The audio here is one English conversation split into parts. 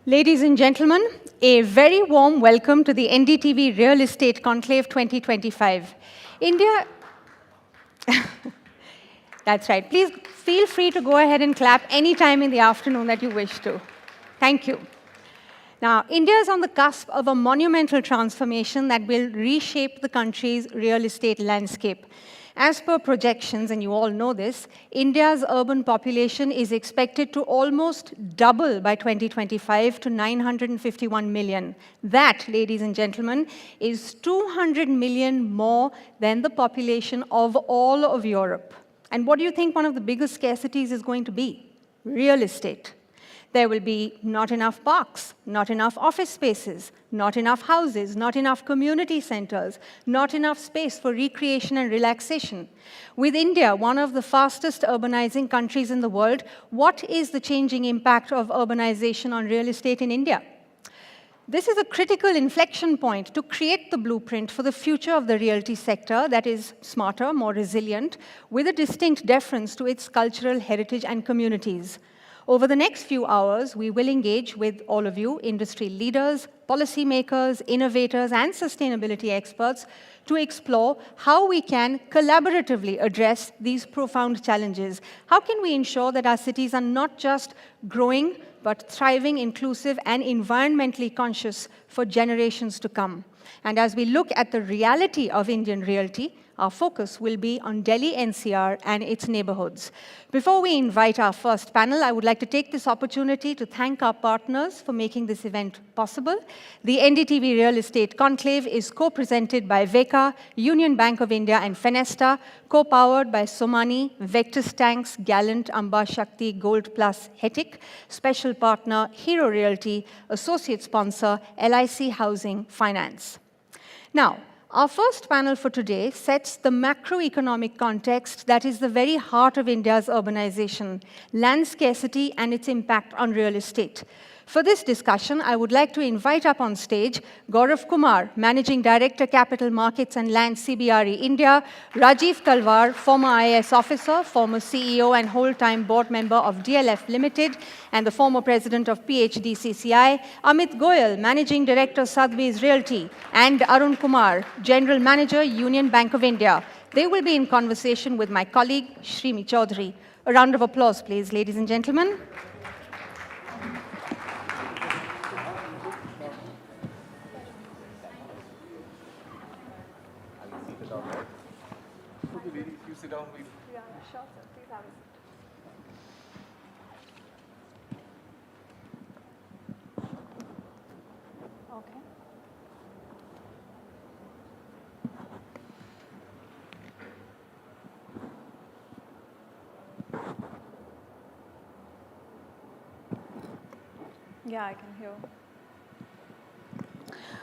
Ladies and gentlemen, a very warm welcome to the NDTV Real Estate Conclave 2025. India, that's right. Please feel free to go ahead and clap anytime in the afternoon that you wish to. Thank you. Now, India is on the cusp of a monumental transformation that will reshape the country's real estate landscape. As per projections, and you all know this, India's urban population is expected to almost double by 2025 to 951 million. That, ladies and gentlemen, is 200 million more than the population of all of Europe. And what do you think one of the biggest scarcities is going to be? Real estate. There will be not enough parks, not enough office spaces, not enough houses, not enough community centers, not enough space for recreation and relaxation. With India, one of the fastest urbanizing countries in the world, what is the changing impact of urbanization on real estate in India? This is a critical inflection point to create the blueprint for the future of the realty sector that is smarter, more resilient, with a distinct deference to its cultural heritage and communities. Over the next few hours, we will engage with all of you, industry leaders, policymakers, innovators, and sustainability experts to explore how we can collaboratively address these profound challenges. How can we ensure that our cities are not just growing, but thriving, inclusive, and environmentally conscious for generations to come? And as we look at the reality of Indian realty, our focus will be on Delhi NCR and its neighborhoods. Before we invite our first panel, I would like to take this opportunity to thank our partners for making this event possible. The NDTV Real Estate Conclave is co-presented by VECA, Union Bank of India, and Fenesta, co-powered by Somani, Vectus Tanks, Gallant, Amba Shakti, Gold Plus, Hetic, special partner Hero Realty, associate sponsor LIC Housing Finance. Now, our first panel for today sets the macroeconomic context that is the very heart of India's urbanization, land scarcity and its impact on real estate. For this discussion, I would like to invite up on stage Gaurav Kumar, Managing Director, Capital Markets and Land, CBRE India, Rajiv Talwar, former IAS officer, former CEO and whole-time board member of DLF Limited, and the former president of PHDCCI, Amit Goyal, Managing Director, Sotheby's Realty, and Arun Kumar, General Manager, Union Bank of India. They will be in conversation with my colleague, Shrimi Chaudhary. A round of applause, please, ladies and gentlemen. Yeah, I can hear.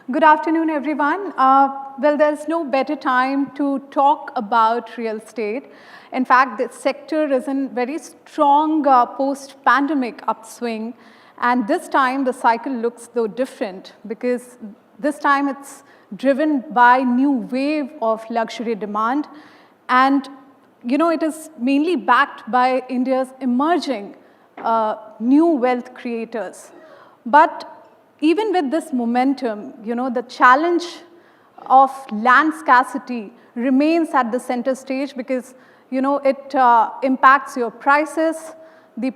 Good afternoon, everyone. Well, there's no better time to talk about real estate. In fact, the sector is in very strong post-pandemic upswing. And this time, the cycle looks though different because this time it's driven by new wave of luxury demand. And, you know, it is mainly backed by India's emerging new wealth creators. But even with this momentum, you know, the challenge of land scarcity remains at the center stage because, you know, it impacts your prices, the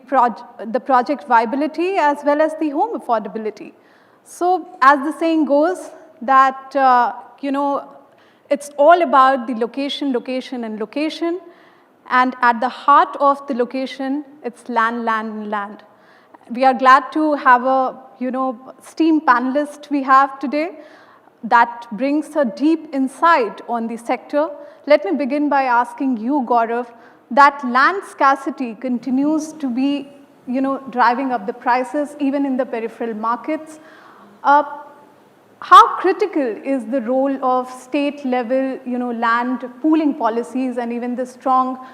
project viability, as well as the home affordability. So as the saying goes that, you know, it's all about the location, location, and location. And at the heart of the location, it's land, land, and land. We are glad to have a, you know, esteemed panelist we have today that brings a deep insight on the sector. Let me begin by asking you, Gaurav, that land scarcity continues to be, you know, driving up the prices even in the peripheral markets. How critical is the role of state level, you know, land pooling policies and even the strong,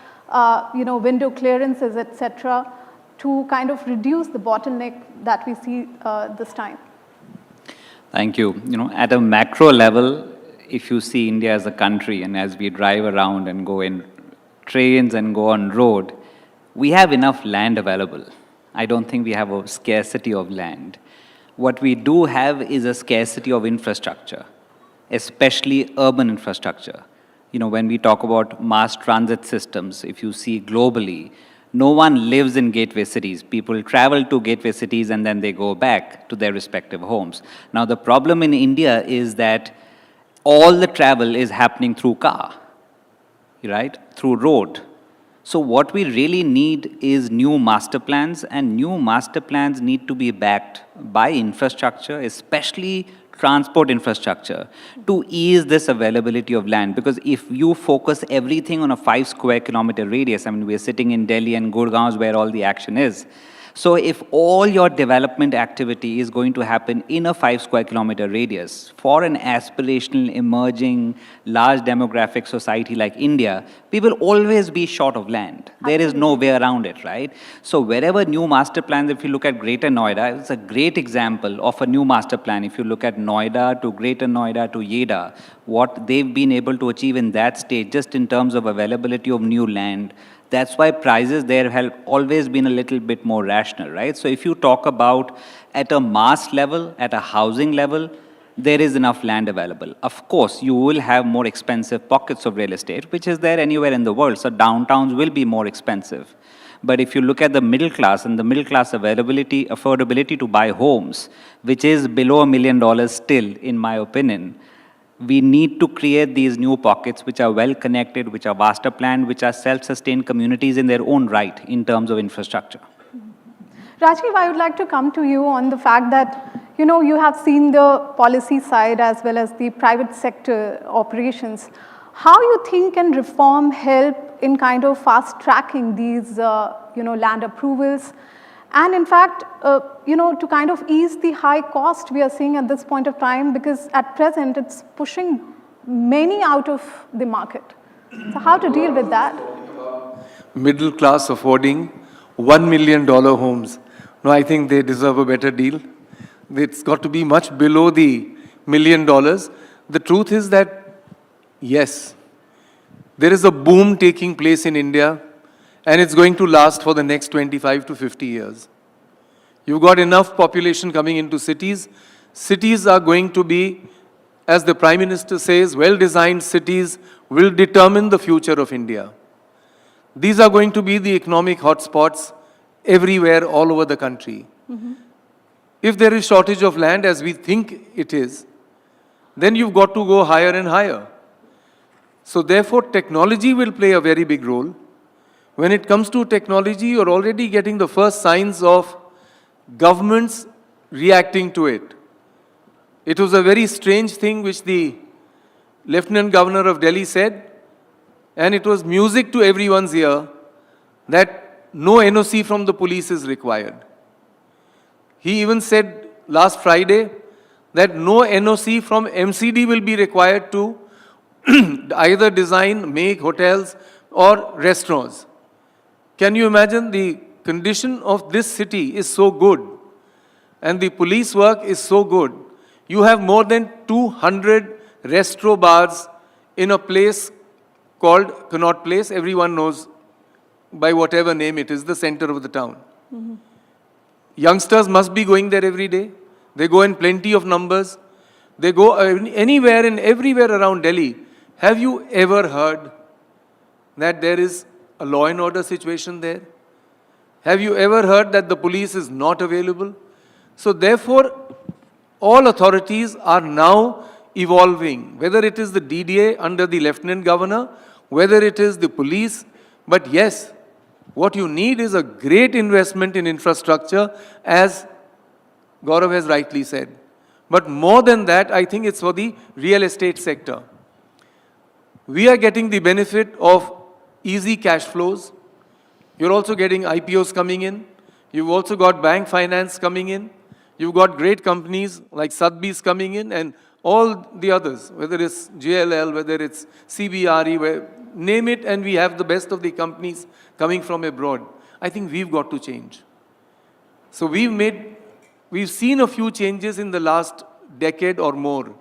you know, window clearances, etc., to kind of reduce the bottleneck that we see this time? Thank you. You know, at a macro level, if you see India as a country and as we drive around and go in trains and go on road, we have enough land available. I don't think we have a scarcity of land. What we do have is a scarcity of infrastructure, especially urban infrastructure. When we talk about mass transit systems, if you see globally, no one lives in gateway cities. People travel to gateway cities and then they go back to their respective homes. Now, the problem in India is that all the travel is happening through car, right? Through road. So what we really need is new master plans, and new master plans need to be backed by infrastructure, especially transport infrastructure, to ease this availability of land. Because if you focus everything on a 5 square kilometer radius, I mean, we're sitting in Delhi and Gurgaon is where all the action is. So if all your development activity is going to happen in a 5 square kilometer radius for an aspirational, emerging, large demographic society like India, we will always be short of land. There is no way around it, right? So wherever new master plans, if you look at Greater Noida, it's a great example of a new master plan. If you look at Noida to Greater Noida to Yeda, what they've been able to achieve in that state, just in terms of availability of new land, that's why prices there have always been a little bit more rational, right? So if you talk about at a mass level, at a housing level, there is enough land available. Of course, you will have more expensive pockets of real estate, which is there anywhere in the world. So downtowns will be more expensive. But if you look at the middle class and the middle class availability, affordability to buy homes, which is below $1 million still, in my opinion, we need to create these new pockets which are well connected, which are master planned, which are self-sustained communities in their own right in terms of infrastructure. Rajiv, I would like to come to you on the fact that, you have seen the policy side as well as the private sector operations. How you think can reform help in kind of fast tracking these, land approvals? And in fact, to kind of ease the high cost we are seeing at this point of time, because at present it's pushing many out of the market. So how to deal with that? Middle class affording $1 million homes. No, I think they deserve a better deal. It's got to be much below the $1 million. The truth is that, yes, there is a boom taking place in India, and it's going to last for the next 25 to 50 years. You've got enough population coming into cities. Cities are going to be, as the Prime Minister says, well-designed cities will determine the future of India. These are going to be the economic hotspots everywhere, all over the country. If there is shortage of land, as we think it is, then you've got to go higher and higher. So therefore, technology will play a very big role. When it comes to technology, you're already getting the first signs of governments reacting to it. It was a very strange thing which the Lieutenant Governor of Delhi said, and it was music to everyone's ear, that no NOC from the police is required. He even said last Friday that no NOC from MCD will be required to either design, make hotels or restaurants. Can you imagine? The condition of this city is so good and the police work is so good. You have more than 200 restro bars in a place called Connaught Place. Everyone knows by whatever name it is, the center of the town. Youngsters must be going there every day. They go in plenty of numbers. They go anywhere and everywhere around Delhi. Have you ever heard that there is a law and order situation there? Have you ever heard that the police is not available? So therefore, all authorities are now evolving, whether it is the DDA under the Lieutenant Governor, whether it is the police. But yes, what you need is a great investment in infrastructure, as Gaurav has rightly said. But more than that, I think it's for the real estate sector. We are getting the benefit of easy cash flows. You're also getting IPOs coming in. You've also got bank finance coming in. You've got great companies like Sotheby's coming in and all the others, whether it's JLL, whether it's CBRE, name it, and we have the best of the companies coming from abroad. I think we've got to change. So we've seen a few changes in the last decade or more.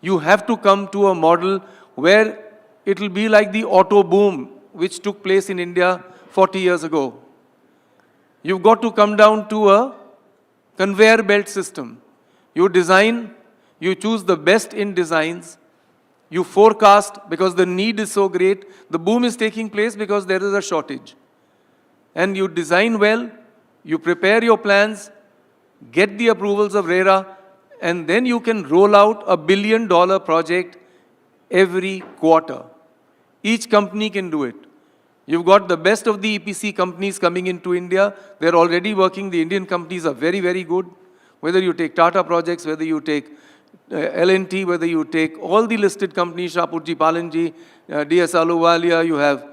You have to come to a model where it will be like the auto boom which took place in India 40 years ago. You've got to come down to a conveyor belt system. You design, you choose the best in designs, you forecast because the need is so great, the boom is taking place because there is a shortage. And you design well, you prepare your plans, get the approvals of RERA, and then you can roll out a $1 billion project every quarter. Each company can do it. You've got the best of the EPC companies coming into India. They're already working. The Indian companies are very, very good. Whether you take Tata Projects, whether you take L&T, whether you take all the listed companies, Shapurji Palanji, DS Ahluwalia, you have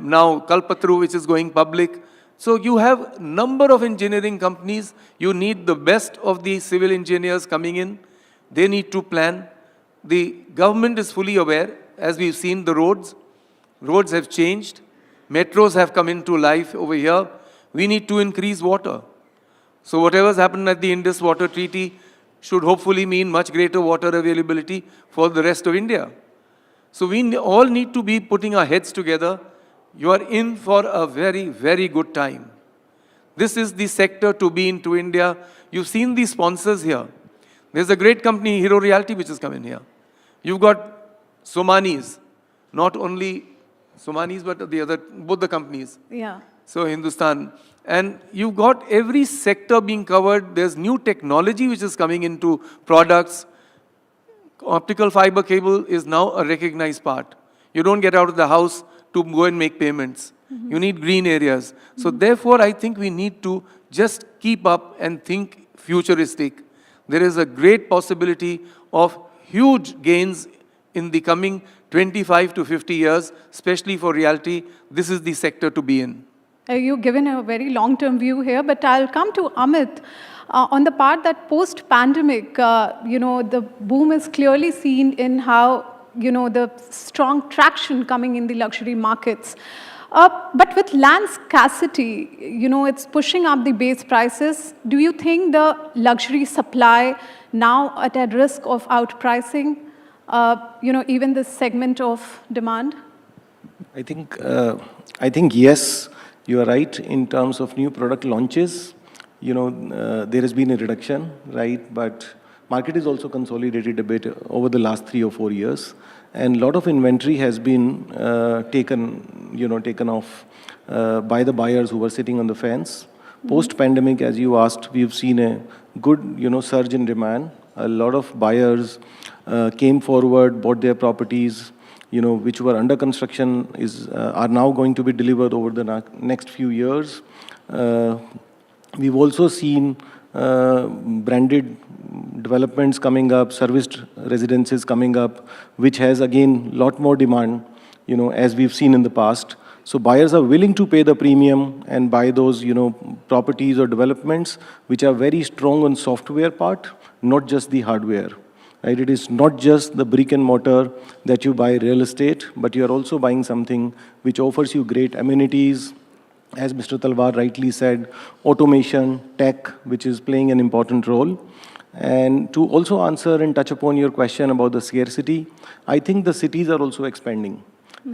now Kalpataru, which is going public. So you have a number of engineering companies. You need the best of the civil engineers coming in. They need to plan. The government is fully aware. As we've seen, the roads have changed. Metros have come into life over here. We need to increase water. So whatever's happened at the Indus Water Treaty should hopefully mean much greater water availability for the rest of India. So we all need to be putting our heads together. You are in for a very, very good time. This is the sector to be into India. You've seen the sponsors here. There's a great company, Hero Realty, which has come in here. You've got Somanis, not only Somanis, but the other, both the companies. Yeah. So Hindustan. And you've got every sector being covered. There's new technology which is coming into products. Optical fiber cable is now a recognized part. You don't get out of the house to go and make payments. You need green areas. So therefore, I think we need to just keep up and think futuristic. There is a great possibility of huge gains in the coming 25 to 50 years, especially for realty. This is the sector to be in. You've given a very long-term view here, but I'll come to Amit on the part that post-pandemic, the boom is clearly seen in how, the strong traction coming in the luxury markets. But with land scarcity, it's pushing up the base prices. Do you think the luxury supply now at risk of outpricing, even this segment of demand? I think yes, you are right in terms of new product launches. There has been a reduction, right? But market is also consolidated a bit over the last 3 or 4 years, and a lot of inventory has been taken off by the buyers who were sitting on the fence. Post-pandemic, as you asked, we've seen a good, surge in demand. A lot of buyers came forward, bought their properties, which were under construction, are now going to be delivered over the next few years. We've also seen branded developments coming up, serviced residences coming up, which has again a lot more demand, as we've seen in the past. So buyers are willing to pay the premium and buy those, properties or developments which are very strong on software part, not just the hardware. Right? It is not just the brick and mortar that you buy real estate, but you are also buying something which offers you great amenities. As Mr. Talwar rightly said, automation, tech, which is playing an important role. And to also answer and touch upon your question about the scarcity, I think the cities are also expanding.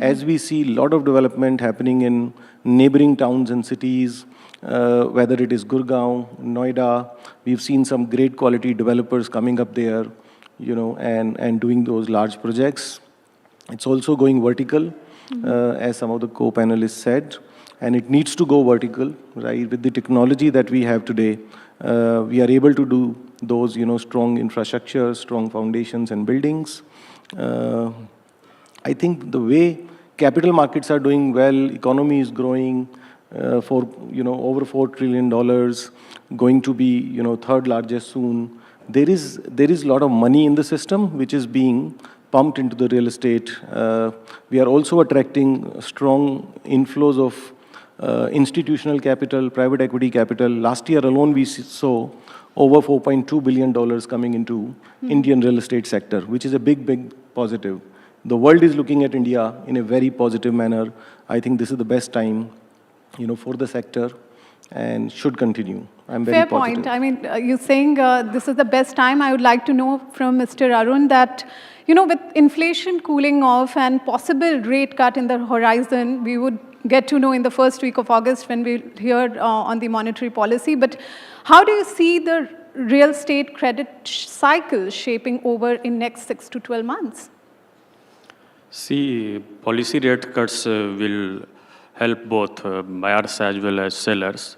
As we see a lot of development happening in neighboring towns and cities, whether it is Gurgaon, Noida, we've seen some great quality developers coming up there, and doing those large projects. It's also going vertical, as some of the co-panelists said, and it needs to go vertical, right? With the technology that we have today, we are able to do those, strong infrastructure, strong foundations and buildings. I think the way capital markets are doing well, economy is growing for, over $4 trillion, going to be, third largest soon. There is a lot of money in the system which is being pumped into the real estate. We are also attracting strong inflows of institutional capital, private equity capital. Last year alone, we saw over $4.2 billion coming into Indian real estate sector, which is a big, big positive. The world is looking at India in a very positive manner. I think this is the best time, for the sector, and should continue. I'm very positive. Fair point. I mean, you're saying this is the best time. I would like to know from Mr. Arun that, with inflation cooling off and possible rate cut in the horizon, we would, get to know in the first week of August when we hear on the monetary policy. But how do you see the real estate credit cycle shaping over in next 6 to 12 months? See, policy rate cuts will help both buyers as well as sellers.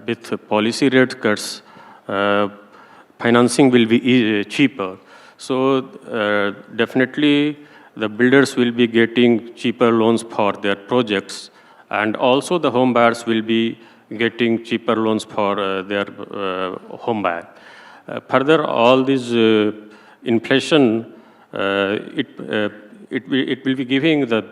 With policy rate cuts, financing will be cheaper. So definitely the builders will be getting cheaper loans for their projects, and also the home buyers will be getting cheaper loans for their home buyer. Further, all this inflation, it will be giving the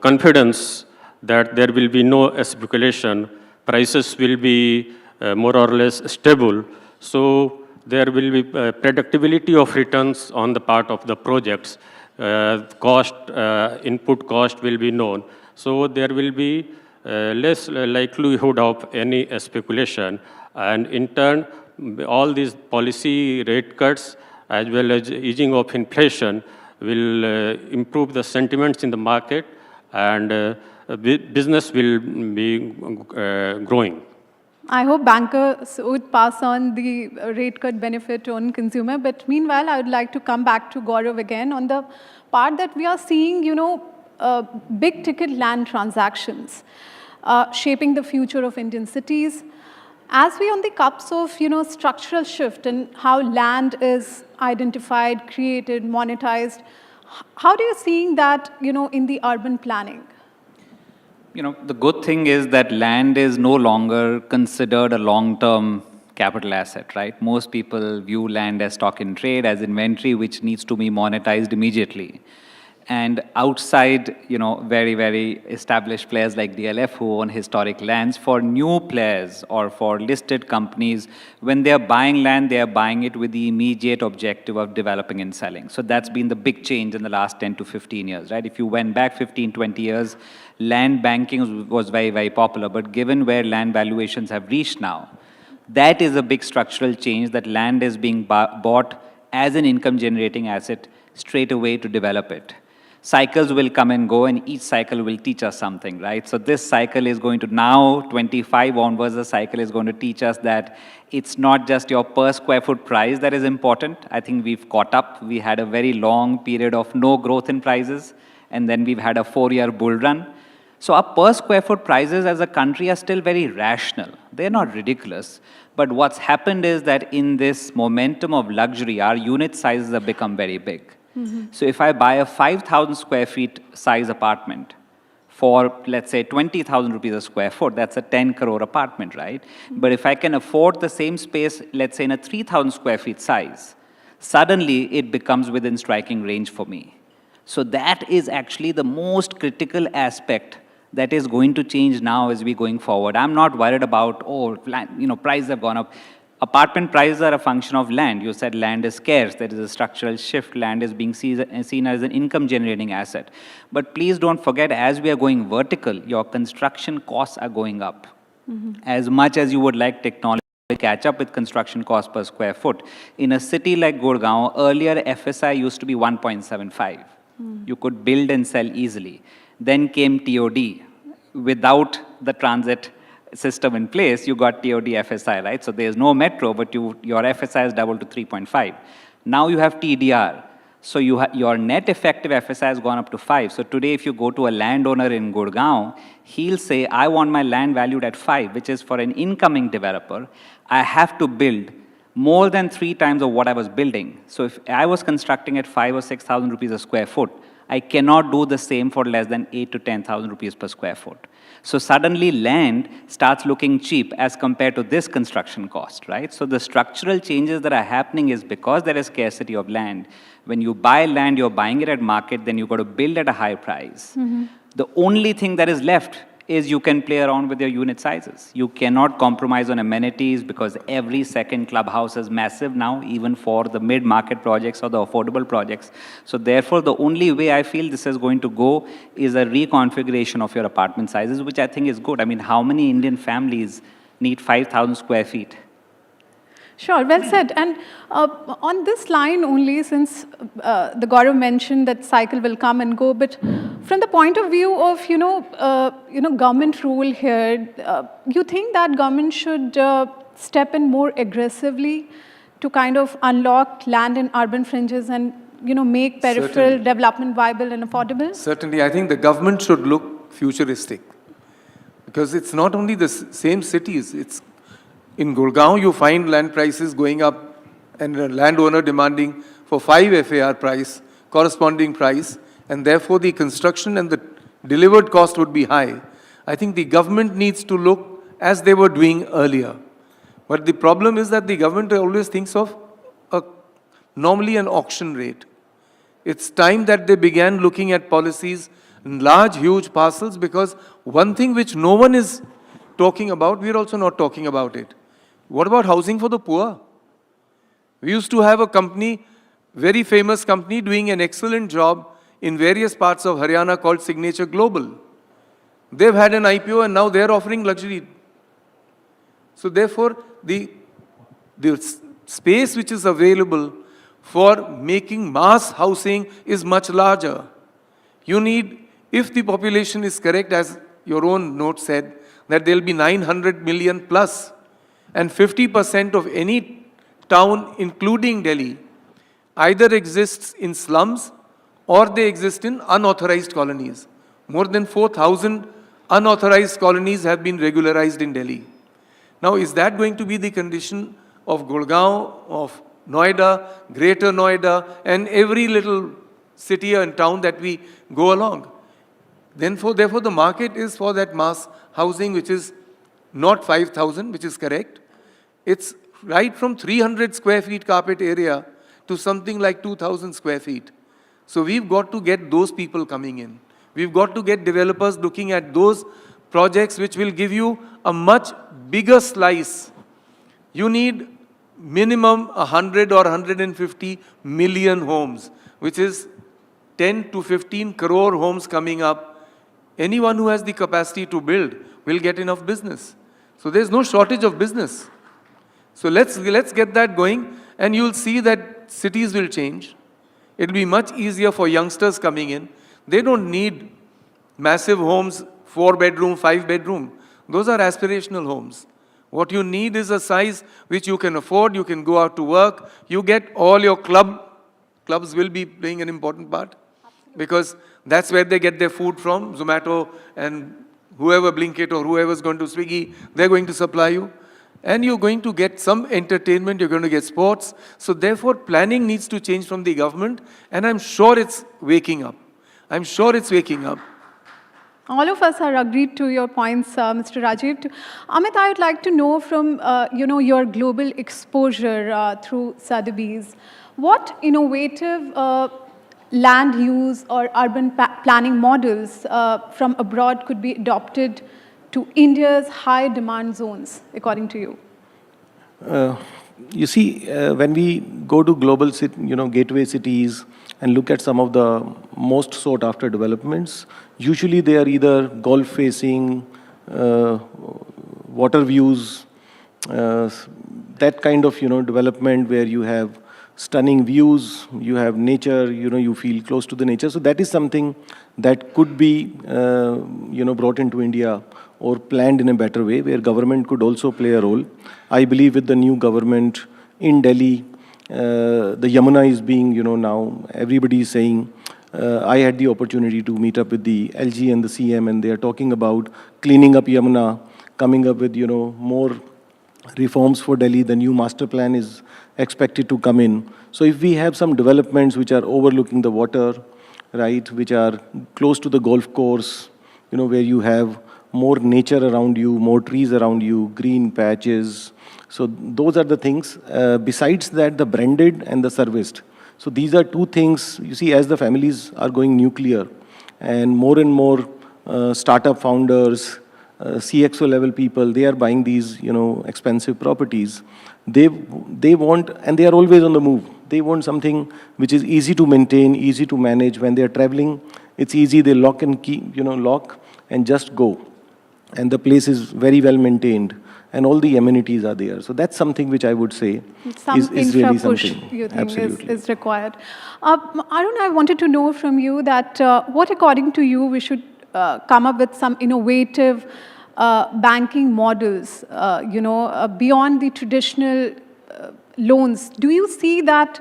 confidence that there will be no speculation, prices will be more or less stable. So there will be predictability of returns on the part of the projects. Input cost will be known. So there will be less likelihood of any speculation. And in turn, all these policy rate cuts as well as easing of inflation will improve the sentiments in the market, and business will be growing. I hope bankers would pass on the rate cut benefit on consumer. But meanwhile, I would like to come back to Gaurav again on the part that we are seeing, big ticket land transactions shaping the future of Indian cities. As we on the cups of, structural shift in how land is identified, created, monetized, how do you seeing that, in the urban planning? The good thing is that land is no longer considered a long-term capital asset, right? Most people view land as stock in trade, as inventory, which needs to be monetized immediately. And outside, very, very established players like DLF who own historic lands, for new players or for listed companies, when they are buying land, they are buying it with the immediate objective of developing and selling. So that's been the big change in the last 10 to 15 years, right? If you went back 15, 20 years, land banking was very, very popular. But given where land valuations have reached now, that is a big structural change, that land is being bought as an income-generating asset straight away to develop it. Cycles will come and go, and each cycle will teach us something, right? So this cycle is going to now, 25 onwards, the cycle is going to teach us that it's not just your per square foot price that is important. I think we've caught up. We had a very long period of no growth in prices, and then we've had a 4-year bull run. So our per square foot prices as a country are still very rational. They're not ridiculous. But what's happened is that in this momentum of luxury, our unit sizes have become very big. So if I buy a 5,000 square feet size apartment for, let's say, 20,000 rupees a square foot, that's a 10 crore apartment, right? But if I can afford the same space, let's say in a 3,000 square feet size, suddenly it becomes within striking range for me. So that is actually the most critical aspect that is going to change now as we're going forward. I'm not worried about, prices have gone up. Apartment prices are a function of land. You said land is scarce. There is a structural shift. Land is being seen as an income-generating asset. But please don't forget, as we are going vertical, your construction costs are going up. As much as you would like technology to catch up with construction cost per square foot. In a city like Gurgaon, earlier FSI used to be 1.75. You could build and sell easily. Then came TOD. Without the transit system in place, you got TOD FSI, right? So there's no metro, but your FSI is doubled to 3.5. Now you have TDR. So your net effective FSI has gone up to 5. So today, if you go to a landowner in Gurgaon, he'll say, I want my land valued at 5, which is for an incoming developer. I have to build more than 3 times of what I was building. So if I was constructing at 5 or 6,000 rupees a square foot, I cannot do the same for less than 8 to 10,000 rupees per square foot. So suddenly land starts looking cheap as compared to this construction cost, right? So the structural changes that are happening is because there is scarcity of land. When you buy land, you're buying it at market, then you've got to build at a high price. The only thing that is left is you can play around with your unit sizes. You cannot compromise on amenities because every second clubhouse is massive now, even for the mid-market projects or the affordable projects. So therefore, the only way I feel this is going to go is a reconfiguration of your apartment sizes, which I think is good. I mean, how many Indian families need 5,000 square feet? Sure, well said. And on this line only, since the Gaurav mentioned that cycle will come and go, but From the point of view of, government role here, you think that government should step in more aggressively to kind of unlock land in urban fringes and, make peripheral Certainly. development viable and affordable? Certainly, I think the government should look futuristic. Because it's not only the same cities. It's in Gurgaon, you find land prices going up and a landowner demanding for 5 FAR price, corresponding price, and therefore the construction and the delivered cost would be high. I think the government needs to look as they were doing earlier. But the problem is that the government always thinks of normally an auction rate. It's time that they began looking at policies in large, huge parcels, because one thing which no one is talking about, we're also not talking about it. What about housing for the poor? We used to have a company, very famous company, doing an excellent job in various parts of Haryana called Signature Global. They've had an IPO and now they're offering luxury. So therefore, the space which is available for making mass housing is much larger. You need, if the population is correct, as your own note said, that there will be 900 million plus, and 50% of any town, including Delhi, either exists in slums or they exist in unauthorized colonies. More than 4,000 unauthorized colonies have been regularized in Delhi. Now, is that going to be the condition of Gurgaon, of Noida, Greater Noida, and every little city and town that we go along? Therefore, the market is for that mass housing, which is not 5,000, which is correct. It's right from 300 square feet carpet area to something like 2,000 square feet. So we've got to get those people coming in. We've got to get developers looking at those projects which will give you a much bigger slice. You need minimum 100 or 150 million homes, which is 10 to 15 crore homes coming up. Anyone who has the capacity to build will get enough business. So there's no shortage of business. So let's get that going, and you'll see that cities will change. It'll be much easier for youngsters coming in. They don't need massive homes, 4-bedroom, 5-bedroom. Those are aspirational homes. What you need is a size which you can afford, you can go out to work, you get all your clubs will be playing an important part. Because that's where they get their food from, Zomato and whoever, Blinkit or whoever's going to Swiggy, they're going to supply you. And you're going to get some entertainment, you're going to get sports. So therefore, planning needs to change from the government, and I'm sure it's waking up. I'm sure it's waking up. All of us are agreed to your points, Mr. Rajiv. Amit, I would like to know from your global exposure through Sotheby's, what innovative land use or urban planning models from abroad could be adopted to India's high demand zones, according to you? You see, when we go to global gateway cities and look at some of the most sought after developments, usually they are either golf facing, water views, that kind of development where you have stunning views, you have nature, you feel close to the nature. So that is something that could be brought into India or planned in a better way, where government could also play a role. I believe with the new government in Delhi, the Yamuna is being, now everybody is saying, I had the opportunity to meet up with the LG and the CM, and they are talking about cleaning up Yamuna, coming up with, more reforms for Delhi. The new master plan is expected to come in. So if we have some developments which are overlooking the water, right, which are close to the golf course, where you have more nature around you, more trees around you, green patches. So those are the things. Besides that, the branded and the serviced. So these are two things, you see, as the families are going nuclear and more startup founders, CXO level people, they are buying these, expensive properties. They want, and they are always on the move. They want something which is easy to maintain, easy to manage. When they are traveling, it's easy. They lock and key, lock and just go. And the place is very well maintained. and all the amenities are there. So that's something which I would say is really push, something. you think Absolutely. is required. Arun, I wanted to know from you that what, according to you, we should come up with some innovative banking models, beyond the traditional loans. Do you see that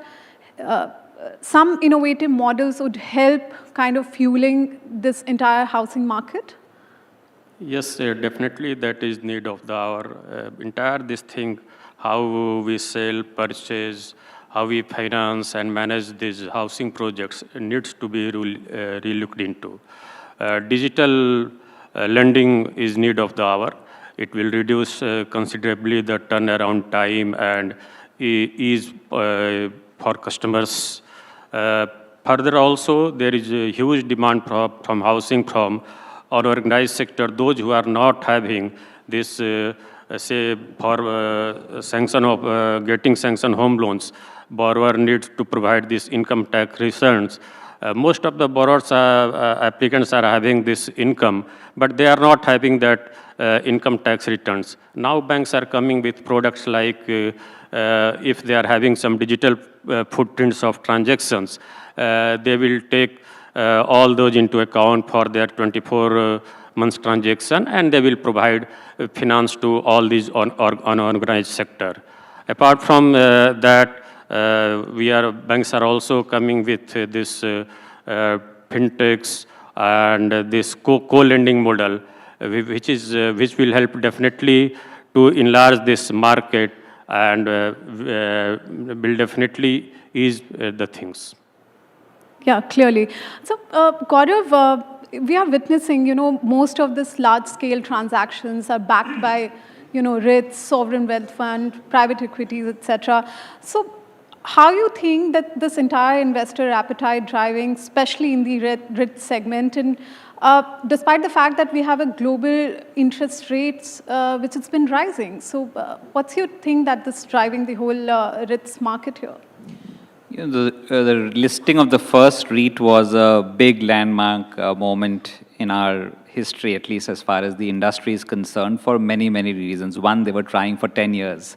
some innovative models would help kind of fueling this entire housing market? Yes, definitely that is need of our entire this thing, how we sell, purchase, how we finance and manage these housing projects needs to be re-looked into. Digital lending is need of the hour. It will reduce considerably the turnaround time and ease for customers. Further also, there is a huge demand from housing from unorganized sector, those who are not having this, say, for sanction of getting sanction home loans, borrower needs to provide this income tax returns. Most of the borrowers, applicants are having this income, but they are not having that income tax returns. Now banks are coming with products like, if they are having some digital footprints of transactions, they will take all those into account for their 24 months transaction, and they will provide finance to all these unorganized sector. Apart from that, banks are also coming with this fintechs and this co-lending model, which will help definitely to enlarge this market and will definitely ease the things. Yeah, clearly. So, Gaurav, we are witnessing, most of these large-scale transactions are backed by, REITs, sovereign wealth fund, private equities, etc. So, how you think that this entire investor appetite driving, especially in the REIT segment, and despite the fact that we have a global interest rates which has been rising, so what's your thing that this driving the whole REITs market here? The listing of the first REIT was a big landmark moment in our history, at least as far as the industry is concerned, for many, many reasons. One, they were trying for 10 years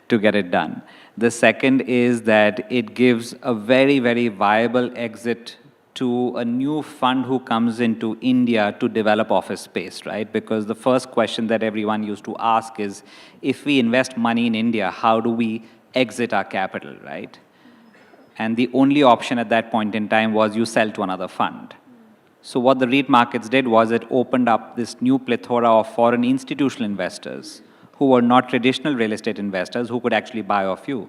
to get it done. The second is that it gives a very, very viable exit to a new fund who comes into India to develop office space, right? Because the first question that everyone used to ask is, if we invest money in India, how do we exit our capital, right? And the only option at that point in time was you sell to another fund. So what the REIT markets did was it opened up this new plethora of foreign institutional investors who were not traditional real estate investors who could actually buy off you.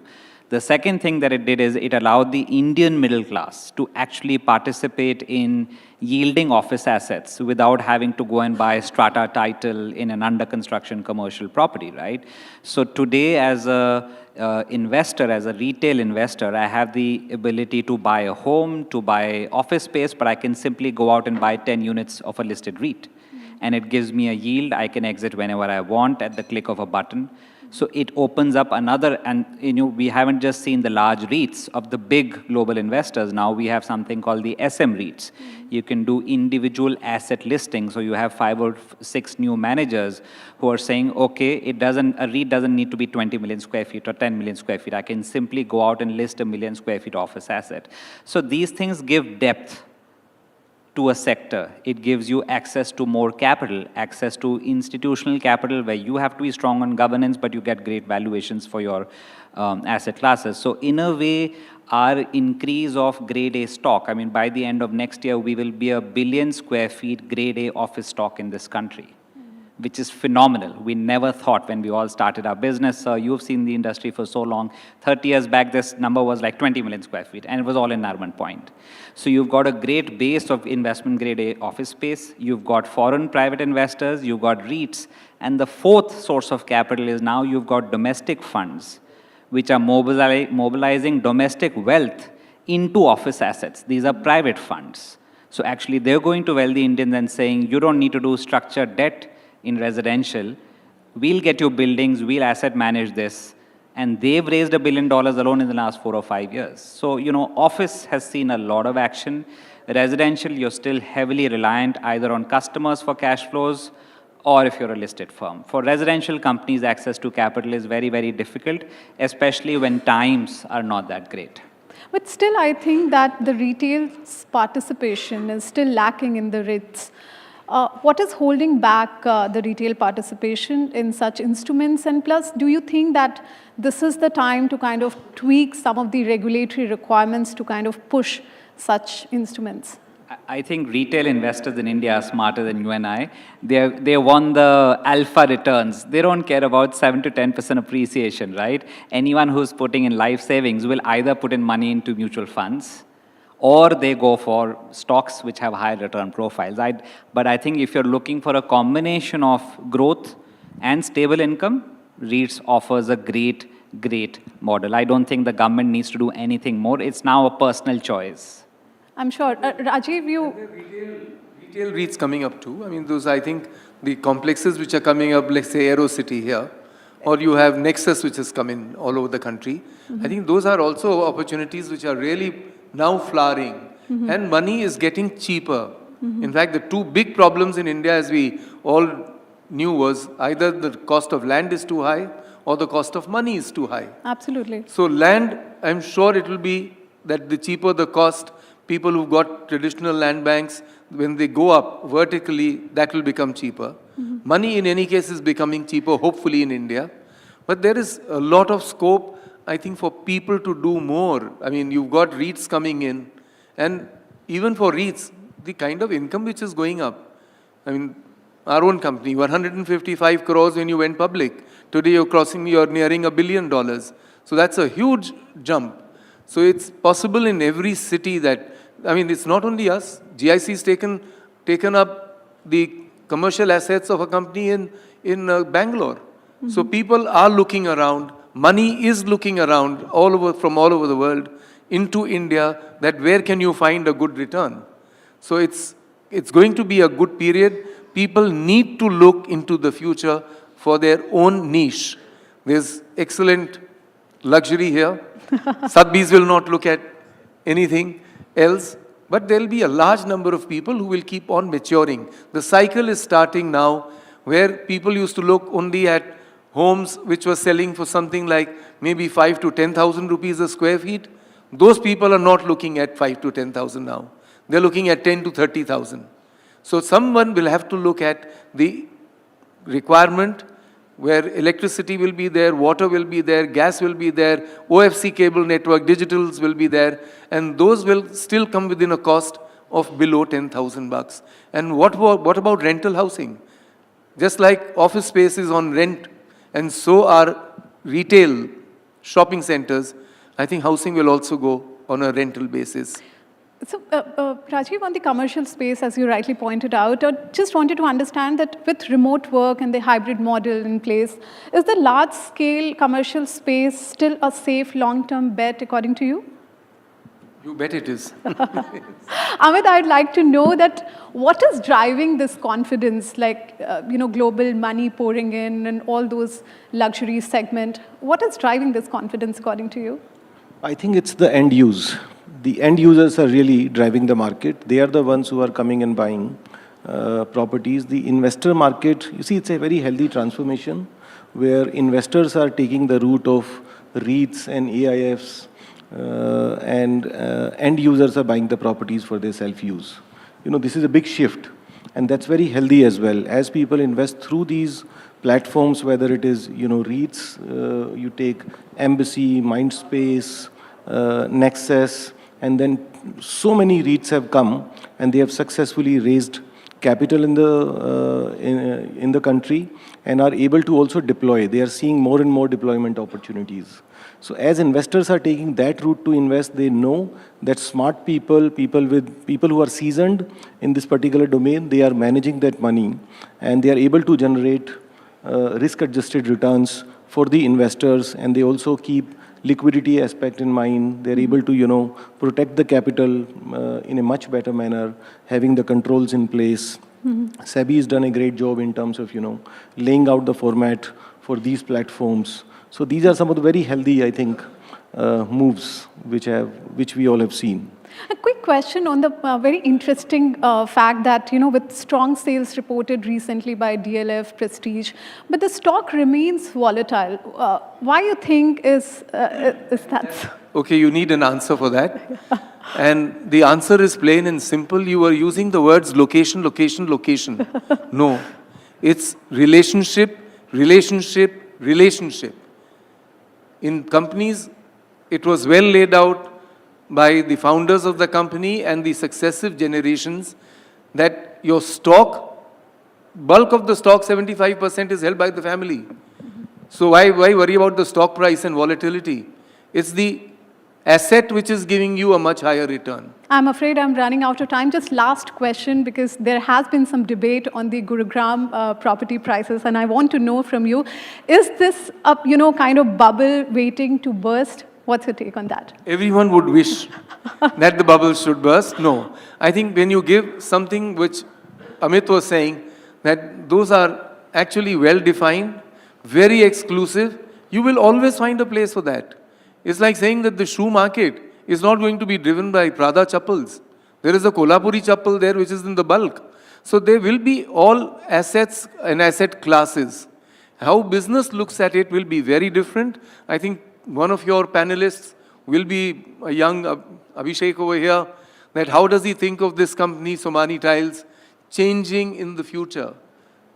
The second thing that it did is it allowed the Indian middle class to actually participate in yielding office assets without having to go and buy strata title in an under construction commercial property, right? So today as a investor, as a retail investor, I have the ability to buy a home, to buy office space, but I can simply go out and buy 10 units of a listed REIT. And it gives me a yield. I can exit whenever I want at the click of a button. So it opens up another, and we haven't just seen the large REITs of the big global investors. Now we have something called the SM REITs. You can do individual asset listing. So you have 5 or 6 new managers who are saying, okay, a REIT doesn't need to be 20 million square feet or 10 million square feet. I can simply go out and list a 1 million square feet office asset. So these things give depth to a sector. It gives you access to more capital, access to institutional capital where you have to be strong on governance, but you get great valuations for your asset classes. So in a way, our increase of grade A stock, I mean, by the end of next year, we will be a 1 billion square feet grade A office stock in this country, which is phenomenal. We never thought when we all started our business, you've seen the industry for so long, 30 years back, this number was like 20 million square feet, and it was all in Narman Point. So you've got a great base of investment grade A office space, you've got foreign private investors, you've got REITs, and the fourth source of capital is now you've got domestic funds, which are mobilizing domestic wealth into office assets. These are private funds. So actually they're going to wealthy Indians and saying, you don't need to do structured debt in residential, we'll get you buildings, we'll asset manage this. And they've raised $1 billion alone in the last 4 or 5 years. So, office has seen a lot of action. Residential, you're still heavily reliant either on customers for cash flows or if you're a listed firm. For residential companies, access to capital is very, very difficult, especially when times are not that great. But still, I think that the retail's participation is still lacking in the REITs. What is holding back the retail participation in such instruments? And plus, do you think that this is the time to kind of tweak some of the regulatory requirements to kind of push such instruments? I think retail investors in India are smarter than you and I. They want the alpha returns. They don't care about 7 to 10% appreciation, right? Anyone who's putting in life savings will either put in money into mutual funds or they go for stocks which have high return profiles. But I think if you're looking for a combination of growth and stable income, REITs offers a great model. I don't think the government needs to do anything more. It's now a personal choice. I'm sure. Rajiv, you... Retail REITs coming up too. I mean, those, I think, the complexes which are coming up, let's say AeroCity here, or you have Nexus which has come in all over the country. I think those are also opportunities which are really now flowering. And money is getting cheaper. In fact, the two big problems in India, as we all knew, was either the cost of land is too high or the cost of money is too high. Absolutely. So land, I'm sure it will be that the cheaper the cost, people who've got traditional land banks, when they go up vertically, that will become cheaper. Money, in any case, is becoming cheaper, hopefully, in India. But there is a lot of scope, I think, for people to do more. I mean, you've got REITs coming in. And even for REITs, the kind of income which is going up. I mean, our own company, you were 155 crores when you went public. Today, you're nearing $1 billion. So that's a huge jump. So it's possible in every city that, I mean, it's not only us. GIC's taken up the commercial assets of a company in Bangalore. So people are looking around. Money is looking around from all over the world into India, that where can you find a good return? So it's going to be a good period. People need to look into the future for their own niche. There's excellent luxury here. Sadhbis will not look at anything else, but there will be a large number of people who will keep on maturing. The cycle is starting now, where people used to look only at homes which were selling for something like maybe 5 to 10,000 rupees a square feet. Those people are not looking at 5 to 10,000 now. They're looking at 10 to 30,000. So someone will have to look at the requirement where electricity will be there, water will be there, gas will be there, OFC cable network, digitals will be there, and those will still come within a cost of below 10,000 bucks. And what about rental housing? Just like office space is on rent, and so are retail shopping centers, I think housing will also go on a rental basis. So, Rajiv, on the commercial space, as you rightly pointed out, I just wanted to understand that with remote work and the hybrid model in place, is the large-scale commercial space still a safe long-term bet, according to you? You bet it is. Amit, I'd like to know that what is driving this confidence, like, global money pouring in and all those luxury segment. What is driving this confidence, according to you? I think it's the end use. The end users are really driving the market. They are the ones who are coming and buying properties. The investor market, you see, it's a very healthy transformation where investors are taking the route of REITs and AIFs and end users are buying the properties for their self-use. This is a big shift, and that's very healthy as well. As people invest through these platforms, whether it is, REITs, you take Embassy, Mindspace, Nexus, and then so many REITs have come and they have successfully raised capital in the country and are able to also deploy. They are seeing more and more deployment opportunities. So as investors are taking that route to invest, they know that smart people who are seasoned in this particular domain, they are managing that money and they are able to generate risk-adjusted returns for the investors, and they also keep liquidity aspect in mind. They're able to, protect the capital in a much better manner, having the controls in place. SEBI has done a great job in terms of, laying out the format for these platforms. So these are some of the very healthy, I think, moves which we all have seen. A quick question on the very interesting fact that, with strong sales reported recently by DLF, Prestige, but the stock remains volatile. Why you think is that so? Okay, you need an answer for that. And the answer is plain and simple. You are using the words location, location, location. No, it's relationship, relationship, relationship. In companies, it was well laid out by the founders of the company and the successive generations that your stock, bulk of the stock, 75% is held by the family. So why worry about the stock price and volatility? It's the asset which is giving you a much higher return. I'm afraid I'm running out of time. Just last question, because there has been some debate on the Gurugram property prices, and I want to know from you, is this a kind of bubble waiting to burst? What's your take on that? Everyone would wish that the bubble should burst. No. I think when you give something which Amit was saying, that those are actually well-defined, very exclusive, you will always find a place for that. It's like saying that the shoe market is not going to be driven by Prada chappals. There is a Kolhapuri chappal there which is in the bulk. So there will be all assets and asset classes. How business looks at it will be very different. I think one of your panelists will be a young Abhishek over here, that how does he think of this company, Somani Tiles, changing in the future?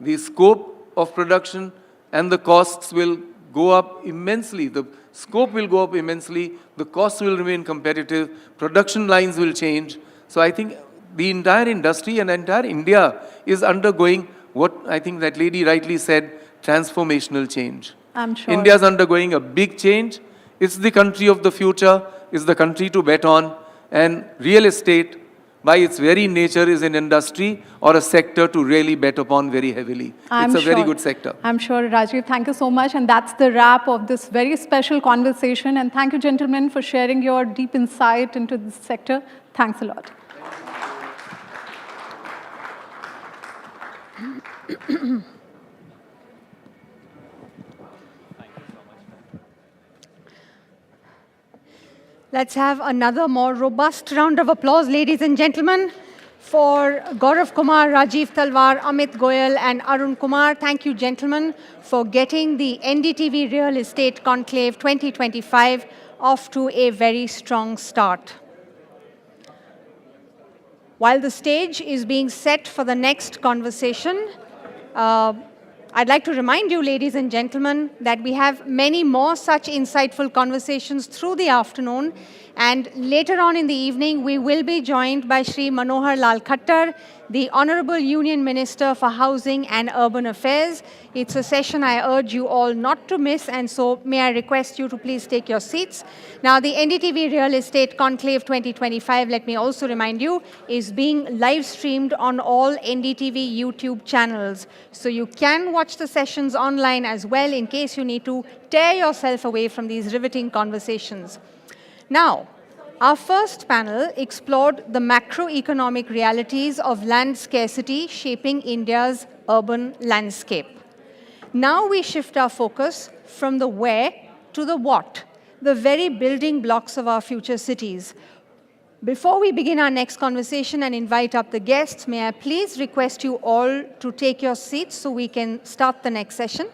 The scope of production and the costs will go up immensely. The scope will go up immensely. The costs will remain competitive. Production lines will change. So I think the entire industry and entire India is undergoing what I think that lady rightly said, transformational change. I'm sure. India is undergoing a big change. It's the country of the future. It's the country to bet on. And real estate, by its very nature, is an industry or a sector to really bet upon very heavily. It's a very good sector. I'm sure, Rajiv. Thank you so much. And that's the wrap of this very special conversation. And thank you, gentlemen, for sharing your deep insight into this sector. Thanks a lot. Let's have another more robust round of applause, ladies and gentlemen, for Gaurav Kumar, Rajiv Talwar, Amit Goyal, and Arun Kumar. Thank you, gentlemen, for getting the NDTV Real Estate Conclave 2025 off to a very strong start. While the stage is being set for the next conversation, I'd like to remind you, ladies and gentlemen, that we have many more such insightful conversations through the afternoon. And later on in the evening, we will be joined by Shri Manohar Lal Khattar, the Honorable Union Minister for Housing and Urban Affairs. It's a session I urge you all not to miss, and so may I request you to please take your seats. Now, the NDTV Real Estate Conclave 2025, let me also remind you, is being live streamed on all NDTV YouTube channels. So you can watch the sessions online as well in case you need to tear yourself away from these riveting conversations. Now, our first panel explored the macroeconomic realities of land scarcity shaping India's urban landscape. Now we shift our focus from the where to the what, the very building blocks of our future cities. Before we begin our next conversation and invite up the guests, may I please request you all to take your seats so we can start the next session.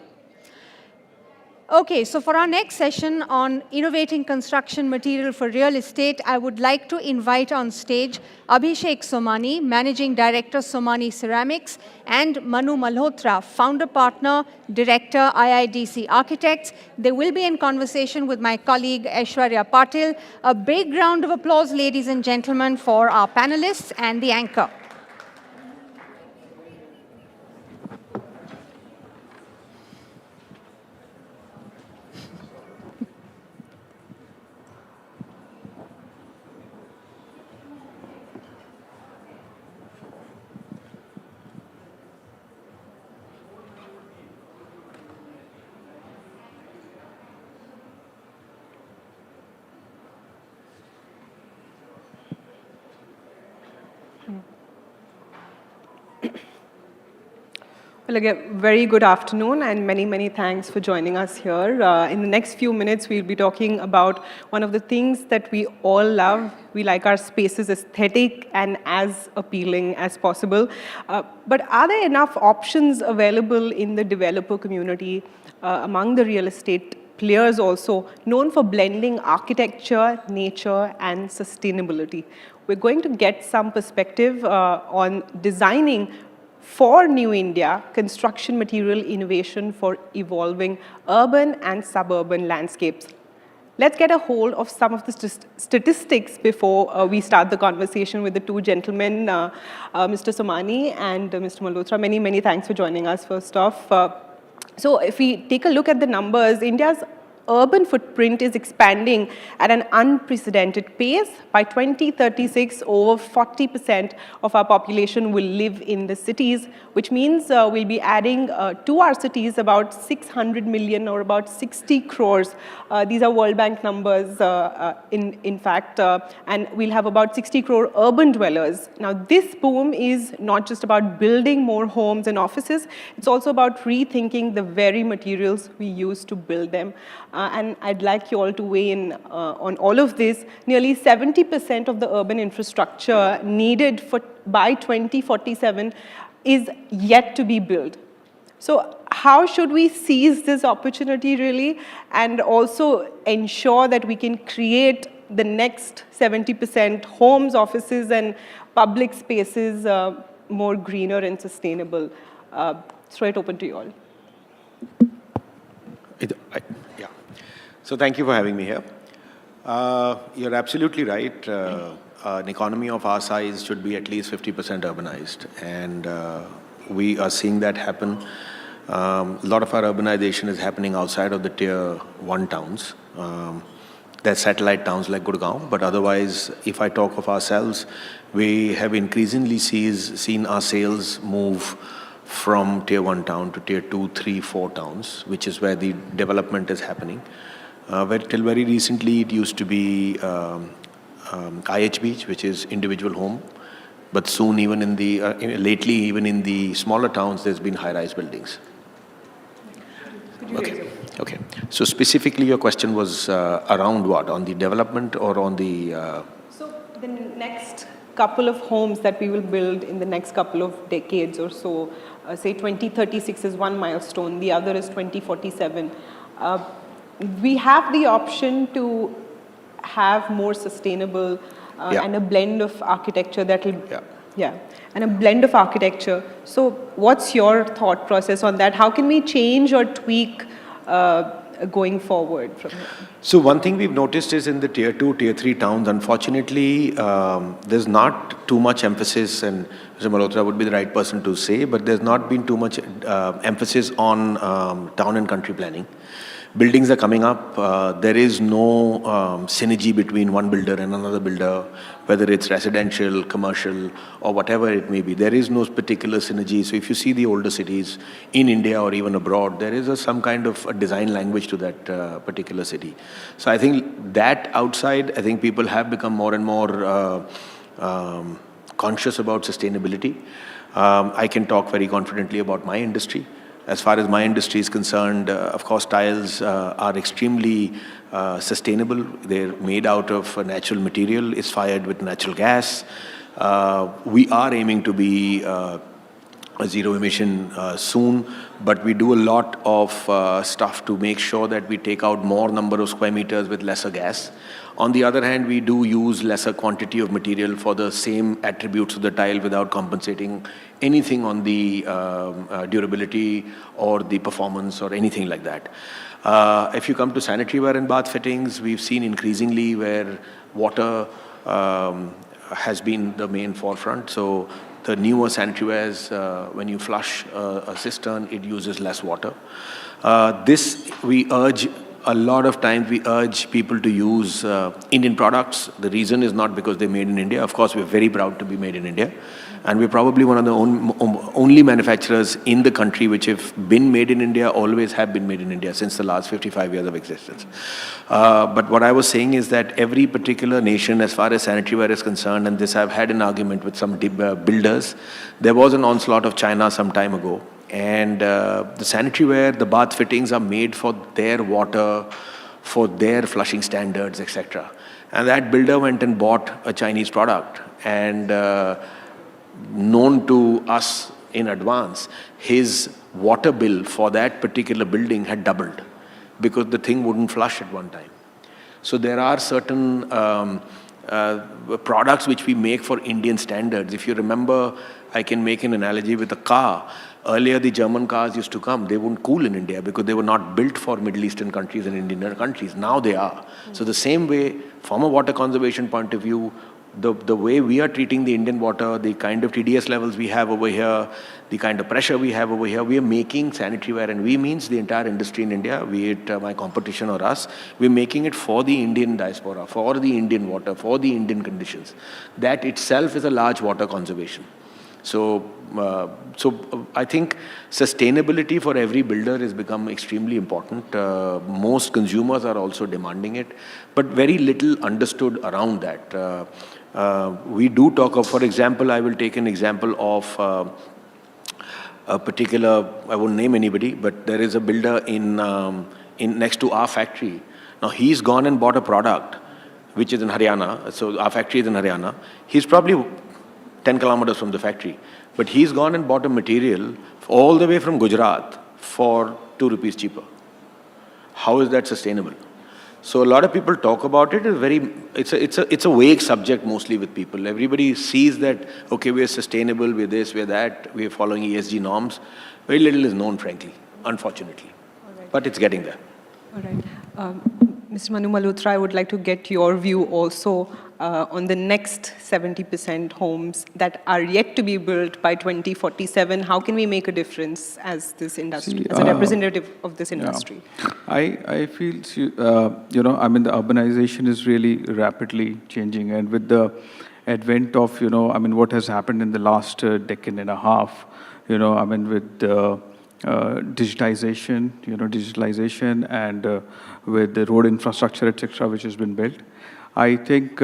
Okay, so for our next session on innovating construction material for real estate, I would like to invite on stage Abhishek Somani, Managing Director, Somani Ceramics, and Manu Malhotra, Founder Partner, Director, IIDC Architects. They will be in conversation with my colleague Aishwarya Patil. A big round of applause, ladies and gentlemen, for our panelists and the anchor. Well, again, very good afternoon and many, many thanks for joining us here. In the next few minutes, we'll be talking about one of the things that we all love. We like our spaces aesthetic and as appealing as possible. But are there enough options available in the developer community among the real estate players also, known for blending architecture, nature, and sustainability? We're going to get some perspective on designing for New India, construction material innovation for evolving urban and suburban landscapes. Let's get a hold of some of the statistics before we start the conversation with the two gentlemen, Mr. Somani and Mr. Malhotra. Many, many thanks for joining us first off. So if we take a look at the numbers, India's urban footprint is expanding at an unprecedented pace. By 2036, over 40% of our population will live in the cities, which means we'll be adding to our cities about 600 million or about 60 crores. These are World Bank numbers, in fact, and we'll have about 60 crore urban dwellers. Now, this boom is not just about building more homes and offices, it's also about rethinking the very materials we use to build them. And I'd like you all to weigh in on all of this. Nearly 70% of the urban infrastructure needed by 2047 is yet to be built. So how should we seize this opportunity really and also ensure that we can create the next 70% homes, offices, and public spaces more greener and sustainable? Throw it open to you all. Yeah. So thank you for having me here. You're absolutely right. An economy of our size should be at least 50% urbanized. And we are seeing that happen. A lot of our urbanization is happening outside of the tier 1 towns. There's satellite towns like Gurgaon, but otherwise, if I talk of ourselves, we have increasingly seen our sales move from tier 1 town to tier 2, 3, 4 towns, which is where the development is happening. Till very recently, it used to be IHBs, which is individual home, but soon even in the, lately even in the smaller towns, there's been high-rise buildings. Okay. So specifically your question was around what? On the development or on the... So the next couple of homes that we will build in the next couple of decades or so, say 2036 is one milestone, the other is 2047. We have the option to have more sustainable and a blend of architecture that will... and a blend of architecture. So what's your thought process on that? How can we change or tweak going forward from here? So one thing we've noticed is in the tier 2, tier 3 towns, unfortunately, there's not too much emphasis, and Mr. Malhotra would be the right person to say, but there's not been too much emphasis on town and country planning. Buildings are coming up. There is no synergy between one builder and another builder, whether it's residential, commercial, or whatever it may be. There is no particular synergy. So if you see the older cities in India or even abroad, there is some kind of a design language to that particular city. So I think that outside, I think people have become more and more conscious about sustainability. I can talk very confidently about my industry. As far as my industry is concerned, of course, tiles are extremely sustainable. They're made out of a natural material. It's fired with natural gas. We are aiming to be a zero emission soon, but we do a lot of stuff to make sure that we take out more number of square meters with lesser gas. On the other hand, we do use lesser quantity of material for the same attributes of the tile without compensating anything on the durability or the performance or anything like that. If you come to sanitary ware and bath fittings, we've seen increasingly where water has been the main forefront. So the newer sanitary wares, when you flush a cistern, it uses less water. This we urge. A lot of times we urge people to use Indian products. The reason is not because they're made in India. Of course, we're very proud to be made in India. And we're probably one of the only manufacturers in the country which have been made in India, always have been made in India since the last 55 years of existence. But what I was saying is that every particular nation, as far as sanitary ware is concerned, and this I've had an argument with some builders, there was an onslaught of China some time ago. And the sanitary ware, the bath fittings are made for their water, for their flushing standards, etc. And that builder went and bought a Chinese product, and known to us in advance, his water bill for that particular building had doubled because the thing wouldn't flush at one time. So there are certain products which we make for Indian standards. If you remember, I can make an analogy with a car. Earlier, the German cars used to come. They wouldn't cool in India because they were not built for Middle Eastern countries and Indian countries. Now they are. So the same way, from a water conservation point of view, the way we are treating the Indian water, the kind of TDS levels we have over here, the kind of pressure we have over here, we are making sanitary ware, and we means the entire industry in India, be it my competition or us, we're making it for the Indian diaspora, for the Indian water, for the Indian conditions. That itself is a large water conservation. So I think sustainability for every builder has become extremely important. Most consumers are also demanding it, but very little understood around that. We do talk of, for example, I will take an example of a particular, I won't name anybody, but there is a builder in next to our factory. Now he's gone and bought a product which is in Haryana. So our factory is in Haryana. He's probably 10 kilometers from the factory. But he's gone and bought a material all the way from Gujarat for 2 rupees cheaper. How is that sustainable? So a lot of people talk about it. It's a vague subject mostly with people. Everybody sees that, okay, we're sustainable, we're this, we're that, we're following ESG norms. Very little is known, frankly, unfortunately. Right. But it's getting there. All right. Mr. Manu Malhotra, I would like to get your view also on the next 70% homes that are yet to be built by 2047. How can we make a difference as this industry, as a representative of this industry? I feel, I mean, the urbanization is really rapidly changing, and with the advent of, I mean, what has happened in the last decade and a half, I mean, with digitization, and with the road infrastructure, etc., which has been built. I think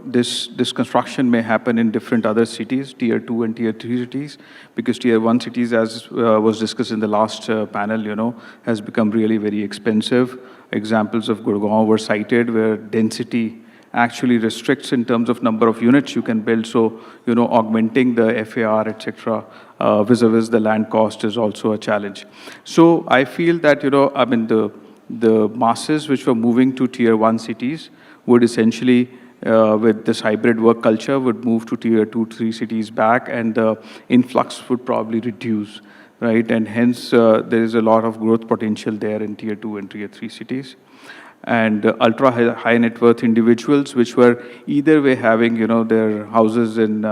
this construction may happen in different other cities, Tier 2 and Tier 3 cities, because Tier 1 cities, as was discussed in the last panel, has become really very expensive. Examples of Gurgaon were cited where density actually restricts in terms of number of units you can build. So, augmenting the FAR, etc., vis-a-vis the land cost is also a challenge. So I feel that, I mean, the masses which were moving to Tier 1 cities would essentially, with this hybrid work culture, would move to Tier 2, 3 cities back, and the influx would probably reduce, right? And hence, there is a lot of growth potential there in Tier 2 and Tier 3 cities. And ultra high net worth individuals, which were either way having, their houses in,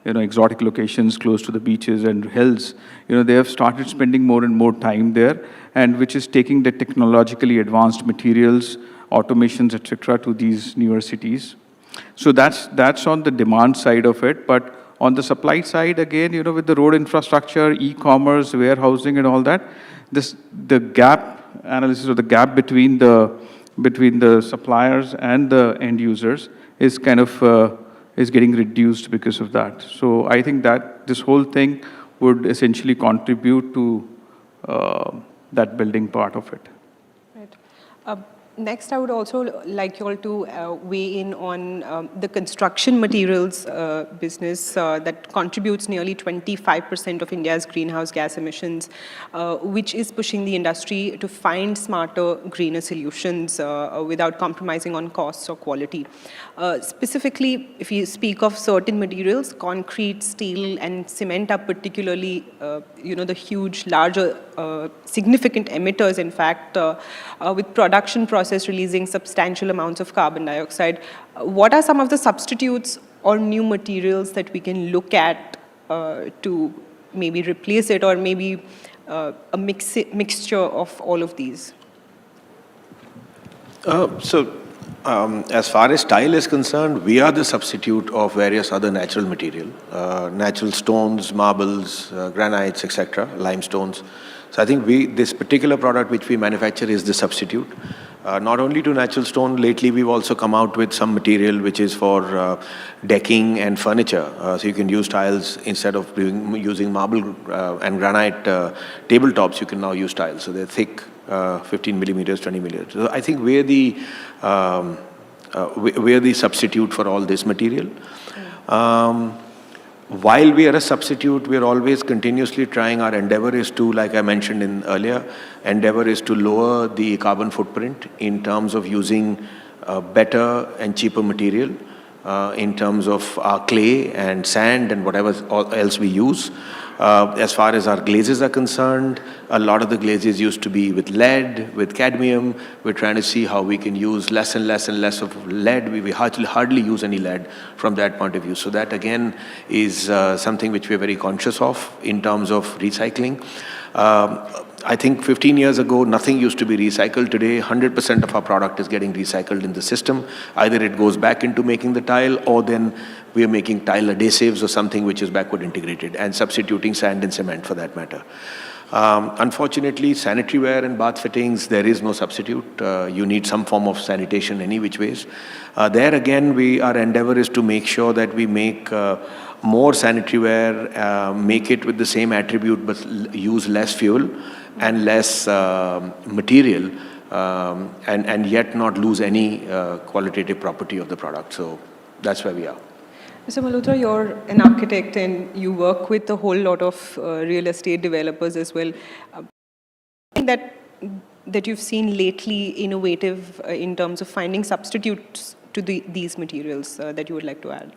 exotic locations close to the beaches and hills, they have started spending more and more time there, and which is taking the technologically advanced materials, automations, etc., to these newer cities. So that's on the demand side of it. But on the supply side, again, with the road infrastructure, e-commerce, warehousing, and all that, the gap analysis, or the gap between the suppliers and the end users is kind of is getting reduced because of that. So I think that this whole thing would essentially contribute to that building part of it. Right. Next, I would also like you all to weigh in on the construction materials business that contributes nearly 25% of India's greenhouse gas emissions, which is pushing the industry to find smarter, greener solutions without compromising on costs or quality. Specifically, if you speak of certain materials, concrete, steel, and cement are particularly, the huge, larger, significant emitters, in fact, with production process releasing substantial amounts of carbon dioxide. What are some of the substitutes or new materials that we can look at to maybe replace it, or maybe a mixture of all of these? As far as tile is concerned, we are the substitute of various other natural material, natural stones, marbles, granites, etc., limestones. So I think this particular product which we manufacture is the substitute. Not only to natural stone, lately we've also come out with some material which is for decking and furniture. So you can use tiles instead of using marble and granite tabletops, you can now use tiles. So they're thick, 15 millimeters, 20 millimeters. So I think we're the substitute for all this material. While we are a substitute, we are always continuously trying. Our endeavor is to, like I mentioned earlier, endeavor is to lower the carbon footprint in terms of using better and cheaper material, in terms of our clay and sand and whatever else we use. As far as our glazes are concerned, a lot of the glazes used to be with lead, with cadmium. We're trying to see how we can use less and less and less of lead. We hardly use any lead from that point of view. So that again is something which we're very conscious of in terms of recycling. I think 15 years ago, nothing used to be recycled. Today, 100% of our product is getting recycled in the system. Either it goes back into making the tile, or then we are making tile adhesives or something which is backward integrated, and substituting sand and cement for that matter. Unfortunately, sanitary ware and bath fittings, there is no substitute. You need some form of sanitation any which ways. There again, our endeavor is to make sure that we make more sanitary ware, make it with the same attribute, but use less fuel and less material, and yet not lose any qualitative property of the product. So that's where we are. Mr. Malhotra, you're an architect and you work with a whole lot of real estate developers as well. That you've seen lately innovative in terms of finding substitutes to these materials that you would like to add?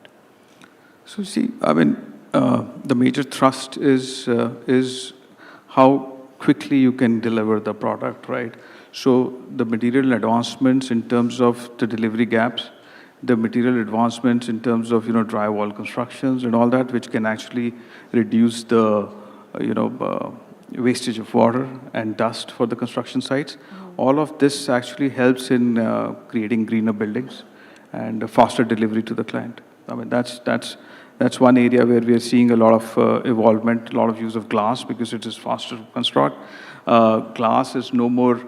So see, I mean, the major thrust is how quickly you can deliver the product, right? So the material advancements in terms of the delivery gaps, the material advancements in terms of, drywall constructions and all that, which can actually reduce the, wastage of water and dust for the construction sites. All of this actually helps in creating greener buildings and a faster delivery to the client. I mean, that's one area where we are seeing a lot of evolvement, a lot of use of glass because it is faster to construct. Glass is no more,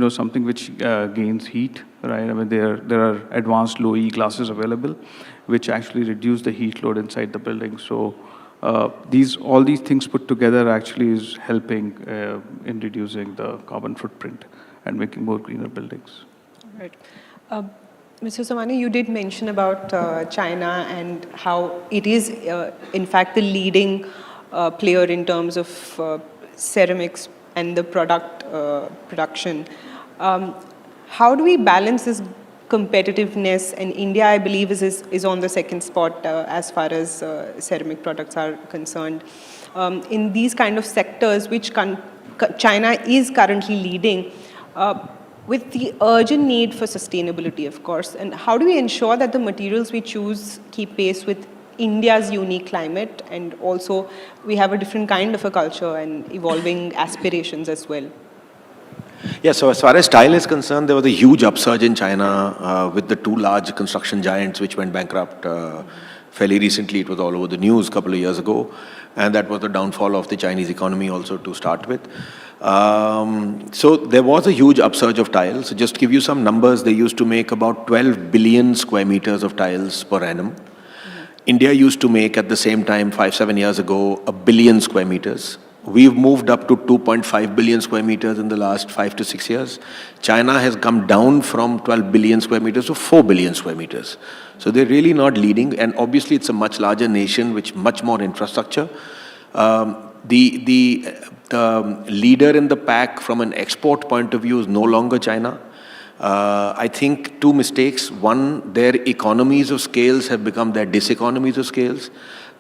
something which gains heat, right? I mean, there are advanced low-E glasses available, which actually reduce the heat load inside the building. So all these things put together actually is helping in reducing the carbon footprint and making more greener buildings. All right. Mr. Samani, you did mention about China and how it is, in fact, the leading player in terms of ceramics and the production. How do we balance this competitiveness? And India, I believe, is on the second spot as far as ceramic products are concerned. In these kind of sectors, which China is currently leading, with the urgent need for sustainability, of course, and how do we ensure that the materials we choose keep pace with India's unique climate, and also we have a different kind of a culture and evolving aspirations as well? Yeah, so as far as tile is concerned, there was a huge upsurge in China with the two large construction giants which went bankrupt fairly recently. It was all over the news a couple of years ago, and that was the downfall of the Chinese economy also to start with. So there was a huge upsurge of tiles. So just to give you some numbers, they used to make about 12 billion square meters of tiles per annum. India used to make at the same time, 5-7 years ago, 1 billion square meters. We've moved up to 2.5 billion square meters in the last 5 to 6 years. China has come down from 12 billion square meters to 4 billion square meters. So they're really not leading, and obviously it's a much larger nation with much more infrastructure. The leader in the pack from an export point of view is no longer China. I think two mistakes. One, their economies of scales have become their diseconomies of scales.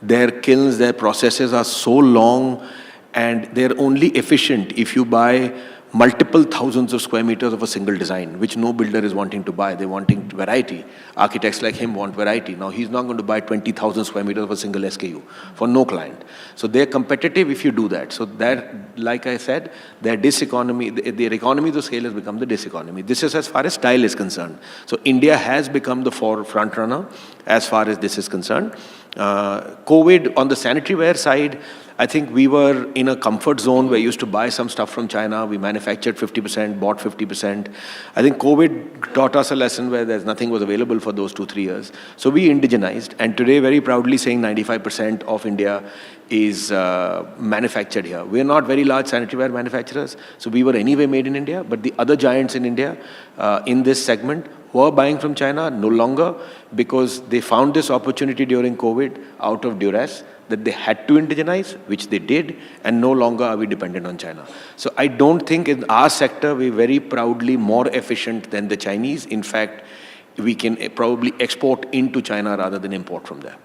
Their kilns, their processes are so long, and they're only efficient if you buy multiple thousands of square meters of a single design, which no builder is wanting to buy. They're wanting variety. Architects like him want variety. Now, he's not going to buy 20,000 square meters of a single SKU for no client. So they're competitive if you do that. So that, like I said, their diseconomy, their economies of scale has become the diseconomy. This is as far as style is concerned. So India has become the front runner as far as this is concerned. COVID, on the sanitary ware side, I think we were in a comfort zone where we used to buy some stuff from China. We manufactured 50%, bought 50%. I think COVID taught us a lesson where nothing was available for those 2-3 years. So we indigenized, and today very proudly saying 95% of India is manufactured here. We're not very large sanitary ware manufacturers, so we were anyway made in India, but the other giants in India in this segment were buying from China, no longer, because they found this opportunity during COVID out of duress that they had to indigenize, which they did, and no longer are we dependent on China. So I don't think in our sector we're very proudly more efficient than the Chinese. In fact, we can probably export into China rather than import from there.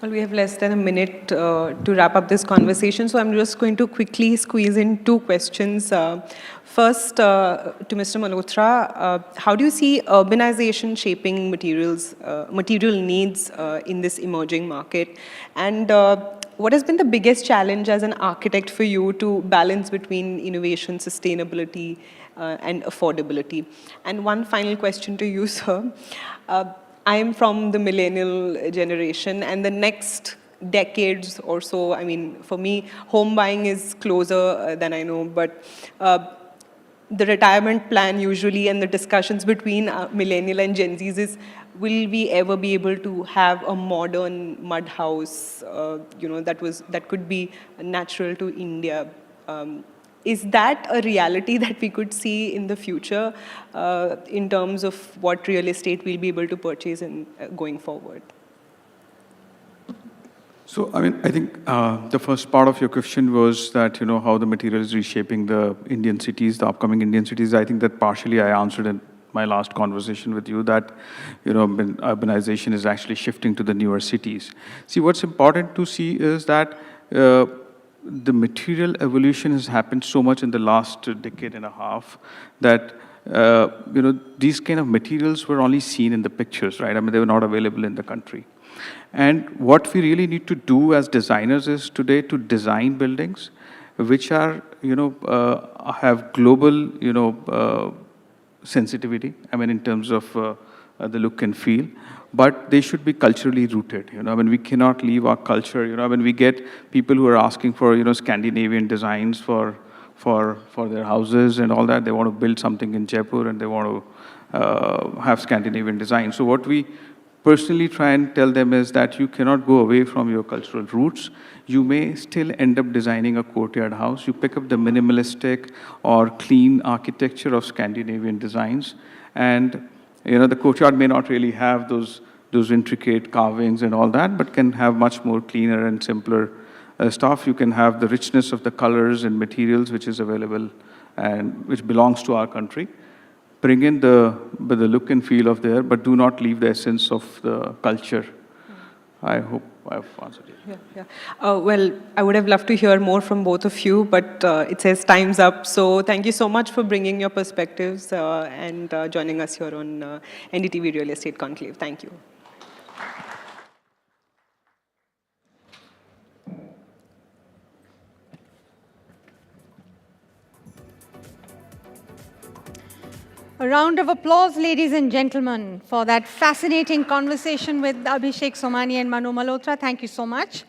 Well, we have less than a minute to wrap up this conversation, so I'm just going to quickly squeeze in 2 questions. First, to Mr. Malhotra, how do you see urbanization shaping material needs in this emerging market? And what has been the biggest challenge as an architect for you to balance between innovation, sustainability, and affordability? And one final question to you, sir. I am from the millennial generation, and the next decades or so, I mean, for me, home buying is closer than I know, but the retirement plan usually and the discussions between millennial and Gen Zs is, will we ever be able to have a modern mud house, that could be natural to India? Is that a reality that we could see in the future in terms of what real estate we'll be able to purchase in, going forward? So, I mean, I think the first part of your question was that, how the material is reshaping the Indian cities, the upcoming Indian cities. I think that partially I answered in my last conversation with you that, urbanization is actually shifting to the newer cities. See, what's important to see is that the material evolution has happened so much in the last decade and a half that, these kind of materials were only seen in the pictures, right? I mean, they were not available in the country. And what we really need to do as designers is today to design buildings which are, have global, sensitivity, I mean, in terms of the look and feel, but they should be culturally rooted. I mean, we cannot leave our culture. When we get people who are asking for, Scandinavian designs for their houses and all that, they want to build something in Jaipur and they want to have Scandinavian design. So what we personally try and tell them is that you cannot go away from your cultural roots. You may still end up designing a courtyard house. You pick up the minimalistic or clean architecture of Scandinavian designs, and the courtyard may not really have those intricate carvings and all that, but can have much more cleaner and simpler stuff. You can have the richness of the colors and materials which is available and which belongs to our country. Bring in the look and feel of there, but do not leave the essence of the culture. I hope I've answered it. Yeah. Well, I would have loved to hear more from both of you, but it says time's up. So thank you so much for bringing your perspectives and joining us here on NDTV Real Estate Conclave. Thank you. A round of applause, ladies and gentlemen, for that fascinating conversation with Abhishek Somani and Manu Malhotra. Thank you so much.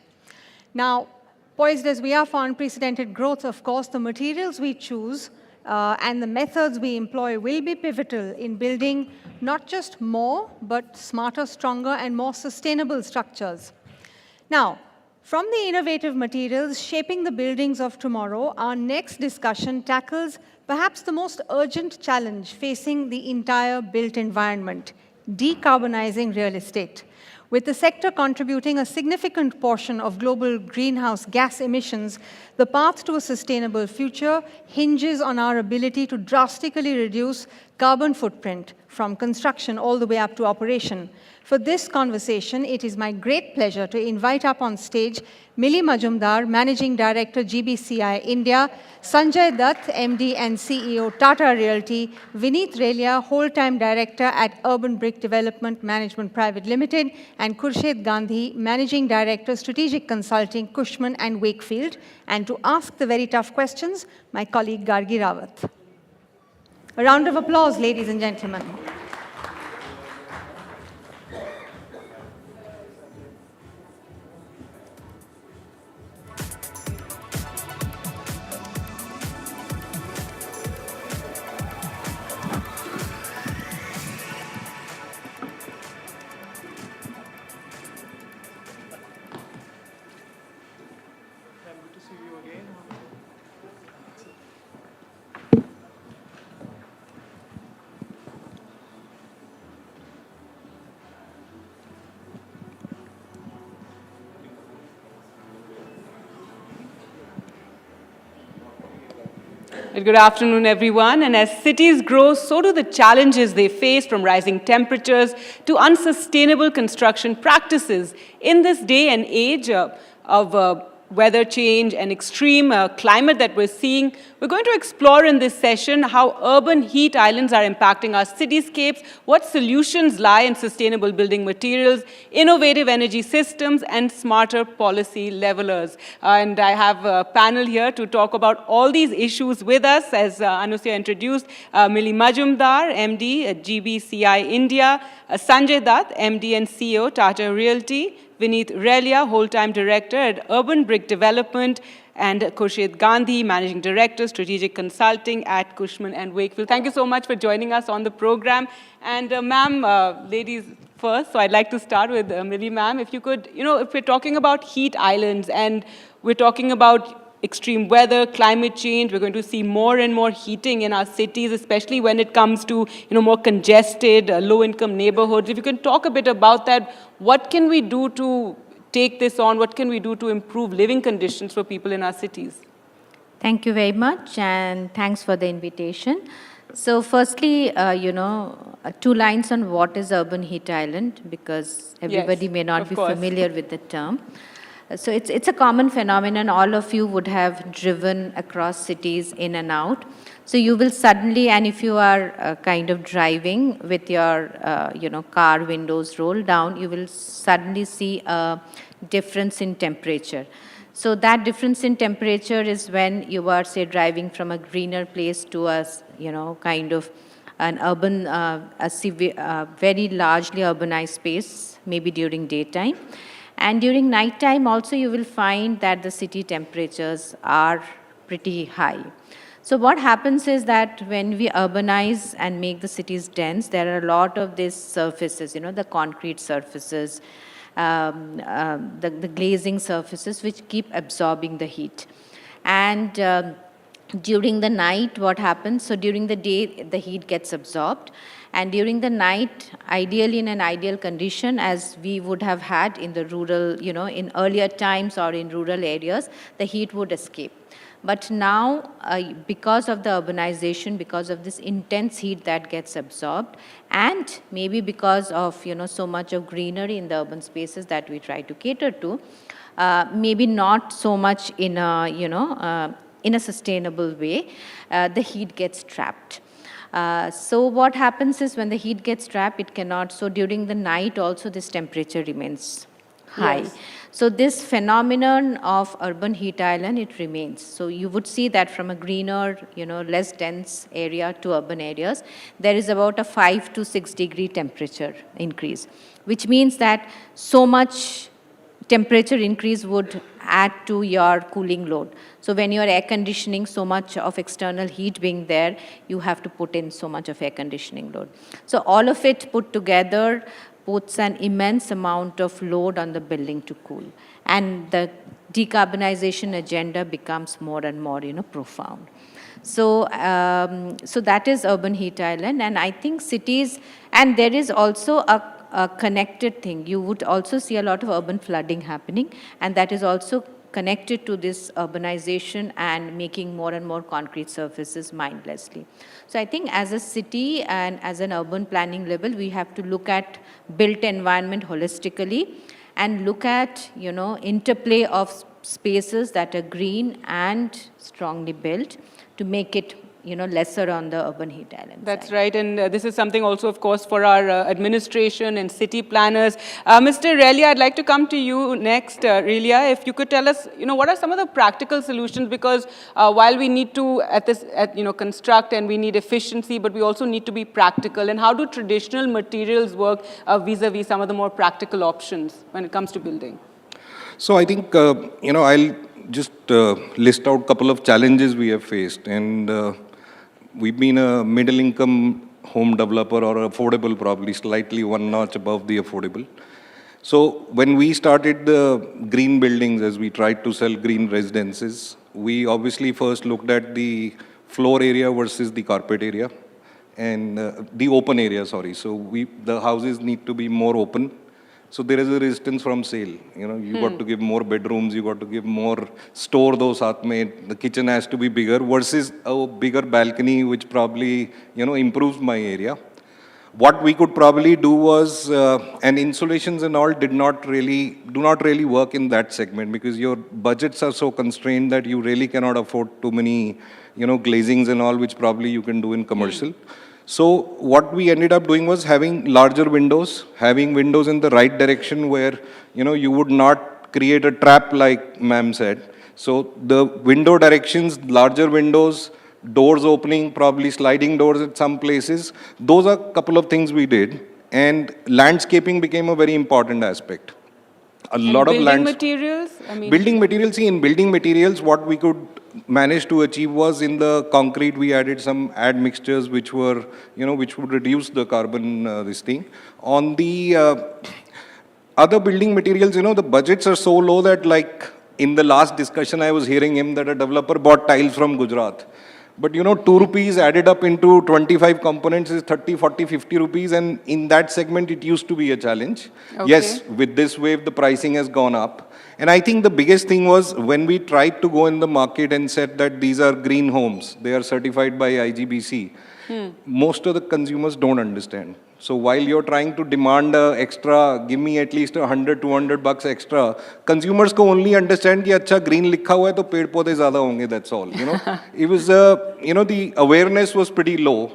Now, poised as we are for unprecedented growth, of course, the materials we choose and the methods we employ will be pivotal in building not just more, but smarter, stronger, and more sustainable structures. Now, from the innovative materials shaping the buildings of tomorrow, our next discussion tackles perhaps the most urgent challenge facing the entire built environment: decarbonizing real estate. With the sector contributing a significant portion of global greenhouse gas emissions, the path to a sustainable future hinges on our ability to drastically reduce carbon footprint from construction all the way up to operation. For this conversation, it is my great pleasure to invite up on stage Mili Majumdar, Managing Director, GBCI India, Sanjay Dutt, MD and CEO, Tata Realty, Vineet Relia, Whole-Time Director at Urban Brick Development Management Private Limited, and Khurshid Gandhi, Managing Director, Strategic Consulting, Cushman and Wakefield. And to ask the very tough questions, my colleague Gargi Rawat. A round of applause, ladies and gentlemen. Good afternoon, everyone. And as cities grow, so do the challenges they face, from rising temperatures to unsustainable construction practices. In this day and age of weather change and extreme climate that we're seeing, we're going to explore in this session how urban heat islands are impacting our cityscapes, what solutions lie in sustainable building materials, innovative energy systems, and smarter policy levelers. And I have a panel here to talk about all these issues with us, as Anusya introduced, Millie Majumdar, MD at GBCI India, Sanjay Dutt, MD and CEO, Tata Realty, Vineet Relia, whole-time director at Urban Brick Development, and Khurshid Gandhi, Managing Director, Strategic Consulting at Cushman & Wakefield. Thank you so much for joining us on the program. And ma'am, ladies first, so I'd like to start with Millie ma'am. If you could, if we're talking about heat islands and we're talking about extreme weather, climate change, we're going to see more and more heating in our cities, especially when it comes to, more congested, low-income neighborhoods. If you can talk a bit about that, what can we do to take this on? What can we do to improve living conditions for people in our cities? Thank you very much, and thanks for the invitation. So firstly, 2 lines on what is urban heat island, because everybody may not be familiar with the term. So it's a common phenomenon. All of you would have driven across cities in and out. So you will suddenly, and if you are kind of driving with your, car windows rolled down, you will suddenly see a difference in temperature. So that difference in temperature is when you are, say, driving from a greener place to a, kind of an urban, very largely urbanized space, maybe during daytime. And during nighttime also, you will find that the city temperatures are pretty high. So what happens is that when we urbanize and make the cities dense, there are a lot of these surfaces, the concrete surfaces, the glazing surfaces, which keep absorbing the heat. And during the night, what happens? So during the day, the heat gets absorbed. And during the night, ideally in an ideal condition, as we would have had in the rural, in earlier times or in rural areas, the heat would escape. But now, because of the urbanization, because of this intense heat that gets absorbed, and maybe because of, so much of greenery in the urban spaces that we try to cater to, maybe not so much in a, in a sustainable way, the heat gets trapped. So what happens is when the heat gets trapped, it cannot, so during the night also this temperature remains high. Yes. So this phenomenon of urban heat island, it remains. So you would see that from a greener, less dense area to urban areas, there is about a 5 to 6 degree temperature increase, which means that so much temperature increase would add to your cooling load. So when you're air conditioning, so much of external heat being there, you have to put in so much of air conditioning load. So all of it put together puts an immense amount of load on the building to cool. And the decarbonization agenda becomes more and more, profound. So, so that is urban heat island. And I think cities, and there is also a connected thing. You would also see a lot of urban flooding happening, and that is also connected to this urbanization and making more and more concrete surfaces mindlessly. So I think as a city and as an urban planning level, we have to look at built environment holistically and look at, interplay of spaces that are green and strongly built to make it lesser on the urban heat island That's side. right, and this is something also, of course, for our administration and city planners. Mr. Relia, I'd like to come to you next. Relia, if you could tell us, what are some of the practical solutions? Because while we need to, construct and we need efficiency, but we also need to be practical. And how do traditional materials work vis-a-vis some of the more practical options when it comes to building? So I think, I'll just list out a couple of challenges we have faced. And we've been a middle-income home developer, or affordable, probably slightly one notch above the affordable. So when we started the green buildings, as we tried to sell green residences, we obviously first looked at the floor area versus the carpet area, and the open area, sorry. So the houses need to be more open, So there is a resistance from sale. You know, you got to give more bedrooms, you got to give more store those saath mein. The kitchen has to be bigger versus a bigger balcony, which probably, you know, improves my area. What we could probably do was, and insulations and all do not really work in that segment because your budgets are so constrained that you really cannot afford too many, you know, glazings and all, which probably you can do in commercial. So what we ended up doing was having larger windows, having windows in the right direction where, you know, you would not create a trap like ma'am said. So the window directions, larger windows, doors opening, probably sliding doors at some places. Those are a couple of things we did. And landscaping became a very important aspect. A lot of building materials? I mean, building materials, see, in building materials, what we could manage to achieve was in the concrete, we added some admixtures which were, you know, which would reduce the carbon, this thing. On the other building materials, you know, the budgets are so low that like in the last discussion, I was hearing him that a developer bought tiles from Gujarat. But you know, 2 rupees added up into 25 components is 30, 40, 50 rupees. And in that segment, it used to be a challenge. Okay. Yes, with this wave, the pricing has gone up. And I think the biggest thing was when we tried to go in the market and said that these are green homes, they are certified by IGBC. Most of the consumers don't understand. So while you're trying to demand extra, give me at least $100, $200 extra, consumers को only understand कि अच्छा green लिखा हुआ है तो पेड़ पौधे ज़्यादा होंगे, that's all. You know, it was you know, the awareness was pretty low,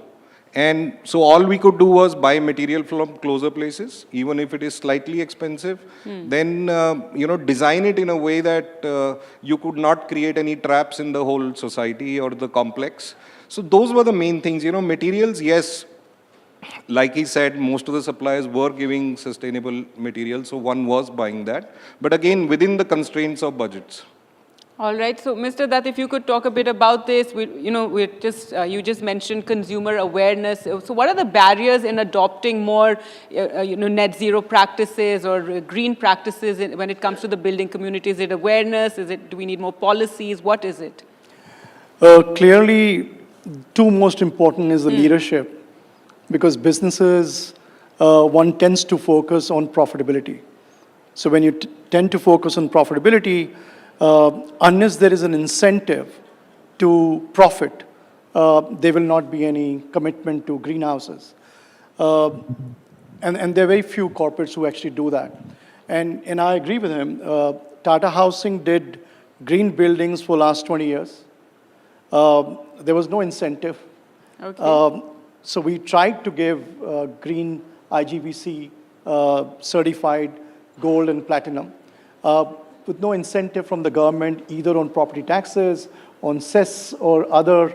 and so all we could do was buy material from closer places, even if it is slightly expensive. Then you know, design it in a way that you could not create any traps in the whole society or the complex. So those were the main things. You know, materials, yes. Like he said, most of the suppliers were giving sustainable materials, so one was buying that. But again, within the constraints of budgets. all right. So, Mr. Dutt, if you could talk a bit about this. You know, you just mentioned consumer awareness. So, what are the barriers in adopting more, you know, net zero practices or green practices when it comes to the building community? Is it awareness? Do we need more policies? What is it? Clearly, two most important is the leadership. Because businesses, one tends to focus on profitability. So when you tend to focus on profitability, unless there is an incentive to profit, there will not be any commitment to greenhouses. And there are very few corporates who actually do that. And I agree with him. Tata Housing did green buildings for the last 20 years. There was no incentive. Okay. So we tried to give green IGBC certified gold and platinum with no incentive from the government, either on property taxes, on cess or other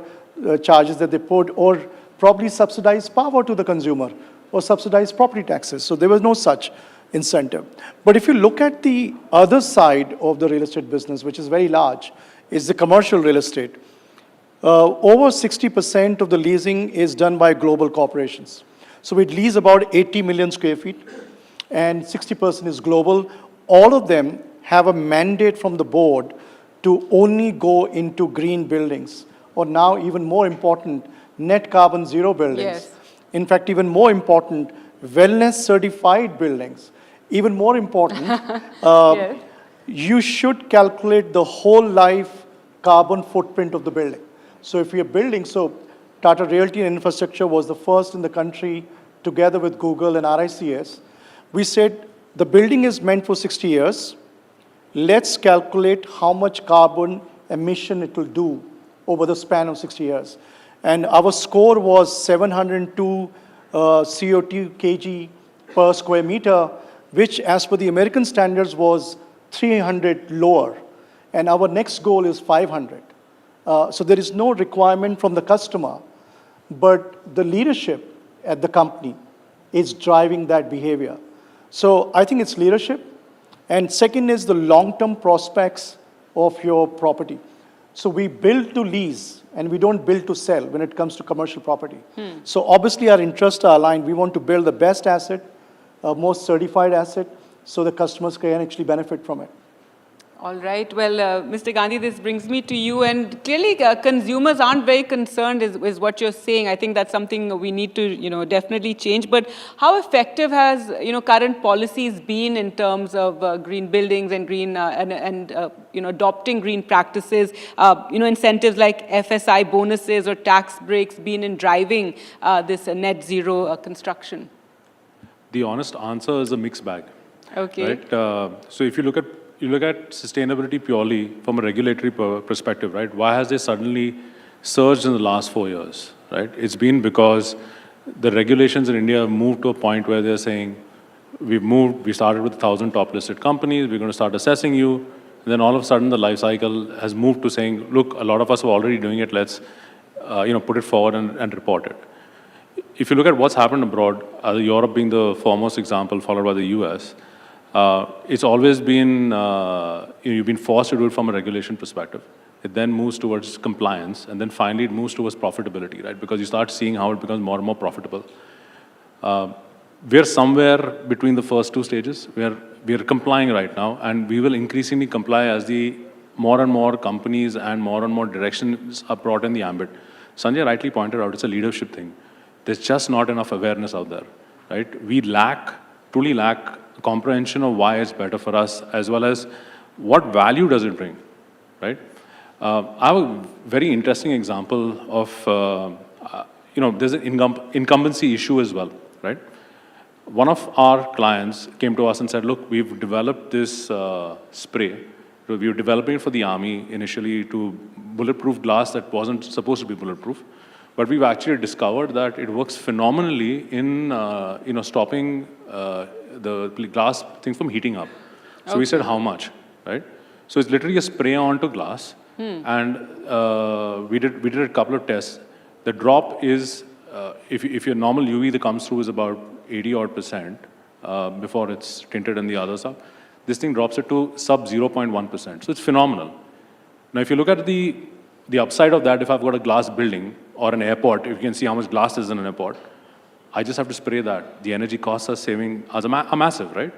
charges that they put, or probably subsidized power to the consumer or subsidized property taxes. So there was no such incentive. But if you look at the other side of the real estate business, which is very large, is the commercial real estate. Over 60% of the leasing is done by global corporations. So we lease about 80 million square feet, and 60% is global. All of them have a mandate from the board to only go into green buildings, or now even more important, net carbon zero buildings. Yes. In fact, even more important, wellness certified buildings. Even more important, Yes. you should calculate the whole life carbon footprint of the building. So if we are building, so Tata Realty and Infrastructure was the first in the country, together with Google and RICS. We said the building is meant for 60 years. Let's calculate how much carbon emission it will do over the span of 60 years. And our score was 702 CO2 kg per square meter, which as per the American standards was 300 lower. And our next goal is 500. So there is no requirement from the customer, but the leadership at the company is driving that behavior. So I think it's leadership. And second is the long-term prospects of your property. So we build to lease, and we don't build to sell when it comes to commercial property. So obviously our interests are aligned. We want to build the best asset, most certified asset, so the customers can actually benefit from it. All right. Well, Mr. Gandhi, this brings me to you. And clearly, consumers aren't very concerned, is what you're saying. I think that's something we need to, definitely change. But how effective has, current policies been in terms of green buildings and green adopting green practices? Incentives like FSI bonuses or tax breaks been in driving this net zero construction? The honest answer is a mixed bag. Okay. Right? So if you look at sustainability purely from a regulatory perspective, right? Why has it suddenly surged in the last 4 years, right? It's been because the regulations in India have moved to a point where they're saying, we started with 1,000 top listed companies, we're going to start assessing you. And then all of a sudden the life cycle has moved to saying, look, a lot of us are already doing it, let's put it forward and report it. If you look at what's happened abroad, Europe being the foremost example, followed by the US, it's always been, you've been forced to do it from a regulation perspective. It then moves towards compliance, and then finally it moves towards profitability, right? Because you start seeing how it becomes more and more profitable. We're somewhere between the first two stages. We're complying right now, and we will increasingly comply as the more and more companies and more directions are brought in the ambit. Sanjay rightly pointed out, it's a leadership thing. There's just not enough awareness out there, right? We truly lack comprehension of why it's better for us, as well as what value does it bring, right? I have a very interesting example of, there's an incumbency issue as well, right? One of our clients came to us and said, look, we've developed this spray. We were developing it for the army initially to bulletproof glass that wasn't supposed to be bulletproof. But we've actually discovered that it works phenomenally in, stopping the glass things from heating up. So we said, how much, right? So it's literally a spray onto glass. And we did a couple of tests. The drop is, if your normal UV that comes through is about 80% before it's tinted and the others up, this thing drops it to sub 0.1%. So it's phenomenal. Now, if you look at the upside of that, if I've got a glass building or an airport, if you can see how much glass is in an airport, I just have to spray that. The energy costs are saving are massive, right?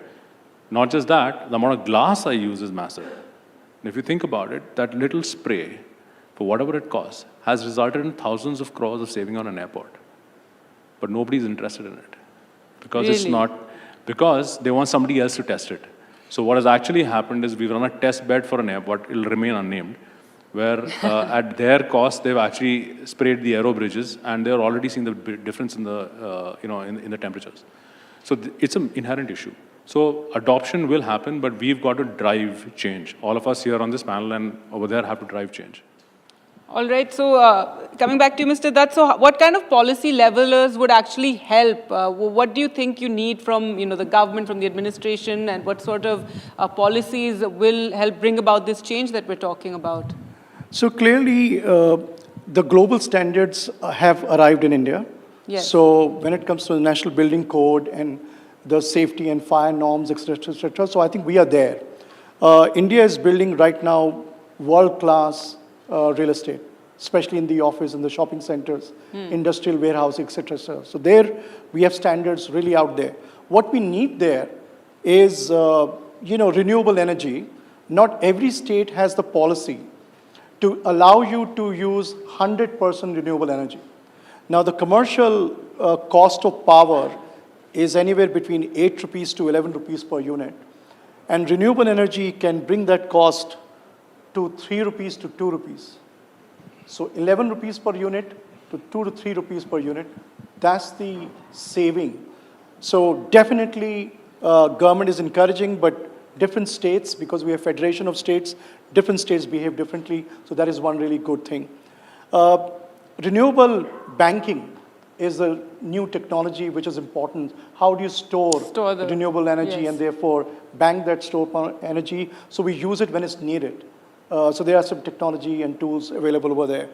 Not just that, the amount of glass I use is massive. And if you think about it, that little spray, for whatever it costs, has resulted in thousands of crores of saving on an airport. But nobody's interested in it. Because it's not, because they want somebody else to test it. So what has actually happened is we've run a test bed for an airport, it'll remain unnamed, where at their cost, they've actually sprayed the aero bridges, and they're already seeing the difference in the, in the temperatures. So it's an inherent issue. So adoption will happen, but we've got to drive change. All of us here on this panel and over there have to drive change. All right. So coming back to you, Mr. Dutt, so what kind of policy levelers would actually help? What do you think you need from the government, from the administration, and what sort of policies will help bring about this change that we're talking about? So clearly, the global standards have arrived in India. Yes. So when it comes to the National Building Code and the safety and fire norms, et cetera, so I think we are there. India is building right now world-class real estate, especially in the office, in the shopping centers, industrial warehousing, et cetera. So there, we have standards really out there. What we need there is, renewable energy. Not every state has the policy to allow you to use 100% renewable energy. Now, the commercial cost of power is anywhere between 8 rupees to 11 rupees per unit. And renewable energy can bring that cost to 3 rupees to 2 rupees. So 11 rupees per unit to 2 to 3 rupees per unit, that's the saving. So definitely government is encouraging, but different states, because we have federation of states, different states behave differently. So that is one really good thing. Renewable banking is a new technology which is important. How do you store the renewable energy and therefore bank that stored energy so we use it when it's needed? So there are some technology and tools available over there.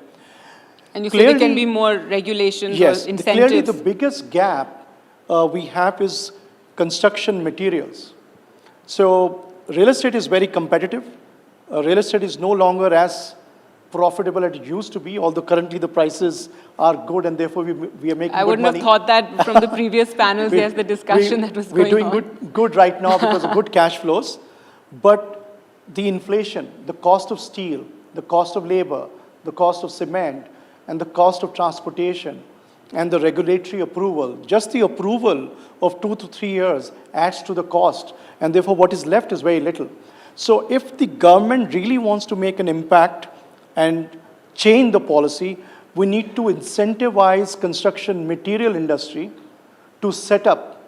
And you say there can be more regulations or incentives? Clearly the biggest gap we have is construction materials. So real estate is very competitive. Real estate is no longer as profitable as it used to be, although currently the prices are good and therefore we are making good money. I wouldn't have thought that from the previous panels, the discussion that was going on. We're doing good right now because of good cash flows. But the inflation, the cost of steel, the cost of labor, the cost of cement, and the cost of transportation, and the regulatory approval, just the approval of 2 to 3 years adds to the cost, and therefore what is left is very little. So if the government really wants to make an impact and change the policy, we need to incentivize construction material industry to set up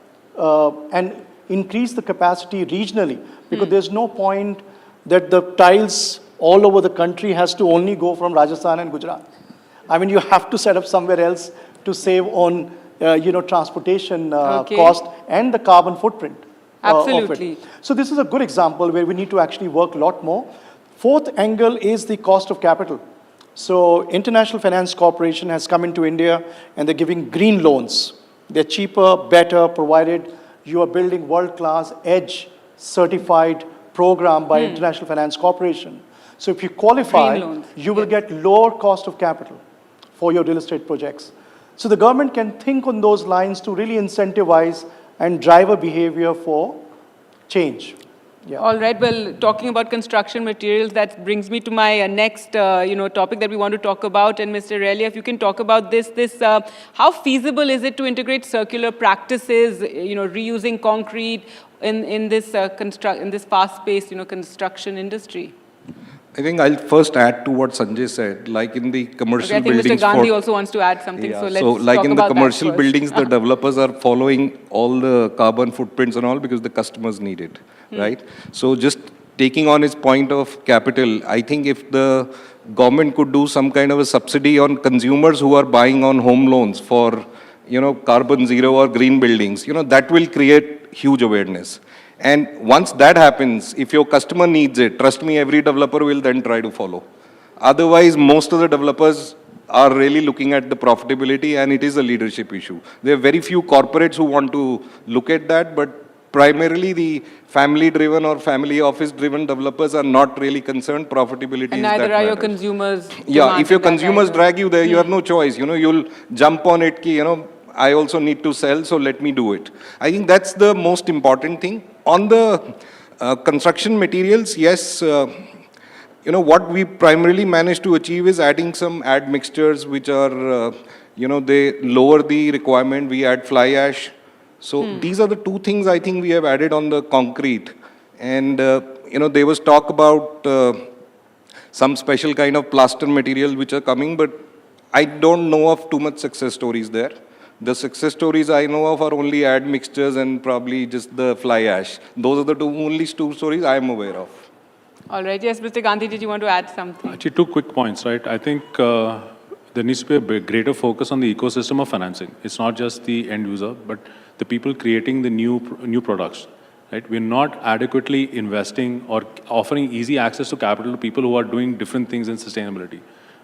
and increase the capacity regionally, because there's no point that the tiles all over the country has to only go from Rajasthan and Gujarat. I mean, you have to set up somewhere else to save on, transportation cost and the carbon footprint. Absolutely. Of it. So this is a good example where we need to actually work a lot more. Fourth angle is the cost of capital. So International Finance Corporation has come into India and they're giving green loans. They're cheaper, better, provided you are building world-class EDGE certified program by International Finance Corporation. So if you qualify, you will get lower cost of capital for your real estate projects. So the government can think on those lines to really incentivize and drive a behavior for change. Yeah. All right. Well, talking about construction materials, that brings me to my next, topic that we want to talk about. And Mr. Relia, if you can talk about this, how feasible is it to integrate circular practices, reusing concrete in this fast-paced, construction industry? I think I'll first add to what Sanjay said, like in the commercial buildings. I think Mr. Gandhi also wants to add something, so let's talk like in the about commercial that buildings, the developers are following all the carbon footprints and all because the customers need it, right? So just taking on his point of capital, I think if the government could do some kind of a subsidy on consumers who are buying on home loans for, carbon zero or green buildings, that will create huge awareness. And once that happens, if your customer needs it, trust me, every developer will then try to follow. Otherwise, most of the developers are really looking at the profitability, and it is a leadership issue. There are very few corporates who want to look at that, but primarily the family-driven or family office-driven developers are not really concerned. Profitability and is that neither are your matters. consumers. Yeah, if your consumers drag you there, you have no choice. You'll jump on it, I also need to sell, so let me do it. I think that's the most important thing. On the construction materials, yes, what we primarily managed to achieve is adding some admixtures which are, they lower the requirement. We add fly ash. So these are the two things I think we have added on the concrete. And, there was talk about some special kind of plaster material which are coming, but I don't know of too much success stories there. The success stories I know of are only admixtures and probably just the fly ash. Those are the only two stories I am aware of. All right. Yes, Mr. Gandhi, did you want to add something? Actually, 2 quick points, right? I think there needs to be a greater focus on the ecosystem of financing. It's not just the end user, but the people creating the new products, right? We're not adequately investing or offering easy access to capital to people who are doing different things in sustainability.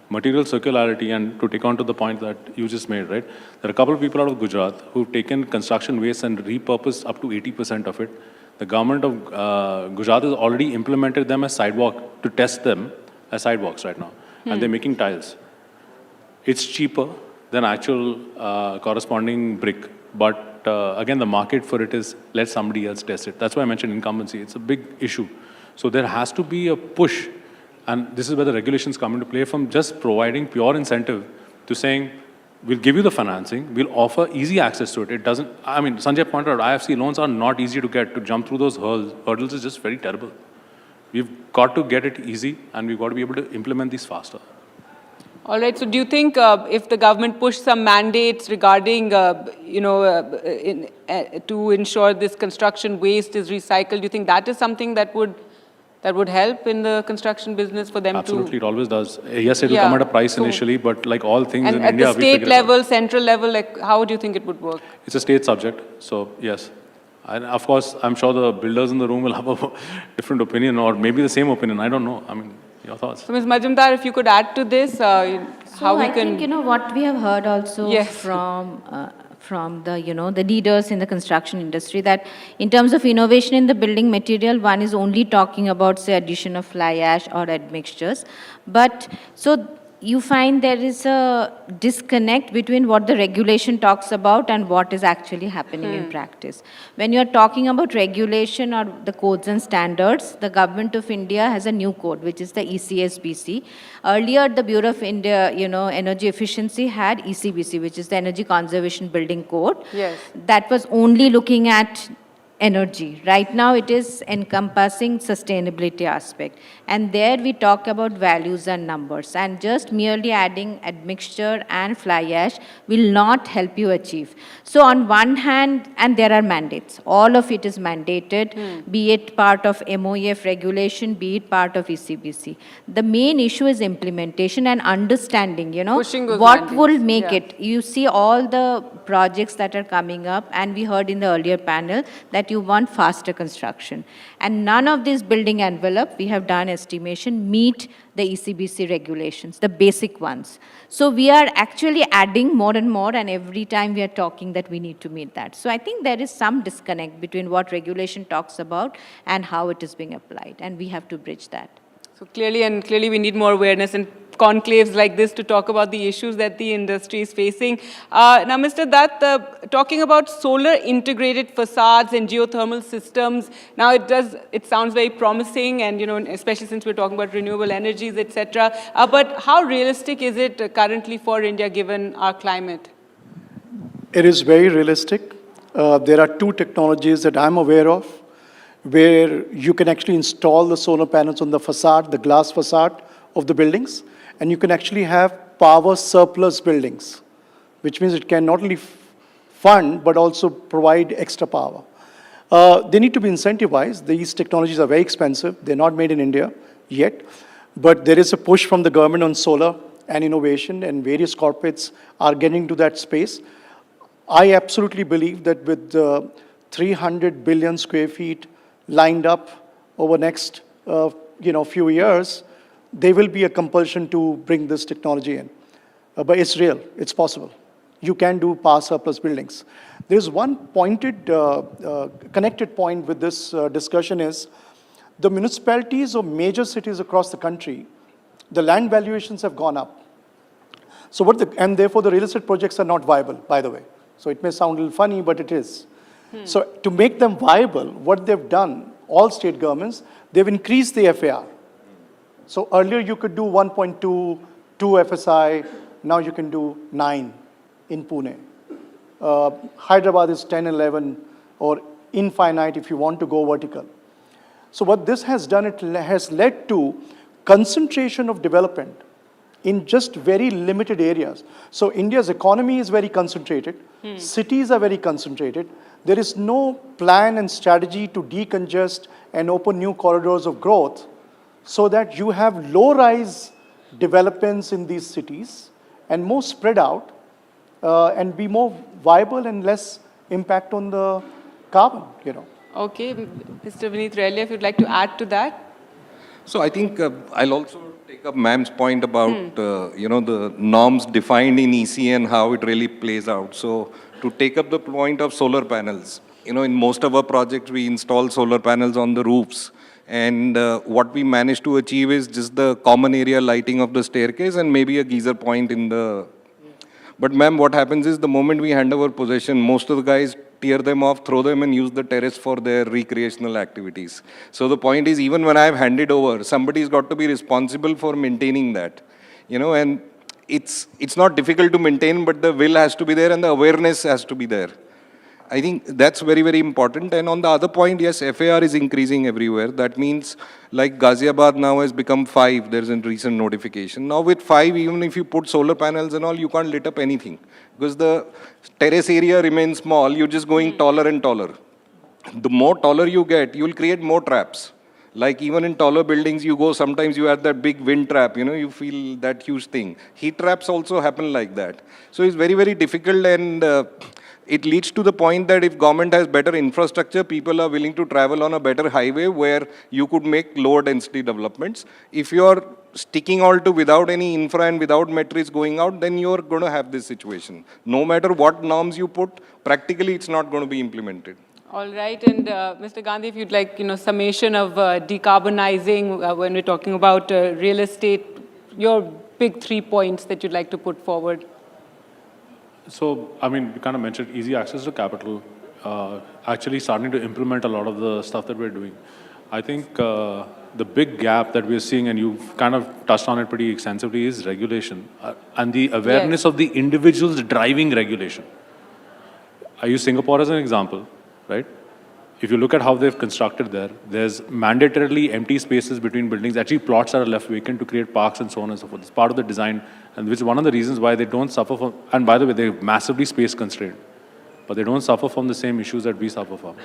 Material circularity, and to take on to the point that you just made, right? There are a couple of people out of Gujarat who've taken construction waste and repurposed up to 80% of it. The government of Gujarat has already implemented them as sidewalk, to test them as sidewalks right now. And they're making tiles. It's cheaper than actual corresponding brick. But again, the market for it is let somebody else test it. That's why I mentioned incumbency. It's a big issue. So there has to be a push. And this is where the regulations come into play, from just providing pure incentive to saying, we'll give you the financing, we'll offer easy access to it. It doesn't, Sanjay pointed out, IFC loans are not easy to get. To jump through those hurdles is just very terrible. We've got to get it easy, and we've got to be able to implement these faster. All right. So do you think if the government pushed some mandates regarding, to ensure this construction waste is recycled, do you think that is something that would help in the construction business for them? Absolutely, it always does. Yes, it will come at a price initially, but like all things in India, and at the state level, central level, like how do you think it would work? It's a state subject, so yes. And of course, I'm sure the builders in the room will have a different opinion, or maybe the same opinion. I don't know. Your thoughts? So, Ms. Majumdar, if you could add to this, how we can... I think, what we have heard also from the, the leaders in the construction industry, that in terms of innovation in the building material, one is only talking about, say, addition of fly ash or admixtures. But, so, you find there is a disconnect between what the regulation talks about and what is actually happening in practice. When you're talking about regulation or the codes and standards, the Government of India has a new code, which is the ECSBC. Earlier, the Bureau of India, Energy Efficiency had ECBC, which is the Energy Conservation Building Code. Yes. That was only looking at energy. Right now, it is encompassing sustainability aspect. And there we talk about values and numbers. And just merely adding admixture and fly ash will not help you achieve. So on one hand, and there are mandates. All of it is mandated, be it part of MOEF regulation, be it part of ECBC. The main issue is implementation and understanding, Pushing those what mandates. will make it. You see all the projects that are coming up, and we heard in the earlier panel that you want faster construction. And none of this building envelope, we have done estimation, meet the ECBC regulations, the basic ones. So we are actually adding more and more, and every time we are talking that we need to meet that. So I think there is some disconnect between what regulation talks about and how it is being applied, and we have to bridge that. So clearly we need more awareness and conclaves like this to talk about the issues that the industry is facing. Now, Mr. Dutt, talking about solar integrated facades and geothermal systems, now it sounds very promising, and especially since we're talking about renewable energies, etc. But how realistic is it currently for India given our climate? It is very realistic. There are two technologies that I'm aware of where you can actually install the solar panels on the facade, the glass facade of the buildings, and you can actually have power surplus buildings, which means it can not only fund but also provide extra power. They need to be incentivized. These technologies are very expensive. They're not made in India yet, but there is a push from the government on solar and innovation, and various corporates are getting to that space. I absolutely believe that with 300 billion square feet lined up over next few years, there will be a compulsion to bring this technology in. But it's real, it's possible. You can do power surplus buildings. There's one pointed, connected point with this discussion is the municipalities of major cities across the country, the land valuations have gone up. So and therefore the real estate projects are not viable, by the way. So it may sound a little funny, but it is. So to make them viable, what they've done, all state governments, they've increased the FAR. So earlier you could do 1.2, 2 FSI, now you can do 9 in Pune. Hyderabad is 10, 11, or infinite if you want to go vertical. So what this has done, it has led to concentration of development in just very limited areas. So India's economy is very concentrated, cities are very concentrated. There is no plan and strategy to decongest and open new corridors of growth so that you have low-rise developments in these cities and more spread out and be more viable and less impact on the carbon, Okay, Mr. Vineet Relia, if you'd like to add to that. So I think I'll also take up ma'am's point about, the norms defined in EC and how it really plays out. So to take up the point of solar panels, in most of our projects, we install solar panels on the roofs. And what we managed to achieve is just the common area lighting of the staircase and maybe a geyser point in the... But ma'am, what happens is the moment we hand over possession, most of the guys tear them off, throw them and use the terrace for their recreational activities. So the point is, even when I've handed over, somebody's got to be responsible for maintaining that. And it's not difficult to maintain, but the will has to be there and the awareness has to be there. I think that's very, very important. And on the other point, yes, FAR is increasing everywhere. That means like Ghaziabad now has become 5. There's a recent notification. Now with 5, even if you put solar panels and all, you can't lit up anything because the terrace area remains small. You're just going taller and taller. The more taller you get, you'll create more traps. Like even in taller buildings, you go, sometimes you have that big wind trap, you feel that huge thing. Heat traps also happen like that. So it's very, very difficult, and it leads to the point that if government has better infrastructure, people are willing to travel on a better highway where you could make lower density developments. If you're sticking all to without any infra and without metrics going out, then you're going to have this situation. No matter what norms you put, practically it's not going to be implemented. All right, and Mr. Gandhi, if you'd like, summation of decarbonizing when we're talking about real estate, your big 3 points that you'd like to put forward? So, I mean, you kind of mentioned easy access to capital, actually starting to implement a lot of the stuff that we're doing. I think the big gap that we're seeing, and you've kind of touched on it pretty extensively, is regulation and the awareness of the individuals driving regulation. I use Singapore as an example, right? If you look at how they've constructed there, there's mandatorily empty spaces between buildings, actually plots that are left vacant to create parks and so on and so forth. It's part of the design, and which is one of the reasons why they don't suffer from, and by the way, they're massively space constrained, but they don't suffer from the same issues that we suffer from.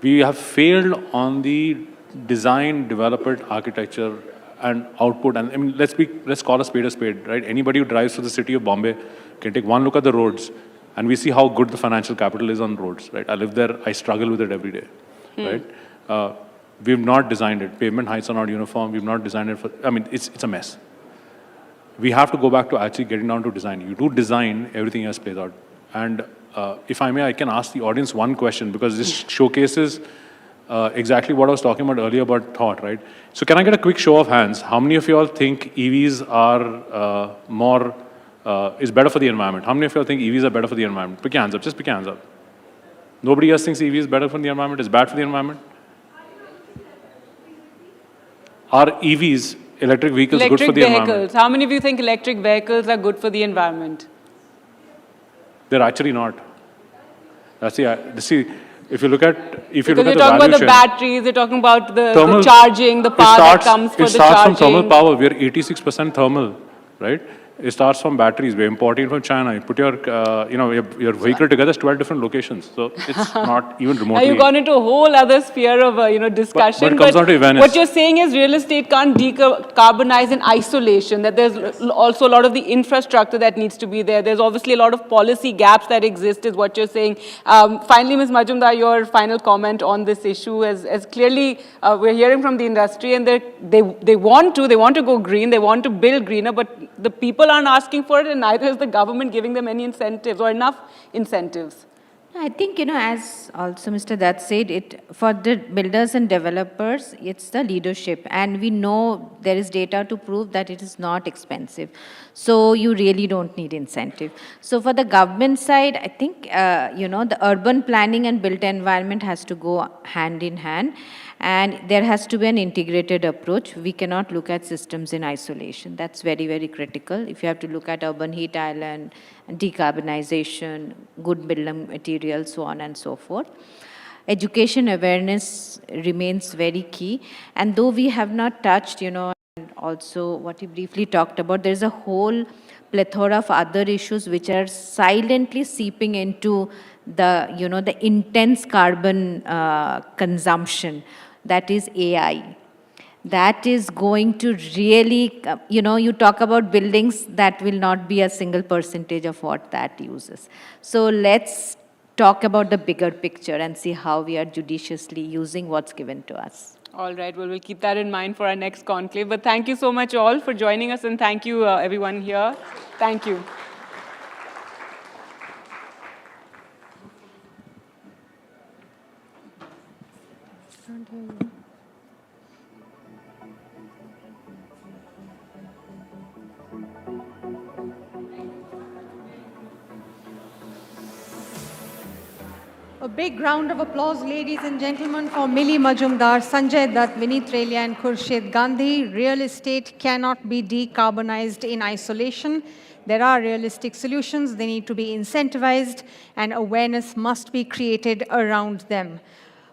We have failed on the design, development, architecture, and output. And I mean, let's call a spade, right? Anybody who drives to the city of Bombay can take one look at the roads, and we see how good the financial capital is on roads, right? I live there, I struggle with it every day, right? We've not designed it. Pavement heights are not uniform. We've not designed it for, I mean, it's a mess. We have to go back to actually getting down to design. You do design, everything else plays out. And if I may, I can ask the audience one question, because this showcases exactly what I was talking about earlier about thought, right? So can I get a quick show of hands? How many of you all think EVs are is better for the environment? How many of you all think EVs are better for the environment? Pick your hands up, just pick your hands up. Nobody else thinks EV is better for the environment, is bad for the environment? Are EVs, electric vehicles, good for the environment? How many of you think electric vehicles are good for the environment? They're actually not. That's the, if you look at the Because they're talking about the batteries, they're talking about the charging, the power that comes for the charging. It starts from thermal power. We're 86% thermal, right? It starts from batteries. We're importing from China. You put your, your vehicle together, it's 12 different locations. So it's not even remotely. Now you've gone into a whole other sphere of, discussion. But it comes down to awareness. What you're saying is real estate can't decarbonize in isolation, that there's also a lot of the infrastructure that needs to be there. There's obviously a lot of policy gaps that exist, is what you're saying. Finally, Ms. Majumdar, your final comment on this issue, as clearly we're hearing from the industry, and they want to go green, they want to build greener, but the people aren't asking for it, and neither is the government giving them any incentives or enough incentives. I think, as also Mr. Dutt said, for the builders and developers, it's the leadership. And we know there is data to prove that it is not expensive. So you really don't need incentive. So for the government side, I think, the urban planning and built environment has to go hand in hand. And there has to be an integrated approach. We cannot look at systems in isolation. That's very, very critical. If you have to look at urban heat island, decarbonization, good building materials, so on and so forth. Education awareness remains very key. And though we have not touched, and also what you briefly talked about, there's a whole plethora of other issues which are silently seeping into the, the intense carbon consumption. That is AI. That is going to really, you talk about buildings, that will not be a single percentage of what that uses. So let's talk about the bigger picture and see how we are judiciously using what's given to us. All right, well, we'll keep that in mind for our next conclave. But thank you so much all for joining us, and thank you everyone here. Thank you. A big round of applause, ladies and gentlemen, for Millie Majumdar, Sanjay Dutt, Vineet Relia, and Khurshid Gandhi. Real estate cannot be decarbonized in isolation. There are realistic solutions. They need to be incentivized, and awareness must be created around them.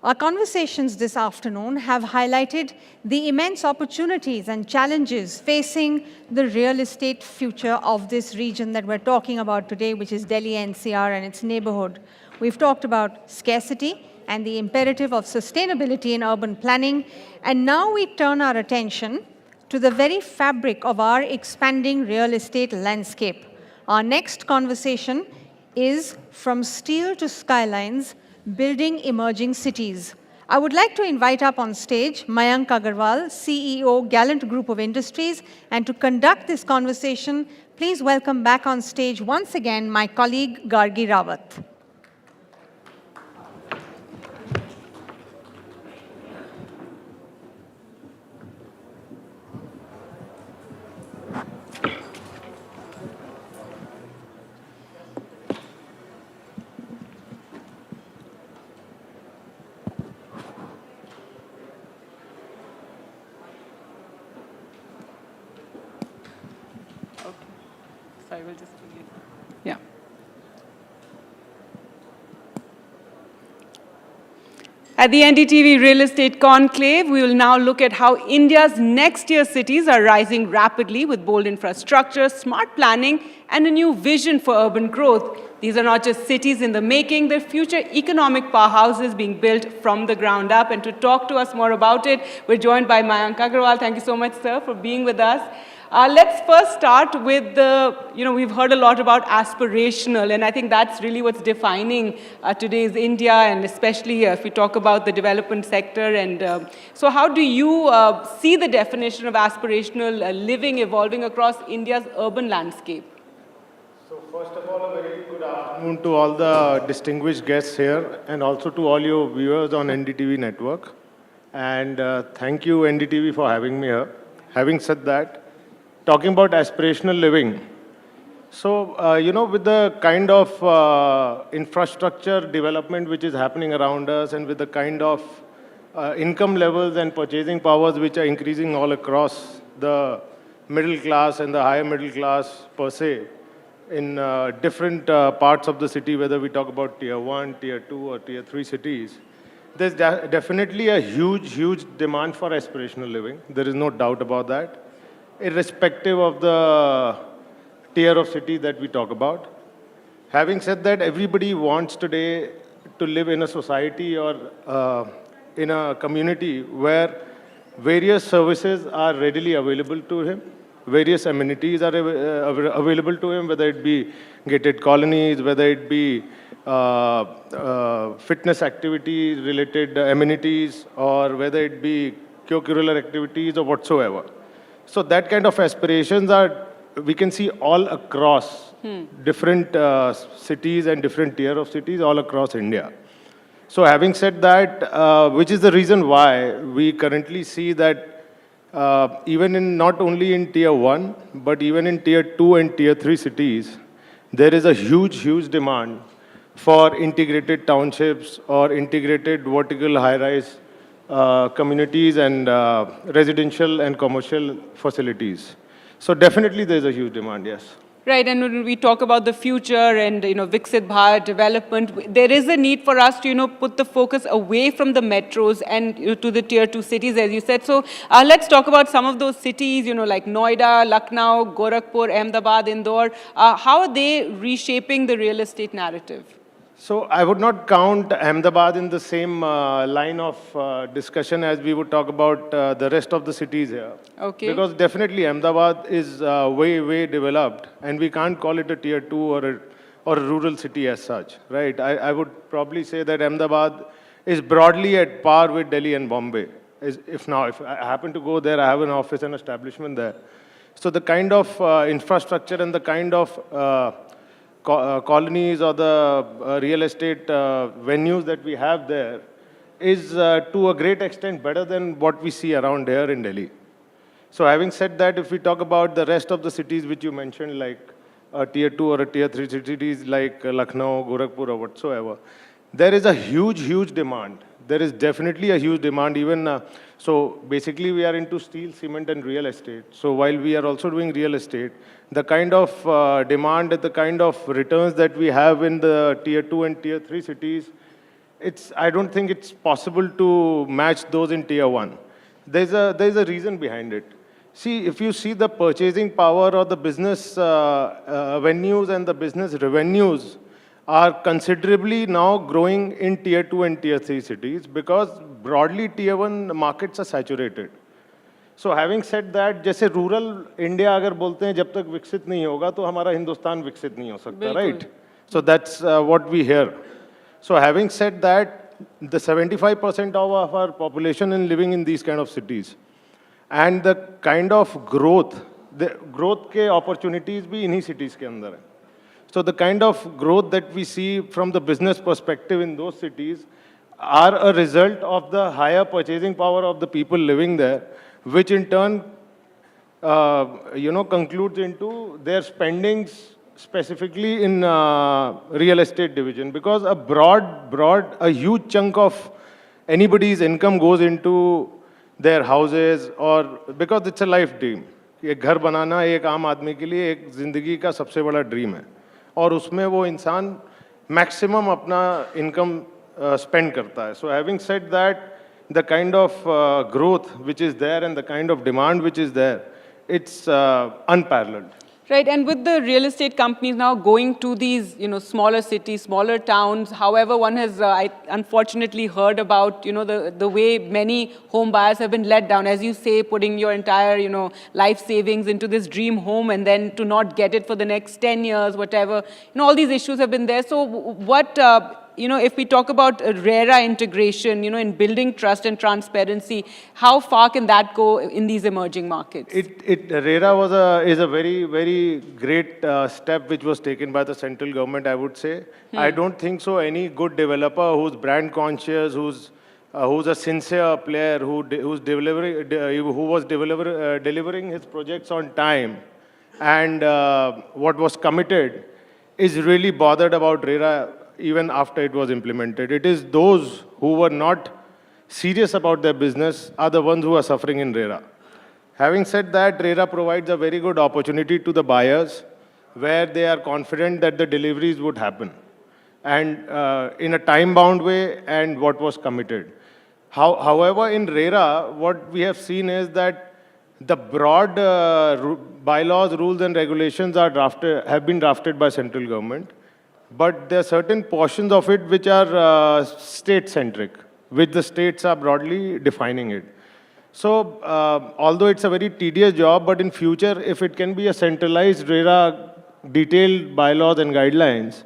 Our conversations this afternoon have highlighted the immense opportunities and challenges facing the real estate future of this region that we're talking about today, which is Delhi NCR and its neighborhood. We've talked about scarcity and the imperative of sustainability in urban planning, and now we turn our attention to the very fabric of our expanding real estate landscape. Our next conversation is From Steel to Skylines, Building Emerging Cities. I would like to invite up on stage Mayank Agarwal, CEO, Gallant Group of Industries, and to conduct this conversation, please welcome back on stage once again my colleague Gargi Rawat. So I will just bring it. Yeah. At the NDTV Real Estate Conclave, we will now look at how India's next-tier cities are rising rapidly with bold infrastructure, smart planning, and a new vision for urban growth. These are not just cities in the making, they're future economic powerhouses being built from the ground up. And to talk to us more about it, we're joined by Mayank Agrawal. Thank you so much, sir, for being with us. Let's first start with we've heard a lot about aspirational, and I think that's really what's defining today's India, and especially if we talk about the development sector. And so how do you see the definition of aspirational living evolving across India's urban landscape? So first of all, a very good afternoon to all the distinguished guests here, and also to all your viewers on NDTV network. And thank you, NDTV, for having me here. Having said that, talking about aspirational living. So, with the kind of infrastructure development which is happening around us, and with the kind of income levels and purchasing powers which are increasing all across the middle class and the higher middle class per se, in different parts of the city, whether we talk about tier 1, tier 2, or tier 3 cities, there's definitely a huge demand for aspirational living. There is no doubt about that, irrespective of the tier of city that we talk about. Having said that, everybody wants today to live in a society or in a community where various services are readily available to him, various amenities are available to him, whether it be gated colonies, whether it be fitness activity related amenities, or whether it be co-curricular activities or whatsoever. So that kind of aspirations we can see all across different cities and different tier of cities all across India. So having said that, which is the reason why we currently see that even in not only in tier 1, but even in tier 2 and tier 3 cities, there is a huge demand for integrated townships or integrated vertical high-rise communities and residential and commercial facilities. So definitely there is a huge demand, yes. Right, and when we talk about the future and Viksit Bharat development, there is a need for us to put the focus away from the metros and to the tier 2 cities, as you said. So let's talk about some of those cities, like Noida, Lucknow, Gorakhpur, Ahmedabad, Indore. How are they reshaping the real estate narrative? So I would not count Ahmedabad in the same line of discussion as we would talk about the rest of the cities here. Okay. Because definitely Ahmedabad is way developed, and we can't call it a tier 2 or a rural city as such, right? I would probably say that Ahmedabad is broadly at par with Delhi and Bombay. If I happen to go there, I have an office and establishment there. So the kind of infrastructure and the kind of colonies or the real estate venues that we have there is to a great extent better than what we see around here in Delhi. So having said that, if we talk about the rest of the cities which you mentioned, like a tier 2 or a tier 3 cities like Lucknow, Gorakhpur or whatsoever, there is a huge demand. There is definitely a huge demand. Even so basically we are into steel, cement and real estate. So while we are also doing real estate, the kind of demand and the kind of returns that we have in the tier 2 and tier 3 cities, I don't think it's possible to match those in tier 1. There's a reason behind it. See, if you see the purchasing power or the business venues and the business revenues are considerably now growing in tier 2 and tier 3 cities, because broadly tier 1 markets are saturated. So having said that, जैसे rural India अगर बोलते हैं जब तक विकसित नहीं होगा तो हमारा हिंदुस्तान विकसित नहीं हो सकता, right? So that's what we hear. So having said that, the 75% of our population is living in these kind of cities, and the kind of growth के opportunities भी इन्हीं cities के अंदर है. So the kind of growth that we see from the business perspective in those cities are a result of the higher purchasing power of the people living there, which in turn, concludes into their spendings specifically in real estate division. Because a huge chunk of anybody's income goes into their houses, or because it's a life dream. एक घर बनाना एक आम आदमी के लिए एक ज़िंदगी का सबसे बड़ा ड्रीम है और उसमें वो इंसान मैक्सिमम अपना इनकम स्पेंड करता है. So having said that, the kind of growth which is there and the kind of demand which is there, it's unparalleled. Right, and with the real estate companies now going to these, smaller cities, smaller towns, however, one has unfortunately heard about, the way many home buyers have been let down. As you say, putting your entire, life savings into this dream home and then to not get it for the next 10 years, whatever. All these issues have been there. So what, if we talk about RERA integration, in building trust and transparency, how far can that go in these emerging markets? RERA is a very, very great step which was taken by the central government, I would say. I don't think so any good developer who's brand conscious, who's a sincere player, who's delivering his projects on time and what was committed is really bothered about RERA even after it was implemented. It is those who were not serious about their business are the ones who are suffering in RERA. Having said that, RERA provides a very good opportunity to the buyers where they are confident that the deliveries would happen and in a time-bound way and what was committed. However, in RERA, what we have seen is that the broad bylaws, rules and regulations have been drafted by central government. But there are certain portions of it which are state-centric, which the states are broadly defining it. So, although it's a very tedious job, but in future, if it can be a centralized RERA detailed bylaws and guidelines,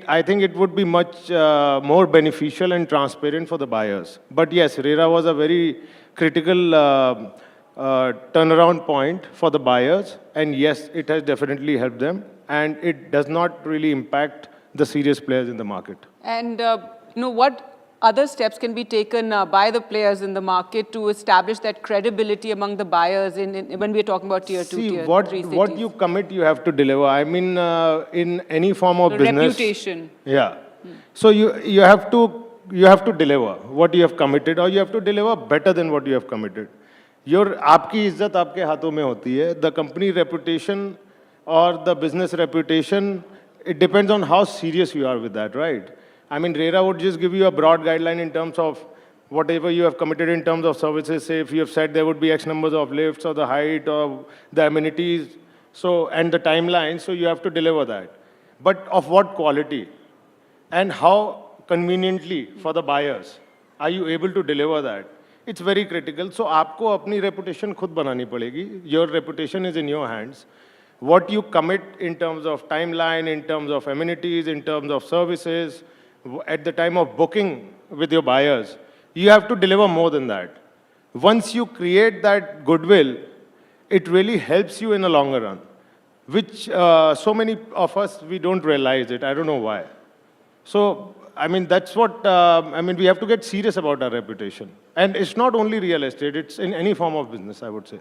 I think it would be much more beneficial and transparent for the buyers. But yes, RERA was a very critical turnaround point for the buyers, and yes, it has definitely helped them. And it does not really impact the serious players in the market. And what other steps can be taken by the players in the market to establish that credibility among the buyers when we are talking about tier 2, tier 3 cities? What you commit, you have to deliver. I mean, in any form of business. Reputation. Yeah. So you have to deliver what you have committed, or you have to deliver better than what you have committed. आपकी इज्जत आपके हाथों में होती है. The company reputation or the business reputation, it depends on how serious you are with that, right? I mean, RERA would just give you a broad guideline in terms of whatever you have committed in terms of services. Say if you have said there would be X numbers of lifts or the height or the amenities, and the timeline, so you have to deliver that. But of what quality and how conveniently for the buyers are you able to deliver that? It's very critical. So आपको अपनी reputation खुद बनानी पड़ेगी. Your reputation is in your hands. What you commit in terms of timeline, in terms of amenities, in terms of services, at the time of booking with your buyers, you have to deliver more than that. Once you create that goodwill, it really helps you in the longer run, which so many of us, we don't realize it. I don't know why. So, I mean, that's what, we have to get serious about our reputation. And it's not only real estate, it's in any form of business, I would say.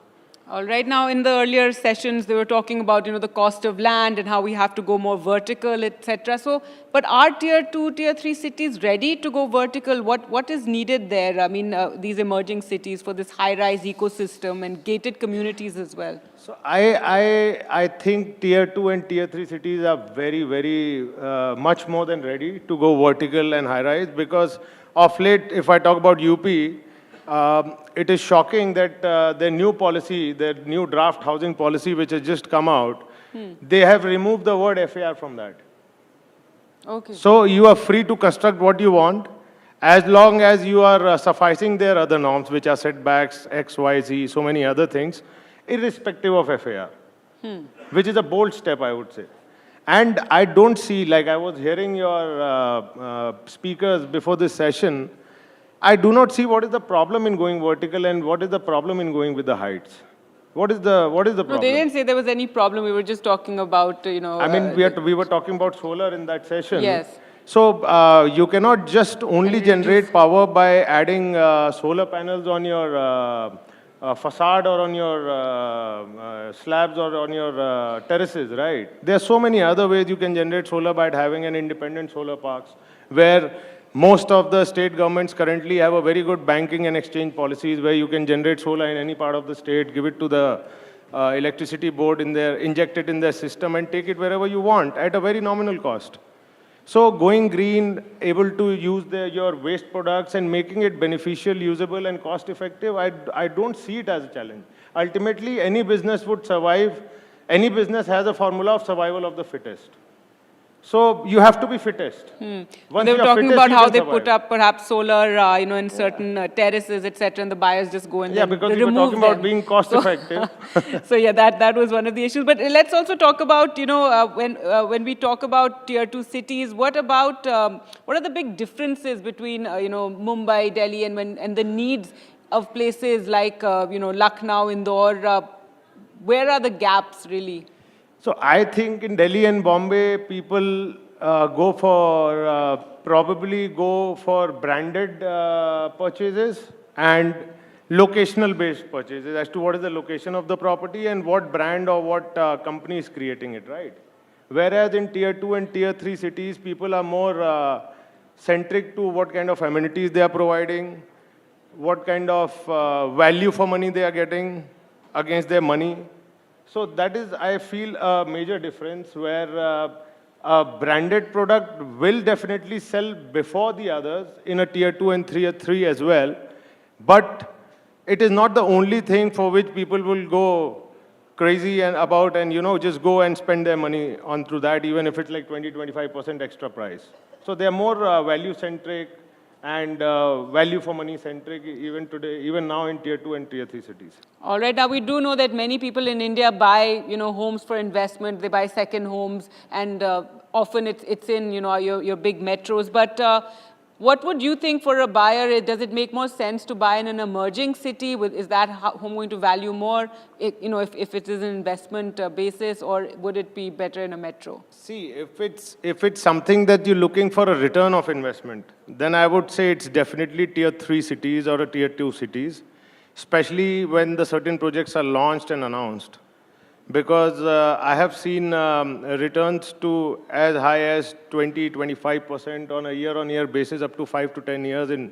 All right. Now, in the earlier sessions, they were talking about, the cost of land and how we have to go more vertical, etc. So, but are tier 2, tier 3 cities ready to go vertical? What is needed there? I mean, these emerging cities for this high-rise ecosystem and gated communities as well. So, I think tier 2 and tier 3 cities are very, very much more than ready to go vertical and high-rise because of late, if I talk about UP, it is shocking that their new policy, their new draft housing policy, which has just come out, they have removed the word FAR from that. Okay. So you are free to construct what you want, as long as you are sufficing their other norms, which are setbacks, X, Y, Z, so many other things, irrespective of FAR, which is a bold step, I would say. And I don't see, like I was hearing your speakers before this session, I do not see what is the problem in going vertical and what is the problem in going with the heights. What is the problem? No, they didn't say there was any problem. We were just talking about, I mean, we were talking about solar in that session. Yes. So you cannot just only generate power by adding solar panels on your facade or on your slabs or on your terraces, right? There are so many other ways you can generate solar by having an independent solar parks where most of the state governments currently have a very good banking and exchange policies where you can generate solar in any part of the state, give it to the electricity board inject it in their system and take it wherever you want at a very nominal cost. So going green, able to use your waste products and making it beneficial, usable, and cost-effective, I don't see it as a challenge. Ultimately, any business would survive. Any business has a formula of survival of the fittest. So you have to be fittest. They were talking about how they put up perhaps solar, in certain terraces, etc., and the buyers just go and because we were talking about being cost-effective. So yeah, that was one of the issues. But let's also talk about, when we talk about tier 2 cities, what are the big differences between, Mumbai, Delhi, and the needs of places like, Lucknow, Indore? Where are the gaps really? So I think in Delhi and Bombay, people probably go for branded purchases and locational-based purchases as to what is the location of the property and what brand or what company is creating it, right? Whereas in tier 2 and tier 3 cities, people are more centric to what kind of amenities they are providing, what kind of value for money they are getting against their money. So that is, I feel, a major difference where a branded product will definitely sell before the others in a tier 2 and tier 3 as well. But it is not the only thing for which people will go crazy and just go and spend their money on through that, even if it's like 20-25% extra price. So they are more value-centric and value for money centric even now in tier 2 and tier 3 cities. All right, now we do know that many people in India buy, homes for investment, they buy second homes, and often it's in, your big metros. But what would you think for a buyer? Does it make more sense to buy in an emerging city? Is that home going to value more, if it is an investment basis, or would it be better in a metro? See, if it's something that you're looking for a return of investment, then I would say it's definitely tier 3 cities or a tier 2 cities, especially when the certain projects are launched and announced. Because I have seen returns to as high as 20-25% on a year-on-year basis up to 5 to 10 years in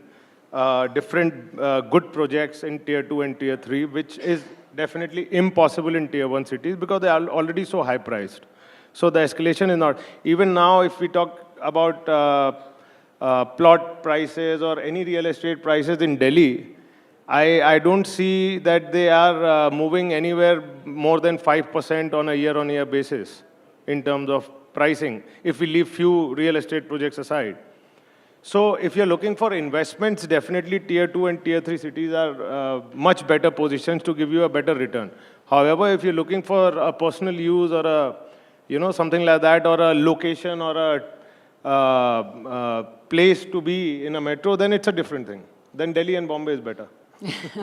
different good projects in tier 2 and tier 3, which is definitely impossible in tier 1 cities because they are already so high priced. So the escalation is not. Even now, if we talk about plot prices or any real estate prices in Delhi, I don't see that they are moving anywhere more than 5% on a year-on-year basis in terms of pricing, if we leave few real estate projects aside. So if you're looking for investments, definitely tier 2 and tier 3 cities are much better positions to give you a better return. However, if you're looking for a personal use or something like that, or a location or a place to be in a metro, then it's a different thing. Then Delhi and Bombay is better.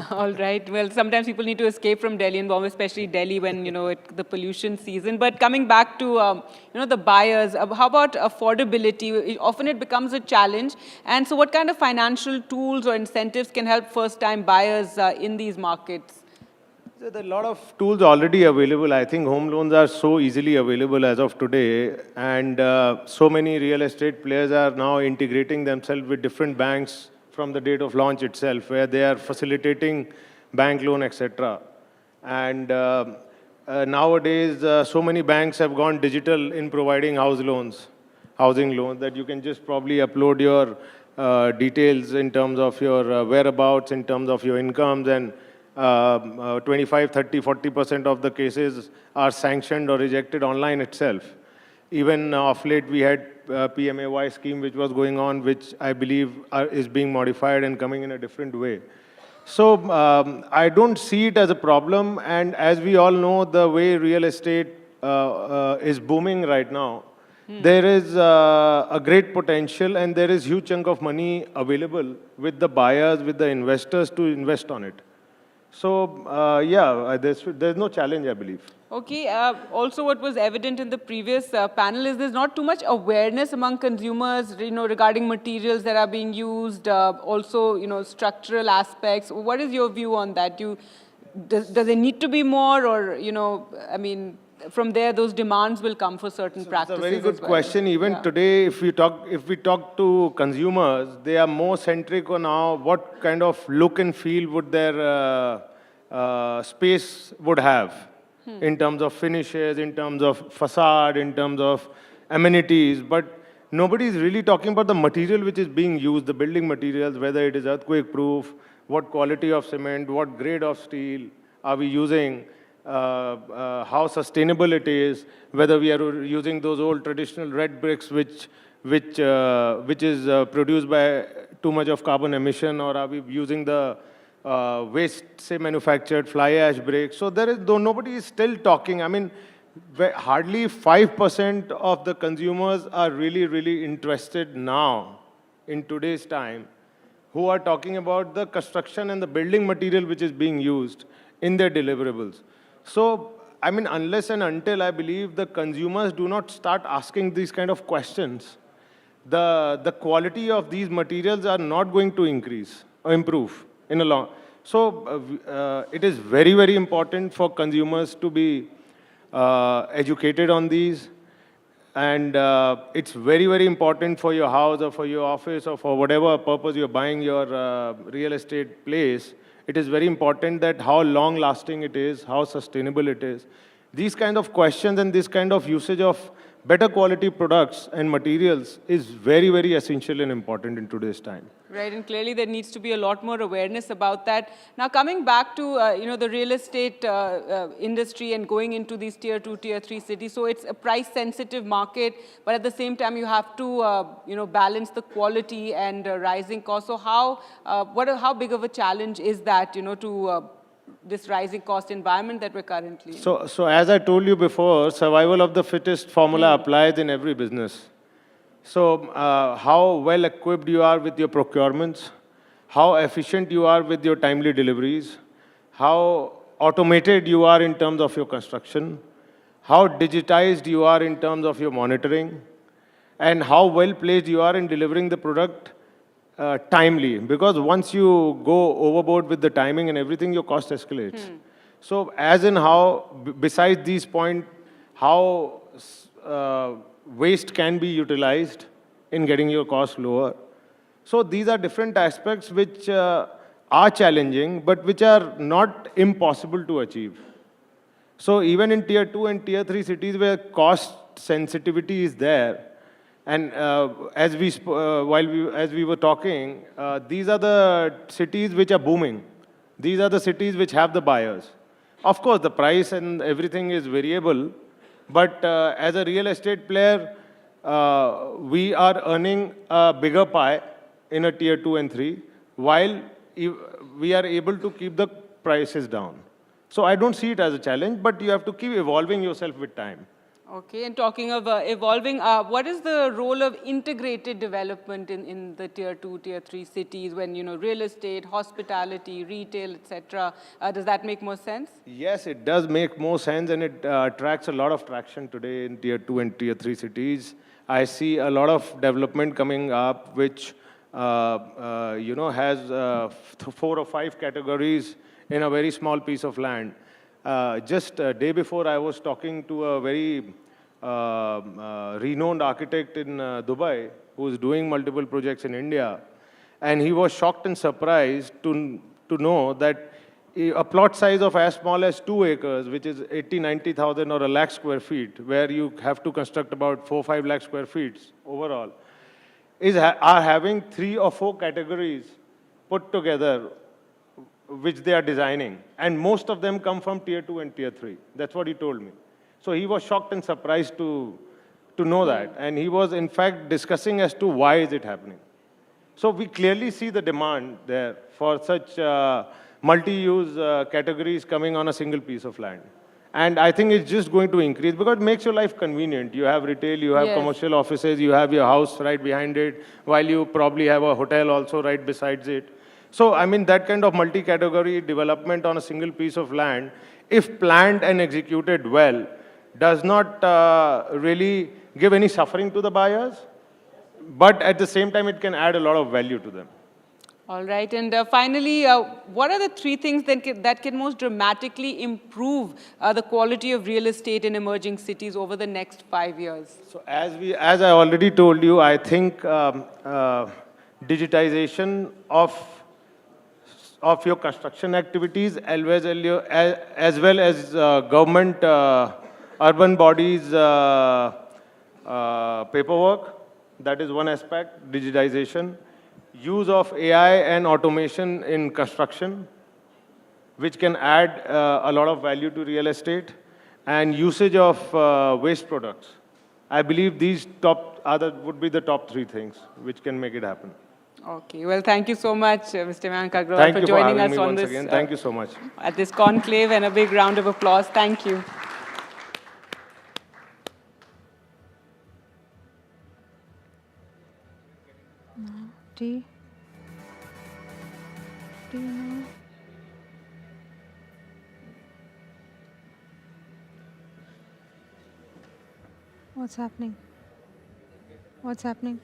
All right. Well, sometimes people need to escape from Delhi and Bombay, especially Delhi when, the pollution season. But coming back to, the buyers, how about affordability? Often it becomes a challenge. And so what kind of financial tools or incentives can help first-time buyers in these markets? So there are a lot of tools already available. I think home loans are so easily available as of today. And so many real estate players are now integrating themselves with different banks from the date of launch itself, where they are facilitating bank loan, etc. And nowadays, so many banks have gone digital in providing housing loans, that you can just probably upload your details in terms of your whereabouts, in terms of your incomes, and 25, 30, 40% of the cases are sanctioned or rejected online itself. Even of late, we had PMAY scheme which was going on, which I believe is being modified and coming in a different way. So I don't see it as a problem. And as we all know, the way real estate is booming right now, there is a great potential and there is huge chunk of money available with the buyers, with the investors to invest on it. So yeah, there's no challenge, I believe. Okay. Also, what was evident in the previous panel is there's not too much awareness among consumers, regarding materials that are being used. Also, structural aspects. What is your view on that? Does there need to be more, or I mean, from there those demands will come for certain practices? It's a very good question. Even today, if we talk to consumers, they are more centric on now what kind of look and feel would their space would have. in terms of finishes, in terms of facade, in terms of amenities, but nobody is really talking about the material which is being used, the building materials, whether it is earthquake-proof, what quality of cement, what grade of steel are we using, how sustainable it is, whether we are using those old traditional red bricks which is produced by too much of carbon emission, or are we using the waste, say, manufactured fly ash bricks. So there is, though nobody is still talking, I mean, hardly 5% of the consumers are really, really interested now, in today's time, who are talking about the construction and the building material which is being used in their deliverables. So, I mean, unless and until I believe the consumers do not start asking these kind of questions, the quality of these materials are not going to increase or improve in a long. So, it is very, very important for consumers to be educated on these. And it's very, very important for your house or for your office or for whatever purpose you're buying your real estate place. It is very important that how long-lasting it is, how sustainable it is. These kind of questions and this kind of usage of better quality products and materials is very, very essential and important in today's time. Right, and clearly there needs to be a lot more awareness about that. Now, coming back to the real estate industry and going into these tier 2, tier 3 cities, so it's a price-sensitive market, but at the same time you have to balance the quality and rising costs. So how big of a challenge is that, to this rising cost environment that we're currently in? So as I told you before, survival of the fittest formula applies in every business. So how well equipped you are with your procurements, how efficient you are with your timely deliveries, how automated you are in terms of your construction, how digitized you are in terms of your monitoring, and how well placed you are in delivering the product timely. Because once you go overboard with the timing and everything, your cost escalates. So as in how, besides these points, how waste can be utilized in getting your cost lower. So these are different aspects which are challenging, but which are not impossible to achieve. So even in tier 2 and tier 3 cities where cost sensitivity is there, and as we were talking, these are the cities which are booming. These are the cities which have the buyers. Of course, the price and everything is variable, but as a real estate player, we are earning a bigger pie in a tier 2 and 3, while we are able to keep the prices down. So I don't see it as a challenge, but you have to keep evolving yourself with time. Okay, and talking of evolving, what is the role of integrated development in the tier 2, tier 3 cities when, real estate, hospitality, retail, etc.? Does that make more sense? Yes, it does make more sense, and it attracts a lot of traction today in tier 2 and tier 3 cities. I see a lot of development coming up, which, has 4 or 5 categories in a very small piece of land. Just a day before, I was talking to a very renowned architect in Dubai who is doing multiple projects in India. And he was shocked and surprised to know that a plot size of as small as 2 acres, which is 80, 90,000 or a lakh square feet, where you have to construct about 4, 5 lakh square feet overall, are having 3 or 4 categories put together which they are designing. And most of them come from tier 2 and tier 3. That's what he told me. So he was shocked and surprised to know that. And he was, in fact, discussing as to why is it happening. So we clearly see the demand there for such multi-use categories coming on a single piece of land. And I think it's just going to increase because it makes your life convenient. You have retail, you have commercial offices, you have your house right behind it, while you probably have a hotel also right besides it. So, I mean, that kind of multi-category development on a single piece of land, if planned and executed well, does not really give any suffering to the buyers, but at the same time, it can add a lot of value to them. All right, and finally, what are the 3 things that can most dramatically improve the quality of real estate in emerging cities over the next 5 years? So, as I already told you, I think digitization of of your construction activities as well as government urban bodies paperwork. That is one aspect, digitization. Use of AI and automation in construction, which can add a lot of value to real estate, and usage of waste products. I believe these would be the top 3 things which can make it happen. Okay, well, thank you so much, Mr. Mayank Agrawal, for joining us on this. Again. Thank you so much. At this conclave, and a big round of applause. Thank you. Do you know? What's happening? What's happening?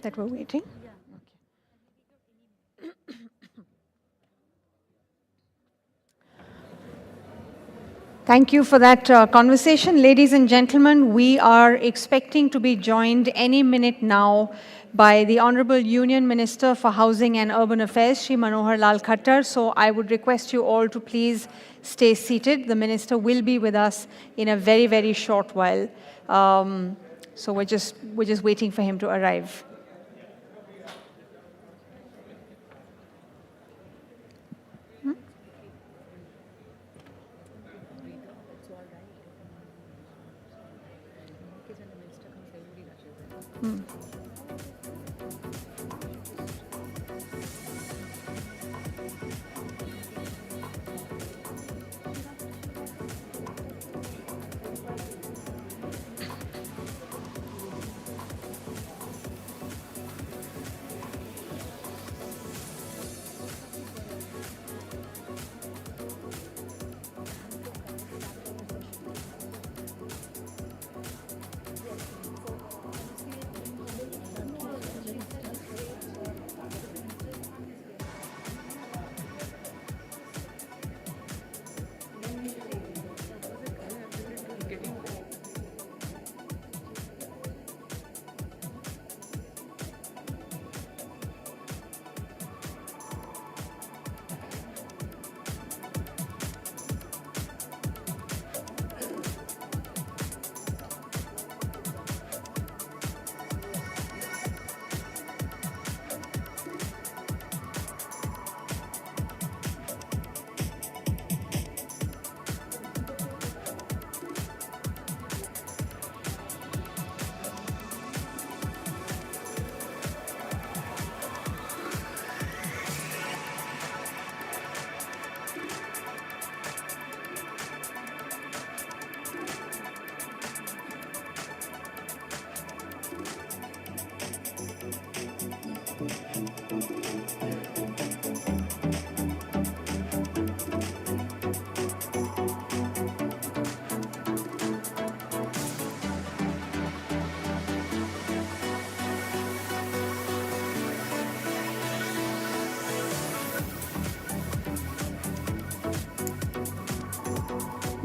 That we're waiting? Thank you for that conversation. Ladies and gentlemen, we are expecting to be joined any minute now by the Honorable Union Minister for Housing and Urban Affairs, Shri Manohar Lal Khattar. So I would request you all to please stay seated. The Minister will be with us in a very, very short while. So we're just waiting for him to arrive.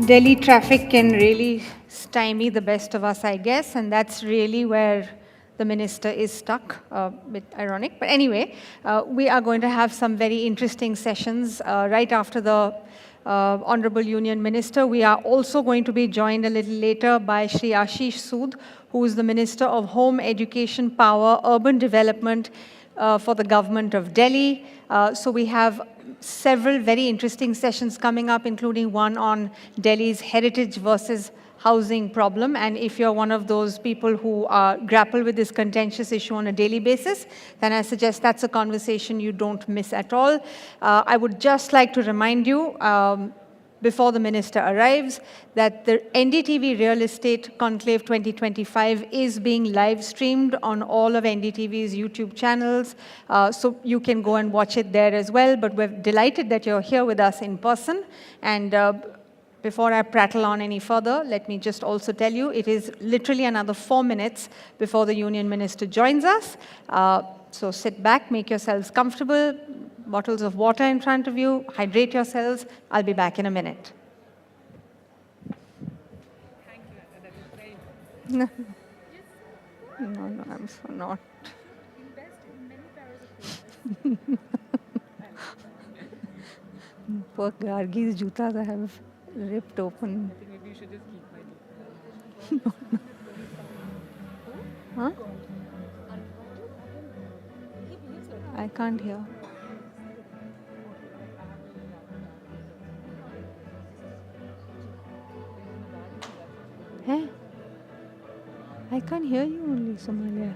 Delhi traffic can really stymie the best of us, I guess, and that's really where the minister is stuck, a bit ironic. But anyway, we are going to have some very interesting sessions right after the Honorable Union Minister. We are also going to be joined a little later by Shri Ashish Sud, who is the Minister of Home, Education, Power, Urban Development for the government of Delhi. So we have several very interesting sessions coming up, including one on Delhi's heritage versus housing problem. And if you're one of those people who grapple with this contentious issue on a daily basis, then I suggest that's a conversation you don't miss at all. I would just like to remind you, before the minister arrives, that the NDTV Real Estate Conclave 2025 is being live streamed on all of NDTV's YouTube channels, so you can go and watch it there as well. But we're delighted that you're here with us in person. And before I prattle on any further, let me just also tell you, it is literally another 4 minutes before the Union Minister joins us. So sit back, make yourselves comfortable, bottles of water in front of you, hydrate yourselves. I'll be back in a minute. Thank you. That is very No, no, I'm so not. Poor Gargi's jutas have ripped open. I think maybe you should just keep my Huh? I can't hear. Hey, I can't hear you only, Somalia.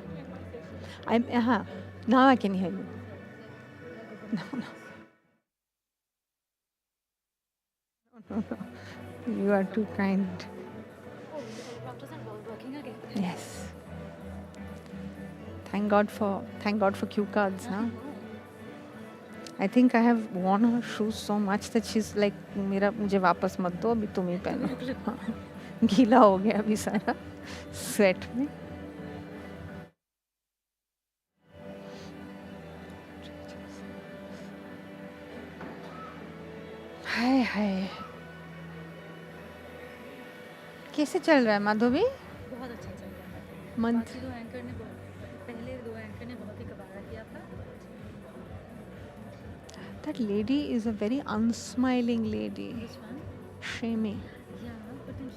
Now I can hear you. No. You are too kind. Yes. Thank God for cue cards, huh? I think I have worn her shoes so much that she's like, मुझे वापस मत दो, अभी तुम ही पहनो. गीला हो गया अभी सारा sweat में. हाय कैसे चल रहा है माधवी? बहुत अच्छा चल रहा है। मंथ पहले दो एंकर ने बहुत ही कबाड़ा किया था। That lady is a very unsmiling lady. Which one? Shami. Yeah, but then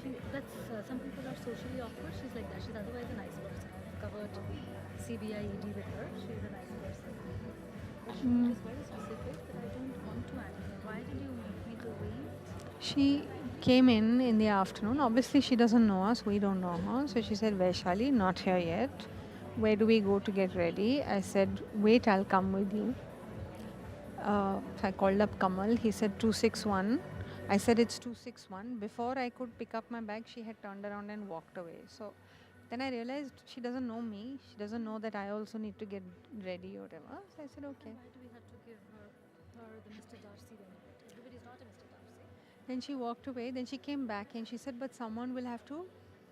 some people are socially awkward. She's like that. She's otherwise a nice person. I've covered CBI ED with her. She's a nice person. But she is very specific that I don't want to act her. Why did you make me to wait? She came in the afternoon. Obviously, she doesn't know us. We don't know her. So she said, Vaishali, not here yet. Where do we go to get ready? I said, wait, I'll come with you. So I called up Kamal. He said 261. I said it's 261. Before I could pick up my bag, she had turned around and walked away. So then I realized she doesn't know me. She doesn't know that I also need to get ready or whatever. So I said, okay. Why do we have to give her the Mr. Darcy benefit? Everybody's not a Mr. Darcy. Then she walked away. Then she came back and she said, but someone will have to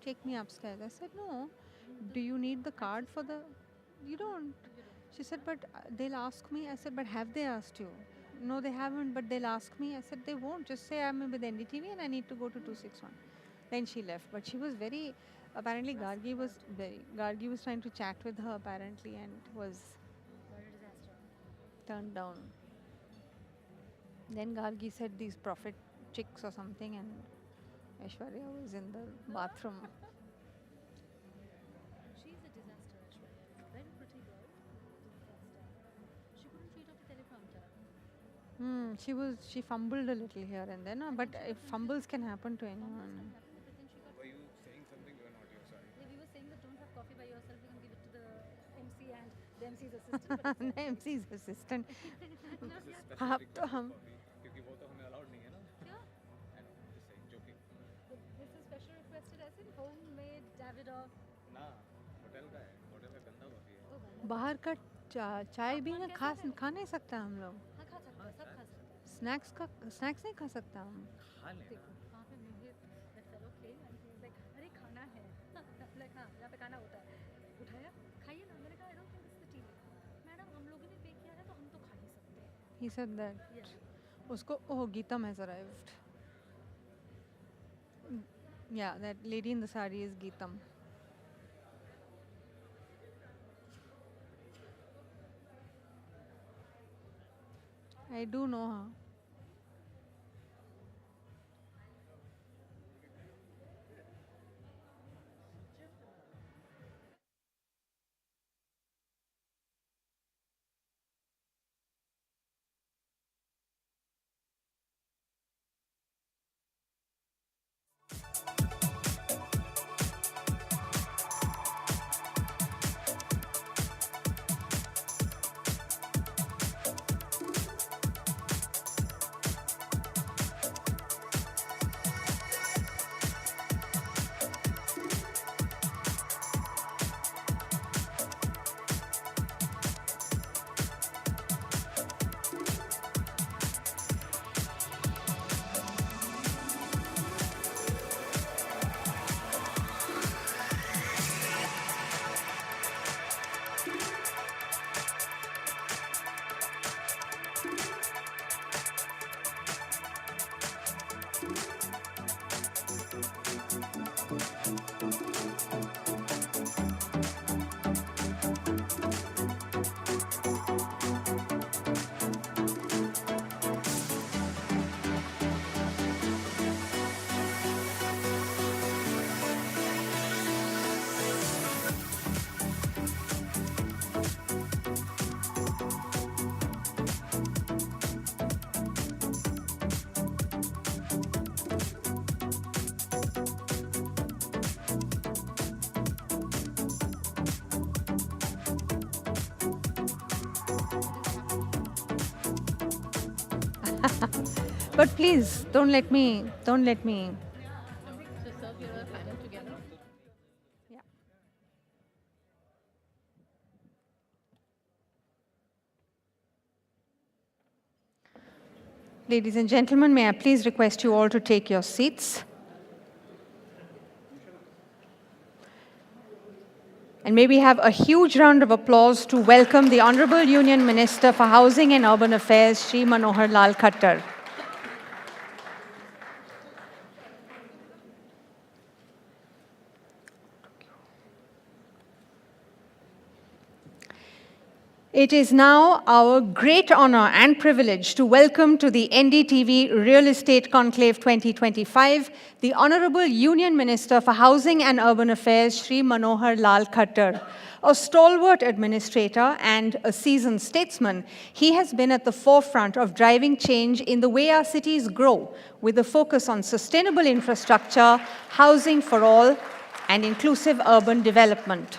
take me upstairs. I said, no. Do you need the card for the... You don't. She said, but they'll ask me. I said, but have they asked you? No, they haven't, but they'll ask me. I said, they won't. Just say I'm with NDTV and I need to go to 261. Then she left. But she was very... Apparently, Gargi was trying to chat with her, apparently, and was turned down. Then Gargi said these prophet chicks or something, and Aishwarya was in the bathroom. She's a disaster, Aishwarya. Very pretty girl. Disaster. She couldn't read off the teleprompter. She fumbled a little here and there, no? But if fumbles can happen to anyone. Were you saying something you were not your side? Yeah, we were saying that don't have coffee by yourself. We can give it to the MC and the MC's assistant. But The MC's assistant. आप तो हम क्योंकि वो तो हमें allowed नहीं है ना? Yeah. I know, just saying, joking. This is special requested as in homemade Davidoff. ना, होटल का है, होटल का गंदा कॉफी है। बाहर का चाय भी ना खा नहीं सकता हम लोग. हाँ खा सकते हैं, सब खा सकते हैं. स्नैक्स नहीं खा सकता हम. खा लेना। देखो वहाँ पे मोहित that fellow came and he was like अरे खाना है. like हाँ यहाँ पे खाना होता है. उठाया खाइए ना. मैंने कहा I don't think this is the tea. Madam हम लोगों ने पे किया है तो हम तो खा ही सकते हैं. He said that. उसको Geetam has arrived. Yeah, that lady in the sari is Geetam. I do know her. But please, don't let me. Yeah. Ladies and gentlemen, may I please request you all to take your seats? And may we have a huge round of applause to welcome the Honorable Union Minister for Housing and Urban Affairs, Shri Manohar Lal Khattar. It is now our great honor and privilege to welcome to the NDTV Real Estate Conclave 2025, the Honorable Union Minister for Housing and Urban Affairs, Shri Manohar Lal Khattar. A stalwart administrator and a seasoned statesman, he has been at the forefront of driving change in the way our cities grow, with a focus on sustainable infrastructure, housing for all, and inclusive urban development.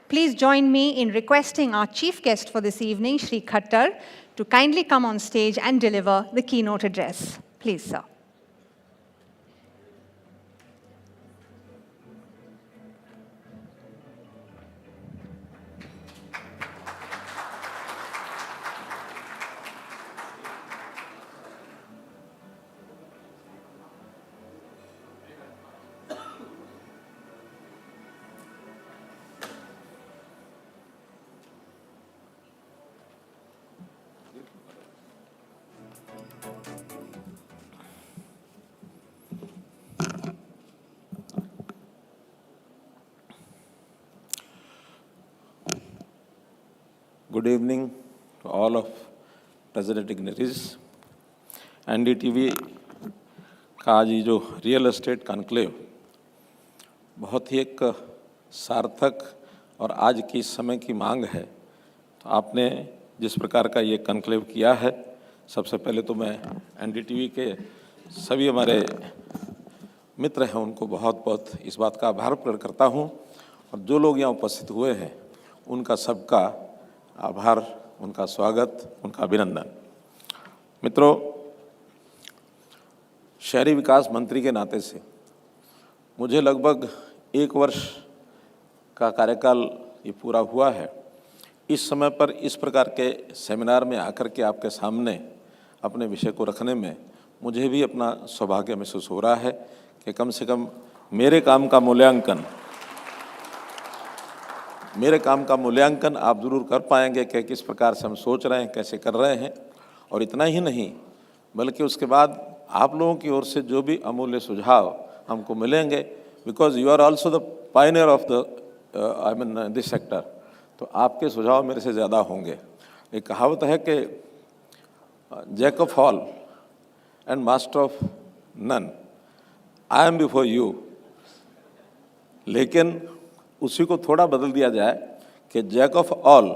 Please join me in requesting our chief guest for this evening, Shri Khattar, to kindly come on stage and deliver the keynote address. Please, sir. Good evening to all of present dignitaries. NDTV का आज ये जो real estate conclave बहुत ही एक सार्थक और आज की समय की मांग है। तो आपने जिस प्रकार का ये कॉन्क्लेव किया है, सबसे पहले तो मैं NDTV के सभी हमारे मित्र हैं उनको बहुत बहुत इस बात का आभार प्रकट करता हूँ, और जो लोग यहाँ उपस्थित हुए हैं उनका सबका आभार, उनका स्वागत, उनका अभिनंदन। मित्रों, शहरी विकास मंत्री के नाते से मुझे लगभग 1 वर्ष का कार्यकाल ये पूरा हुआ है। इस समय पर इस प्रकार के सेमिनार में आकर के आपके सामने अपने विषय को रखने में मुझे भी अपना सौभाग्य महसूस हो रहा है कि कम से कम मेरे काम का मूल्यांकन आप ज़रूर कर पाएंगे कि किस प्रकार से हम सोच रहे हैं, कैसे कर रहे हैं। और इतना ही नहीं, बल्कि उसके बाद आप लोगों की ओर से जो भी अमूल्य सुझाव हमको मिलेंगे, because you are also the pioneer of the this sector, तो आपके सुझाव मेरे से ज़्यादा होंगे। एक कहावत है कि jack of all and master of none, I am before you, लेकिन उसी को थोड़ा बदल दिया जाए कि jack of all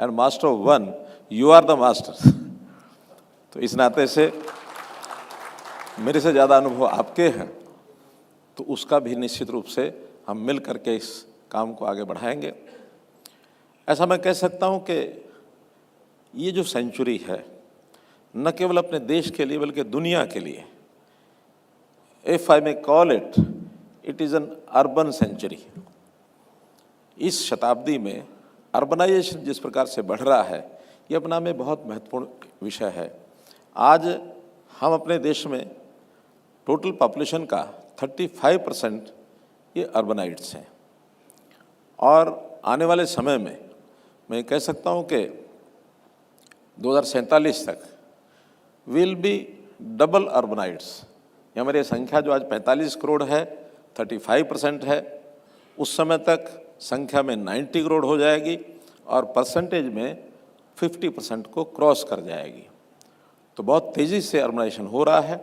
and master of one, you are the master. तो इस नाते से मेरे से ज़्यादा अनुभव आपके हैं, तो उसका भी निश्चित रूप से हम मिल करके इस काम को आगे बढ़ाएंगे। ऐसा मैं कह सकता हूँ कि ये जो सेंचुरी है, न केवल अपने देश के लिए बल्कि दुनिया के लिए, if I may call it, it is an urban century. इस शताब्दी में अर्बनाइजेशन जिस प्रकार से बढ़ रहा है, ये अपना में बहुत महत्वपूर्ण विषय है। आज हम अपने देश में टोटल पॉपुलेशन का 35% ये अर्बनाइट्स हैं, और आने वाले समय में मैं कह सकता हूँ कि 2047 तक विल बी डबल अर्बनाइट्स। हमारी संख्या जो आज 45 करोड़ है, 35% है, उस समय तक संख्या में 90 करोड़ हो जाएगी और परसेंटेज में 50% को क्रॉस कर जाएगी। तो बहुत तेज़ी से अर्बनाइजेशन हो रहा है,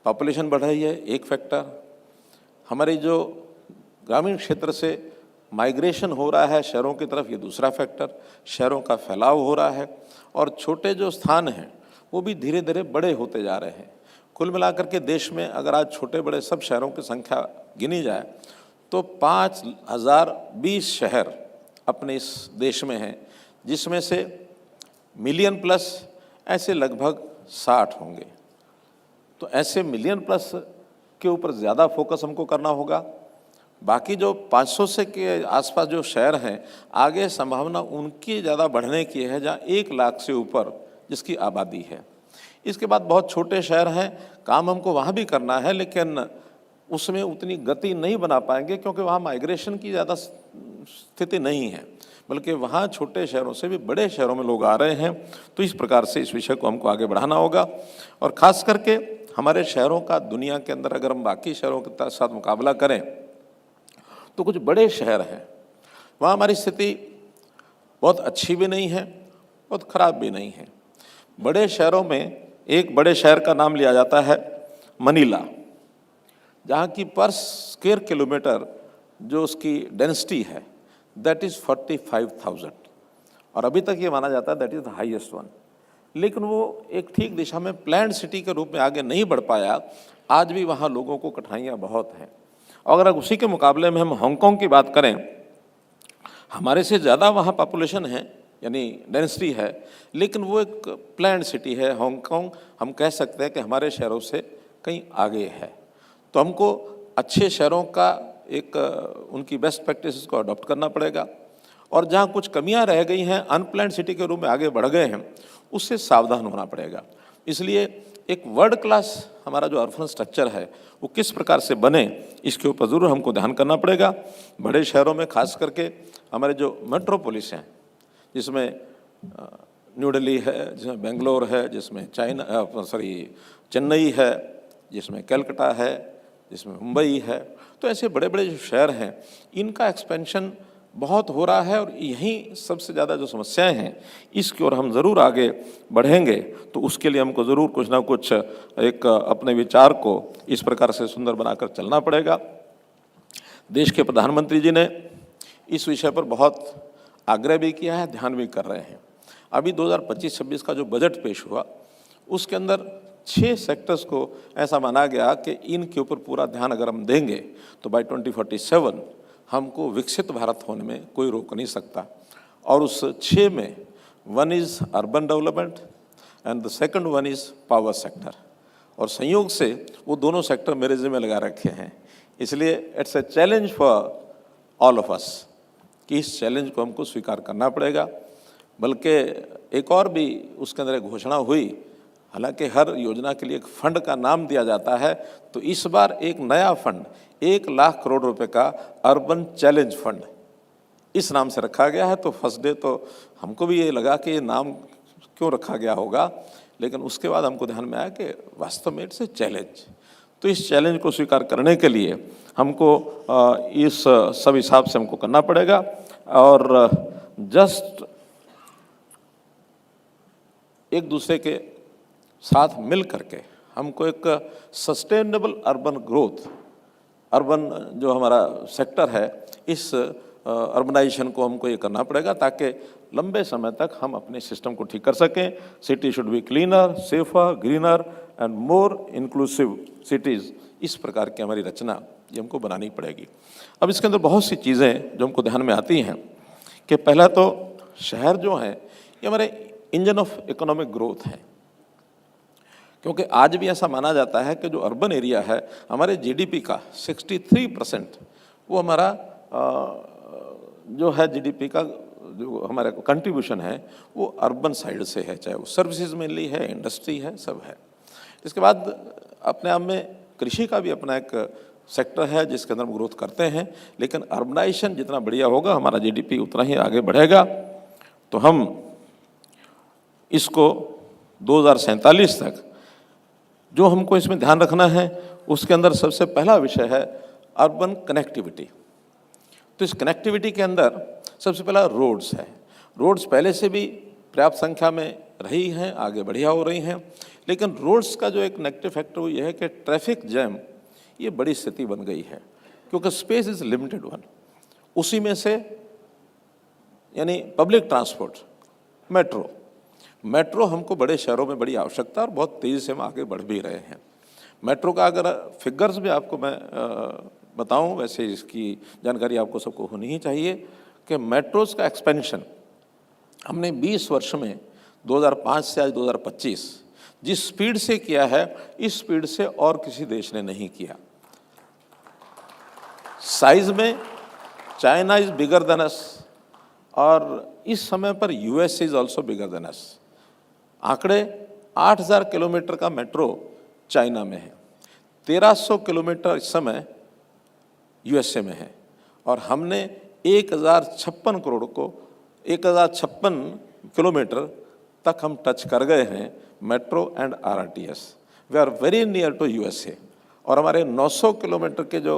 पॉपुलेशन बढ़ रही है, एक फैक्टर। हमारी जो ग्रामीण क्षेत्र से माइग्रेशन हो रहा है शहरों की तरफ, ये दूसरा फैक्टर। शहरों का फैलाव हो रहा है और छोटे जो स्थान हैं वो भी धीरे धीरे बड़े होते जा रहे हैं। कुल मिलाकर के देश में अगर आज छोटे बड़े सब शहरों की संख्या गिनी जाए तो 5020 शहर अपने इस देश में हैं, जिसमें से मिलियन प्लस ऐसे लगभग 60 होंगे। तो ऐसे मिलियन प्लस के ऊपर ज़्यादा फोकस हमको करना होगा। बाकी जो 500 से के आसपास जो शहर हैं, आगे संभावना उनकी ज़्यादा बढ़ने की है जहाँ 1 लाख से ऊपर जिसकी आबादी है। इसके बाद बहुत छोटे शहर हैं, काम हमको वहाँ भी करना है, लेकिन उसमें उतनी गति नहीं बना पाएंगे क्योंकि वहाँ माइग्रेशन की ज़्यादा स्थिति नहीं है, बल्कि वहाँ छोटे शहरों से भी बड़े शहरों में लोग आ रहे हैं। तो इस प्रकार से इस विषय को हमको आगे बढ़ाना होगा। और ख़ास करके हमारे शहरों का दुनिया के अंदर अगर हम बाकी शहरों के साथ मुकाबला करें तो कुछ बड़े शहर हैं, वहाँ हमारी स्थिति बहुत अच्छी भी नहीं है, बहुत ख़राब भी नहीं है। बड़े शहरों में एक बड़े शहर का नाम लिया जाता है मनीला, जहाँ की पर स्क्वायर किलोमीटर जो उसकी डेंसिटी है दैट इज़ 45,000, और अभी तक ये माना जाता है that is the highest one. लेकिन वो एक ठीक दिशा में प्लान्ड सिटी के रूप में आगे नहीं बढ़ पाया। आज भी वहाँ लोगों को कठिनाइयाँ बहुत हैं। और अगर उसी के मुकाबले में हम हांगकांग की बात करें, हमारे से ज़्यादा वहाँ पॉपुलेशन है, यानी डेंसिटी है, लेकिन वो एक प्लान्ड सिटी है। हांगकांग हम कह सकते हैं कि हमारे शहरों से कहीं आगे है। तो हमको अच्छे शहरों का एक उनकी बेस्ट प्रैक्टिसेस को अडॉप्ट करना पड़ेगा, और जहाँ कुछ कमियाँ रह गई हैं, अनप्लान्ड सिटी के रूप में आगे बढ़ गए हैं, उससे सावधान होना पड़ेगा। इसलिए एक वर्ल्ड क्लास हमारा जो अर्बन स्ट्रक्चर है वो किस प्रकार से बने, इसके ऊपर ज़रूर हमको ध्यान करना पड़ेगा। बड़े शहरों में खास करके हमारे जो मेट्रोपोलिस हैं, जिसमें न्यू दिल्ली है, जिसमें बेंगलोर है, जिसमें चेन्नई है, जिसमें कलकत्ता है, जिसमें मुंबई है, तो ऐसे बड़े बड़े जो शहर हैं इनका एक्सपेंशन बहुत हो रहा है। और यहीं सबसे ज़्यादा जो समस्याएं हैं इसकी ओर हम ज़रूर आगे बढ़ेंगे। तो उसके लिए हमको ज़रूर कुछ ना कुछ एक अपने विचार को इस प्रकार से सुंदर बनाकर चलना पड़ेगा। देश के प्रधानमंत्री जी ने इस विषय पर बहुत आग्रह भी किया है, ध्यान भी कर रहे हैं। अभी 2025-26 का जो बजट पेश हुआ उसके अंदर 6 सेक्टर्स को ऐसा माना गया कि इनके ऊपर पूरा ध्यान अगर हम देंगे तो बाय 2047 हमको विकसित भारत होने में कोई रोक नहीं सकता। और उस 6 में 1 is urban development and the second 1 is power sector, और संयोग से वो दोनों सेक्टर मेरे ज़िम्मे लगा रखे हैं। इसलिए it's a challenge for all of us कि इस चैलेंज को हमको स्वीकार करना पड़ेगा। बल्कि एक और भी उसके अंदर एक घोषणा हुई, हालांकि हर योजना के लिए एक फंड का नाम दिया जाता है, तो इस बार एक नया फंड 1 लाख करोड़ रुपए का अर्बन चैलेंज फंड इस नाम से रखा गया है। तो फर्स्ट डे तो हमको भी ये लगा कि ये नाम क्यों रखा गया होगा, लेकिन उसके बाद हमको ध्यान में आया कि वास्तव में इट्स ए चैलेंज। तो इस चैलेंज को स्वीकार करने के लिए हमको इस सब हिसाब से हमको करना पड़ेगा। और जस्ट एक दूसरे के साथ मिल करके हमको एक सस्टेनेबल अर्बन ग्रोथ, अर्बन जो हमारा सेक्टर है, इस अर्बनाइजेशन को हमको ये करना पड़ेगा ताकि लंबे समय तक हम अपने सिस्टम को ठीक कर सकें। City should be cleaner, safer, greener and more inclusive cities. इस प्रकार की हमारी रचना ये हमको बनानी पड़ेगी। अब इसके अंदर बहुत सी चीज़ें जो हमको ध्यान में आती हैं कि पहला तो शहर जो हैं ये हमारे इंजन ऑफ इकोनॉमिक ग्रोथ हैं, क्योंकि आज भी ऐसा माना जाता है कि जो अर्बन एरिया है हमारे जीडीपी का 63% वो हमारा जो है जीडीपी का जो हमारा कंट्रीब्यूशन है वो अर्बन साइड से है, चाहे वो सर्विसेज मेनली है, इंडस्ट्री है, सब है। इसके बाद अपने आप में कृषि का भी अपना एक सेक्टर है जिसके अंदर हम ग्रोथ करते हैं, लेकिन अर्बनाइजेशन जितना बढ़िया होगा हमारा जीडीपी उतना ही आगे बढ़ेगा। तो हम इसको 2047 तक जो हमको इसमें ध्यान रखना है उसके अंदर सबसे पहला विषय है अर्बन कनेक्टिविटी। तो इस कनेक्टिविटी के अंदर सबसे पहला रोड्स है। रोड्स पहले से भी पर्याप्त संख्या में रही हैं, आगे बढ़िया हो रही हैं, लेकिन रोड्स का जो एक नेगेटिव फैक्टर वो ये है कि ट्रैफिक जैम ये बड़ी स्थिति बन गई है, क्योंकि स्पेस इज़ लिमिटेड वन। उसी में से यानी पब्लिक ट्रांसपोर्ट, मेट्रो हमको बड़े शहरों में बड़ी आवश्यकता और बहुत तेज़ी से हम आगे बढ़ भी रहे हैं। मेट्रो का अगर फिगर्स भी आपको मैं बताऊं, वैसे इसकी जानकारी आपको सबको होनी ही चाहिए कि मेट्रोज़ का एक्सपेंशन हमने 20 वर्ष में 2005 से आज 2025 जिस स्पीड से किया है, इस स्पीड से और किसी देश ने नहीं किया। साइज में China is bigger than us, और इस समय पर US is also bigger than us. आंकड़े 8000 किलोमीटर का मेट्रो चाइना में है, 1300 किलोमीटर इस समय यूएसए में है, और हमने 1056 करोड़ को 1056 किलोमीटर तक हम टच कर गए हैं metro and RRTS. We are very near to USA, और हमारे 900 किलोमीटर के जो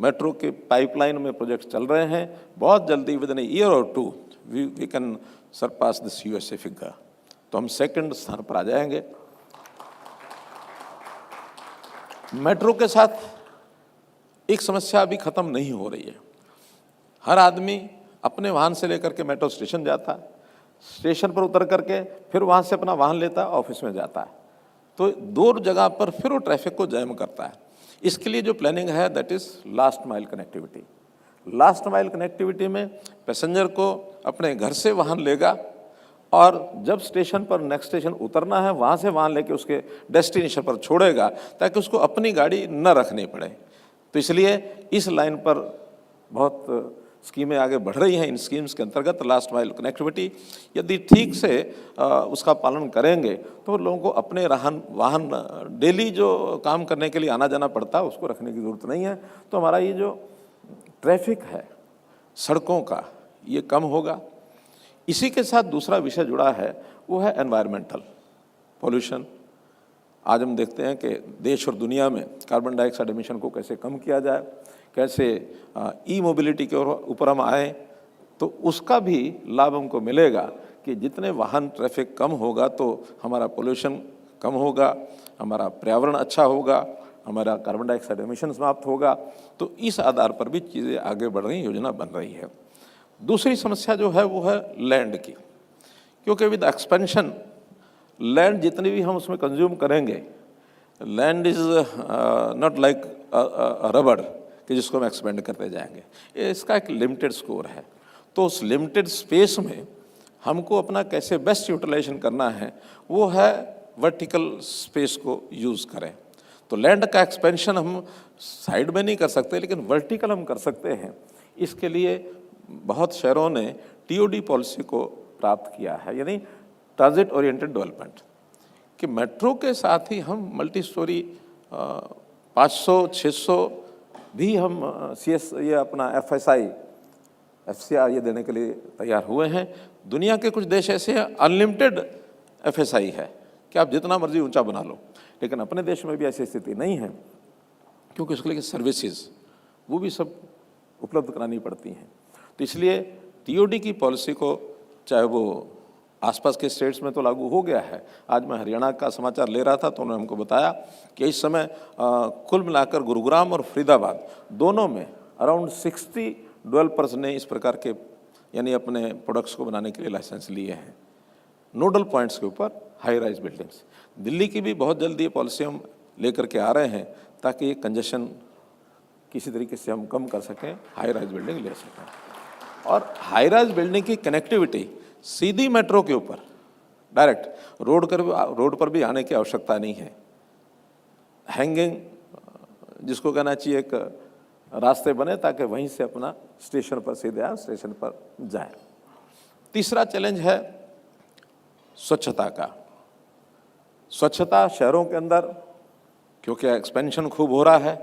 मेट्रो के पाइपलाइन में प्रोजेक्ट चल रहे हैं, बहुत जल्दी within year or two we can surpass this USA figure, तो हम सेकंड स्थान पर आ जाएंगे। मेट्रो के साथ एक समस्या अभी खत्म नहीं हो रही है। हर आदमी अपने वाहन से लेकर के मेट्रो स्टेशन जाता है, स्टेशन पर उतर करके फिर वहाँ से अपना वाहन लेता है, ऑफिस में जाता है, तो दो जगह पर फिर वो ट्रैफिक को जैम करता है। इसके लिए जो प्लानिंग है that is last mile connectivity. Last mile connectivity में पैसेंजर को अपने घर से वाहन लेगा, और जब स्टेशन पर नेक्स्ट स्टेशन उतरना है वहाँ से वाहन लेके उसके डेस्टिनेशन पर छोड़ेगा, ताकि उसको अपनी गाड़ी न रखनी पड़े। तो इसलिए इस लाइन पर बहुत स्कीमें आगे बढ़ रही हैं। इन स्कीम्स के अंतर्गत लास्ट माइल कनेक्टिविटी यदि ठीक से उसका पालन करेंगे तो लोगों को अपने वाहन डेली जो काम करने के लिए आना जाना पड़ता है उसको रखने की ज़रूरत नहीं है। तो हमारा ये जो ट्रैफिक है सड़कों का, ये कम होगा। इसी के साथ दूसरा विषय जुड़ा है, वो है एनवायरमेंटल पॉल्यूशन। आज हम देखते हैं कि देश और दुनिया में कार्बन डाइऑक्साइड एमिशन को कैसे कम किया जाए, कैसे ई मोबिलिटी के ऊपर हम आए, तो उसका भी लाभ हमको मिलेगा कि जितने वाहन ट्रैफिक कम होगा तो हमारा पोल्यूशन कम होगा, हमारा पर्यावरण अच्छा होगा, हमारा कार्बन डाइऑक्साइड एमिशन समाप्त होगा। तो इस आधार पर भी चीज़ें आगे बढ़ रही, योजना बन रही है। दूसरी समस्या जो है वो है लैंड की, क्योंकि विद एक्सपेंशन लैंड जितनी भी हम उसमें कंज्यूम करेंगे, लैंड इज़ नॉट लाइक रबड़ कि जिसको हम एक्सपेंड करते जाएंगे, इसका एक लिमिटेड स्कोर है। तो उस लिमिटेड स्पेस में हमको अपना कैसे बेस्ट यूटिलाइजेशन करना है, वो है वर्टिकल स्पेस को यूज़ करें। तो लैंड का एक्सपेंशन हम साइड में नहीं कर सकते, लेकिन वर्टिकल हम कर सकते हैं। इसके लिए बहुत शहरों ने टीओडी पॉलिसी को प्राप्त किया है, यानी ट्रांजिट ओरिएंटेड डेवलपमेंट, कि मेट्रो के साथ ही हम मल्टी स्टोरी 500-600 भी हम CS ये अपना FCR ये देने के लिए तैयार हुए हैं। दुनिया के कुछ देश ऐसे हैं अनलिमिटेड FSI है कि आप जितना मर्जी ऊंचा बना लो, लेकिन अपने देश में भी ऐसी स्थिति नहीं है, क्योंकि उसके लिए सर्विसेज वो भी सब उपलब्ध करानी पड़ती हैं। तो इसलिए TOD की पॉलिसी को, चाहे वो आसपास के स्टेट्स में तो लागू हो गया है। आज मैं हरियाणा का समाचार ले रहा था तो उन्होंने हमको बताया कि इस समय कुल मिलाकर गुरुग्राम और फरीदाबाद दोनों में अराउंड 60 डेवलपर्स ने इस प्रकार के यानी अपने प्रोडक्ट्स को बनाने के लिए लाइसेंस लिए हैं। नोडल पॉइंट्स के ऊपर हाई राइज बिल्डिंग्स। दिल्ली की भी बहुत जल्दी ये पॉलिसी हम लेकर के आ रहे हैं, ताकि कंजेशन किसी तरीके से हम कम कर सकें, हाई राइज बिल्डिंग ले सकें। और हाई राइज बिल्डिंग की कनेक्टिविटी सीधी मेट्रो के ऊपर डायरेक्ट रोड पर भी आने की आवश्यकता नहीं है। हैंगिंग जिसको कहना चाहिए, एक रास्ते बने ताकि वहीं से अपना स्टेशन पर सीधे आए, स्टेशन पर जाए। तीसरा चैलेंज है स्वच्छता का। स्वच्छता शहरों के अंदर, क्योंकि एक्सपेंशन खूब हो रहा है,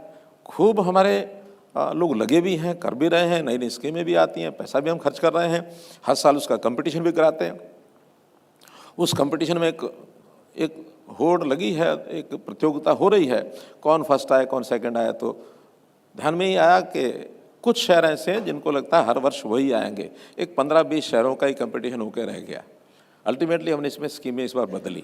खूब हमारे लोग लगे भी हैं, कर भी रहे हैं, नई नई स्कीमें भी आती हैं, पैसा भी हम खर्च कर रहे हैं, हर साल उसका कंपटीशन भी कराते हैं। उस कंपटीशन में एक होड़ लगी है, एक प्रतियोगिता हो रही है, कौन फर्स्ट आए कौन सेकंड आए। तो ध्यान में ही आया कि कुछ शहर ऐसे हैं जिनको लगता है हर वर्ष वही आएंगे। एक 15-20 शहरों का ही कंपटीशन होकर रह गया। अल्टीमेटली हमने इसमें स्कीमें इस बार बदली।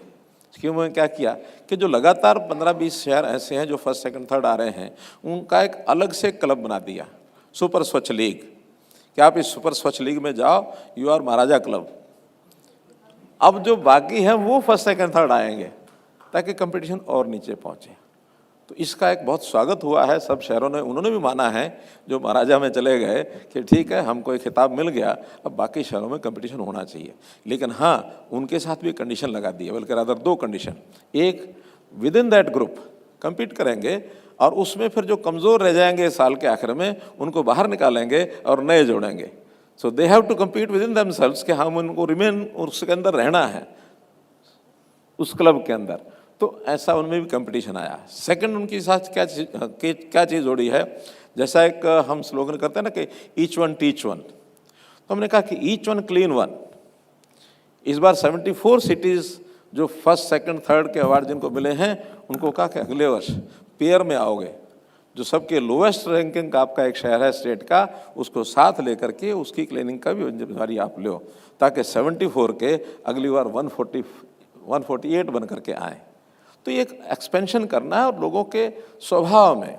स्कीमों में क्या किया कि जो लगातार 15-20 शहर ऐसे हैं जो फर्स्ट सेकंड थर्ड आ रहे हैं, उनका एक अलग से क्लब बना दिया, सुपर स्वच्छ लीग, कि आप इस सुपर स्वच्छ लीग में जाओ, यू आर महाराजा क्लब। अब जो बाकी हैं वो फर्स्ट सेकंड थर्ड आएंगे, ताकि कंपटीशन और नीचे पहुंचे। तो इसका एक बहुत स्वागत हुआ है सब शहरों ने, उन्होंने भी माना है जो महाराजा में चले गए कि ठीक है हमको एक खिताब मिल गया, अब बाकी शहरों में कंपटीशन होना चाहिए। लेकिन हाँ, उनके साथ भी कंडीशन लगा दी है, बल्कि रादर 2 कंडीशन। एक, with in that group compete करेंगे और उसमें फिर जो कमज़ोर रह जाएंगे साल के आखिर में उनको बाहर निकालेंगे और नए जोड़ेंगे। So they have to compete with in themselves कि हम उनको रिमेन उसके अंदर रहना है, उस क्लब के अंदर। तो ऐसा उनमें भी कंपटीशन आया। सेकंड, उनके साथ क्या चीज़ जोड़ी है, जैसा एक हम स्लोगन करते हैं ना कि ईच वन टीच वन, तो हमने कहा कि ईच वन क्लीन वन। इस बार 74 सिटीज़ जो फर्स्ट सेकंड थर्ड के अवार्ड जिनको मिले हैं उनको कहा कि अगले वर्ष पेयर में आओगे, जो सबके लोएस्ट रैंकिंग का आपका एक शहर है स्टेट का, उसको साथ लेकर के उसकी क्लीनिंग का भी जिम्मेदारी आप लो, ताकि 74 के अगली बार 148 बन करके आए। तो ये एक एक्सपेंशन करना है और लोगों के स्वभाव में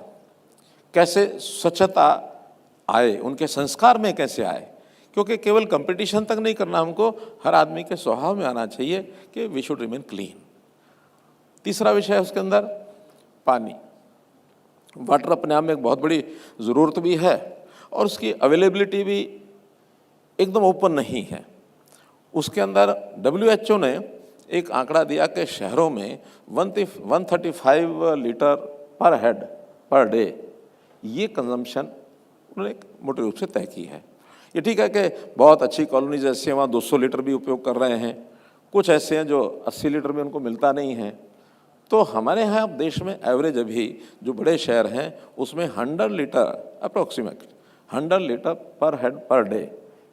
कैसे स्वच्छता आए, उनके संस्कार में कैसे आए, क्योंकि केवल कंपटीशन तक नहीं करना हमको, हर आदमी के स्वभाव में आना चाहिए कि वी शुड रिमेन क्लीन। तीसरा विषय है उसके अंदर पानी। वाटर अपने आप में एक बहुत बड़ी ज़रूरत भी है और उसकी अवेलेबिलिटी भी एकदम ओपन नहीं है। उसके अंदर WHO ने एक आंकड़ा दिया कि शहरों में 135 लीटर पर हेड पर डे ये कंजम्पशन उन्होंने मोटे रूप से तय की है। ये ठीक है कि बहुत अच्छी कॉलोनीज ऐसी हैं वहाँ 200 लीटर भी उपयोग कर रहे हैं, कुछ ऐसे हैं जो 80 लीटर में उनको मिलता नहीं है। तो हमारे यहाँ देश में एवरेज अभी जो बड़े शहर हैं उसमें 100 लीटर अप्रोक्सीमेट 100 लीटर पर हेड पर डे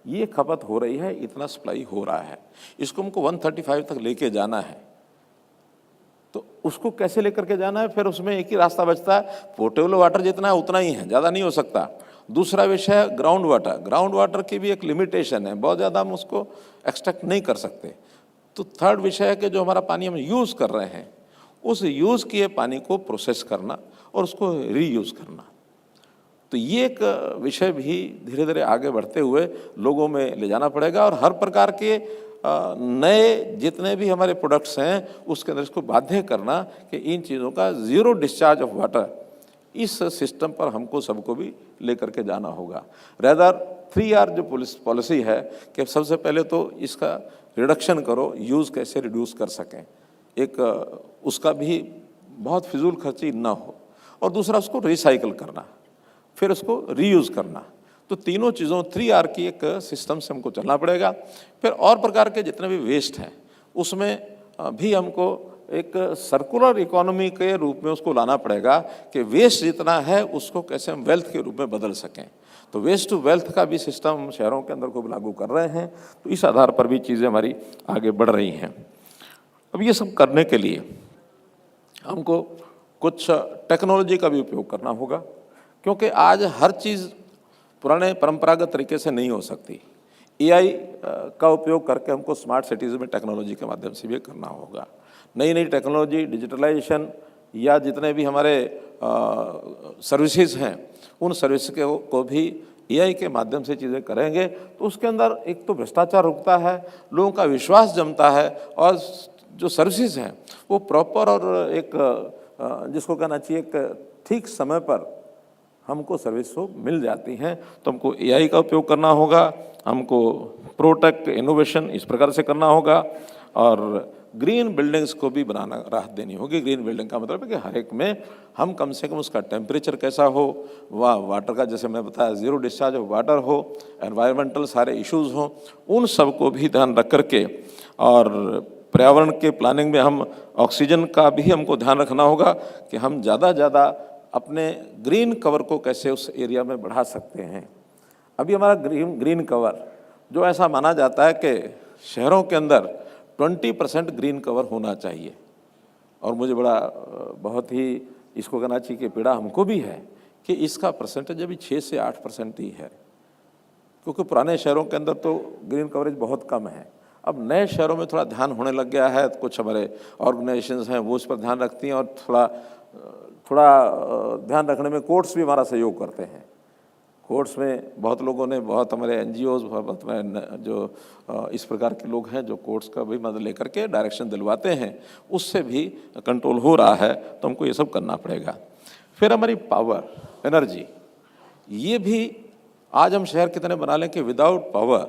ये खपत हो रही है, इतना सप्लाई हो रहा है। इसको हमको 135 तक लेके जाना है। तो उसको कैसे लेकर के जाना है, फिर उसमें एक ही रास्ता बचता है, पोर्टेबल वाटर जितना है उतना ही है, ज़्यादा नहीं हो सकता। दूसरा विषय है ग्राउंड वाटर। ग्राउंड वाटर की भी एक लिमिटेशन है, बहुत ज़्यादा हम उसको एक्सट्रैक्ट नहीं कर सकते। तो थर्ड विषय है कि जो हमारा पानी हम यूज़ कर रहे हैं उस यूज़ किए पानी को प्रोसेस करना और उसको रीयूज़ करना। तो ये एक विषय भी धीरे धीरे आगे बढ़ते हुए लोगों में ले जाना पड़ेगा और हर प्रकार के नए जितने भी हमारे प्रोडक्ट्स हैं उसके अंदर इसको बाध्य करना कि इन चीज़ों का ज़ीरो डिस्चार्ज ऑफ वाटर, इस सिस्टम पर हमको सबको भी लेकर के जाना होगा। रेदर 3R जो पॉलिसी है कि सबसे पहले तो इसका रिडक्शन करो, यूज़ कैसे रिड्यूस कर सकें, एक उसका भी बहुत फिजूल खर्ची ना हो, और दूसरा उसको रिसाइकल करना, फिर उसको रीयूज़ करना। तो तीनों चीज़ों 3R की एक सिस्टम से हमको चलना पड़ेगा। फिर और प्रकार के जितने भी वेस्ट हैं उसमें भी हमको एक सर्कुलर इकोनॉमी के रूप में उसको लाना पड़ेगा कि वेस्ट जितना है उसको कैसे हम वेल्थ के रूप में बदल सकें। तो वेस्ट टू वेल्थ का भी सिस्टम हम शहरों के अंदर को लागू कर रहे हैं। तो इस आधार पर भी चीज़ें हमारी आगे बढ़ रही हैं। अब ये सब करने के लिए हमको कुछ टेक्नोलॉजी का भी उपयोग करना होगा, क्योंकि आज हर चीज़ पुराने परंपरागत तरीके से नहीं हो सकती। AI का उपयोग करके हमको स्मार्ट सिटीज़ में टेक्नोलॉजी के माध्यम से भी करना होगा। नई नई टेक्नोलॉजी, डिजिटलाइजेशन या जितने भी हमारे सर्विसेज हैं उन सर्विस को भी AI के माध्यम से चीज़ें करेंगे तो उसके अंदर एक तो भ्रष्टाचार रुकता है, लोगों का विश्वास जमता है और जो सर्विसेज हैं वो प्रॉपर और एक जिसको कहना चाहिए एक ठीक समय पर हमको सर्विस को मिल जाती हैं। तो हमको AI का उपयोग करना होगा, हमको प्रोटेक्ट इनोवेशन इस प्रकार से करना होगा और ग्रीन बिल्डिंग्स को भी बनाना राहत देनी होगी। ग्रीन बिल्डिंग का मतलब है कि हर एक में हम कम से कम उसका टेम्परेचर कैसा हो, वह वाटर का जैसे मैं बताया ज़ीरो डिस्चार्ज ऑफ वाटर हो, एनवायरमेंटल सारे इश्यूज़ हों, उन सब को भी ध्यान रख करके और पर्यावरण के प्लानिंग में हम ऑक्सीजन का भी हमको ध्यान रखना होगा कि हम ज़्यादा ज़्यादा अपने ग्रीन कवर को कैसे उस एरिया में बढ़ा सकते हैं। अभी हमारा ग्रीन कवर जो ऐसा माना जाता है कि शहरों के अंदर 20% ग्रीन कवर होना चाहिए, और मुझे बड़ा बहुत ही इसको कहना चाहिए कि पीड़ा हमको भी है कि इसका परसेंटेज अभी 6 से 8% ही है, क्योंकि पुराने शहरों के अंदर तो ग्रीन कवरेज बहुत कम है। अब नए शहरों में थोड़ा ध्यान होने लग गया है, कुछ हमारे ऑर्गेनाइजेशंस हैं वो इस पर ध्यान रखती हैं और थोड़ा ध्यान रखने में कोर्ट्स भी हमारा सहयोग करते हैं। कोर्ट्स में बहुत लोगों ने, बहुत हमारे एनजीओज, बहुत हमारे जो इस प्रकार के लोग हैं जो कोर्ट्स का भी मदद लेकर के डायरेक्शन दिलवाते हैं, उससे भी कंट्रोल हो रहा है, तो हमको ये सब करना पड़ेगा। फिर हमारी पावर, एनर्जी, ये भी आज हम शहर कितने बना लें कि विदाउट पावर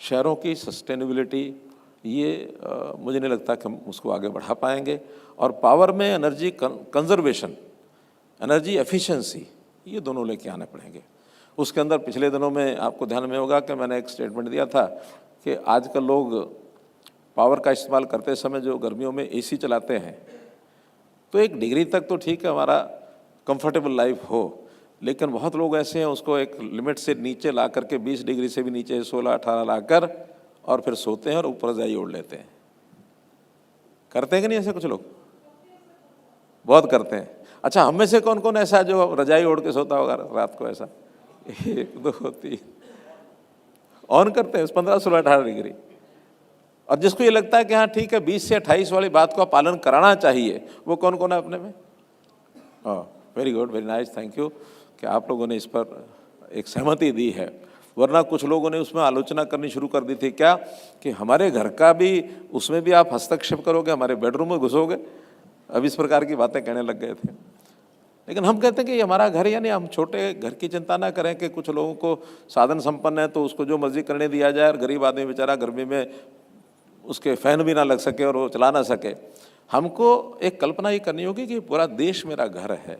शहरों की सस्टेनेबिलिटी, ये मुझे नहीं लगता कि हम उसको आगे बढ़ा पाएंगे। और पावर में एनर्जी कंजर्वेशन, एनर्जी एफिशिएंसी, ये दोनों लेके आने पड़ेंगे। उसके अंदर पिछले दिनों में आपको ध्यान में होगा कि मैंने एक स्टेटमेंट दिया था कि आजकल लोग पावर का इस्तेमाल करते समय जो गर्मियों में एसी चलाते हैं, तो एक डिग्री तक तो ठीक है हमारा कंफर्टेबल लाइफ हो, लेकिन बहुत लोग ऐसे हैं उसको एक लिमिट से नीचे ला करके 20 डिग्री से भी नीचे 16-18 ला कर और फिर सोते हैं और ऊपर रजाई ओढ़ लेते हैं। करते हैं कि नहीं ऐसे? कुछ लोग बहुत करते हैं। अच्छा, हम में से कौन कौन ऐसा जो रजाई ओढ़ के सोता होगा रात को? ऐसा 1 2 3 ऑन करते हैं 15 16 18 डिग्री। और जिसको ये लगता है कि हाँ ठीक है 20 से 28 वाली बात का पालन कराना चाहिए, वो कौन कौन है अपने में? Very good, very nice, thank you कि आप लोगों ने इस पर एक सहमति दी है। वरना कुछ लोगों ने उसमें आलोचना करनी शुरू कर दी थी क्या कि हमारे घर का भी, उसमें भी आप हस्तक्षेप करोगे, हमारे बेडरूम में घुसोगे, अब इस प्रकार की बातें कहने लग गए थे। लेकिन हम कहते हैं कि ये हमारा घर, यानी हम छोटे घर की चिंता ना करें कि कुछ लोगों को साधन संपन्न है तो उसको जो मर्जी करने दिया जाए और गरीब आदमी बेचारा गर्मी में उसके फैन भी ना लग सके और वो चला ना सके। हमको एक कल्पना ये करनी होगी कि पूरा देश मेरा घर है।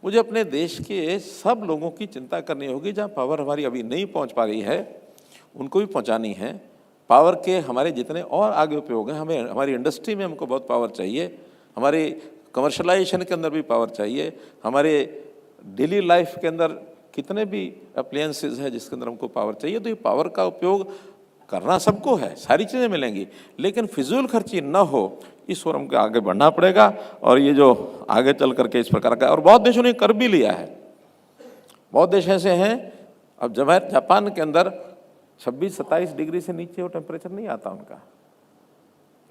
मुझे अपने देश के सब लोगों की चिंता करनी होगी। जहाँ पावर हमारी अभी नहीं पहुँच पा रही है उनको भी पहुँचानी है। पावर के हमारे जितने और आगे उपयोग हैं, हमें हमारी इंडस्ट्री में हमको बहुत पावर चाहिए, हमारे कमर्शलाइजेशन के अंदर भी पावर चाहिए, हमारे डेली लाइफ के अंदर कितने भी अप्लायंसेस हैं जिसके अंदर हमको पावर चाहिए। तो ये पावर का उपयोग करना सबको है, सारी चीज़ें मिलेंगी, लेकिन फिजूल खर्ची न हो, इस ओर हमको आगे बढ़ना पड़ेगा। और ये जो आगे चल करके इस प्रकार का, और बहुत देशों ने कर भी लिया है, बहुत देश ऐसे हैं। अब जापान के अंदर 26-27 डिग्री से नीचे वो टेम्परेचर नहीं आता उनका,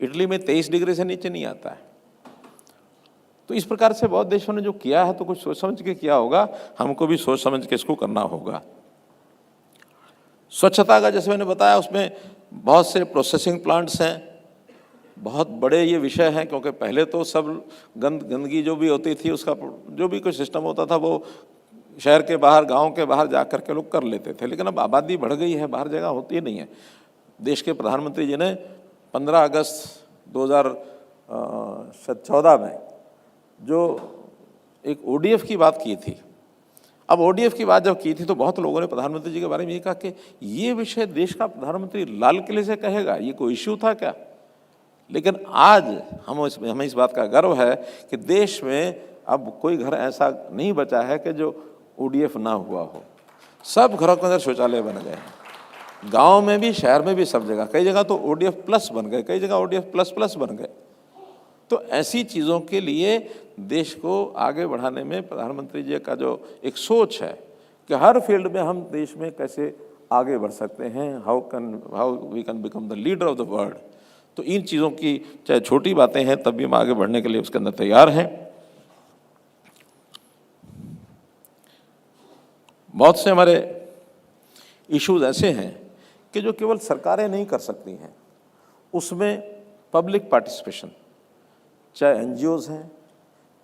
इटली में 23 डिग्री से नीचे नहीं आता है। तो इस प्रकार से बहुत देशों ने जो किया है तो कुछ सोच समझ के किया होगा, हमको भी सोच समझ के इसको करना होगा। स्वच्छता का जैसे मैंने बताया, उसमें बहुत से प्रोसेसिंग प्लांट्स हैं, बहुत बड़े ये विषय हैं, क्योंकि पहले तो सब गंदगी जो भी होती थी उसका जो भी कोई सिस्टम होता था वो शहर के बाहर, गांव के बाहर जा कर के लोग कर लेते थे। लेकिन अब आबादी बढ़ गई है, बाहर जगह होती नहीं है। देश के प्रधानमंत्री जी ने 15 अगस्त 2014 में जो एक ODF की बात की थी, अब ODF की बात जब की थी तो बहुत लोगों ने प्रधानमंत्री जी के बारे में ये कहा कि ये विषय देश का प्रधानमंत्री लाल किले से कहेगा, ये कोई इश्यू था क्या? लेकिन आज हमें इस बात का गर्व है कि देश में अब कोई घर ऐसा नहीं बचा है कि जो ODF ना हुआ हो। सब घरों के अंदर शौचालय बन गए हैं, गाँव में भी, शहर में भी, सब जगह। कई जगह तो ODF प्लस बन गए, कई जगह ODF प्लस बन गए। तो ऐसी चीज़ों के लिए देश को आगे बढ़ाने में प्रधानमंत्री जी का जो एक सोच है कि हर फील्ड में हम देश में कैसे आगे बढ़ सकते हैं, how we can become the leader of the world. तो इन चीज़ों की चाहे छोटी बातें हैं तब भी हम आगे बढ़ने के लिए उसके अंदर तैयार हैं। बहुत से हमारे इश्यूज ऐसे हैं कि जो केवल सरकारें नहीं कर सकती हैं, उसमें पब्लिक पार्टिसिपेशन, चाहे NGOs हैं,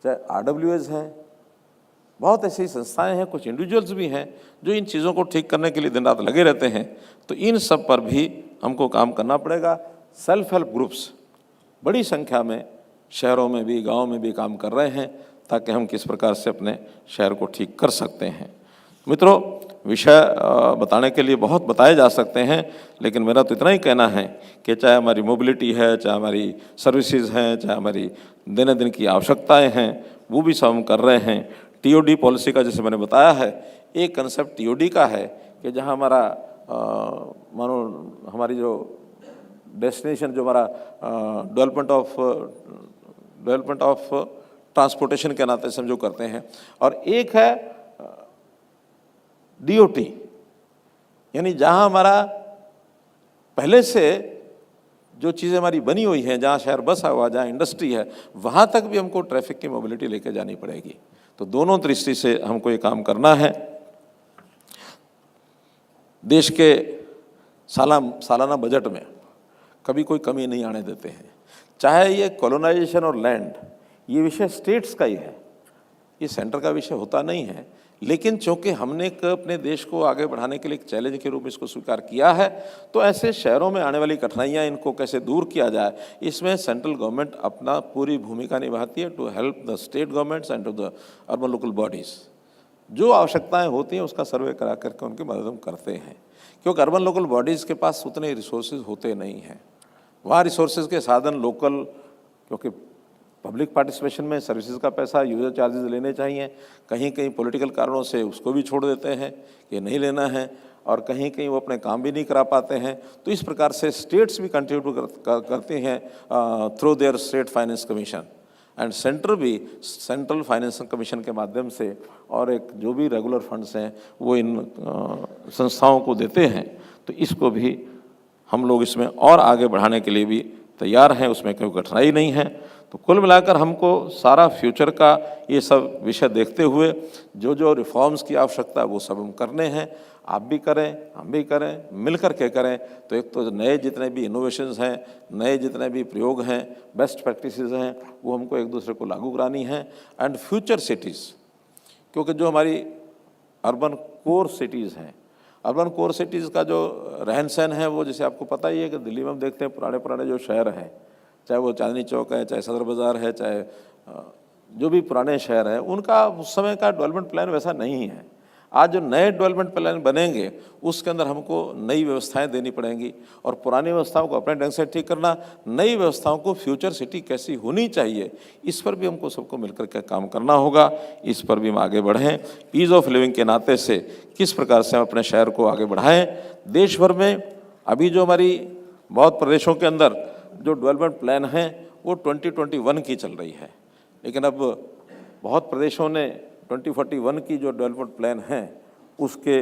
चाहे RWAs हैं, बहुत ऐसी संस्थाएं हैं, कुछ इंडिविजुअल्स भी हैं जो इन चीज़ों को ठीक करने के लिए दिन रात लगे रहते हैं। तो इन सब पर भी हमको काम करना पड़ेगा। सेल्फ हेल्प ग्रुप्स बड़ी संख्या में शहरों में भी, गाँव में भी काम कर रहे हैं ताकि हम किस प्रकार से अपने शहर को ठीक कर सकते हैं। मित्रों, विषय बताने के लिए बहुत बताए जा सकते हैं, लेकिन मेरा तो इतना ही कहना है कि चाहे हमारी मोबिलिटी है, चाहे हमारी सर्विसेज हैं, चाहे हमारी दिन दिन की आवश्यकताएं हैं, वो भी सब हम कर रहे हैं। TOD पॉलिसी का जैसे मैंने बताया है, एक कंसेप्ट TOD का है कि जहां हमारा मानो हमारी जो डेस्टिनेशन, जो हमारा डेवलपमेंट ऑफ ट्रांसपोर्टेशन के नाते से हम जो करते हैं, और एक है DOT, यानी जहां हमारा पहले से जो चीज़ें हमारी बनी हुई हैं, जहाँ शहर बसा हुआ, जहाँ इंडस्ट्री है, वहाँ तक भी हमको ट्रैफिक की मोबिलिटी लेके जानी पड़ेगी। तो दोनों दृष्टि से हमको ये काम करना है। देश के सालाना बजट में कभी कोई कमी नहीं आने देते हैं। चाहे ये कॉलोनाइजेशन और लैंड, ये विषय स्टेट्स का ही है, ये सेंटर का विषय होता नहीं है। लेकिन चूंकि हमने अपने देश को आगे बढ़ाने के लिए एक चैलेंज के रूप में इसको स्वीकार किया है, तो ऐसे शहरों में आने वाली कठिनाइयाँ, इनको कैसे दूर किया जाए, इसमें सेंट्रल गवर्नमेंट अपना पूरी भूमिका निभाती है to help the state governments and to the urban local bodies. जो आवश्यकताएं होती हैं उसका सर्वे करा करके उनकी मदद हम करते हैं, क्योंकि अर्बन लोकल बॉडीज़ के पास उतने रिसोर्सेज होते नहीं हैं। वहाँ रिसोर्सेज के साधन लोकल, क्योंकि पब्लिक पार्टिसिपेशन में सर्विसेज का पैसा यूजर चार्जेस लेने चाहिए, कहीं कहीं पॉलिटिकल कारणों से उसको भी छोड़ देते हैं कि नहीं लेना है, और कहीं कहीं वो अपने काम भी नहीं करा पाते हैं। तो इस प्रकार से स्टेट्स भी कंट्रीब्यूट करते हैं through their state finance commission, and centre भी सेंट्रल फाइनेंस कमीशन के माध्यम से और एक जो भी रेगुलर फंड्स हैं वो इन संस्थाओं को देते हैं। तो इसको भी हम लोग इसमें और आगे बढ़ाने के लिए भी तैयार हैं, उसमें कोई कठिनाई नहीं है। तो कुल मिलाकर हमको सारा फ्यूचर का ये सब विषय देखते हुए जो जो रिफॉर्म्स की आवश्यकता है वो सब हम करने हैं। आप भी करें, हम भी करें, मिलकर के करें। तो एक तो नए जितने भी इनोवेशंस हैं, नए जितने भी प्रयोग हैं, बेस्ट प्रैक्टिसेस हैं, वो हमको एक दूसरे को लागू करानी है। एंड फ्यूचर सिटीज़, क्योंकि जो हमारी अर्बन कोर सिटीज़ हैं, अर्बन कोर सिटीज़ का जो रहन सहन है वो जैसे आपको पता ही है कि दिल्ली में हम देखते हैं पुराने पुराने जो शहर हैं, चाहे वो चांदनी चौक है, चाहे सदर बाज़ार है, चाहे जो भी पुराने शहर हैं, उनका उस समय का डेवलपमेंट प्लान वैसा नहीं है। आज जो नए डेवलपमेंट प्लान बनेंगे उसके अंदर हमको नई व्यवस्थाएं देनी पड़ेंगी, और पुरानी व्यवस्थाओं को अपने ढंग से ठीक करना, नई व्यवस्थाओं को फ्यूचर सिटी कैसी होनी चाहिए, इस पर भी हमको सबको मिलकर के काम करना होगा। इस पर भी हम आगे बढ़ें। ईज़ ऑफ लिविंग के नाते से किस प्रकार से हम अपने शहर को आगे बढ़ाएं। देश भर में अभी जो हमारी बहुत प्रदेशों के अंदर जो डेवलपमेंट प्लान हैं वो 2021 की चल रही है, लेकिन अब बहुत प्रदेशों ने 2041 की जो डेवलपमेंट प्लान हैं उसके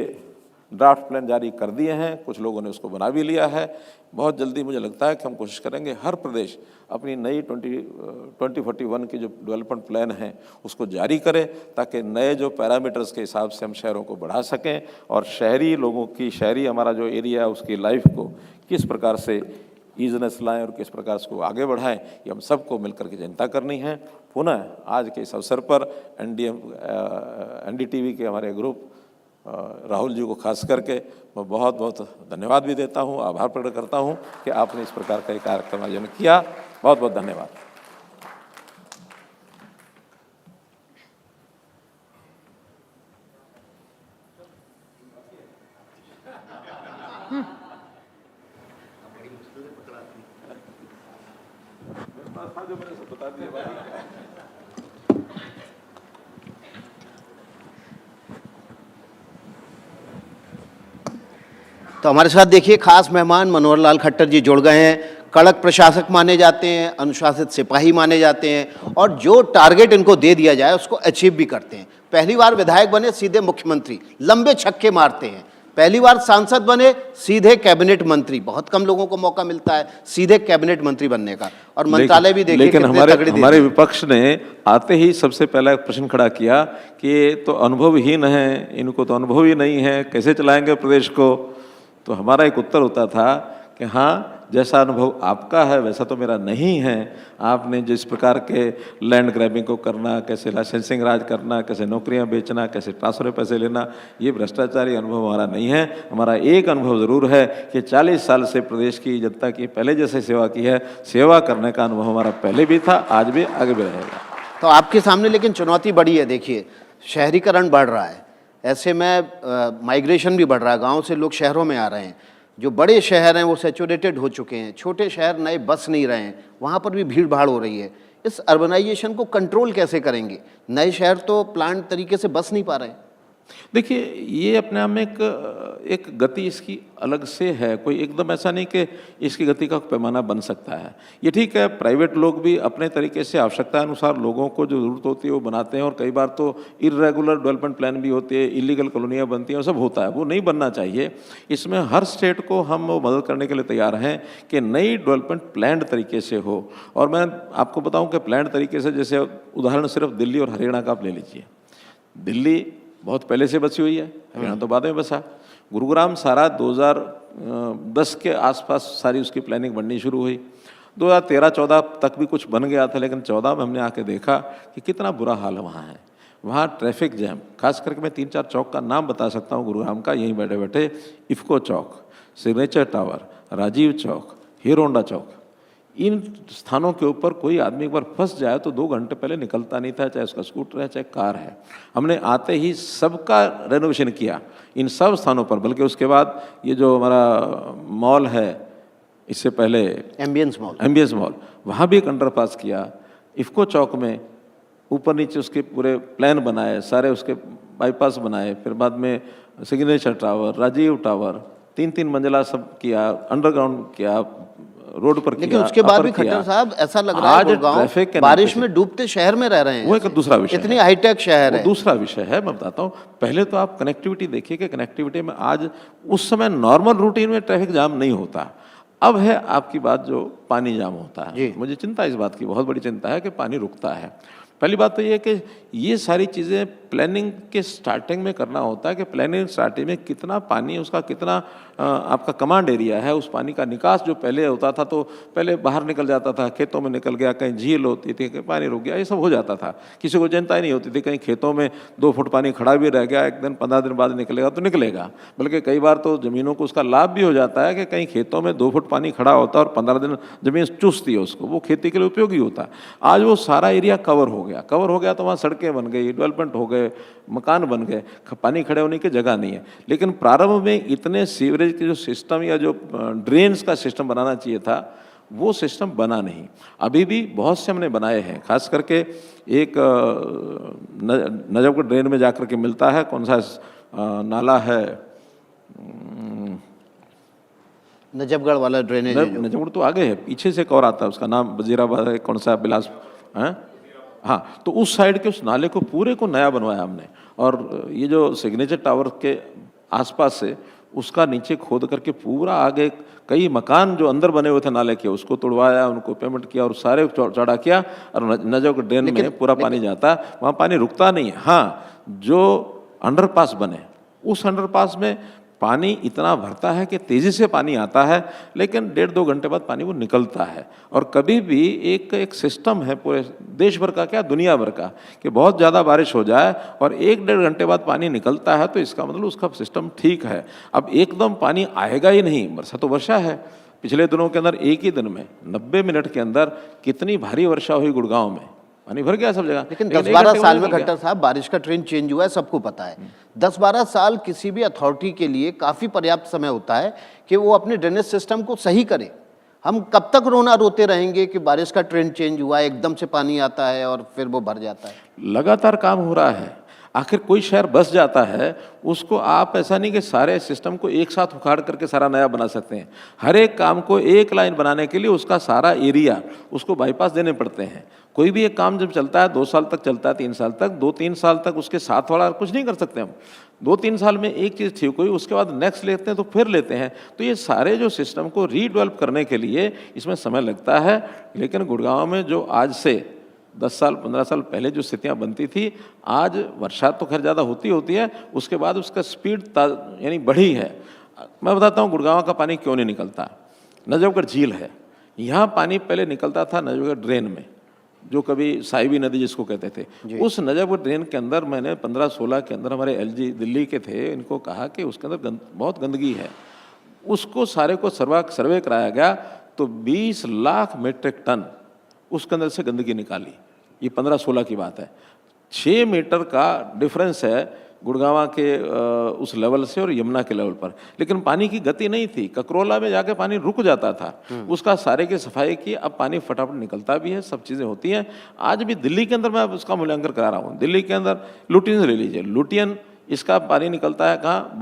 ड्राफ्ट प्लान जारी कर दिए हैं, कुछ लोगों ने उसको बना भी लिया है। बहुत जल्दी मुझे लगता है कि हम कोशिश करेंगे हर प्रदेश अपनी नई 2041 की जो डेवलपमेंट प्लान है उसको जारी करे, ताकि नए जो पैरामीटर्स के हिसाब से हम शहरों को बढ़ा सकें, और शहरी लोगों की, शहरी हमारा जो एरिया है उसकी लाइफ को किस प्रकार से ईजनेस लाएँ और किस प्रकार से आगे बढ़ाएं, ये हम सबको मिलकर के चिंता करनी है। पुनः आज के इस अवसर पर NDTV के हमारे ग्रुप राहुल जी को खास करके मैं बहुत बहुत धन्यवाद भी देता हूँ, आभार प्रकट करता हूँ कि आपने इस प्रकार का एक कार्यक्रम आयोजन किया। बहुत बहुत धन्यवाद। तो हमारे साथ देखिए खास मेहमान मनोहर लाल खट्टर जी जुड़ गए हैं। कड़क प्रशासक माने जाते हैं, अनुशासित सिपाही माने जाते हैं, और जो टारगेट इनको दे दिया जाए उसको अचीव भी करते हैं। पहली बार विधायक बने, सीधे मुख्यमंत्री, लंबे छक्के मारते हैं। पहली बार सांसद बने, सीधे कैबिनेट मंत्री। बहुत कम लोगों को मौका मिलता है सीधे कैबिनेट मंत्री बनने का, और मंत्रालय भी देखिए। लेकिन हमारे विपक्ष ने आते ही सबसे पहला एक प्रश्न खड़ा किया कि ये तो अनुभवहीन है, इनको तो अनुभव ही नहीं है, कैसे चलाएंगे प्रदेश को। तो हमारा एक उत्तर होता था कि हाँ, जैसा अनुभव आपका है वैसा तो मेरा नहीं है। आपने जिस प्रकार के लैंड ग्रैबिंग को करना, कैसे लाइसेंसिंग राज करना, कैसे नौकरियां बेचना, कैसे ट्रांसफर में पैसे लेना, ये भ्रष्टाचारी अनुभव हमारा नहीं है। हमारा एक अनुभव ज़रूर है कि 40 साल से प्रदेश की जनता की पहले जैसे सेवा की है, सेवा करने का अनुभव हमारा पहले भी था, आज भी, आगे भी रहेगा। तो आपके सामने लेकिन चुनौती बड़ी है। देखिए, शहरीकरण बढ़ रहा है, ऐसे में माइग्रेशन भी बढ़ रहा है, गाँव से लोग शहरों में आ रहे हैं। जो बड़े शहर हैं वो सैचुरेटेड हो चुके हैं, छोटे शहर नए बस नहीं रहे हैं, वहाँ पर भी भीड़ भाड़ हो रही है। इस अर्बनाइजेशन को कंट्रोल कैसे करेंगे? नए शहर तो प्लान तरीके से बस नहीं पा रहे हैं। देखिए, ये अपने आप में एक गति इसकी अलग से है, कोई एकदम ऐसा नहीं कि इसकी गति का पैमाना बन सकता है। ये ठीक है, प्राइवेट लोग भी अपने तरीके से आवश्यकता अनुसार लोगों को जो ज़रूरत होती है वो बनाते हैं, और कई बार तो इर्रेगुलर डेवलपमेंट प्लान भी होते हैं, इलीगल कॉलोनियाँ बनती हैं, वो सब होता है, वो नहीं बनना चाहिए। इसमें हर स्टेट को हम मदद करने के लिए तैयार हैं कि नई डेवलपमेंट प्लान तरीके से हो। और मैं आपको बताऊँ कि प्लान तरीके से, जैसे उदाहरण सिर्फ दिल्ली और हरियाणा का आप ले लीजिए। दिल्ली बहुत पहले से बसी हुई है, हरियाणा तो बाद में बसा। गुरुग्राम सारा 2010 के आसपास सारी उसकी प्लानिंग बननी शुरू हुई। 2013-14 तक भी कुछ बन गया था, लेकिन 14 में हमने आके देखा कि कितना बुरा हाल वहाँ है। वहाँ ट्रैफिक जैम, खास करके मैं 3-4 चौक का नाम बता सकता हूँ गुरुग्राम का, यहीं बैठे बैठे, इफ़को चौक, signature tower, Rajiv Chowk, hero Honda चौक। इन स्थानों के ऊपर कोई आदमी एक बार फंस जाए तो 2 घंटे पहले निकलता नहीं था, चाहे उसका स्कूटर है चाहे कार है। हमने आते ही सबका रेनोवेशन किया इन सब स्थानों पर, बल्कि उसके बाद ये जो हमारा मॉल है, इससे पहले एम्बियंस मॉल, वहाँ भी एक अंडरपास किया। इफ़को चौक में ऊपर नीचे उसके पूरे प्लान बनाए, सारे उसके बाईपास बनाए, फिर बाद में सिग्नेचर टावर, राजीव टावर, 3-3 मंजिला सब किया, अंडरग्राउंड किया, रोड पर किया। लेकिन उसके बाद भी खट्टर साहब ऐसा लग रहा है गुड़गांव बारिश में डूबते शहर में रह रहे हैं। वो एक दूसरा विषय, इतनी हाईटेक शहर है, दूसरा विषय है। मैं बताता हूँ, पहले तो आप कनेक्टिविटी देखिए कि कनेक्टिविटी में आज उस समय नॉर्मल रूटीन में ट्रैफिक जाम नहीं होता। अब है आपकी बात जो पानी जाम होता है। मुझे चिंता इस बात की, बहुत बड़ी चिंता है कि पानी रुकता है। पहली बात तो ये है कि ये सारी चीज़ें प्लानिंग के स्टार्टिंग में करना होता है कि प्लानिंग स्टार्टिंग में कितना पानी, उसका कितना आपका कमांड एरिया है, उस पानी का निकास जो पहले होता था तो पहले बाहर निकल जाता था, खेतों में निकल गया, कहीं झील होती थी, कहीं पानी रुक गया, ये सब हो जाता था। किसी को चिंता ही नहीं होती थी, कहीं खेतों में 2 फुट पानी खड़ा भी रह गया, 1 दिन 15 दिन बाद निकलेगा तो निकलेगा। बल्कि कई बार तो ज़मीनों को उसका लाभ भी हो जाता है कि कहीं खेतों में 2 फुट पानी खड़ा होता है और 15 दिन ज़मीन चूसती है उसको, वो खेती के लिए उपयोगी होता है। आज वो सारा एरिया कवर हो गया तो वहाँ सड़कें बन गई, डेवलपमेंट हो गए, मकान बन गए, पानी खड़े होने की जगह नहीं है। लेकिन प्रारंभ में इतने सीवरेज के जो सिस्टम या जो ड्रेन्स का सिस्टम बनाना चाहिए था, वो सिस्टम बना नहीं। अभी भी बहुत से हमने बनाए हैं, खास करके एक नजफगढ़ ड्रेन में जाकर के मिलता है, कौन सा नाला है, नजफगढ़ वाला ड्रेनेज। नजफगढ़ तो आगे है, पीछे से एक और आता है, उसका नाम वजीराबाद है, कौन सा बिलास है, हाँ। तो उस साइड के उस नाले को पूरे को नया बनवाया हमने, और ये जो सिग्नेचर टावर के आसपास से उसका नीचे खोद करके पूरा आगे कई मकान जो अंदर बने हुए थे नाले के, उसको तोड़वाया, उनको पेमेंट किया और सारे चौड़ा किया, और नजफगढ़ ड्रेन में पूरा पानी जाता है, वहाँ पानी रुकता नहीं है। हाँ, जो अंडरपास बने, उस अंडरपास में पानी इतना भरता है कि तेज़ी से पानी आता है, लेकिन 1.5-2 घंटे बाद पानी वो निकलता है। और कभी भी एक सिस्टम है पूरे देश भर का, क्या दुनिया भर का, कि बहुत ज़्यादा बारिश हो जाए और 1-1.5 घंटे बाद पानी निकलता है तो इसका मतलब उसका सिस्टम ठीक है। अब एकदम पानी आएगा ही नहीं, वर्षा तो वर्षा है। पिछले दिनों के अंदर एक ही दिन में 90 मिनट के अंदर कितनी भारी वर्षा हुई गुड़गांव में, पानी भर गया सब जगह। लेकिन 10-12 साल में खट्टर साहब बारिश का ट्रेंड चेंज हुआ है, सबको पता है। 10-12 साल किसी भी अथॉरिटी के लिए काफ़ी पर्याप्त समय होता है कि वो अपने ड्रेनेज सिस्टम को सही करे। हम कब तक रोते रहेंगे कि बारिश का ट्रेंड चेंज हुआ है, एकदम से पानी आता है और फिर वो भर जाता है। लगातार काम हो रहा है। आखिर कोई शहर बस जाता है, उसको आप ऐसा नहीं कि सारे सिस्टम को एक साथ उखाड़ करके सारा नया बना सकते हैं। हर एक काम को एक लाइन बनाने के लिए उसका सारा एरिया उसको बाईपास देने पड़ते हैं। कोई भी एक काम जब चलता है 2 साल तक चलता है, 3 साल तक, 2-3 साल तक उसके साथ वाला कुछ नहीं कर सकते हम। 2-3 साल में एक चीज़ ठीक हुई, उसके बाद नेक्स्ट लेते हैं तो फिर लेते हैं। तो ये सारे जो सिस्टम को रीडेवलप करने के लिए इसमें समय लगता है। लेकिन गुड़गांव में जो आज से 10 साल 15 साल पहले जो स्थितियाँ बनती थी, आज वर्षा तो खैर ज़्यादा होती है, उसके बाद उसका स्पीड यानी बढ़ी है। मैं बताता हूँ गुड़गांव का पानी क्यों नहीं निकलता। नजफगढ़ झील है, यहाँ पानी पहले निकलता था नजफगढ़ ड्रेन में, जो कभी साहिबी नदी जिसको कहते थे। उस नजफगढ़ ड्रेन के अंदर मैंने 15-16 के अंदर हमारे LG दिल्ली के थे, इनको कहा कि उसके अंदर बहुत गंदगी है। उसको सारे को सर्वे कराया गया तो 20 लाख मीट्रिक टन उसके अंदर से गंदगी निकाली। ये 15-16 की बात है। 6 मीटर का डिफरेंस है गुड़गांव के उस लेवल से और यमुना के लेवल पर, लेकिन पानी की गति नहीं थी। ककरोला में जाके पानी रुक जाता था, उसका सारे की सफाई की, अब पानी फटाफट निकलता भी है, सब चीज़ें होती हैं। आज भी दिल्ली के अंदर मैं उसका मूल्यांकन करा रहा हूँ। दिल्ली के अंदर लुटियन ले लीजिए, लुटियन इसका पानी निकलता है कहाँ,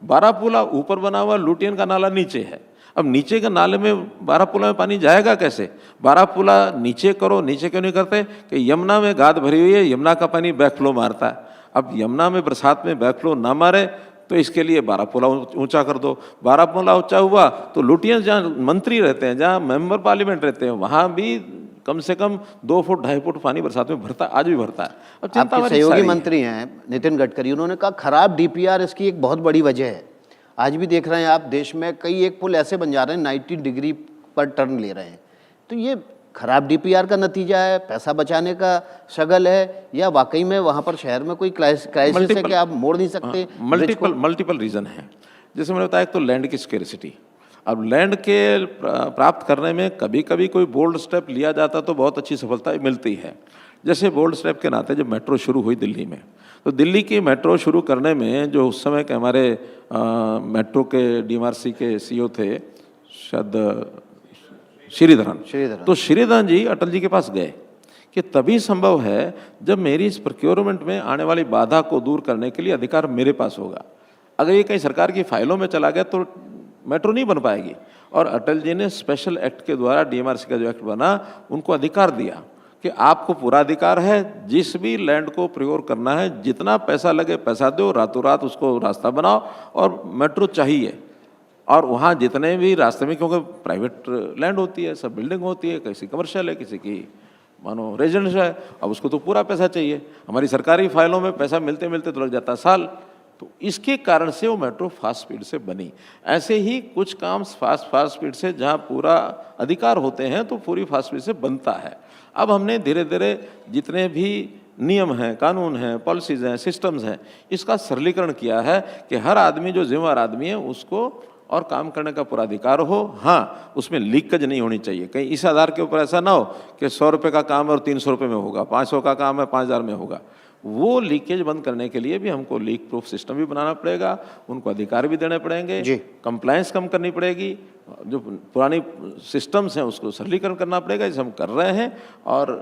बारापूला ऊपर बना हुआ, लुटियन का नाला नीचे है। अब नीचे के नाले में बारापूला में पानी जाएगा कैसे? बारापूला नीचे करो, नीचे क्यों नहीं करते कि यमुना में गाद भरी हुई है, यमुना का पानी बैकफ्लो मारता है। अब यमुना में बरसात में बैकफ्लो ना मारे तो इसके लिए बारापूला ऊंचा कर दो। बारापूला ऊंचा हुआ तो लुटियंस जहाँ मंत्री रहते हैं, जहाँ मेंबर पार्लियामेंट रहते हैं, वहाँ भी कम से कम 2 फुट 2.5 फुट पानी बरसात में भरता, आज भी भरता है। अब चिंता आपके सहयोगी मंत्री हैं नितिन गडकरी, उन्होंने कहा खराब DPR इसकी एक बहुत बड़ी वजह है। आज भी देख रहे हैं आप, देश में कई एक पुल ऐसे बन जा रहे हैं 90 डिग्री पर टर्न ले रहे हैं। तो ये खराब डीपीआर का नतीजा है, पैसा बचाने का शगल है, या वाकई में वहाँ पर शहर में कोई क्राइसिस है कि आप मोड़ नहीं सकते? मल्टीपल रीज़न है। जैसे मैंने बताया, एक तो लैंड की स्केर्सिटी। अब लैंड के प्राप्त करने में कभी कभी कोई बोल्ड स्टेप लिया जाता तो बहुत अच्छी सफलता मिलती है। जैसे बोल्ड स्टेप के नाते जब मेट्रो शुरू हुई दिल्ली में, तो दिल्ली की मेट्रो शुरू करने में जो उस समय के हमारे मेट्रो के डीएमआरसी के सीईओ थे, शायद श्रीधरन, तो श्रीधरन जी अटल जी के पास गए कि तभी संभव है जब मेरी इस प्रोक्योरमेंट में आने वाली बाधा को दूर करने के लिए अधिकार मेरे पास होगा। अगर ये कहीं सरकार की फाइलों में चला गया तो मेट्रो नहीं बन पाएगी। और अटल जी ने स्पेशल एक्ट के द्वारा, डीएमआरसी का जो एक्ट बना, उनको अधिकार दिया कि आपको पूरा अधिकार है, जिस भी लैंड को प्रयोग करना है, जितना पैसा लगे पैसा दो, रातों रात उसको रास्ता बनाओ और मेट्रो चाहिए। और वहाँ जितने भी रास्ते में, क्योंकि प्राइवेट लैंड होती है, सब बिल्डिंग होती है, किसी कमर्शियल है, किसी की मानो रेजिडेंशियल है, अब उसको तो पूरा पैसा चाहिए। हमारी सरकारी फाइलों में पैसा मिलते मिलते तो लग जाता साल। तो इसके कारण से वो मेट्रो फास्ट स्पीड से बनी। ऐसे ही कुछ काम फास्ट स्पीड से जहाँ पूरा अधिकार होते हैं तो पूरी फास्ट स्पीड से बनता है। अब हमने धीरे धीरे जितने भी नियम हैं, कानून हैं, पॉलिसीज़ हैं, सिस्टम्स हैं, इसका सरलीकरण किया है कि हर आदमी जो जिम्मेवार आदमी है उसको और काम करने का पूरा अधिकार हो। हाँ, उसमें लीकेज नहीं होनी चाहिए। कहीं इस आधार के ऊपर ऐसा ना हो कि 100 रुपये का काम है और 300 रुपये में होगा, 500 का काम है 5000 में होगा। वो लीकेज बंद करने के लिए भी हमको लीक प्रूफ सिस्टम भी बनाना पड़ेगा, उनको अधिकार भी देने पड़ेंगे, कंप्लायंस कम करनी पड़ेगी, जो पुरानी सिस्टम्स हैं उसको सरलीकरण करना पड़ेगा, जिसे हम कर रहे हैं। और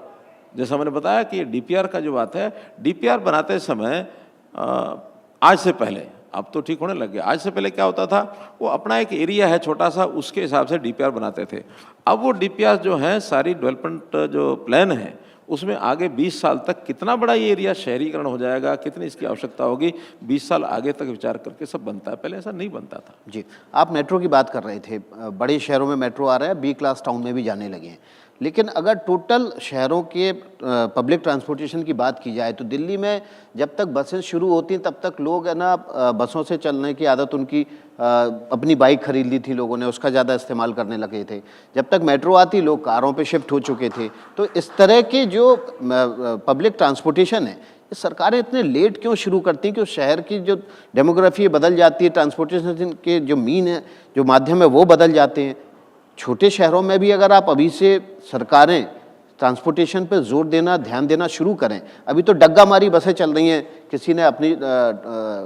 जैसा मैंने बताया कि डीपीआर का जो बात है, डीपीआर बनाते समय आज से पहले, अब तो ठीक होने लग गया, आज से पहले क्या होता था, वो अपना एक एरिया है छोटा सा, उसके हिसाब से डीपीआर बनाते थे। अब वो डीपीआर जो है, सारी डेवलपमेंट जो प्लान है, उसमें आगे 20 साल तक कितना बड़ा ये एरिया शहरीकरण हो जाएगा, कितनी इसकी आवश्यकता होगी, 20 साल आगे तक विचार करके सब बनता है। पहले ऐसा नहीं बनता था। जी, आप मेट्रो की बात कर रहे थे, बड़े शहरों में मेट्रो आ रहा है, बी क्लास टाउन में भी जाने लगे हैं। लेकिन अगर टोटल शहरों के पब्लिक ट्रांसपोर्टेशन की बात की जाए तो दिल्ली में जब तक बसें शुरू होती हैं तब तक लोग है ना, बसों से चलने की आदत उनकी, अपनी बाइक खरीद ली थी लोगों ने, उसका ज़्यादा इस्तेमाल करने लगे थे। जब तक मेट्रो आती लोग कारों पे शिफ्ट हो चुके थे। तो इस तरह के जो पब्लिक ट्रांसपोर्टेशन है, सरकारें इतने लेट क्यों शुरू करती हैं कि उस शहर की जो डेमोग्राफी बदल जाती है, ट्रांसपोर्टेशन के जो मीन है, जो माध्यम है, वो बदल जाते हैं। छोटे शहरों में भी अगर आप अभी से सरकारें ट्रांसपोर्टेशन पर जोर देना, ध्यान देना शुरू करें। अभी तो डग्गा मारी बसें चल रही हैं, किसी ने अपनी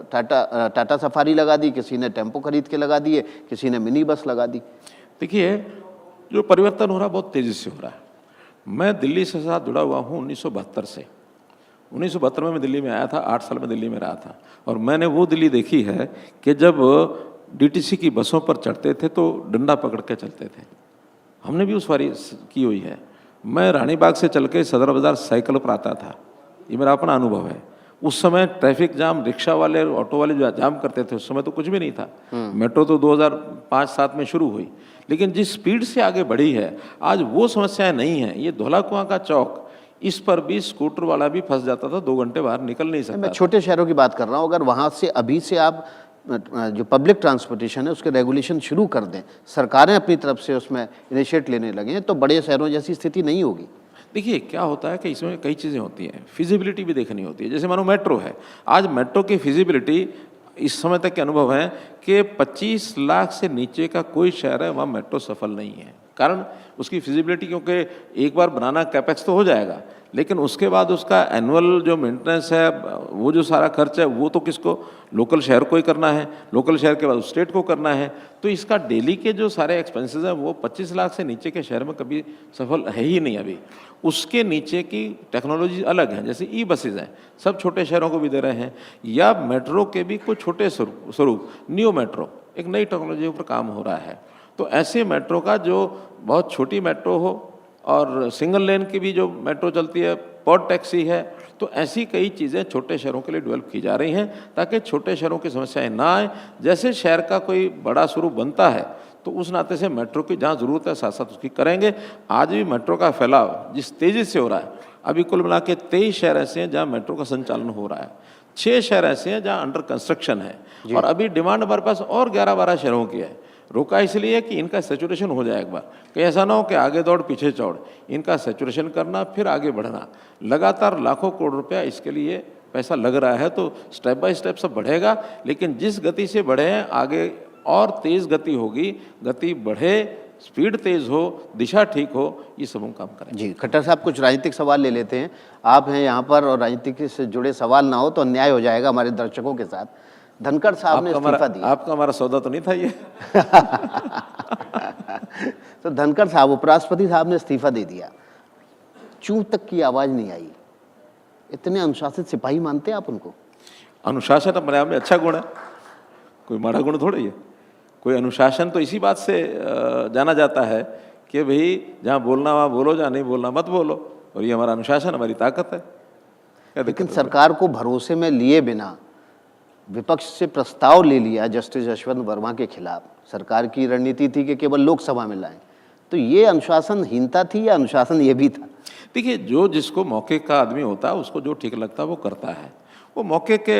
टाटा सफारी लगा दी, किसी ने टेम्पो खरीद के लगा दिए, किसी ने मिनी बस लगा दी। देखिए, जो परिवर्तन हो रहा है बहुत तेज़ी से हो रहा है। मैं दिल्ली से साथ जुड़ा हुआ हूँ 1972 से। 1972 में मैं दिल्ली में आया था, 8 साल में दिल्ली में रहा था, और मैंने वो दिल्ली देखी है कि जब डीटीसी की बसों पर चढ़ते थे तो डंडा पकड़ के चलते थे। हमने भी उस सवारी की हुई है। मैं रानी बाग से चल के सदर बाज़ार साइकिल पर आता था, ये मेरा अपना अनुभव है। उस समय ट्रैफिक जाम, रिक्शा वाले, ऑटो वाले जो जाम करते थे, उस समय तो कुछ भी नहीं था। मेट्रो तो 2005-7 में शुरू हुई, लेकिन जिस स्पीड से आगे बढ़ी है, आज वो समस्याएं नहीं हैं। ये धौला कुआं का चौक, इस पर भी स्कूटर वाला भी फंस जाता था, 2 घंटे बाहर निकल नहीं सकता। मैं छोटे शहरों की बात कर रहा हूँ। अगर वहाँ से अभी से आप जो पब्लिक ट्रांसपोर्टेशन है उसके रेगुलेशन शुरू कर दें, सरकारें अपनी तरफ से उसमें इनिशिएट लेने लगें, तो बड़े शहरों जैसी स्थिति नहीं होगी। देखिए, क्या होता है कि इसमें कई चीज़ें होती हैं, फिजिबिलिटी भी देखनी होती है। जैसे मानो मेट्रो है, आज मेट्रो की फिजिबिलिटी इस समय तक के अनुभव है कि 25 लाख से नीचे का कोई शहर है वहाँ मेट्रो सफल नहीं है। कारण उसकी फिजिबिलिटी, क्योंकि एक बार बनाना कैपेक्स तो हो जाएगा, लेकिन उसके बाद उसका एनुअल जो मेंटेनेंस है, वो जो सारा खर्च है, वो तो किसको, लोकल शहर को ही करना है, लोकल शहर के बाद स्टेट को करना है। तो इसका डेली के जो सारे एक्सपेंसेस हैं वो 25 लाख से नीचे के शहर में कभी सफल है ही नहीं अभी। उसके नीचे की टेक्नोलॉजी अलग है, जैसे ई बसेज हैं, सब छोटे शहरों को भी दे रहे हैं, या मेट्रो के भी कुछ छोटे स्वरूप, न्यू मेट्रो, एक नई टेक्नोलॉजी पर काम हो रहा है। तो ऐसे मेट्रो का जो बहुत छोटी मेट्रो हो, और सिंगल लेन की भी जो मेट्रो चलती है, पॉड टैक्सी है, तो ऐसी कई चीज़ें छोटे शहरों के लिए डेवलप की जा रही हैं ताकि छोटे शहरों की समस्याएं ना आए। जैसे शहर का कोई बड़ा स्वरूप बनता है तो उस नाते से मेट्रो की जहाँ ज़रूरत है साथ साथ उसकी करेंगे। आज भी मेट्रो का फैलाव जिस तेज़ी से हो रहा है, अभी कुल मिला के 23 शहर ऐसे हैं जहाँ मेट्रो का संचालन हो रहा है। 6 शहर ऐसे हैं जहाँ अंडर कंस्ट्रक्शन है, और अभी डिमांड हमारे पास और 11-12 शहरों की है। रोका इसलिए कि इनका सेचुरेशन हो जाए एक बार, कहीं ऐसा ना हो कि आगे दौड़ पीछे चौड़, इनका सेचुरेशन करना फिर आगे बढ़ना। लगातार लाखों करोड़ रुपया इसके लिए पैसा लग रहा है, तो स्टेप बाय स्टेप सब बढ़ेगा, लेकिन जिस गति से बढ़े हैं आगे और तेज़ गति होगी, गति बढ़े, स्पीड तेज़ हो, दिशा ठीक हो, ये सब हम काम करें। जी, खट्टर साहब कुछ राजनीतिक सवाल ले लेते हैं। आप हैं यहाँ पर और राजनीतिक से जुड़े सवाल ना हो तो अन्याय हो जाएगा हमारे दर्शकों के साथ। धनखड़ साहब ने इस्तीफा दिया। आपका हमारा सौदा तो नहीं था ये। तो धनखड़ साहब, उपराष्ट्रपति साहब ने इस्तीफा दे दिया, चूं तक की आवाज़ नहीं आई। इतने अनुशासित सिपाही मानते हैं आप उनको? अनुशासन अपने आप में अच्छा गुण है, कोई माड़ा गुण थोड़ी है। कोई अनुशासन तो इसी बात से जाना जाता है कि भाई जहाँ बोलना वहाँ बोलो, जहाँ नहीं बोलना मत बोलो, और ये हमारा अनुशासन, हमारी ताकत है। लेकिन सरकार को भरोसे में लिए बिना विपक्ष से प्रस्ताव ले लिया जस्टिस यशवंत वर्मा के खिलाफ। सरकार की रणनीति थी कि केवल लोकसभा में लाएं, तो ये अनुशासनहीनता थी या अनुशासन ये भी था? देखिए, जो जिसको मौके का आदमी होता है उसको जो ठीक लगता है वो करता है। वो मौके के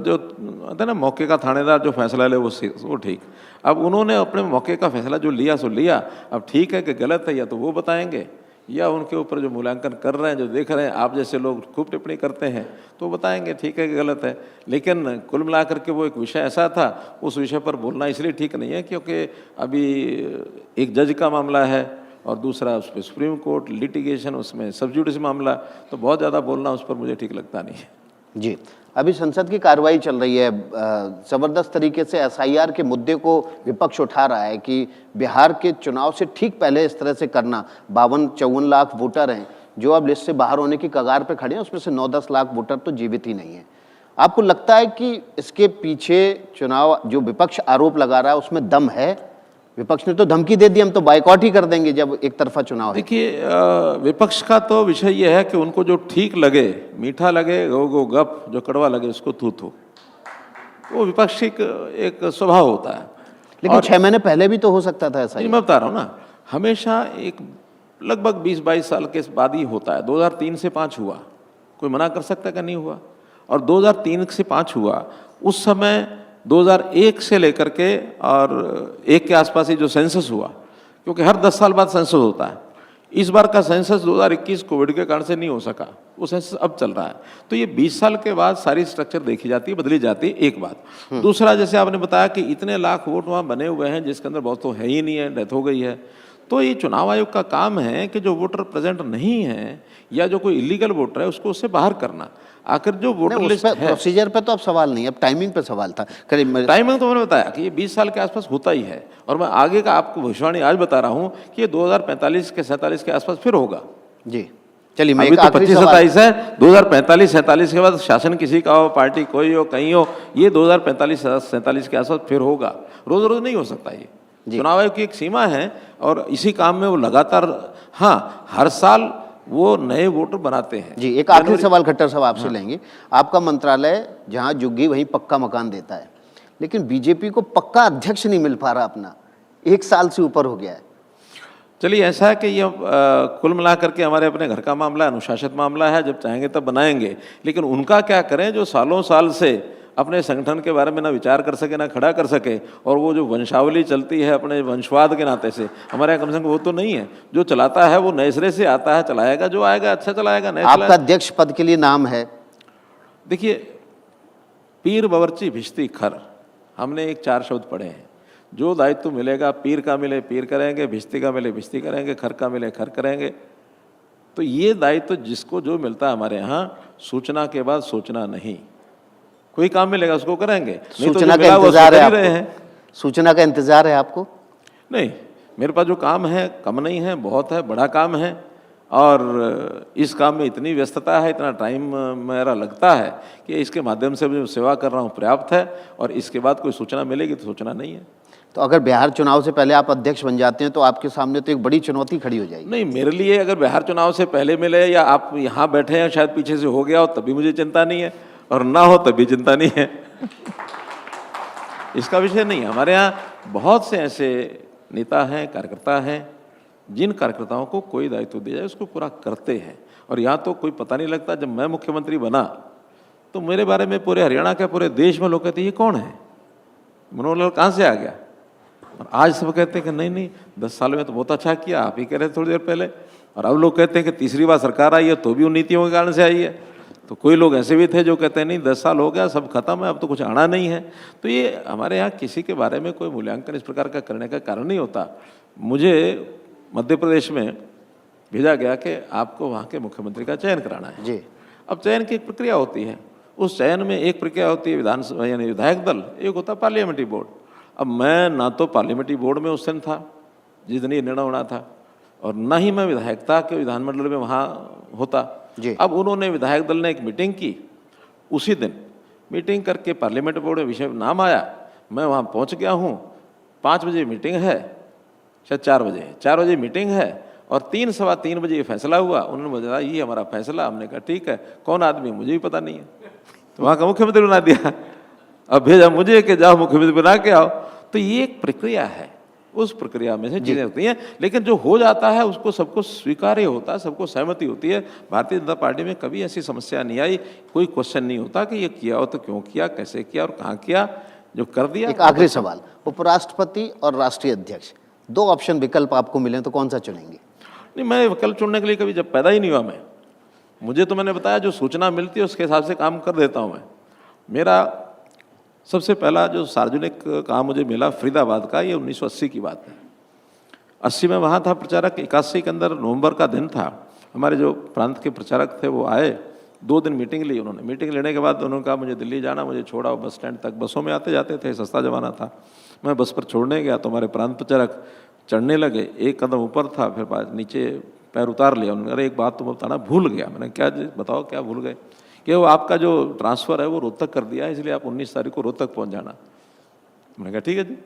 जो होता है ना, मौके का थानेदार जो फैसला ले वो ठीक। अब उन्होंने अपने मौके का फैसला जो लिया सो लिया, अब ठीक है कि गलत है या तो वो बताएंगे, या उनके ऊपर जो मूल्यांकन कर रहे हैं, जो देख रहे हैं, आप जैसे लोग खूब टिप्पणी करते हैं तो बताएंगे ठीक है कि गलत है। लेकिन कुल मिलाकर के वो एक विषय ऐसा था, उस विषय पर बोलना इसलिए ठीक नहीं है क्योंकि अभी एक जज का मामला है और दूसरा उस पर सुप्रीम कोर्ट लिटिगेशन, उसमें सब जुडिस मामला, तो बहुत ज़्यादा बोलना उस पर मुझे ठीक लगता नहीं है। जी, अभी संसद की कार्रवाई चल रही है। ज़बरदस्त तरीके से एसआईआर के मुद्दे को विपक्ष उठा रहा है कि बिहार के चुनाव से ठीक पहले इस तरह से करना। 52-54 लाख वोटर हैं जो अब लिस्ट से बाहर होने की कगार पे खड़े हैं, उसमें से 9-10 लाख वोटर तो जीवित ही नहीं है। आपको लगता है कि इसके पीछे चुनाव जो विपक्ष आरोप लगा रहा है उसमें दम है? विपक्ष ने तो धमकी दे दी, हम तो बाइकआउट ही कर देंगे जब एक तरफा चुनाव है। देखिए, विपक्ष का तो विषय ये है कि उनको जो ठीक लगे, मीठा लगे गो गो गप, जो कड़वा लगे उसको थू थू, वो विपक्ष की एक स्वभाव होता है। लेकिन 6 महीने पहले भी तो हो सकता था ऐसा ही। मैं बता रहा हूँ ना, हमेशा एक लगभग 20-22 साल के बाद ही होता है। 2003 से 5 हुआ, कोई मना कर सकता है कि नहीं हुआ? और 2003 से 5 हुआ, उस समय 2001 से लेकर के और 1 के आसपास ही जो सेंसस हुआ, क्योंकि हर 10 साल बाद सेंसस होता है। इस बार का सेंसस 2021 कोविड के कारण से नहीं हो सका, वो सेंसस अब चल रहा है। तो ये 20 साल के बाद सारी स्ट्रक्चर देखी जाती है, बदली जाती है, एक बात। दूसरा, जैसे आपने बताया कि इतने लाख वोट वहाँ बने हुए हैं जिसके अंदर बहुत तो है ही नहीं है, डेथ हो गई है, तो ये चुनाव आयोग का काम है कि जो वोटर प्रेजेंट नहीं है या जो कोई इलीगल वोटर है उसको उससे बाहर करना। आखिर जो वोटर लिस्ट है, प्रोसीजर पे तो अब सवाल नहीं, अब टाइमिंग पे सवाल था। टाइमिंग तो मैंने बताया कि ये 20 साल के आसपास होता ही है, और मैं आगे का आपको भविष्यवाणी आज बता रहा हूँ कि ये 2045 के 47 के आसपास फिर होगा। जी, चलिए, मैं अभी तो 25-27 है, 2045-47 के बाद शासन किसी का हो, पार्टी कोई हो, कहीं हो, ये 2045-47 के आसपास फिर होगा। रोज रोज नहीं हो सकता ये। चुनाव आयोग की एक सीमा है और इसी काम में वो लगातार, हाँ, हर साल वो नए वोटर बनाते हैं। जी, एक आखिरी सवाल खट्टर साहब आपसे लेंगे। आपका मंत्रालय जहां झुग्गी वहीं पक्का मकान देता है, लेकिन बीजेपी को पक्का अध्यक्ष नहीं मिल पा रहा अपना, 1 साल से ऊपर हो गया है। चलिए, ऐसा है कि ये कुल मिलाकर के हमारे अपने घर का मामला है, अनुशासित मामला है, जब चाहेंगे तब बनाएंगे। लेकिन उनका क्या करें जो सालों साल से अपने संगठन के बारे में ना विचार कर सके, ना खड़ा कर सके, और वो जो वंशावली चलती है अपने वंशवाद के नाते से, हमारे यहाँ कम से कम वो तो नहीं है। जो चलाता है वो नए सिरे से आता है, चलाएगा, जो आएगा अच्छा चलाएगा, नया आपका अध्यक्ष पद के लिए नाम है? देखिए, पीर बवर्ची भिश्ती खर, हमने एक 4 शब्द पढ़े हैं। जो दायित्व मिलेगा, पीर का मिले पीर करेंगे, भिश्ती का मिले भिश्ती करेंगे, खर का मिले खर करेंगे। तो ये दायित्व जिसको जो मिलता है हमारे यहाँ, सूचना के बाद सोचना नहीं, कोई काम मिलेगा उसको करेंगे। सूचना का इंतजार है आपको? सूचना का इंतजार है आपको? नहीं, मेरे पास जो काम है कम नहीं है, बहुत है, बड़ा काम है, और इस काम में इतनी व्यस्तता है, इतना टाइम मेरा लगता है कि इसके माध्यम से जो सेवा कर रहा हूँ पर्याप्त है, और इसके बाद कोई सूचना मिलेगी तो सूचना नहीं है। तो अगर बिहार चुनाव से पहले आप अध्यक्ष बन जाते हैं तो आपके सामने तो एक बड़ी चुनौती खड़ी हो जाएगी। नहीं, मेरे लिए अगर बिहार चुनाव से पहले मिले या आप यहाँ बैठे हैं शायद पीछे से हो गया हो तभी मुझे चिंता नहीं है, और ना हो तभी चिंता नहीं है। इसका विषय नहीं है। हमारे यहाँ बहुत से ऐसे नेता हैं, कार्यकर्ता हैं, जिन कार्यकर्ताओं को कोई दायित्व दिया जाए उसको पूरा करते हैं। और यहाँ तो कोई पता नहीं लगता, जब मैं मुख्यमंत्री बना तो मेरे बारे में पूरे हरियाणा के पूरे देश में लोग कहते हैं ये कौन है, मनोहर लाल कहाँ से आ गया। और आज सब कहते हैं कि नहीं नहीं 10 साल में तो बहुत अच्छा किया, आप ही कह रहे थे थोड़ी देर पहले। और अब लोग कहते हैं कि तीसरी बार सरकार आई है तो भी उन नीतियों के कारण से आई है। तो कोई लोग ऐसे भी थे जो कहते हैं नहीं 10 साल हो गया, सब खत्म है, अब तो कुछ आना नहीं है। तो ये हमारे यहाँ किसी के बारे में कोई मूल्यांकन इस प्रकार का करने का कारण नहीं होता। मुझे मध्य प्रदेश में भेजा गया कि आपको वहाँ के मुख्यमंत्री का चयन कराना है जी। अब चयन की एक प्रक्रिया होती है, उस चयन में एक प्रक्रिया होती है विधानसभा यानी विधायक दल, एक होता है पार्लियामेंट्री बोर्ड। अब मैं ना तो पार्लियामेंट्री बोर्ड में उस दिन था जिस दिन ये निर्णय होना था, और ना ही मैं विधायकता के विधानमंडल में वहाँ होता जी। अब उन्होंने विधायक दल ने एक मीटिंग की, उसी दिन मीटिंग करके पार्लियामेंट बोर्ड में विषय नाम आया, मैं वहाँ पहुँच गया हूँ। 5 बजे मीटिंग है, शायद 4 बजे मीटिंग है, और 3 सवा 3 बजे ये फैसला हुआ। उन्होंने मुझे बताया ये हमारा फैसला। हमने कहा ठीक है, कौन आदमी मुझे भी पता नहीं है, तो वहाँ का मुख्यमंत्री बना दिया। अब भेजा मुझे कि जाओ मुख्यमंत्री बना के आओ। तो ये एक प्रक्रिया है, उस प्रक्रिया में से चीज़ें होती हैं, लेकिन जो हो जाता है उसको सबको स्वीकार्य होता है, सबको सहमति होती है। भारतीय जनता पार्टी में कभी ऐसी समस्या नहीं आई, कोई क्वेश्चन नहीं होता कि ये किया हो तो क्यों किया, कैसे किया और कहाँ किया, जो कर दिया। एक आखिरी सवाल, उपराष्ट्रपति और राष्ट्रीय अध्यक्ष 2 ऑप्शन विकल्प आपको मिले तो कौन सा चुनेंगे? नहीं, मैं विकल्प चुनने के लिए कभी जब पैदा ही नहीं हुआ मैं, मुझे तो मैंने बताया जो सूचना मिलती है उसके हिसाब से काम कर देता हूँ मैं। मेरा सबसे पहला जो सार्वजनिक काम मुझे मिला फरीदाबाद का, ये 1980 की बात है। 80 में वहाँ था प्रचारक, 81 के अंदर नवंबर का दिन था। हमारे जो प्रांत के प्रचारक थे वो आए, 2 दिन मीटिंग ली उन्होंने। मीटिंग लेने के बाद उन्होंने कहा मुझे दिल्ली जाना, मुझे छोड़ा बस स्टैंड तक। बसों में आते जाते थे, सस्ता ज़माना था। मैं बस पर छोड़ने गया तो हमारे प्रांत प्रचारक चढ़ने लगे, एक कदम ऊपर था, फिर नीचे पैर उतार लिया। उन्होंने अरे एक बात तुम बताना भूल गया। मैंने क्या बताओ क्या भूल गए? कि वो आपका जो ट्रांसफ़र है वो रोहतक कर दिया है, इसलिए आप 19 तारीख को रोहतक पहुंच जाना। मैंने कहा ठीक है जी।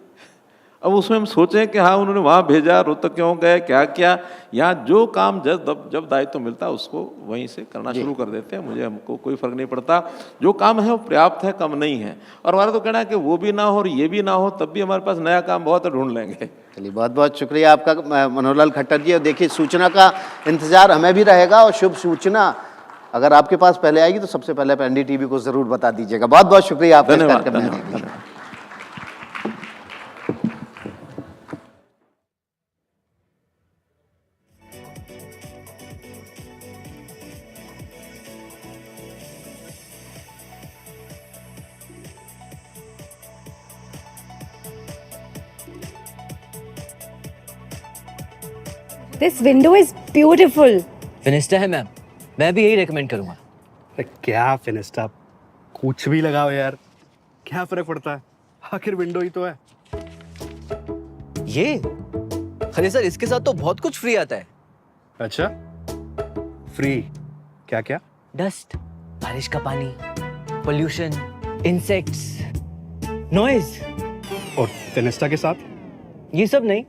अब उसमें हम सोचें कि हाँ उन्होंने वहाँ भेजा, रोहतक क्यों गए, क्या किया। यहाँ जो काम जब दायित्व मिलता है उसको वहीं से करना शुरू कर देते हैं। मुझे हमको कोई फ़र्क नहीं पड़ता, जो काम है वो पर्याप्त है, कम नहीं है। और हमारा तो कहना है कि वो भी ना हो और ये भी ना हो, तब भी हमारे पास नया काम बहुत है, ढूंढ लेंगे। चलिए बहुत बहुत शुक्रिया आपका मनोहर लाल खट्टर जी। और देखिए सूचना का इंतजार हमें भी रहेगा, और शुभ सूचना अगर आपके पास पहले आएगी तो सबसे पहले आप NDTV को जरूर बता दीजिएगा। बहुत बहुत शुक्रिया आपका इस कार्यक्रम में आने के लिए। This window is beautiful. फिनिस्टा है मैम, मैं भी यही रेकमेंड करूंगा। क्या फिनिस्टा, कुछ भी लगाओ यार, क्या फर्क पड़ता है, आखिर विंडो ही तो है। ये खली सर, इसके साथ तो बहुत कुछ फ्री आता है। अच्छा, फ्री क्या क्या? डस्ट, बारिश का पानी, पोल्यूशन, इंसेक्ट्स, नॉइज। और फिनिस्टा के साथ ये सब नहीं,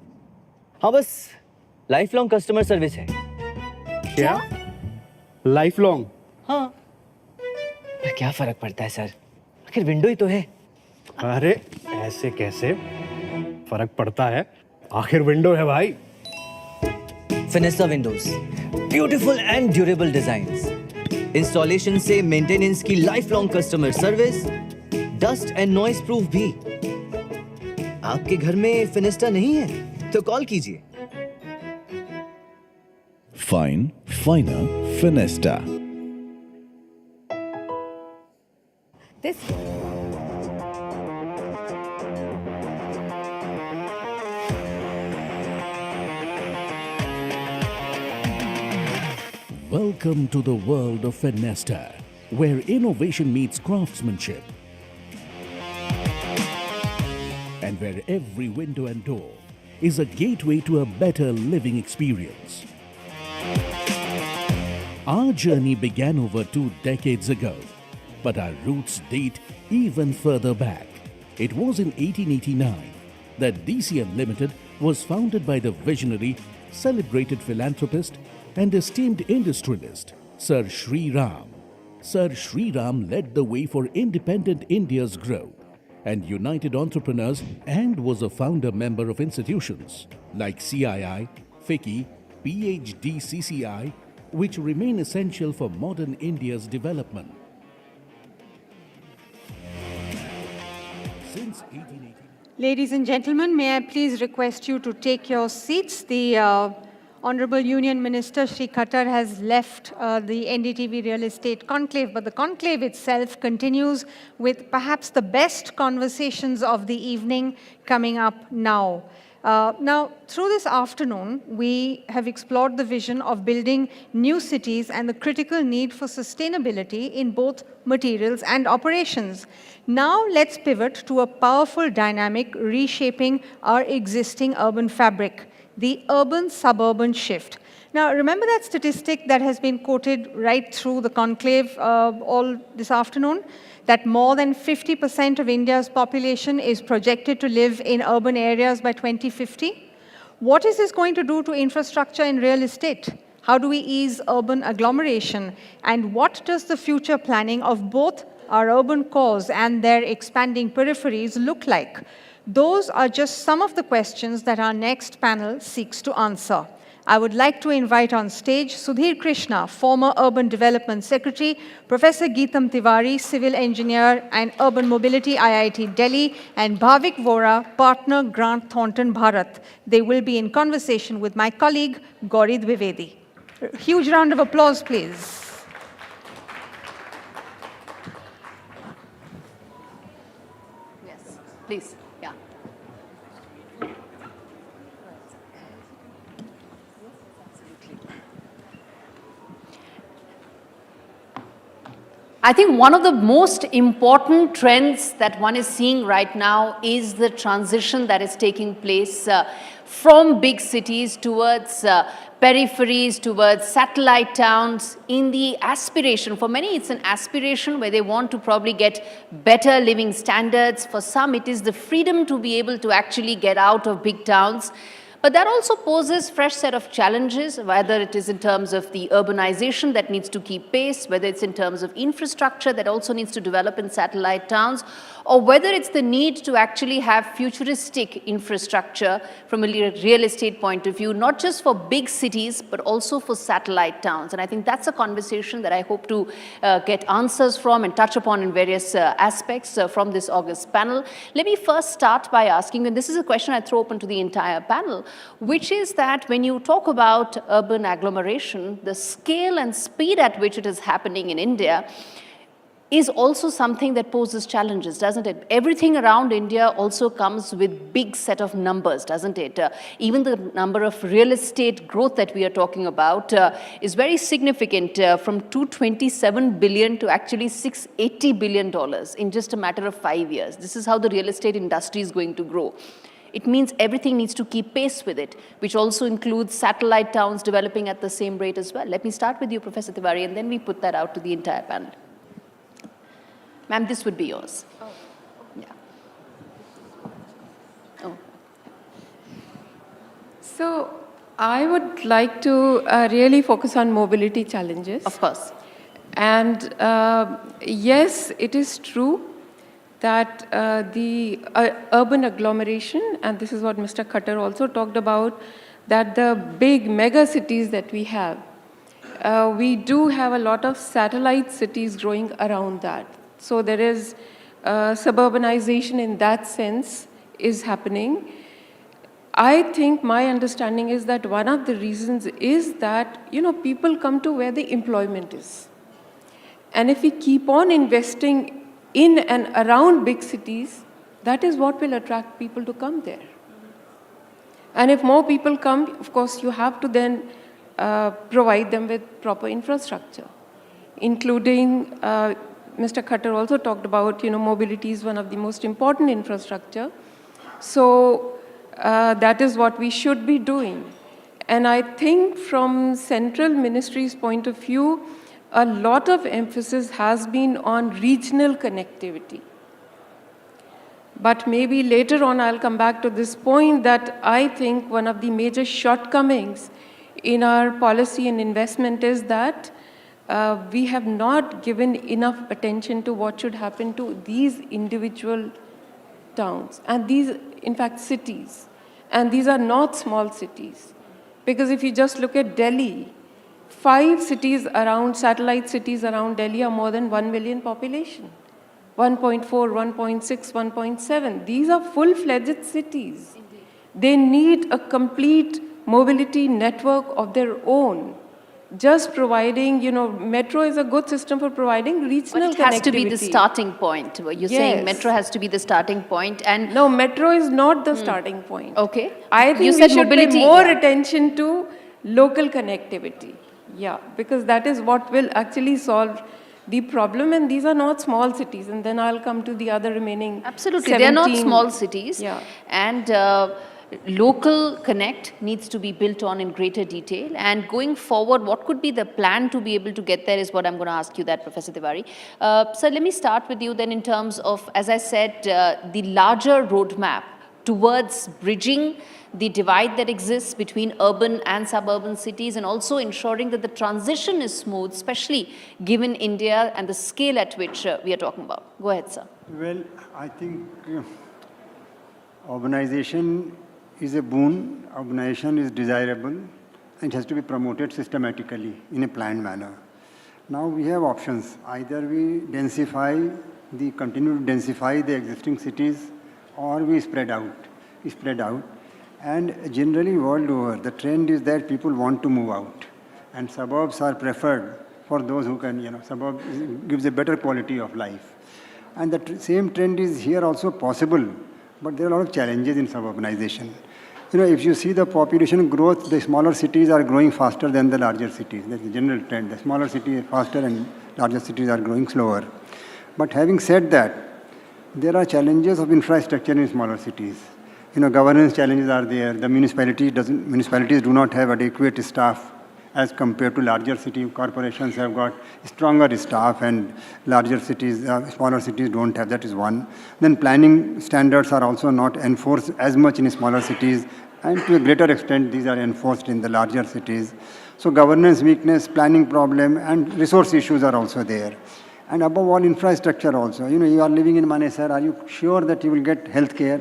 हाँ बस लाइफ लॉन्ग कस्टमर सर्विस है। क्या लाइफ लॉन्ग? हाँ, पर क्या फर्क पड़ता है सर, आखिर विंडो ही तो है। अरे ऐसे कैसे फर्क पड़ता है, आखिर विंडो है भाई। Fenesta windows, beautiful and durable designs, installation से मेंटेनेंस की life long customer service, dust and noise proof भी। आपके घर में फिनिस्टा नहीं है तो कॉल कीजिए। Fine, finer, Finesta. This Welcome to the world of Finesta, where innovation meets craftsmanship. And where every window and door is a gateway to a better living experience. Our journey began over 2 decades ago, but our roots date even further back. It was in 1889 that DCM Limited was founded by the visionary, celebrated philanthropist and esteemed industrialist, Sir Shri Ram. Sir Shri Ram led the way for independent India's growth and united entrepreneurs, and was a founder member of institutions like CII, FICCI, PhD CCI, which remain essential for modern India's development. Since 1880. Ladies and gentlemen, may I please request you to take your seats. The Honorable Union Minister Shri Khattar has left the NDTV Real Estate Conclave, but the conclave itself continues with perhaps the best conversations of the evening coming up now. Now, through this afternoon, we have explored the vision of building new cities and the critical need for sustainability in both materials and operations. Now, let's pivot to a powerful dynamic reshaping our existing urban fabric, the urban-suburban shift. Now, remember that statistic that has been quoted right through the conclave all this afternoon? That more than 50% of India's population is projected to live in urban areas by 2050. What is this going to do to infrastructure and real estate? How do we ease urban agglomeration? And what does the future planning of both our urban cores and their expanding peripheries look like? Those are just some of the questions that our next panel seeks to answer. I would like to invite on stage Sudhir Krishna, former Urban Development Secretary, Professor Geetam Tiwari, Civil Engineer and Urban Mobility, IIT Delhi, and Bhavik Vora, Partner, Grant Thornton, Bharat. They will be in conversation with my colleague, Gauri Dwivedi. A huge round of applause, please. Yes, please. Yeah. I think one of the most important trends that one is seeing right now is the transition that is taking place from big cities towards peripheries, towards satellite towns in the aspiration. For many, it's an aspiration where they want to probably get better living standards. For some, it is the freedom to be able to actually get out of big towns. But that also poses fresh set of challenges, whether it is in terms of the urbanization that needs to keep pace, whether it's in terms of infrastructure that also needs to develop in satellite towns, or whether it's the need to actually have futuristic infrastructure from a real estate point of view, not just for big cities, but also for satellite towns. And I think that's a conversation that I hope to get answers from and touch upon in various aspects from this August panel. Let me first start by asking, and this is a question I throw open to the entire panel, which is that when you talk about urban agglomeration, the scale and speed at which it is happening in India is also something that poses challenges, doesn't it? Everything around India also comes with big set of numbers, doesn't it? Even the number of real estate growth that we are talking about is very significant, from $227 billion to actually $680 billion in just a matter of 5 years. This is how the real estate industry is going to grow. It means everything needs to keep pace with it, which also includes satellite towns developing at the same rate as well. Let me start with you, Professor Tiwari, and then we put that out to the entire panel. Ma'am, this would be yours. Oh. Yeah. Oh. So I would like to really focus on mobility challenges. Of course. And yes, it is true that the urban agglomeration, and this is what Mr. Khattar also talked about, that the big mega cities that we have, we do have a lot of satellite cities growing around that. So there is suburbanization in that sense is happening. I think my understanding is that one of the reasons is that, people come to where the employment is. And if we keep on investing in and around big cities, that is what will attract people to come there. And if more people come, of course, you have to then provide them with proper infrastructure, including Mr. Khattar also talked about, mobility is one of the most important infrastructure. So that is what we should be doing. And I think from central ministry's point of view, a lot of emphasis has been on regional connectivity. But maybe later on I'll come back to this point that I think one of the major shortcomings in our policy and investment is that we have not given enough attention to what should happen to these individual towns and these, in fact, cities. And these are not small cities. Because if you just look at Delhi, 5 cities around, satellite cities around Delhi are more than 1 million population. 1.4, 1.6, 1.7. These are full-fledged cities. They need a complete mobility network of their own. Just providing, metro is a good system for providing regional connectivity. But it has to be the starting point. You're saying metro has to be the starting point, and no, metro is not the starting point. Okay. I think we should pay more attention to local connectivity. Yeah, because that is what will actually solve the problem, and these are not small cities. And then I'll come to the other remaining. Absolutely, they're not small cities. Yeah. And local connect needs to be built on in greater detail. And going forward, what could be the plan to be able to get there is what I'm going to ask you that, Professor Tiwari. So let me start with you then in terms of, as I said, the larger roadmap towards bridging the divide that exists between urban and suburban cities, and also ensuring that the transition is smooth, especially given India and the scale at which we are talking about. Go ahead, sir. Well, I think urbanization is a boon, urbanization is desirable, and it has to be promoted systematically in a planned manner. Now we have options. Either we continue to densify the existing cities, or we spread out. And generally world over, the trend is that people want to move out. And suburbs are preferred for those who can, suburbs gives a better quality of life. And the same trend is here also possible, but there are a lot of challenges in suburbanization. If you see the population growth, the smaller cities are growing faster than the larger cities. That's the general trend. The smaller cities are faster and larger cities are growing slower. But having said that, there are challenges of infrastructure in smaller cities. Governance challenges are there. The municipalities do not have adequate staff as compared to larger city. Corporations have got stronger staff, and larger cities, smaller cities don't have. That is one. Then planning standards are also not enforced as much in smaller cities, and to a greater extent these are enforced in the larger cities. So governance weakness, planning problem, and resource issues are also there. And above all, infrastructure also. You are living in Manesar. Are you sure that you will get health care?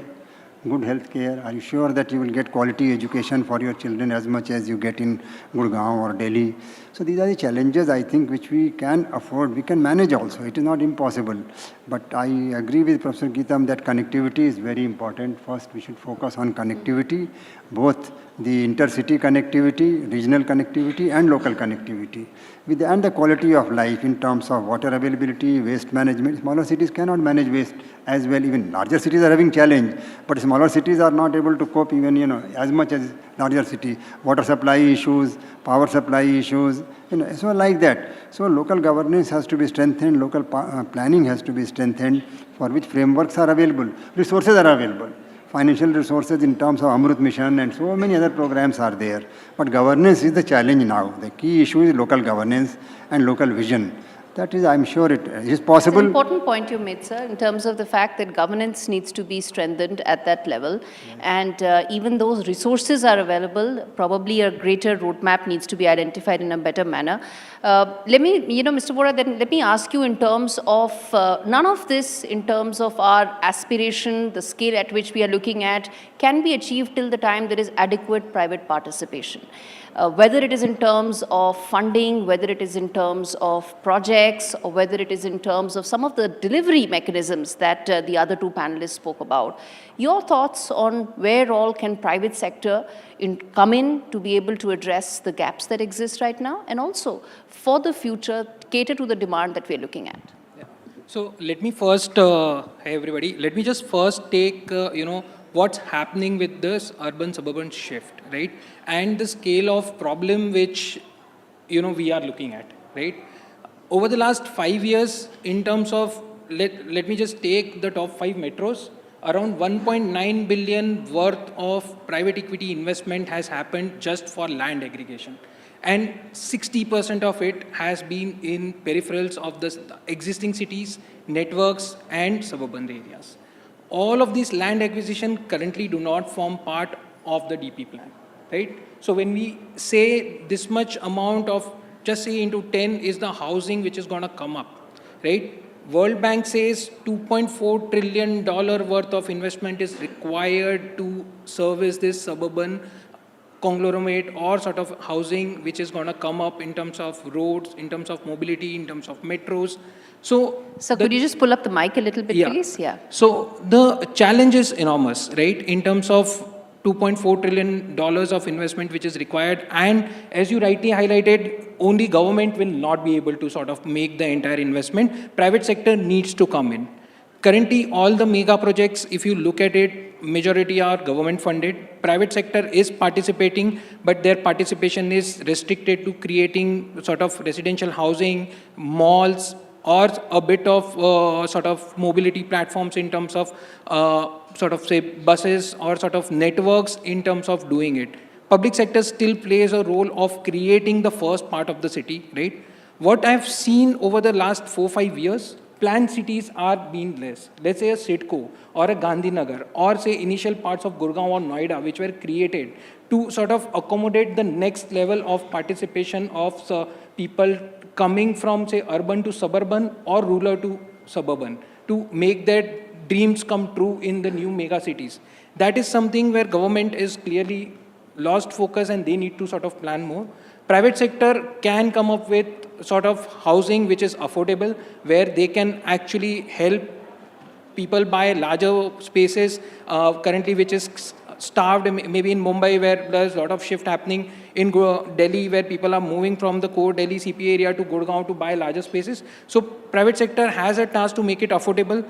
Good health care? Are you sure that you will get quality education for your children as much as you get in Gurgaon or Delhi? So these are the challenges, I think, which we can afford. We can manage also. It is not impossible. But I agree with Professor Geetam that connectivity is very important. First, we should focus on connectivity, both the intercity connectivity, regional connectivity, and local connectivity. And the quality of life in terms of water availability, waste management. Smaller cities cannot manage waste as well. Even larger cities are having challenge, but smaller cities are not able to cope even, as much as larger cities. Water supply issues, power supply issues, so like that. So local governance has to be strengthened, local planning has to be strengthened, for which frameworks are available, resources are available. Financial resources in terms of Amrut Mission and so many other programs are there. But governance is the challenge now. The key issue is local governance and local vision. That is, I'm sure it is possible. It's an important point you made, sir, in terms of the fact that governance needs to be strengthened at that level. And even those resources are available, probably a greater roadmap needs to be identified in a better manner. Let me, Mr. Vora, then let me ask you in terms of, none of this in terms of our aspiration, the scale at which we are looking at, can be achieved till the time there is adequate private participation. Whether it is in terms of funding, whether it is in terms of projects, or whether it is in terms of some of the delivery mechanisms that the other two panelists spoke about. Your thoughts on where all can private sector come in to be able to address the gaps that exist right now, and also for the future cater to the demand that we're looking at? Yeah. So let me first, hi everybody, let me just first take, what's happening with this urban-suburban shift, right? And the scale of problem which, we are looking at, right? Over the last 5 years, in terms of, let me just take the top 5 metros, around 1.9 billion worth of private equity investment has happened just for land aggregation. And 60% of it has been in peripherals of the existing cities, networks, and suburban areas. All of these land acquisition currently do not form part of the DP plan, right? So when we say this much amount of, just say into 10 is the housing which is going to come up, right? World Bank says $2.4 trillion worth of investment is required to service this suburban conglomerate or sort of housing which is going to come up in terms of roads, in terms of mobility, in terms of metros. So, could you just pull up the mic a little bit, please? Yeah. So the challenge is enormous, right? In terms of $2.4 trillion of investment which is required. And as you rightly highlighted, only government will not be able to sort of make the entire investment. Private sector needs to come in. Currently, all the mega projects, if you look at it, majority are government funded. Private sector is participating, but their participation is restricted to creating sort of residential housing, malls, or a bit of sort of mobility platforms in terms of sort of say buses or sort of networks in terms of doing it. Public sector still plays a role of creating the first part of the city, right? What I've seen over the last 4-5 years, planned cities are being less. Let's say a Sidco or a Gandhinagar or say initial parts of Gurgaon or Noida which were created to sort of accommodate the next level of participation of people coming from say urban to suburban or rural to suburban to make their dreams come true in the new mega cities. That is something where government is clearly lost focus and they need to sort of plan more. Private sector can come up with sort of housing which is affordable, where they can actually help people buy larger spaces, currently which is starved, maybe in Mumbai where there's a lot of shift happening, in Delhi where people are moving from the core Delhi CPA area to Gurgaon to buy larger spaces. So private sector has a task to make it affordable,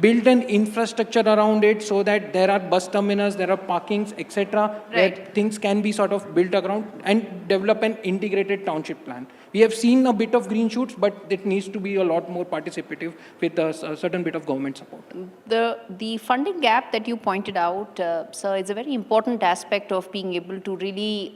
build an infrastructure around it so that there are bus terminals, there are parkings, etc., where things can be sort of built around, and develop an integrated township plan. We have seen a bit of green shoots, but it needs to be a lot more participative with a certain bit of government support. The funding gap that you pointed out, sir, is a very important aspect of being able to really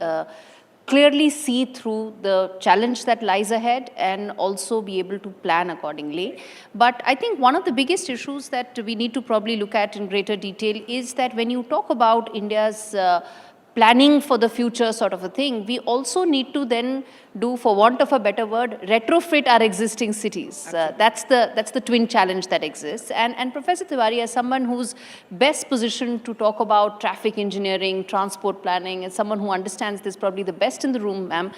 clearly see through the challenge that lies ahead and also be able to plan accordingly. But I think one of the biggest issues that we need to probably look at in greater detail is that when you talk about India's planning for the future sort of a thing, we also need to then do, for want of a better word, retrofit our existing cities. That's the twin challenge that exists. And Professor Tiwari, as someone who's best positioned to talk about traffic engineering, transport planning, as someone who understands this probably the best in the room, ma'am,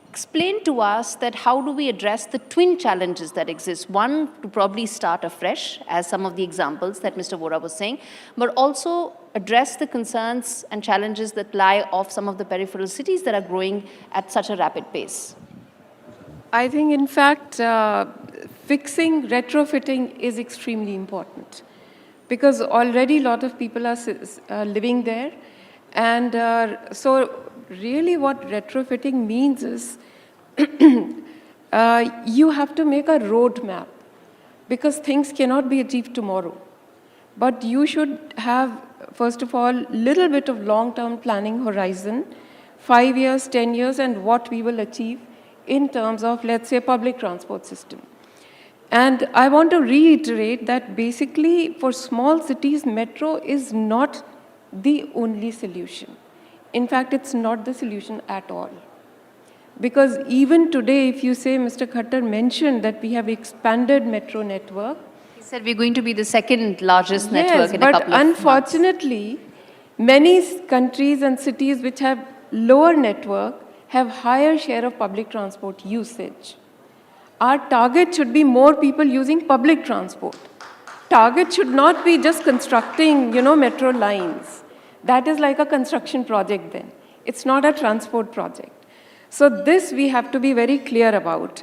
explain to us that how do we address the twin challenges that exist? One, to probably start afresh, as some of the examples that Mr. Vora was saying, but also address the concerns and challenges that lie off some of the peripheral cities that are growing at such a rapid pace. I think, in fact, fixing retrofitting is extremely important because already a lot of people are living there. And so really what retrofitting means is you have to make a roadmap because things cannot be achieved tomorrow. But you should have, first of all, little bit of long-term planning horizon, 5 years, 10 years, and what we will achieve in terms of, let's say, public transport system. And I want to reiterate that basically for small cities, metro is not the only solution. In fact, it's not the solution at all. Because even today, if you say, Mr. Khattar mentioned that we have expanded metro network. He said we're going to be the second largest network in a couple of months. But unfortunately, many countries and cities which have lower network have higher share of public transport usage. Our target should be more people using public transport. Target should not be just constructing, metro lines. That is like a construction project then. It's not a transport project. So this we have to be very clear about.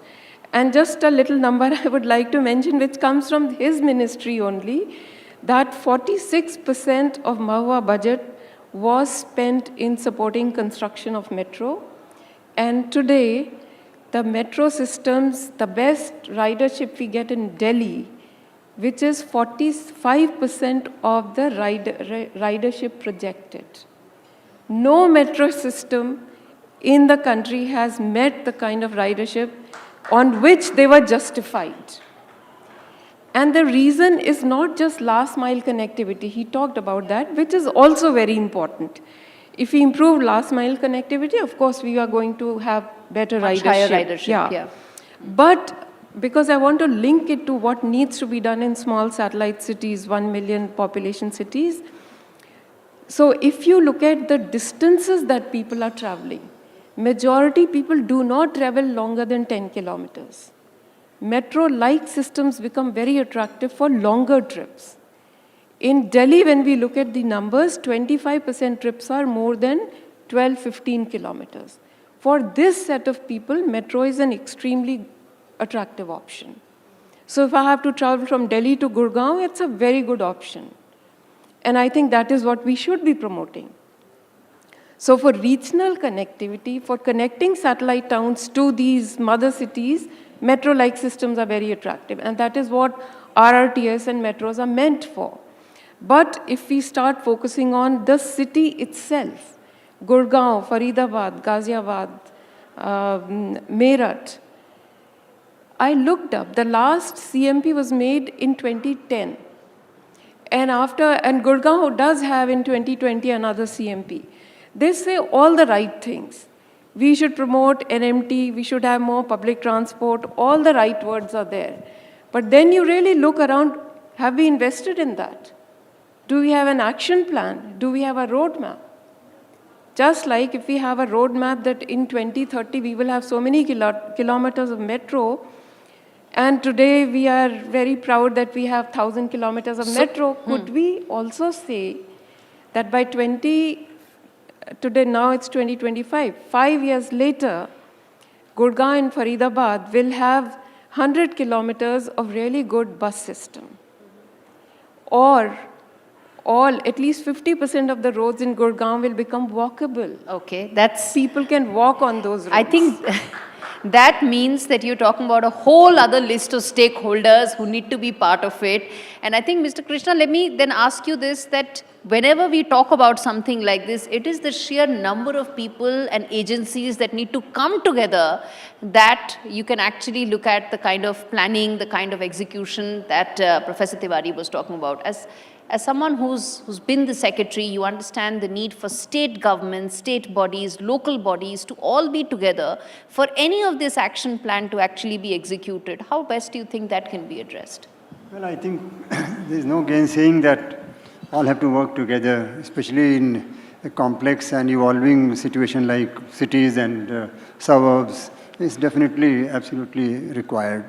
And just a little number I would like to mention, which comes from his ministry only, that 46% of Mahua budget was spent in supporting construction of metro. And today, the metro systems, the best ridership we get in Delhi, which is 45% of the ridership projected. No metro system in the country has met the kind of ridership on which they were justified. And the reason is not just last mile connectivity. He talked about that, which is also very important. If we improve last mile connectivity, of course, we are going to have better Much ridership. higher ridership, yeah. But because I want to link it to what needs to be done in small satellite cities, 1 million population cities, So if you look at the distances that people are traveling, majority people do not travel longer than 10 kilometers. Metro-like systems become very attractive for longer trips. In Delhi, when we look at the numbers, 25% trips are more than 12, 15 kilometers. For this set of people, metro is an extremely attractive option. So if I have to travel from Delhi to Gurgaon, it's a very good option. And I think that is what we should be promoting. So for regional connectivity, for connecting satellite towns to these mother cities, metro-like systems are very attractive. And that is what RRTS and metros are meant for. But if we start focusing on the city itself, Gurgaon, Faridabad, Ghaziabad, Meerut, I looked up, the last CMP was made in 2010. And Gurgaon does have in 2020 another CMP. They say all the right things. We should promote NMT, we should have more public transport, all the right words are there. But then you really look around, have we invested in that? Do we have an action plan? Do we have a roadmap? Just like if we have a roadmap that in 2030 we will have so many kilometers of metro, and today we are very proud that we have 1,000 kilometers of metro. Could we also say that by today now it's 2025, 5 years later, Gurgaon and Faridabad will have 100 kilometers of really good bus system. Or at least 50% of the roads in Gurgaon will become walkable. Okay, people can walk on those roads. I think that means that you're talking about a whole other list of stakeholders who need to be part of it. And I think, Mr. Krishna, let me then ask you this, that whenever we talk about something like this, it is the sheer number of people and agencies that need to come together that you can actually look at the kind of planning, the kind of execution that Professor Tiwari was talking about. As someone who's been the secretary, you understand the need for state governments, state bodies, local bodies to all be together for any of this action plan to actually be executed. How best do you think that can be addressed? Well, I think there's no gainsaying that all have to work together, especially in a complex and evolving situation like cities and suburbs. Is definitely, absolutely required.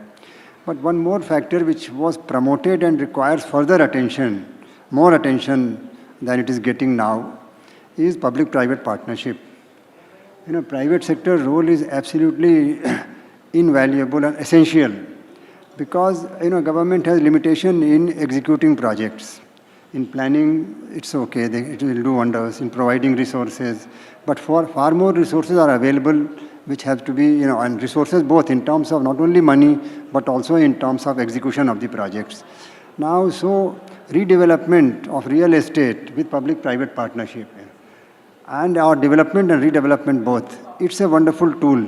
But one more factor which was promoted and requires further attention, more attention than it is getting now, is public-private partnership. Private sector role is absolutely invaluable and essential because, government has limitation in executing projects. In planning, it's okay, it will do wonders in providing resources, but far more resources are available which have to be, and resources both in terms of not only money, but also in terms of execution of the projects. Now, so redevelopment of real estate with public-private partnership and our development and redevelopment both, it's a wonderful tool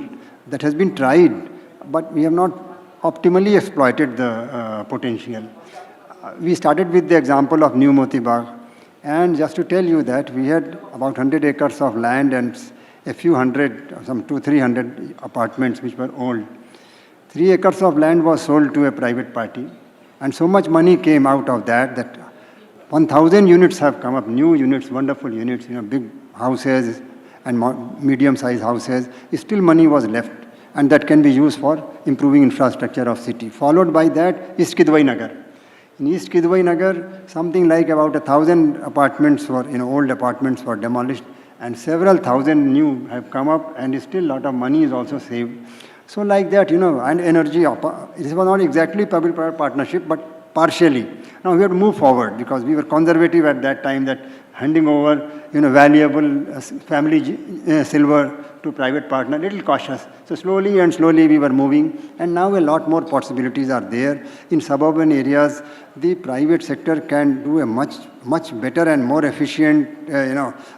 that has been tried, but we have not optimally exploited the potential. We started with the example of New Moti Bagh, and just to tell you that we had about 100 acres of land and a few hundred, some 200-300 apartments which were old. 3 acres of land was sold to a private party, and so much money came out of that 1,000 units have come up, new units, wonderful units, big houses and medium-sized houses. Still money was left, and that can be used for improving infrastructure of city. Followed by that, East Kidwai Nagar. In East Kidwai Nagar, something like about 1,000 apartments were, old apartments were demolished, and several thousand new have come up, and still a lot of money is also saved. So like that, and energy, this was not exactly public-private partnership, but partially. Now we have to move forward because we were conservative at that time that handing over, valuable family silver to private partner, little cautious. So slowly and slowly we were moving, and now a lot more possibilities are there. In suburban areas, the private sector can do a much better and more efficient,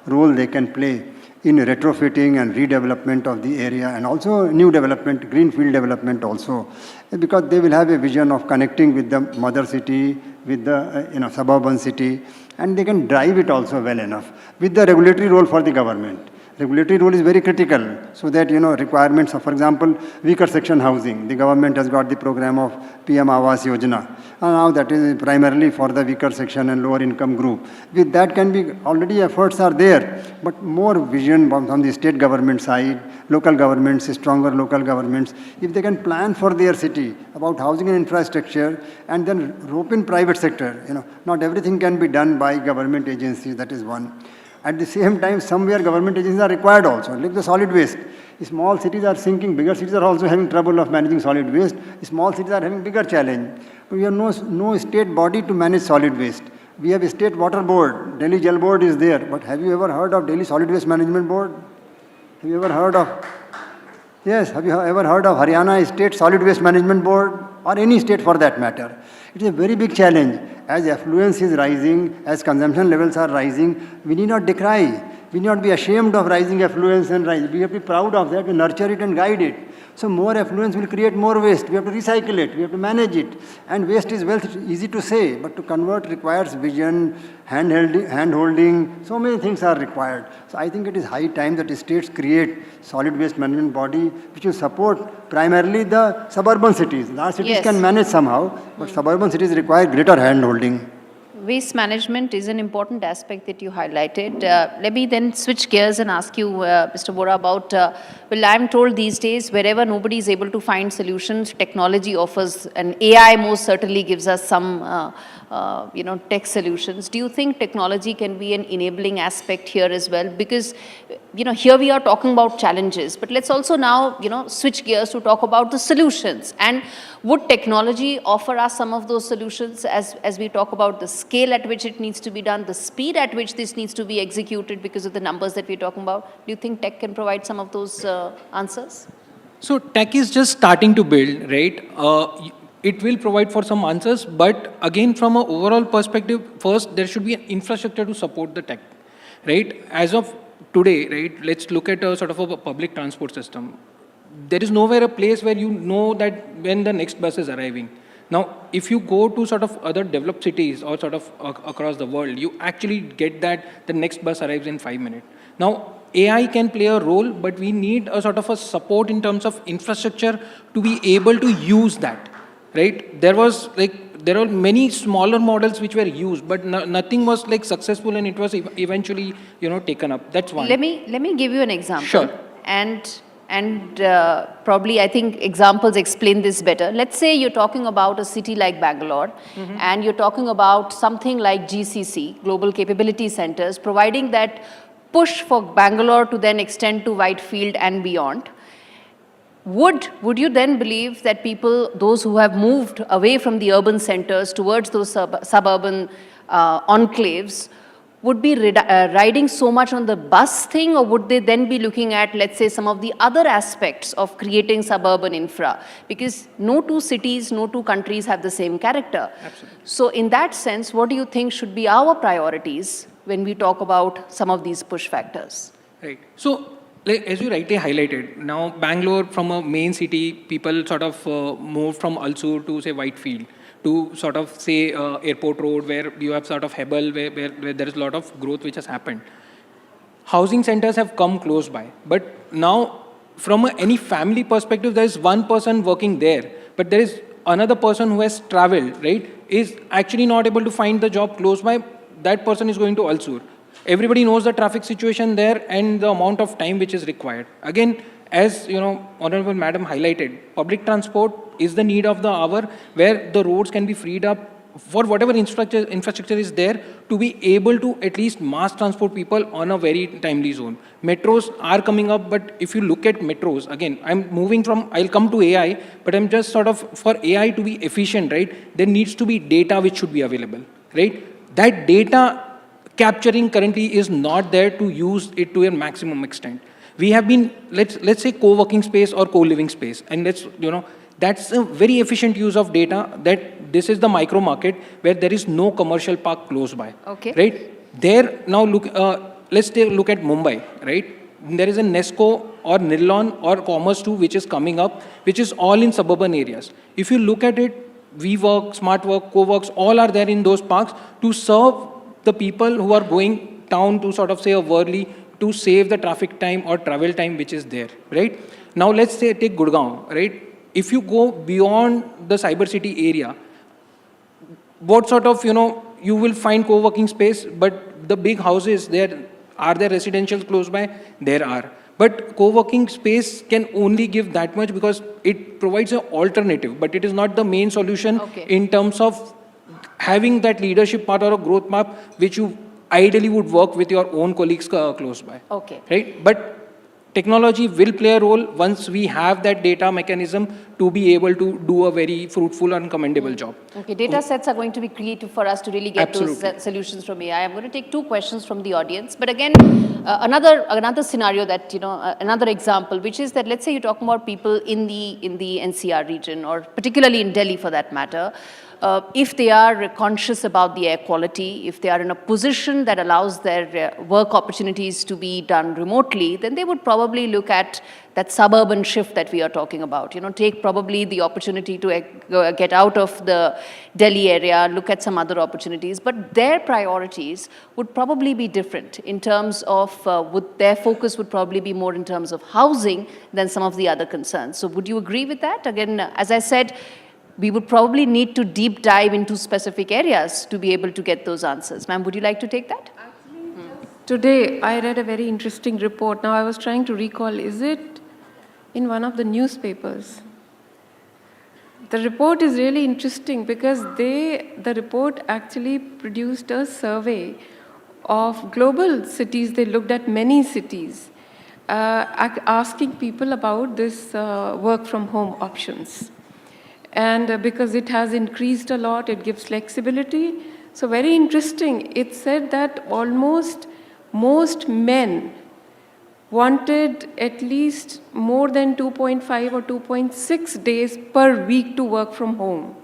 role they can play in retrofitting and redevelopment of the area, and also new development, greenfield development also, because they will have a vision of connecting with the mother city, with the suburban city, and they can drive it also well enough with the regulatory role for the government. regulatory role is very critical, so that, requirements of, for example, weaker section housing. The government has got the program of PM Awas Yojana. And now that is primarily for the weaker section and lower income group. With that can be, already efforts are there, but more vision from the state government side, local governments, stronger local governments, if they can plan for their city about housing and infrastructure, and then rope in private sector. Not everything can be done by government agencies, that is one. At the same time, somewhere government agencies are required also. Like the solid waste. Small cities are sinking, bigger cities are also having trouble of managing solid waste. Small cities are having bigger challenge. But we have no state body to manage solid waste. We have a state water board, Delhi Jal Board is there, but have you ever heard of Delhi Solid Waste Management Board? Have you ever heard of, yes, have you ever heard of Haryana State Solid Waste Management Board, or any state for that matter? It is a very big challenge. As affluence is rising, as consumption levels are rising, we need not decry. We need not be ashamed of rising affluence and rise. We have to be proud of that, we nurture it and guide it. So more affluence will create more waste. We have to recycle it, we have to manage it. And waste is wealth, easy to say, but to convert requires vision, hand-holding, so many things are required. So I think it is high time that states create solid waste management body which will support primarily the suburban cities. Large cities can manage somehow, but suburban cities require greater hand-holding. Waste management is an important aspect that you highlighted. Let me then switch gears and ask you, Mr. Bora, about, well, I'm told these days, wherever nobody is able to find solutions, technology offers, and AI most certainly gives us some, tech solutions. Do you think technology can be an enabling aspect here as well? Because, here we are talking about challenges, but let's also now, switch gears to talk about the solutions. And would technology offer us some of those solutions as we talk about the scale at which it needs to be done, the speed at which this needs to be executed because of the numbers that we're talking about? Do you think tech can provide some of those answers? So tech is just starting to build, right? It will provide for some answers, but again, from an overall perspective, first, there should be an infrastructure to support the tech, right? As of today, right, let's look at a sort of a public transport system. There is nowhere a place where you know that when the next bus is arriving. Now, if you go to sort of other developed cities or sort of across the world, you actually get that the next bus arrives in 5 minutes. Now, AI can play a role, but we need a sort of a support in terms of infrastructure to be able to use that, right? There are many smaller models which were used, but nothing was successful, and it was eventually, taken up. That's one. Let me give you an example. Sure. And probably I think examples explain this better. Let's say you're talking about a city like Bangalore, and you're talking about something like GCC, Global Capability Centers, providing that push for Bangalore to then extend to Whitefield and beyond. Would you then believe that people, those who have moved away from the urban centers towards those suburban enclaves, would be riding so much on the bus thing, or would they then be looking at, let's say, some of the other aspects of creating suburban infra? Because no two cities, no two countries have the same character. Absolutely. So in that sense, what do you think should be our priorities when we talk about some of these push factors? Right. So, as you rightly highlighted, now Bangalore, from a main city, people sort of moved from Alsur to, say, Whitefield, to sort of, say, Airport Road, where you have sort of Hebel, where there is a lot of growth which has happened. Housing centers have come close by. But now, from any family perspective, there is one person working there, but there is another person who has traveled, right, is actually not able to find the job close by. That person is going to Alsur. Everybody knows the traffic situation there and the amount of time which is required. Again, as Honorable Madam highlighted, public transport is the need of the hour, where the roads can be freed up for whatever infrastructure is there to be able to at least mass transport people on a very timely zone. Metros are coming up, but if you look at metros, again, I'll come to AI, but I'm just sort of, for AI to be efficient, right, there needs to be data which should be available, right? That data capturing currently is not there to use it to a maximum extent. We have been, let's say, co-working space or co-living space, and that's a very efficient use of data, that this is the micro market where there is no commercial park close by. Okay. Right? There, now let's take a look at Mumbai, right? There is a Nesco or Nilon or Commerce 2 which is coming up, which is all in suburban areas. If you look at it, WeWork, Smart Work, Co-works, all are there in those parks to serve the people who are going down to sort of, say, a Worli, to save the traffic time or travel time which is there, right? Now let's say take Gurgaon, right? If you go beyond the cyber city area, what sort of, you will find co-working space, but the big houses, are there residentials close by? There are. But co-working space can only give that much because it provides an alternative, but it is not the main solution in terms of having that leadership part or a growth map, which you ideally would work with your own colleagues close by. Okay. Right? But technology will play a role once we have that data mechanism to be able to do a very fruitful and commendable job. Okay, data sets are going to be creative for us to really get those solutions from AI. I'm going to take 2 questions from the audience. But again, another scenario that, another example, which is that let's say you're talking about people in the NCR region, or particularly in Delhi for that matter. If they are conscious about the air quality, if they are in a position that allows their work opportunities to be done remotely, then they would probably look at that suburban shift that we are talking about. Take probably the opportunity to get out of the Delhi area, look at some other opportunities, but their priorities would probably be different in terms of, their focus would probably be more in terms of housing than some of the other concerns. So would you agree with that? Again, as I said, we would probably need to deep dive into specific areas to be able to get those answers. Ma'am, would you like to take that? Today, I read a very interesting report. Now, I was trying to recall, is it in one of the newspapers? The report is really interesting because the report actually produced a survey of global cities. They looked at many cities, asking people about this work from home options. And because it has increased a lot, it gives flexibility. So very interesting. It said that almost most men wanted at least more than 2.5 or 2.6 days per week to work from home.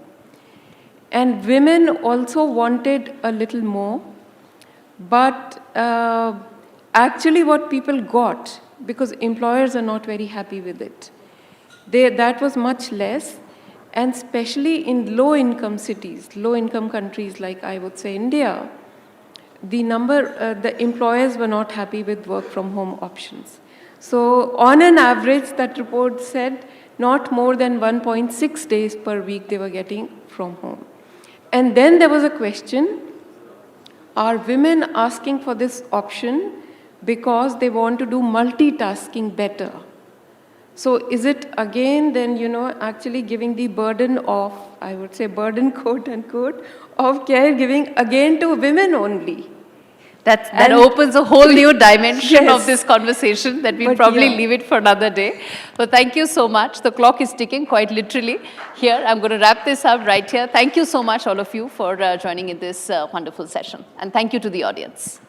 And women also wanted a little more. But actually what people got, because employers are not very happy with it, that was much less. And especially in low-income cities, low-income countries like I would say India, the employers were not happy with work-from-home options. So on an average, that report said not more than 1.6 days per week they were getting from home. And then there was a question, are women asking for this option because they want to do multitasking better? So is it again then, actually giving the burden of, I would say burden quote unquote, of caregiving again to women only? That opens a whole new dimension of this conversation that we'll probably leave it for another day. But thank you so much. The clock is ticking quite literally here. I'm going to wrap this up right here. Thank you so much, all of you, for joining in this wonderful session. And thank you to the audience.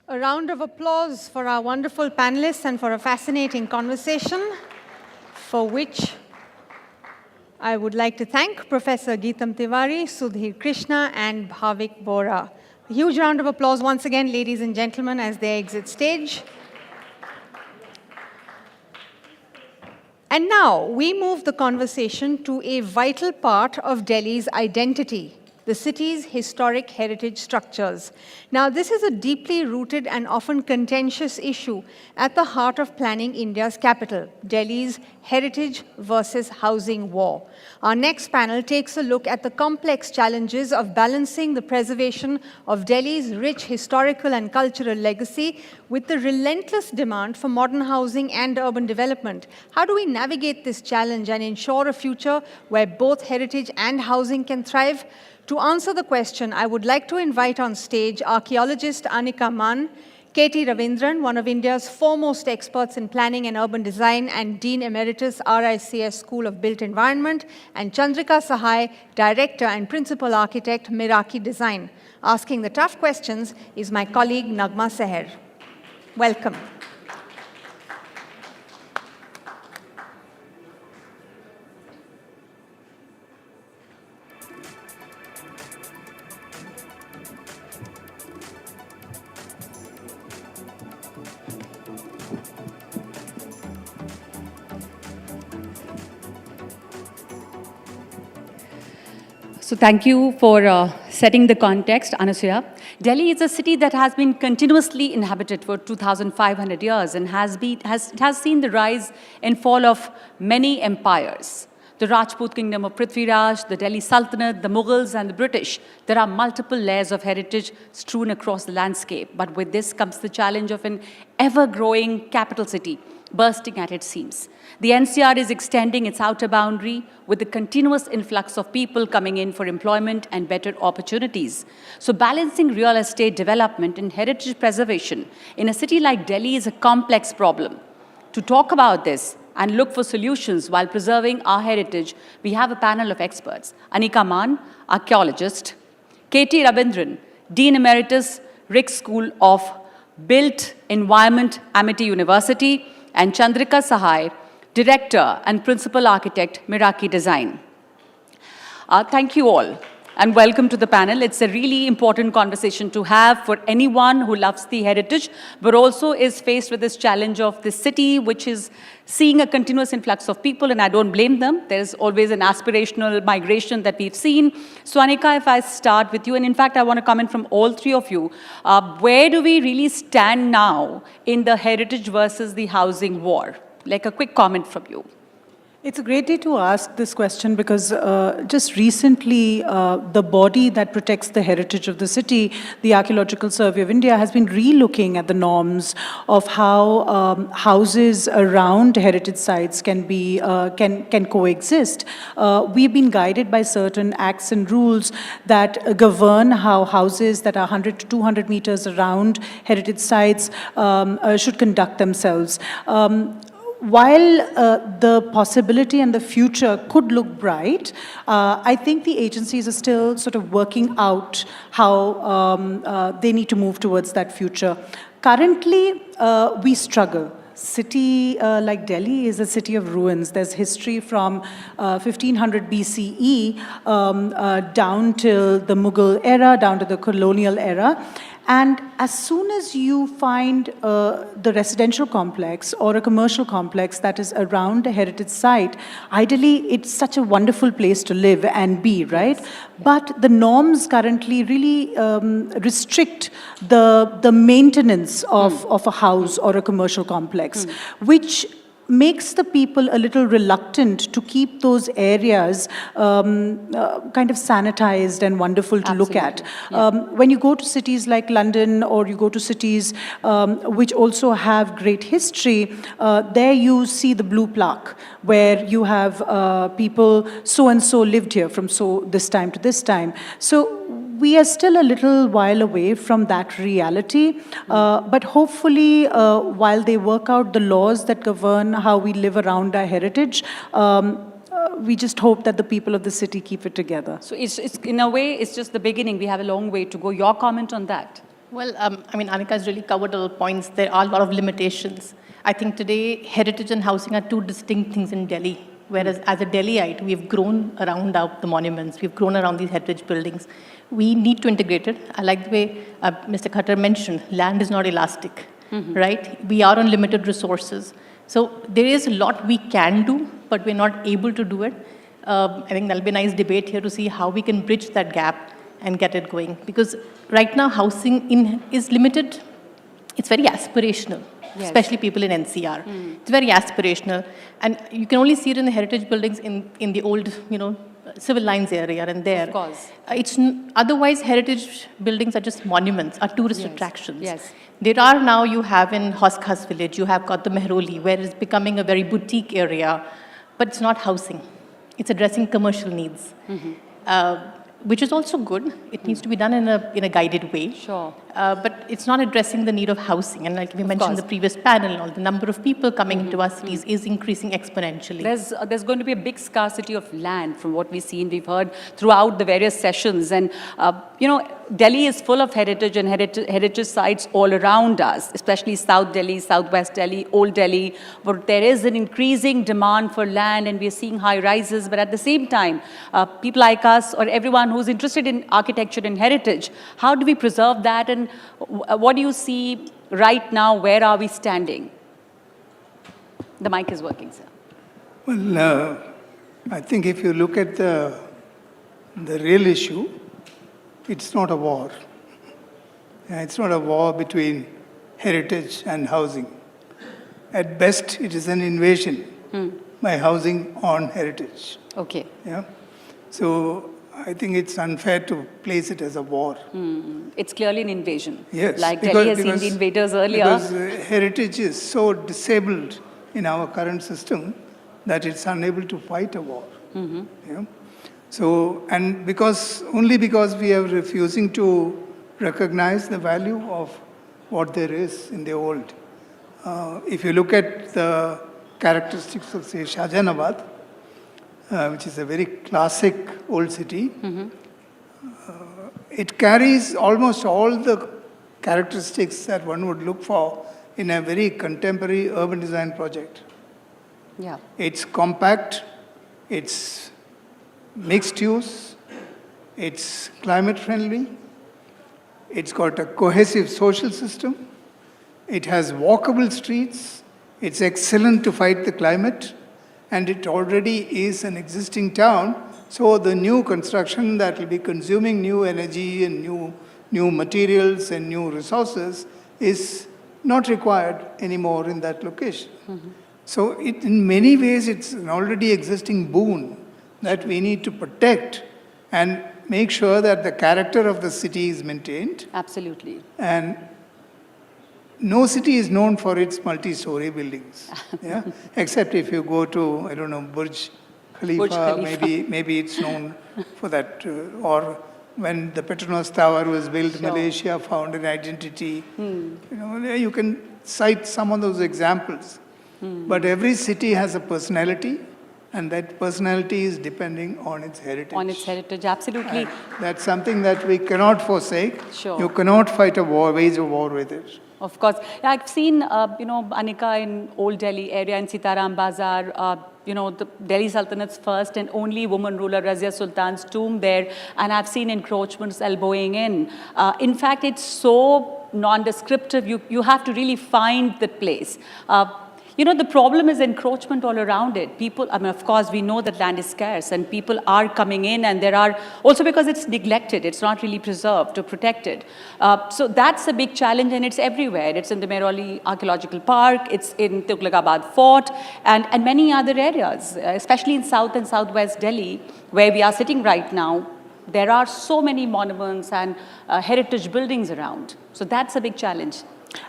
A round of applause for our wonderful panelists and for a fascinating conversation, for which I would like to thank Professor Geetam Tiwari, Sudhir Krishna, and Bhavik Bora. A huge round of applause once again, ladies and gentlemen, as they exit stage. And now we move the conversation to a vital part of Delhi's identity, the city's historic heritage structures. Now, this is a deeply rooted and often contentious issue at the heart of planning India's capital, Delhi's heritage versus housing war. Our next panel takes a look at the complex challenges of balancing the preservation of Delhi's rich historical and cultural legacy with the relentless demand for modern housing and urban development. How do we navigate this challenge and ensure a future where both heritage and housing can thrive? To answer the question, I would like to invite on stage archaeologist Anika Mann, K.T. Ravindran, one of India's foremost experts in planning and urban design and Dean Emeritus, RICS School of Built Environment, and Chandrika Sahai, Director and Principal Architect, Miraki Design. Asking the tough questions is my colleague Nagma Seher. Welcome. So thank you for setting the context, Anasuya. Delhi is a city that has been continuously inhabited for 2,500 years and has seen the rise and fall of many empires. The Rajput kingdom of Prithviraj, the Delhi Sultanate, the Mughals and the British. There are multiple layers of heritage strewn across the landscape. But with this comes the challenge of an ever-growing capital city, bursting at its seams. The NCR is extending its outer boundary with the continuous influx of people coming in for employment and better opportunities. So balancing real estate development and heritage preservation in a city like Delhi is a complex problem. To talk about this and look for solutions while preserving our heritage, we have a panel of experts. Anika Maan, archaeologist, K.T. Rabindran, Dean Emeritus, Rick School of Built Environment, Amity University, and Chandrika Sahai, Director and Principal Architect, Miraki Design. Thank you all and welcome to the panel. It's a really important conversation to have for anyone who loves the heritage, but also is faced with this challenge of the city, which is seeing a continuous influx of people, and I don't blame them. There's always an aspirational migration that we've seen. So Anika, if I start with you, and in fact, I want to come in from all three of you, where do we really stand now in the heritage versus the housing war? Like a quick comment from you. It's a great day to ask this question because just recently, the body that protects the heritage of the city, the Archaeological Survey of India, has been re-looking at the norms of how houses around heritage sites can coexist. We've been guided by certain acts and rules that govern how houses that are 100 to 200 meters around heritage sites should conduct themselves. While the possibility and the future could look bright, I think the agencies are still sort of working out how they need to move towards that future. Currently, we struggle. City like Delhi is a city of ruins. There's history from 1500 BCE down till the Mughal era, down to the colonial era. And as soon as you find the residential complex or a commercial complex that is around a heritage site, ideally it's such a wonderful place to live and be, right? Yes. But the norms currently really restrict the maintenance of a house or a commercial complex, which makes the people a little reluctant to keep those areas kind of sanitized and wonderful to look at. Yeah. When you go to cities like London or you go to cities which also have great history, there you see the blue plaque where you have people so-and-so lived here from this time to this time. So we are still a little while away from that reality, but hopefully while they work out the laws that govern how we live around our heritage, we just hope that the people of the city keep it together. So it's in a way, it's just the beginning. We have a long way to go. Your comment on that? Well, I mean, Anika has really covered all the points. There are a lot of limitations. I think today, heritage and housing are two distinct things in Delhi. Whereas as a Delhiite, we've grown around the monuments. We've grown around these heritage buildings. We need to integrate it. I like the way Mr. Khattar mentioned, land is not elastic, right? We are on limited resources. So there is a lot we can do, but we're not able to do it. I think that'll be a nice debate here to see how we can bridge that gap and get it going. Because right now, housing is limited. It's very aspirational. Yes. Especially people in NCR. It's very aspirational. And you can only see it in the heritage buildings in the old, civil lines area and there. Of course. Otherwise, heritage buildings are just monuments, are tourist attractions. Yes. There are now, you have in Hoskhas village, you have got the Mehroli, where it's becoming a very boutique area, but it's not housing. It's addressing commercial needs. Which is also good. It needs to be done in a guided way. Sure. But it's not addressing the need of housing. And like we mentioned in the previous panel, the number of people coming into our cities is increasing exponentially. There's going to be a big scarcity of land from what we've seen, we've heard throughout the various sessions. And, Delhi is full of heritage and heritage sites all around us, especially South Delhi, Southwest Delhi, Old Delhi, where there is an increasing demand for land and we're seeing high rises. But at the same time, people like us or everyone who's interested in architecture and heritage, how do we preserve that? And what do you see right now? Where are we standing? The mic is working, sir. Well, I think if you look at the the real issue, it's not a war. It's not a war between heritage and housing. At best, it is an invasion by housing on heritage. Okay. Yeah. So I think it's unfair to place it as a war. It's clearly an invasion. Yes. Like Delhi has seen the invaders earlier. Because heritage is so disabled in our current system that it's unable to fight a war. Yeah. So, and only because we are refusing to recognize the value of what there is in the old. If you look at the characteristics of, say, Shahjahanabad, which is a very classic old city, it carries almost all the characteristics that one would look for in a very contemporary urban design project. Yeah. It's compact, it's mixed use, it's climate friendly, it's got a cohesive social system, it has walkable streets, it's excellent to fight the climate, and it already is an existing town. So the new construction that will be consuming new energy and new materials and new resources is not required anymore in that location. So in many ways, it's an already existing boon that we need to protect and make sure that the character of the city is maintained. Absolutely. And no city is known for its multi-story buildings, yeah? Except if you go to, I don't know, Burj Khalifa. Maybe it's known for that. Or when the Petronas Tower was built, Malaysia found an identity. You can cite some of those examples. But every city has a personality, and that personality is depending on its heritage. On its heritage, absolutely. And that's something that we cannot forsake. Sure. You cannot fight a war, wage a war with it. Of course. Yeah, I've seen, Anika, in Old Delhi area, in Sitaram Bazar, the Delhi Sultanate's first and only woman ruler, Razia Sultan's tomb there, and I've seen encroachments elbowing in. In fact, it's so non-descriptive, you have to really find the place. The problem is encroachment all around it. People, of course, we know that land is scarce and people are coming in, and there are, also because it's neglected, it's not really preserved or protected. So that's a big challenge, and it's everywhere. It's in the Mehrauli Archaeological Park, it's in Tughlaqabad Fort, and many other areas, especially in South and Southwest Delhi, where we are sitting right now. There are so many monuments and heritage buildings around. So that's a big challenge.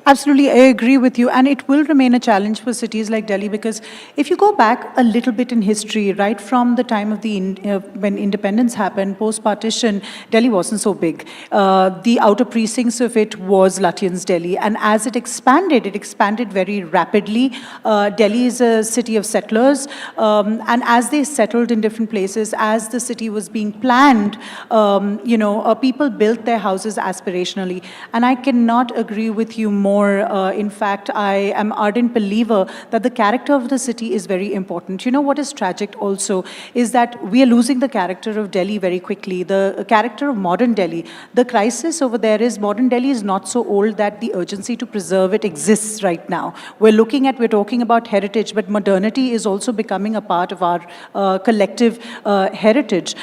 Absolutely, I agree with you. And it will remain a challenge for cities like Delhi, because if you go back a little bit in history, right from the time of when independence happened, post-partition, Delhi wasn't so big. The outer precincts of it was Lutyens' Delhi. And as it expanded very rapidly. Delhi is a city of settlers. And as they settled in different places, as the city was being planned, people built their houses aspirationally. And I cannot agree with you more. In fact, I am an ardent believer that the character of the city is very important. You know what is tragic also is that we are losing the character of Delhi very quickly, the character of modern Delhi. The crisis over there is modern Delhi is not so old that the urgency to preserve it exists right now. We're talking about heritage, but modernity is also becoming a part of our collective heritage.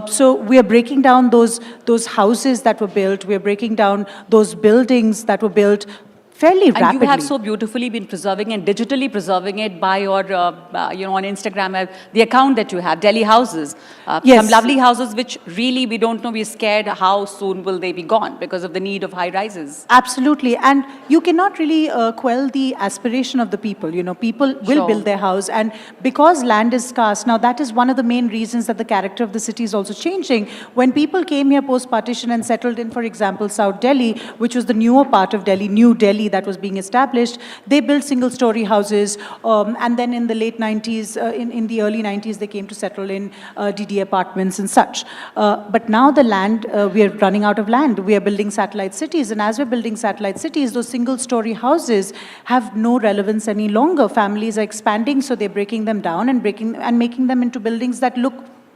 So we are breaking down those houses that were built, we are breaking down those buildings that were built fairly rapidly. And you have so beautifully been preserving and digitally preserving it by your, on Instagram, the account that you have, Delhi Houses. Yes. Some lovely houses which really we don't know, we're scared how soon will they be gone because of the need of high rises. Absolutely. And you cannot really quell the aspiration of the people. People will build their house. And because land is scarce, now that is one of the main reasons that the character of the city is also changing. When people came here post-partition and settled in, for example, South Delhi, which was the newer part of Delhi, New Delhi, that was being established, they built single-story houses, and then in the late 90s, in the early 90s, they came to settle in DD apartments and such. But now the land, we are running out of land. We are building satellite cities, and as we're building satellite cities, those single-story houses have no relevance any longer. Families are expanding, so they're breaking them down and making them into buildings that look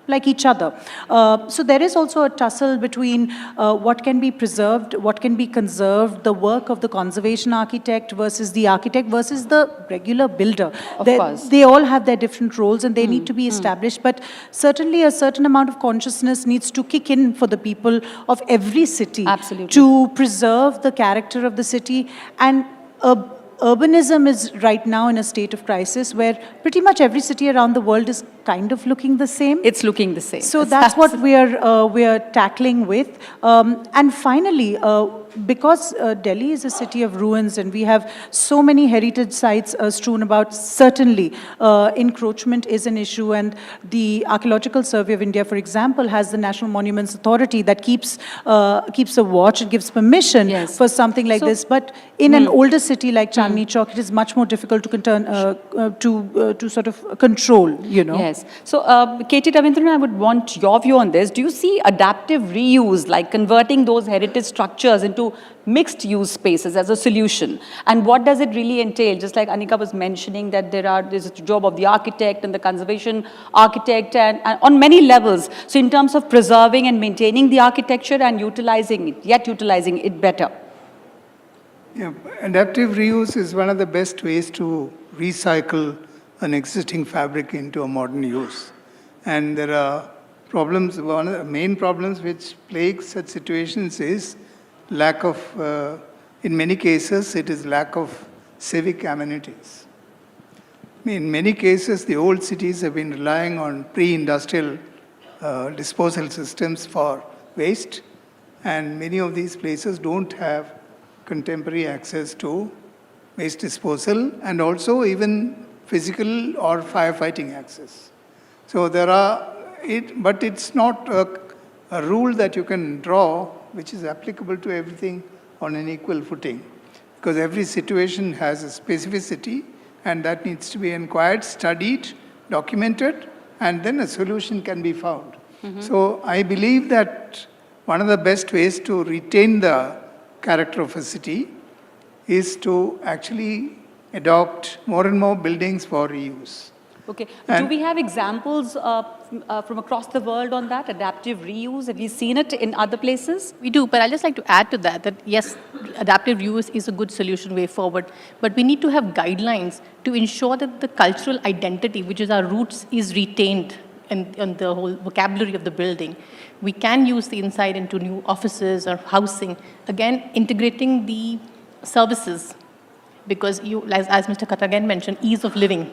like each other. So there is also a tussle between what can be preserved, what can be conserved, the work of the conservation architect versus the architect versus the regular builder. Of course. They all have their different roles and they need to be established, but certainly a certain amount of consciousness needs to kick in for the people of every city. Absolutely. To preserve the character of the city. And urbanism is right now in a state of crisis where pretty much every city around the world is kind of looking the same. It's looking the same. So that's what we are tackling with. And finally, because Delhi is a city of ruins and we have so many heritage sites strewn about, certainly encroachment is an issue, and the Archaeological Survey of India, for example, has the National Monuments Authority that keeps a watch, it gives permission for something like this. But in an older city like Chandni Chowk, it is much more difficult to sort of control, you know. Yes. So, K.T. Ravindran, I would want your view on this. Do you see adaptive reuse, like converting those heritage structures into mixed-use spaces as a solution? And what does it really entail? Just like Anika was mentioning, that there's a job of the architect and the conservation architect and on many levels. So in terms of preserving and maintaining the architecture and utilizing it better. Yeah, adaptive reuse is one of the best ways to recycle an existing fabric into a modern use. And there are problems. One of the main problems which plague such situations is lack of, in many cases, it is lack of civic amenities. In many cases, the old cities have been relying on pre-industrial disposal systems for waste, and many of these places don't have contemporary access to waste disposal and also even physical or firefighting access. So there are, but it's not a rule that you can draw which is applicable to everything on an equal footing, because every situation has a specificity and that needs to be inquired, studied, documented, and then a solution can be found. So I believe that one of the best ways to retain the character of a city is to actually adopt more and more buildings for reuse. Okay. Do we have examples from across the world on that, adaptive reuse? Have you seen it in other places? We do, but I'd just like to add to that yes, adaptive reuse is a good solution way forward, but we need to have guidelines to ensure that the cultural identity, which is our roots, is retained in the whole vocabulary of the building. We can use the inside into new offices or housing, again, integrating the services, because as Mr. Khattar again mentioned, ease of living.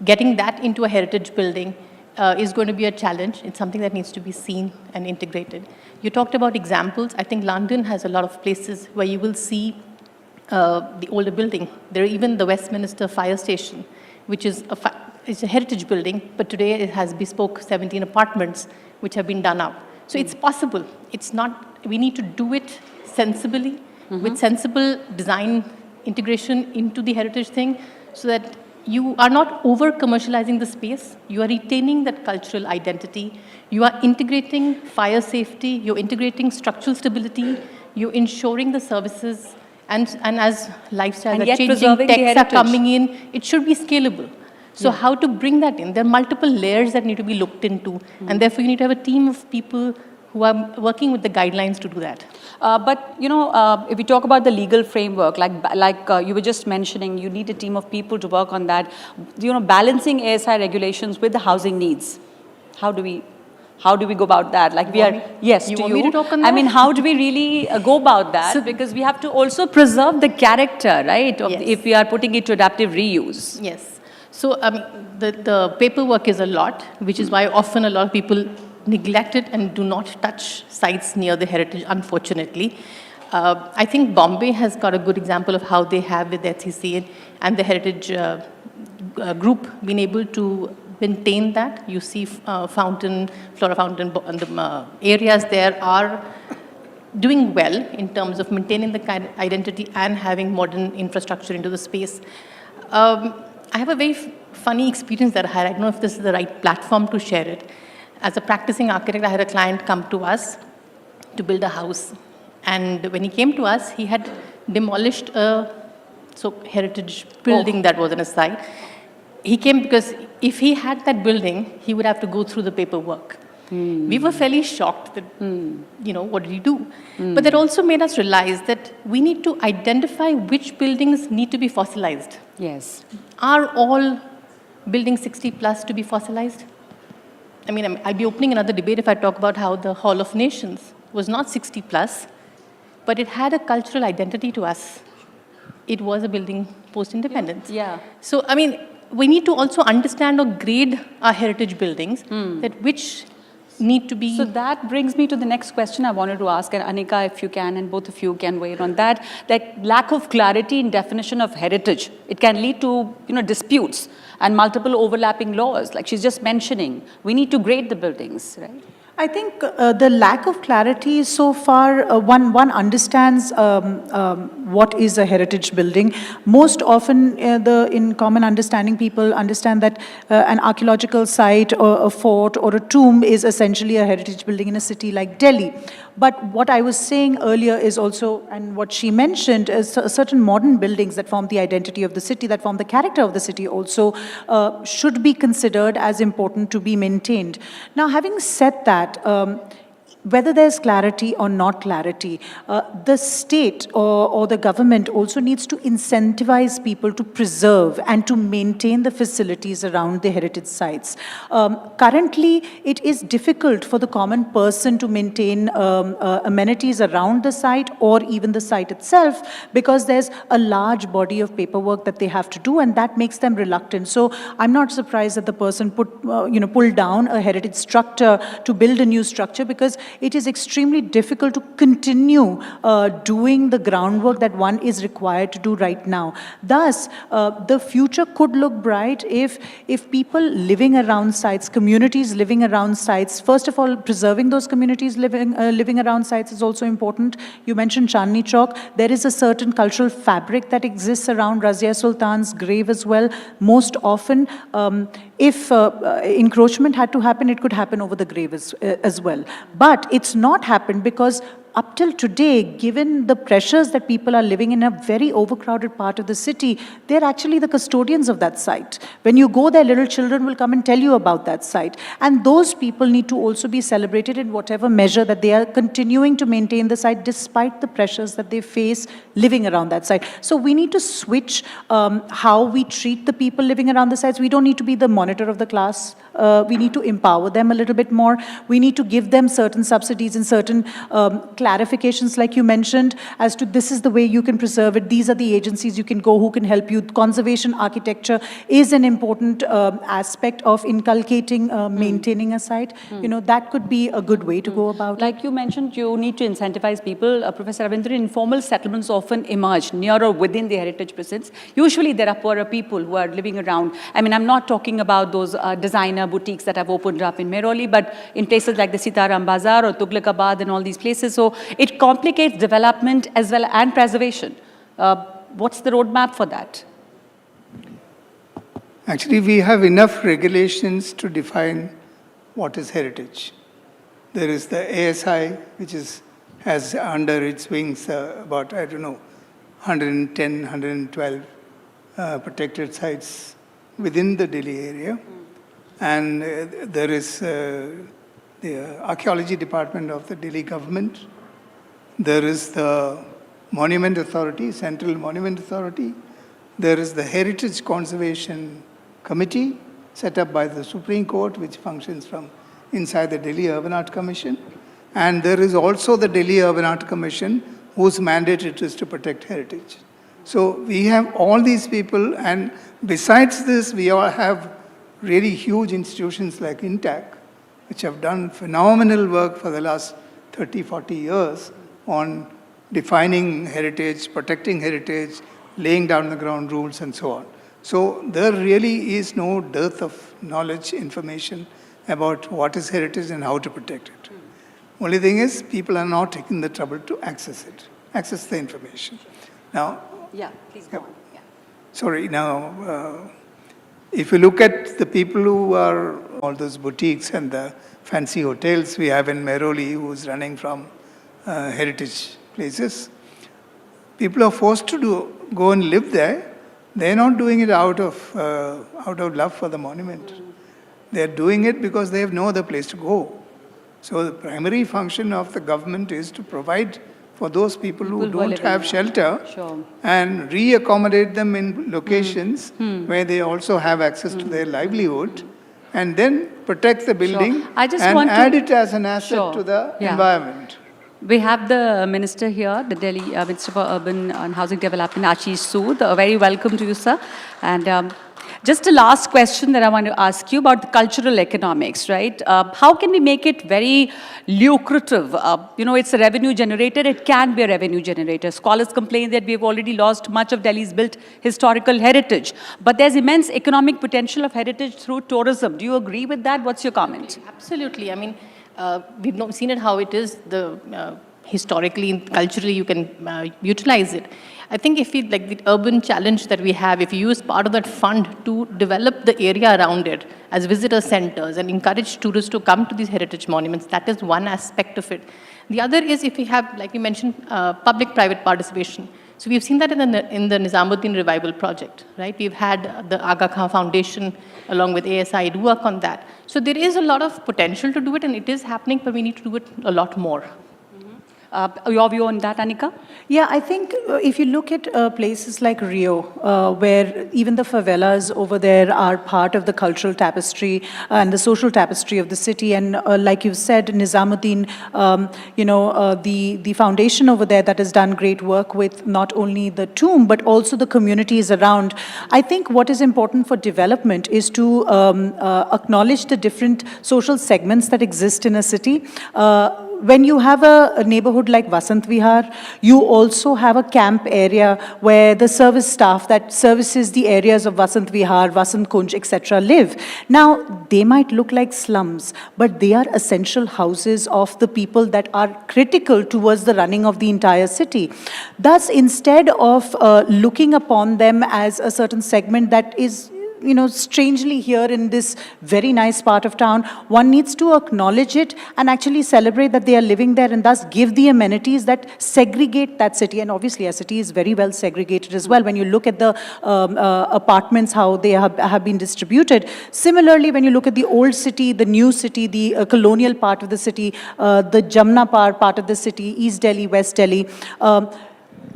Getting that into a heritage building is going to be a challenge. It's something that needs to be seen and integrated. You talked about examples. I think London has a lot of places where you will see the older building. There are even the Westminster Fire Station, which is it's a heritage building, but today it has bespoke 17 apartments which have been done up. So it's possible. It's not, we need to do it sensibly, with sensible design integration into the heritage thing, so that you are not over-commercializing the space, you are retaining that cultural identity, you are integrating fire safety, you're integrating structural stability, you're ensuring the services, and as lifestyles are changing, techs are coming in, it should be scalable. So how to bring that in? There are multiple layers that need to be looked into, and therefore you need to have a team of people who are working with the guidelines to do that. But, you know, if we talk about the legal framework, like you were just mentioning, you need a team of people to work on that. You know, balancing ASI regulations with the housing needs. How do we go about that? Like we are, yes, you want me to talk on that? I mean, how do we really go about that? Because we have to also preserve the character, right? If we are putting it to adaptive reuse. Yes. So the paperwork is a lot, which is why often a lot of people neglect it and do not touch sites near the heritage, unfortunately. I think Bombay has got a good example of how they have with HCC and the heritage group been able to maintain that. You see flora fountain, and the areas there are doing well in terms of maintaining the kind of identity and having modern infrastructure into the space. I have a very funny experience that I had. I don't know if this is the right platform to share it. As a practicing architect, I had a client come to us to build a house. And when he came to us, he had demolished a heritage building that was on his side. He came because if he had that building, he would have to go through the paperwork. We were fairly shocked that, what did he do? But that also made us realize that we need to identify which buildings need to be fossilized. Yes. Are all buildings 60 plus to be fossilized? I mean, I'll be opening another debate if I talk about how the Hall of Nations was not 60 plus, but it had a cultural identity to us. It was a building post-independence. Yeah. So, I mean, we need to also understand or grade our heritage buildings, that which need to be... So that brings me to the next question I wanted to ask, and Anika, if you can, and both of you can weigh in on that, that lack of clarity in definition of heritage, it can lead to, disputes and multiple overlapping laws, like she's just mentioning. We need to grade the buildings, right? I think the lack of clarity so far, one understands what is a heritage building. Most often, in common understanding, people understand that an archaeological site or a fort or a tomb is essentially a heritage building in a city like Delhi. But what I was saying earlier is also, and what she mentioned, is certain modern buildings that form the identity of the city, that form the character of the city also should be considered as important to be maintained. Now, having said that, whether there's clarity or not clarity, the state or the government also needs to incentivize people to preserve and to maintain the facilities around the heritage sites. Currently, it is difficult for the common person to maintain amenities around the site or even the site itself, because there's a large body of paperwork that they have to do, and that makes them reluctant. So I'm not surprised that the person pulled down a heritage structure to build a new structure, because it is extremely difficult to continue doing the groundwork that one is required to do right now. Thus, the future could look bright if people living around sites, communities living around sites, first of all, preserving those communities living around sites is also important. You mentioned Chandni Chowk. There is a certain cultural fabric that exists around Razia Sultan's grave as well. Most often, if encroachment had to happen, it could happen over the grave as well. But it's not happened because up till today, given the pressures that people are living in a very overcrowded part of the city, they're actually the custodians of that site. When you go there, little children will come and tell you about that site. And those people need to also be celebrated in whatever measure that they are continuing to maintain the site despite the pressures that they face living around that site. So we need to switch how we treat the people living around the sites. We don't need to be the monitor of the class. We need to empower them a little bit more. We need to give them certain subsidies and certain clarifications, like you mentioned, as to this is the way you can preserve it. These are the agencies you can go who can help you. Conservation architecture is an important aspect of inculcating, maintaining a site. That could be a good way to go about it. Like you mentioned, you need to incentivize people. Professor Ravindran, informal settlements often emerge near or within the heritage precincts. Usually there are poorer people who are living around. I mean, I'm not talking about those designer boutiques that have opened up in Mehrauli, but in places like the Sitaram Bazaar or Tughlakabad and all these places. So it complicates development as well and preservation. What's the roadmap for that? Actually, we have enough regulations to define what is heritage. There is the ASI, which has under its wings about, 110, 112 protected sites within the Delhi area. And there is the archaeology department of the Delhi government. There is the Monument Authority, Central Monument Authority. There is the Heritage Conservation Committee set up by the Supreme Court, which functions from inside the Delhi Urban Art Commission. And there is also the Delhi Urban Art Commission, whose mandate it is to protect heritage. So we have all these people, and besides this, we all have really huge institutions like INTAC, which have done phenomenal work for the last 30, 40 years on defining heritage, protecting heritage, laying down the ground rules, and so on. So there really is no dearth of knowledge, information about what is heritage and how to protect it. Only thing is, people are not taking the trouble to access the information. Now, yeah, please go on. Yeah. Sorry, now, if you look at the people who are all those boutiques and the fancy hotels we have in Mehrauli, who's running from heritage places, people are forced to go and live there. They're not doing it out of love for the monument. They're doing it because they have no other place to go. So the primary function of the government is to provide for those people who People who are don't living have there. shelter Sure. and re-accommodate them in locations where they also have access to their livelihood, and then protect the building I just and want to- add it as an asset Sure. to the Yeah. environment. We have the Minister here, the Delhi Minister for Urban and Housing Development, Ashish Sud. Very welcome to you, sir. And just a last question that I want to ask you about the cultural economics, right? How can we make it very lucrative? It's a revenue generator. It can be a revenue generator. Scholars complain that we've already lost much of Delhi's built historical heritage. But there's immense economic potential of heritage through tourism. Do you agree with that? What's your comment? Absolutely. I mean, we've seen it how it is, historically and culturally you can utilize it. I think if we, like the urban challenge that we have, if you use part of that fund to develop the area around it as visitor centers and encourage tourists to come to these heritage monuments, that is one aspect of it. The other is if we have, like you mentioned, public-private participation. So we've seen that in the Nizamuddin Revival project, right? We've had the Aga Khan Foundation along with ASI do work on that. So there is a lot of potential to do it, and it is happening, but we need to do it a lot more. Your view on that, Anika? Yeah, I think if you look at places like Rio, where even the favelas over there are part of the cultural tapestry and the social tapestry of the city, and like you've said, Nizamuddin, the foundation over there that has done great work with not only the tomb, but also the communities around. I think what is important for development is to acknowledge the different social segments that exist in a city. When you have a neighborhood like Vasant Vihar, you also have a camp area where the service staff that services the areas of Vasant Vihar, Vasant Kunj, etc. live. Now, they might look like slums, but they are essential houses of the people that are critical towards the running of the entire city. Thus, instead of looking upon them as a certain segment that is strangely here in this very nice part of town, one needs to acknowledge it and actually celebrate that they are living there, and thus give the amenities that segregate that city. And obviously, our city is very well segregated as well. When you look at the apartments, how they have been distributed. Similarly, when you look at the old city, the new city, the colonial part of the city, the Yamuna part of the city, East Delhi, West Delhi,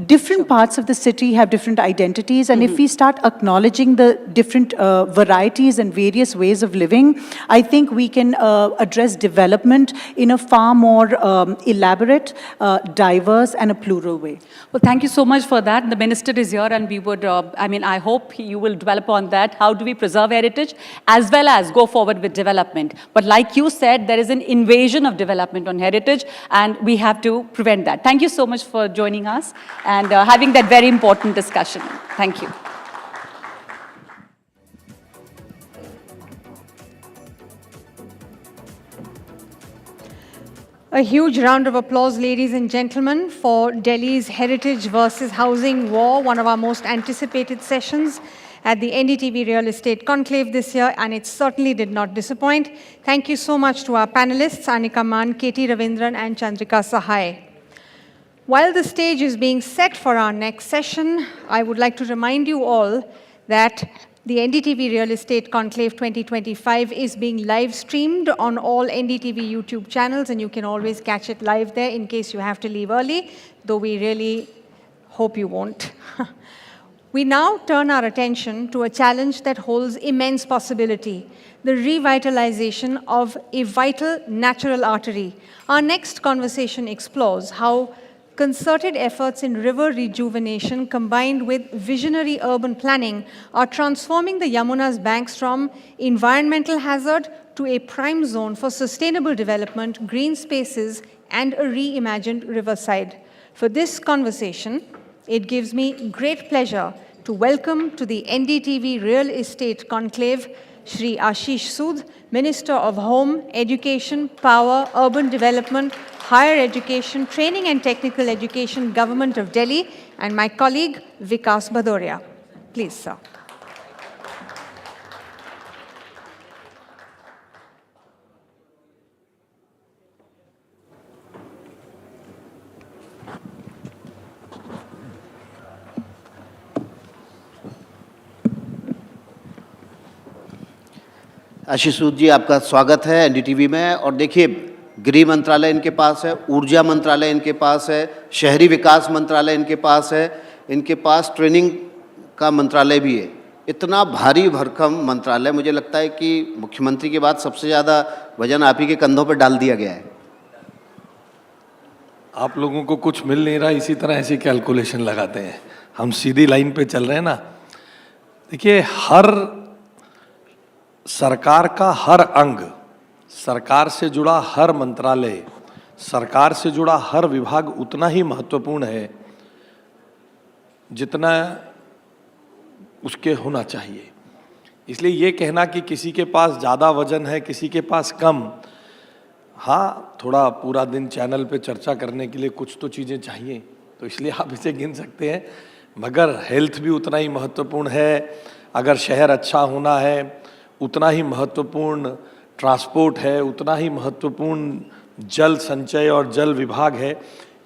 different parts of the city have different identities, and if we start acknowledging the different varieties and various ways of living, I think we can address development in a far more elaborate, diverse, and a plural way. Well, thank you so much for that. The minister is here, and we would, I hope you will develop on that. How do we preserve heritage as well as go forward with development? But like you said, there is an invasion of development on heritage, and we have to prevent that. Thank you so much for joining us and having that very important discussion. Thank you. A huge round of applause, ladies and gentlemen, for Delhi's Heritage versus Housing War, one of our most anticipated sessions at the NDTV Real Estate Conclave this year, and it certainly did not disappoint. Thank you so much to our panelists, Anika Mann, KT Ravindran, and Chandrika Sahai. While the stage is being set for our next session, I would like to remind you all that the NDTV Real Estate Conclave 2025 is being live streamed on all NDTV YouTube channels, and you can always catch it live there in case you have to leave early, though we really hope you won't. We now turn our attention to a challenge that holds immense possibility, the revitalization of a vital natural artery. Our next conversation explores how concerted efforts in river rejuvenation combined with visionary urban planning are transforming the Yamuna's banks from environmental hazard to a prime zone for sustainable development, green spaces, and a reimagined riverside. For this conversation, it gives me great pleasure to welcome to the NDTV Real Estate Conclave Shri Ashish Sud, Minister of Home, Education, Power, Urban Development, Higher Education, Training and Technical Education, Government of Delhi, and my colleague, Vikas Bhadoria. Please, sir. आशीष सूद जी, आपका स्वागत है NDTV में। और देखिए, गृह मंत्रालय इनके पास है, ऊर्जा मंत्रालय इनके पास है, शहरी विकास मंत्रालय इनके पास है, इनके पास ट्रेनिंग का मंत्रालय भी है। इतना भारी भरकम मंत्रालय, मुझे लगता है कि मुख्यमंत्री के बाद सबसे ज़्यादा वजन आप ही के कंधों पर डाल दिया गया है। आप लोगों को कुछ मिल नहीं रहा, इसी तरह ऐसी कैलकुलेशन लगाते हैं। हम सीधी लाइन पे चल रहे हैं ना। देखिए, हर सरकार का हर अंग, सरकार से जुड़ा हर मंत्रालय, सरकार से जुड़ा हर विभाग उतना ही महत्वपूर्ण है जितना उसके होना चाहिए। इसलिए ये कहना कि किसी के पास ज़्यादा वजन है, किसी के पास कम, हाँ, थोड़ा पूरा दिन चैनल पे चर्चा करने के लिए कुछ तो चीज़ें चाहिए, तो इसलिए आप इसे गिन सकते हैं। मगर हेल्थ भी उतना ही महत्वपूर्ण है, अगर शहर अच्छा होना है उतना ही महत्वपूर्ण ट्रांसपोर्ट है, उतना ही महत्वपूर्ण जल संचय और जल विभाग है।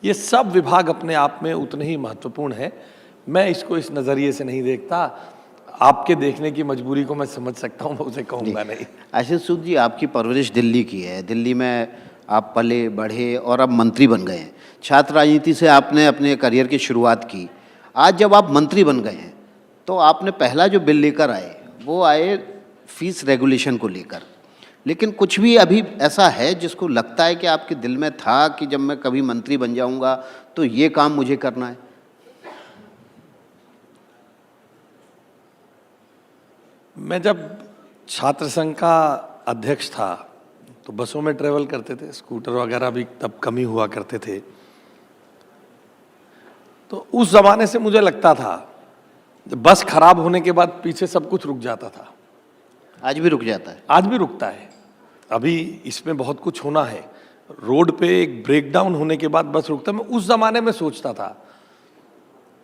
ये सब विभाग अपने आप में उतने ही महत्वपूर्ण है। मैं इसको इस नज़रिए से नहीं देखता। आपके देखने की मजबूरी को मैं समझ सकता हूँ, मैं उसे कहूँगा नहीं। आशीष सूद जी, आपकी परवरिश दिल्ली की है, दिल्ली में आप पले बढ़े और अब मंत्री बन गए हैं। छात्र राजनीति से आपने अपने करियर की शुरुआत की। आज जब आप मंत्री बन गए हैं तो आपने पहला जो बिल लेकर आए वो आए फीस रेगुलेशन को लेकर, लेकिन कुछ भी अभी ऐसा है जिसको लगता है कि आपके दिल में था कि जब मैं कभी मंत्री बन जाऊंगा तो ये काम मुझे करना है? मैं जब छात्र संघ का अध्यक्ष था तो बसों में ट्रेवल करते थे, स्कूटर वगैरह भी तब कम ही हुआ करते थे। तो उस ज़माने से मुझे लगता था जब बस खराब होने के बाद पीछे सब कुछ रुक जाता था। आज भी रुक जाता है? आज भी रुकता है। अभी इसमें बहुत कुछ होना है। रोड पे एक ब्रेकडाउन होने के बाद बस रुकता है। मैं उस ज़माने में सोचता था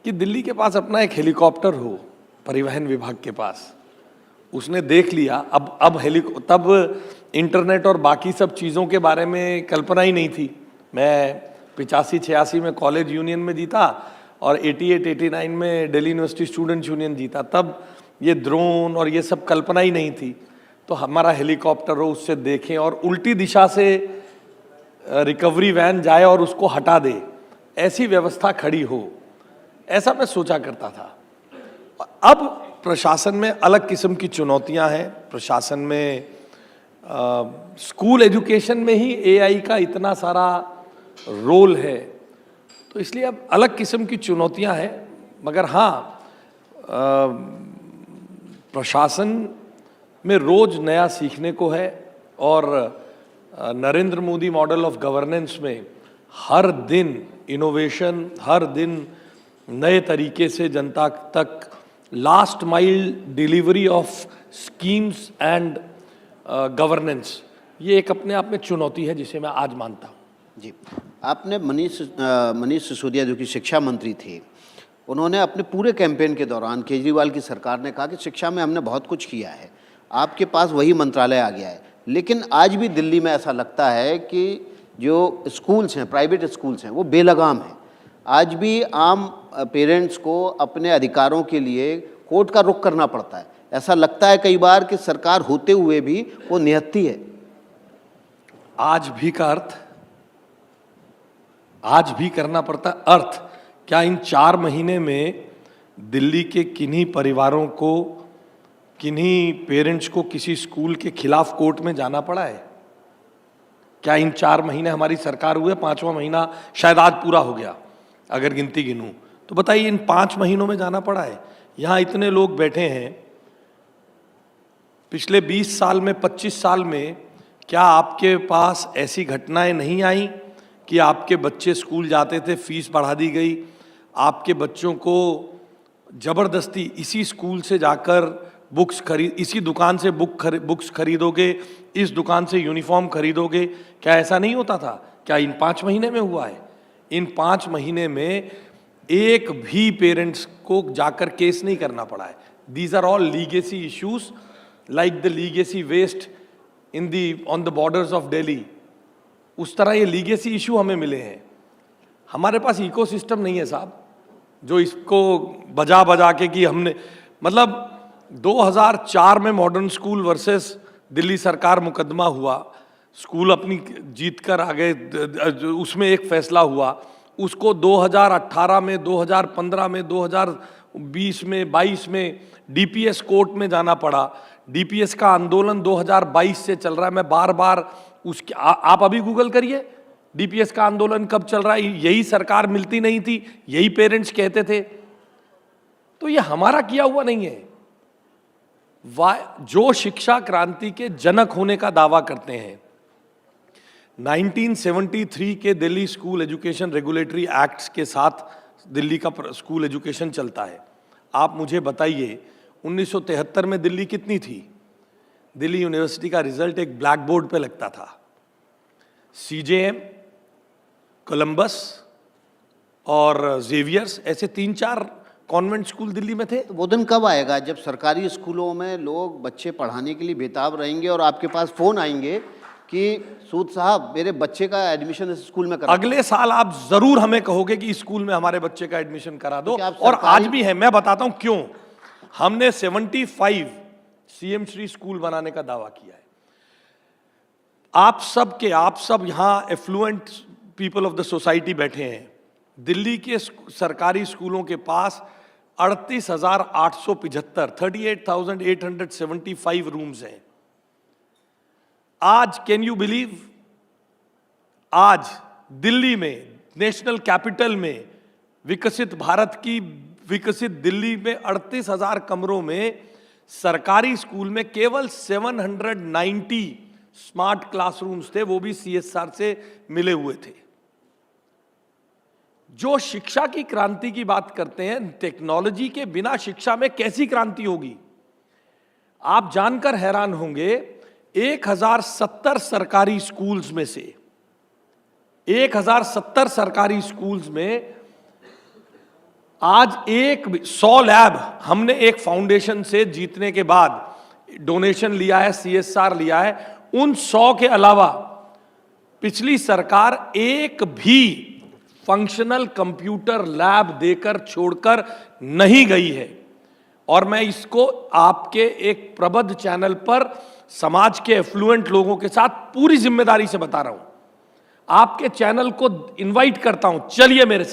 कि दिल्ली के पास अपना एक हेलीकॉप्टर हो, परिवहन विभाग के पास। उसने देख लिया, तब इंटरनेट और बाकी सब चीज़ों के बारे में कल्पना ही नहीं थी। मैं 85-86 में कॉलेज यूनियन में जीता और 88-89 में दिल्ली यूनिवर्सिटी स्टूडेंट्स यूनियन जीता। तब ये ड्रोन और ये सब कल्पना ही नहीं थी। तो हमारा हेलीकॉप्टर हो, उससे देखें और उल्टी दिशा से रिकवरी वैन जाए और उसको हटा दे, ऐसी व्यवस्था खड़ी हो, ऐसा मैं सोचा करता था। अब प्रशासन में अलग किस्म की चुनौतियां हैं। प्रशासन में स्कूल एजुकेशन में ही एआई का इतना सारा रोल है, तो इसलिए अब अलग किस्म की चुनौतियां हैं। मगर हाँ, प्रशासन में रोज नया सीखने को है और Narendra Modi model of governance में हर दिन इनोवेशन, हर दिन नए तरीके से जनता तक last mile delivery of schemes and governance, ये एक अपने आप में चुनौती है जिसे मैं आज मानता हूँ। जी, आपने मनीष सिसोदिया जो कि शिक्षा मंत्री थे, उन्होंने अपने पूरे कैंपेन के दौरान केजरीवाल की सरकार ने कहा कि शिक्षा में हमने बहुत कुछ किया है, आपके पास वही मंत्रालय आ गया है। लेकिन आज भी दिल्ली में ऐसा लगता है कि जो स्कूल्स हैं, प्राइवेट स्कूल्स हैं, वो बेलगाम हैं। आज भी आम पेरेंट्स को अपने अधिकारों के लिए कोर्ट का रुख करना पड़ता है। ऐसा लगता है कई बार कि सरकार होते हुए भी वो निहत्थी है। आज भी का अर्थ, आज भी करना पड़ता अर्थ क्या इन 4 महीने में दिल्ली के किन्हीं परिवारों को, किन्हीं पेरेंट्स को किसी स्कूल के खिलाफ कोर्ट में जाना पड़ा है? क्या इन 4 महीने हमारी सरकार हुए, 5वां महीना शायद आज पूरा हो गया अगर गिनती गिनूं, तो बताइए इन 5 महीनों में जाना पड़ा है? यहाँ इतने लोग बैठे हैं, पिछले 20 साल में, 25 साल में क्या आपके पास ऐसी घटनाएं नहीं आई कि आपके बच्चे स्कूल जाते थे, फीस बढ़ा दी गई, आपके बच्चों को ज़बरदस्ती इसी स्कूल से जाकर बुक्स इसी दुकान से बुक्स खरीदोगे, इस दुकान से यूनिफॉर्म खरीदोगे? क्या ऐसा नहीं होता था? क्या इन 5 महीने में हुआ है? इन 5 महीने में एक भी पेरेंट्स को जाकर केस नहीं करना पड़ा है। These are all legacy issues, like the legacy waste on the borders of Delhi. उस तरह ये लीगेसी इशू हमें मिले हैं। हमारे पास इकोसिस्टम नहीं है साहब, जो इसको बजा बजा के कि हमने, मतलब 2004 में मॉडर्न स्कूल वर्सेस दिल्ली सरकार मुकदमा हुआ, स्कूल अपनी जीत कर आ गए, उसमें एक फैसला हुआ, उसको 2018 में, 2015 में, 2020 में, 22 में डीपीएस कोर्ट में जाना पड़ा। डीपीएस का आंदोलन 2022 से चल रहा है। मैं बार बार उसके आप अभी गूगल करिए डीपीएस का आंदोलन कब चल रहा है। यही सरकार मिलती नहीं थी, यही पेरेंट्स कहते थे। तो ये हमारा किया हुआ नहीं है। जो शिक्षा क्रांति के जनक होने का दावा करते हैं, 1973 के Delhi school education regulatory acts के साथ दिल्ली का स्कूल एजुकेशन चलता है। आप मुझे बताइए 1973 में दिल्ली कितनी थी? दिल्ली यूनिवर्सिटी का रिजल्ट एक ब्लैक बोर्ड पे लगता था। सीजेएम, कोलंबस और जेवियर्स ऐसे 3-4 कॉन्वेंट स्कूल दिल्ली में थे। तो वो दिन कब आएगा जब सरकारी स्कूलों में लोग बच्चे पढ़ाने के लिए बेताब रहेंगे और आपके पास फोन आएंगे कि सूद साहब मेरे बच्चे का एडमिशन इस स्कूल में करा। अगले साल आप जरूर हमें कहोगे कि इस स्कूल में हमारे बच्चे का एडमिशन करा दो, और आज भी है। मैं बताता हूं क्यों। हमने 75 सीएम श्री स्कूल बनाने का दावा किया है। आप सब यहां affluent people of the society बैठे हैं। दिल्ली के सरकारी स्कूलों के पास 38,875 रूम्स हैं। आज कैन यू बिलीव, आज दिल्ली में, नेशनल कैपिटल में, विकसित भारत की विकसित दिल्ली में 38,000 कमरों में सरकारी स्कूल में केवल 790 स्मार्ट क्लासरूम्स थे, वो भी सीएसआर से मिले हुए थे। जो शिक्षा की क्रांति की बात करते हैं, टेक्नोलॉजी के बिना शिक्षा में कैसी क्रांति होगी? आप जानकर हैरान होंगे 1070 सरकारी स्कूल्स में से 1070 सरकारी स्कूल्स में आज 100 लैब हमने एक फाउंडेशन से जीतने के बाद डोनेशन लिया है, सीएसआर लिया है। उन 100 के अलावा पिछली सरकार एक भी फंक्शनल कंप्यूटर लैब देकर छोड़कर नहीं गई है। और मैं इसको आपके एक प्रबुद्ध चैनल पर समाज के एफ्लुएंट लोगों के साथ पूरी जिम्मेदारी से बता रहा हूं। आपके चैनल को इनवाइट करता हूं, चलिए मेरे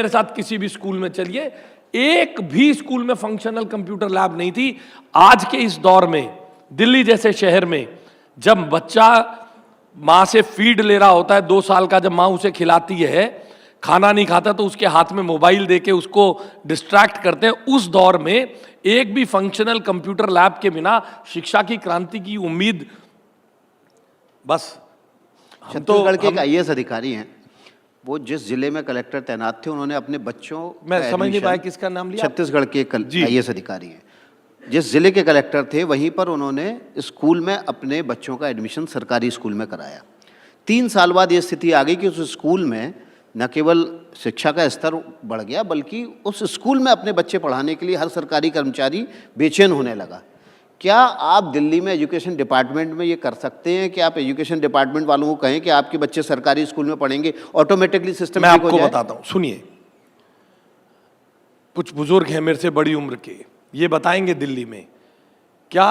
साथ किसी भी स्कूल में चलिए। एक भी स्कूल में फंक्शनल कंप्यूटर लैब नहीं थी। आज के इस दौर में दिल्ली जैसे शहर में जब बच्चा मां से फीड ले रहा होता है, 2 साल का, जब मां उसे खिलाती है, खाना नहीं खाता तो उसके हाथ में मोबाइल देके उसको डिस्ट्रैक्ट करते हैं। उस दौर में एक भी फंक्शनल कंप्यूटर लैब के बिना शिक्षा की क्रांति की उम्मीद, बस छत्तीसगढ़ के एक आईएएस अधिकारी हैं, वो जिस जिले में कलेक्टर तैनात थे उन्होंने अपने बच्चों, मैं समझ नहीं पाया किसका नाम लिया। छत्तीसगढ़ के आईएएस अधिकारी हैं, जिस जिले के कलेक्टर थे वहीं पर उन्होंने स्कूल में अपने बच्चों का एडमिशन सरकारी स्कूल में कराया। 3 साल बाद ये स्थिति आ गई कि उस स्कूल में न केवल शिक्षा का स्तर बढ़ गया बल्कि उस स्कूल में अपने बच्चे पढ़ाने के लिए हर सरकारी कर्मचारी बेचैन होने लगा। क्या आप दिल्ली में एजुकेशन डिपार्टमेंट में ये कर सकते हैं कि आप एजुकेशन डिपार्टमेंट वालों को कहें कि आपके बच्चे सरकारी स्कूल में पढ़ेंगे, ऑटोमेटिकली सिस्टम मैं आपको बताता हूं, सुनिए। कुछ बुजुर्ग हैं मेरे से बड़ी उम्र के, ये बताएंगे दिल्ली में क्या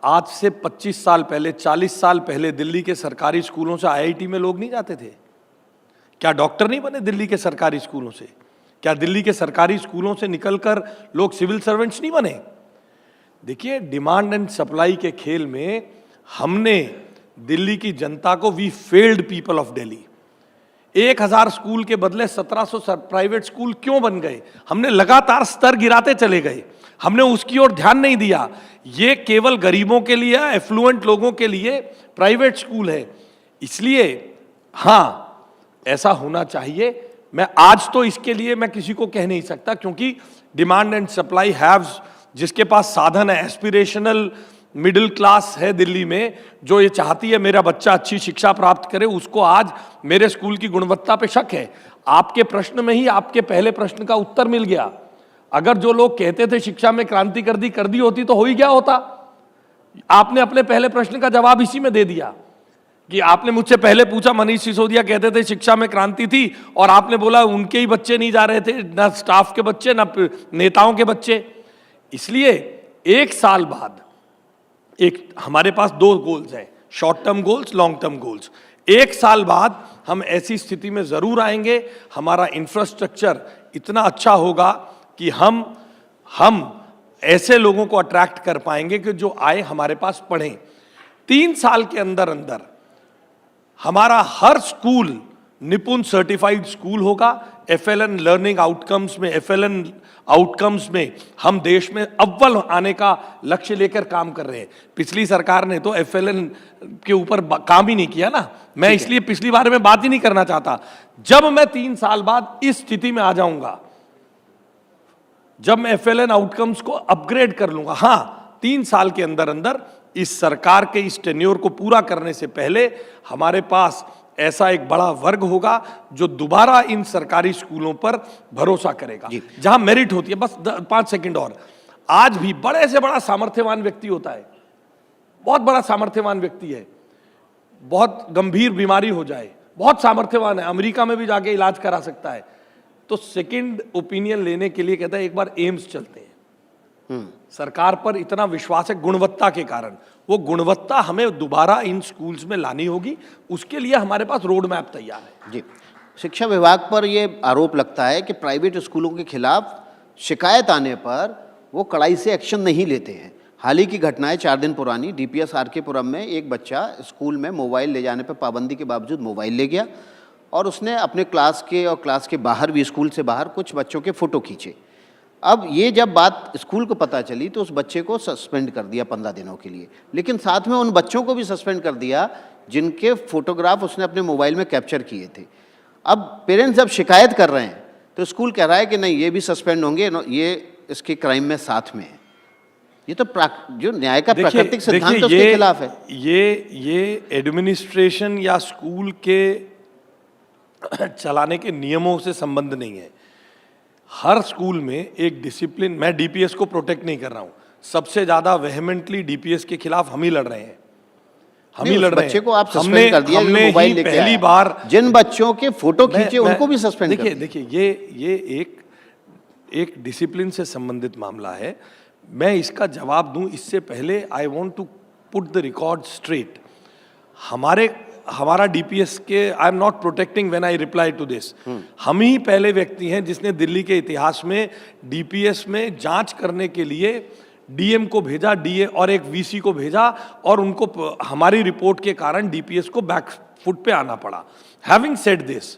आज से 25 साल पहले, 40 साल पहले दिल्ली के सरकारी स्कूलों से आईआईटी में लोग नहीं जाते थे? क्या डॉक्टर नहीं बने दिल्ली के सरकारी स्कूलों से? क्या दिल्ली के सरकारी स्कूलों से निकलकर लोग सिविल सर्वेंट्स नहीं बने? देखिए, डिमांड एंड सप्लाई के खेल में हमने दिल्ली की जनता को, we failed people of Delhi. 1000 school के बदले 1700 प्राइवेट स्कूल क्यों बन गए? हमने लगातार स्तर गिराते चले गए, हमने उसकी ओर ध्यान नहीं दिया। ये केवल गरीबों के लिए, एफ्लुएंट लोगों के लिए प्राइवेट स्कूल है। इसलिए हाँ, ऐसा होना चाहिए। मैं आज तो इसके लिए मैं किसी को कह नहीं सकता, क्योंकि डिमांड एंड सप्लाई हैव्स, जिसके पास साधन है, एस्पिरेशनल मिडिल क्लास है दिल्ली में, जो ये चाहती है मेरा बच्चा अच्छी शिक्षा प्राप्त करे, उसको आज मेरे स्कूल की गुणवत्ता पे शक है। आपके प्रश्न में ही आपके पहले प्रश्न का उत्तर मिल गया। अगर जो लोग कहते थे शिक्षा में क्रांति कर दी होती तो हो ही गया होता। आपने अपने पहले प्रश्न का जवाब इसी में दे दिया कि आपने मुझसे पहले पूछा, मनीष सिसोदिया कहते थे शिक्षा में क्रांति थी, और आपने बोला उनके ही बच्चे नहीं जा रहे थे, ना स्टाफ के बच्चे ना नेताओं के बच्चे। इसलिए 1 साल बाद एक हमारे पास 2 गोल्स हैं, short term goals, long term goals. 1 साल बाद हम ऐसी स्थिति में जरूर आएंगे, हमारा इंफ्रास्ट्रक्चर इतना अच्छा होगा कि हम ऐसे लोगों को अट्रैक्ट कर पाएंगे कि जो आए हमारे पास पढ़ें। 3 साल के अंदर अंदर हमारा हर स्कूल निपुण सर्टिफाइड स्कूल होगा। FLN लर्निंग आउटकम्स में, FLN आउटकम्स में हम देश में अव्वल आने का लक्ष्य लेकर काम कर रहे हैं। पिछली सरकार ने तो FLN के ऊपर काम ही नहीं किया ना, मैं इसलिए पिछली बार में बात ही नहीं करना चाहता। जब मैं 3 साल बाद इस स्थिति में आ जाऊंगा, जब मैं FLN आउटकम्स को अपग्रेड कर लूंगा, हाँ 3 साल के अंदर अंदर इस सरकार के इस टेन्योर को पूरा करने से पहले हमारे पास ऐसा एक बड़ा वर्ग होगा जो दोबारा इन सरकारी स्कूलों पर भरोसा करेगा, जहां मेरिट होती है। बस 5 सेकंड और। आज भी बड़े से बड़ा सामर्थ्यवान व्यक्ति होता है, बहुत बड़ा सामर्थ्यवान व्यक्ति है, बहुत गंभीर बीमारी हो जाए, बहुत सामर्थ्यवान है, अमेरिका में भी जाके इलाज करा सकता है, तो सेकंड ओपिनियन लेने के लिए कहता है एक बार एम्स चलते हैं। सरकार पर इतना विश्वास है गुणवत्ता के कारण, वो गुणवत्ता हमें दोबारा इन स्कूल्स में लानी होगी, उसके लिए हमारे पास रोड मैप तैयार है। जी, शिक्षा विभाग पर ये आरोप लगता है कि प्राइवेट स्कूलों के खिलाफ शिकायत आने पर वो कड़ाई से एक्शन नहीं लेते हैं। हाल ही की घटनाएं 4 दिन पुरानी, DPS RK-पुरम में एक बच्चा स्कूल में मोबाइल ले जाने पर पाबंदी के बावजूद मोबाइल ले गया और उसने अपने क्लास के और क्लास के बाहर भी, स्कूल से बाहर कुछ बच्चों के फोटो खींचे। अब ये जब बात स्कूल को पता चली तो उस बच्चे को सस्पेंड कर दिया 15 दिनों के लिए, लेकिन साथ में उन बच्चों को भी सस्पेंड कर दिया जिनके फोटोग्राफ उसने अपने मोबाइल में कैप्चर किए थे। अब पेरेंट्स जब शिकायत कर रहे हैं तो स्कूल कह रहा है कि नहीं, ये भी सस्पेंड होंगे, ये इसके क्राइम में साथ में है। ये तो जो न्याय का प्राकृतिक सिद्धांत उसके खिलाफ है। ये एडमिनिस्ट्रेशन या स्कूल के चलाने के नियमों से संबंध नहीं है। हर स्कूल में एक डिसिप्लिन, मैं DPS को प्रोटेक्ट नहीं कर रहा हूं, सबसे ज्यादा वेहेमेंटली DPS के खिलाफ हम ही लड़ रहे हैं, हम ही लड़ रहे हैं। बच्चे को आप सस्पेंड कर दिया, हमने मोबाइल ही पहली बार जिन बच्चों के फोटो खींचे उनको भी सस्पेंड कर दिया। देखिए ये एक डिसिप्लिन से संबंधित मामला है। मैं इसका जवाब दूं इससे पहले I want to put the record straight. हमारा DPS के, I am not protecting when I reply to this, हम ही पहले व्यक्ति हैं जिसने दिल्ली के इतिहास में DPS में जांच करने के लिए DM को भेजा, DA और एक VC को भेजा, और उनको हमारी रिपोर्ट के कारण DPS को बैक फुट पे आना पड़ा। Having said this,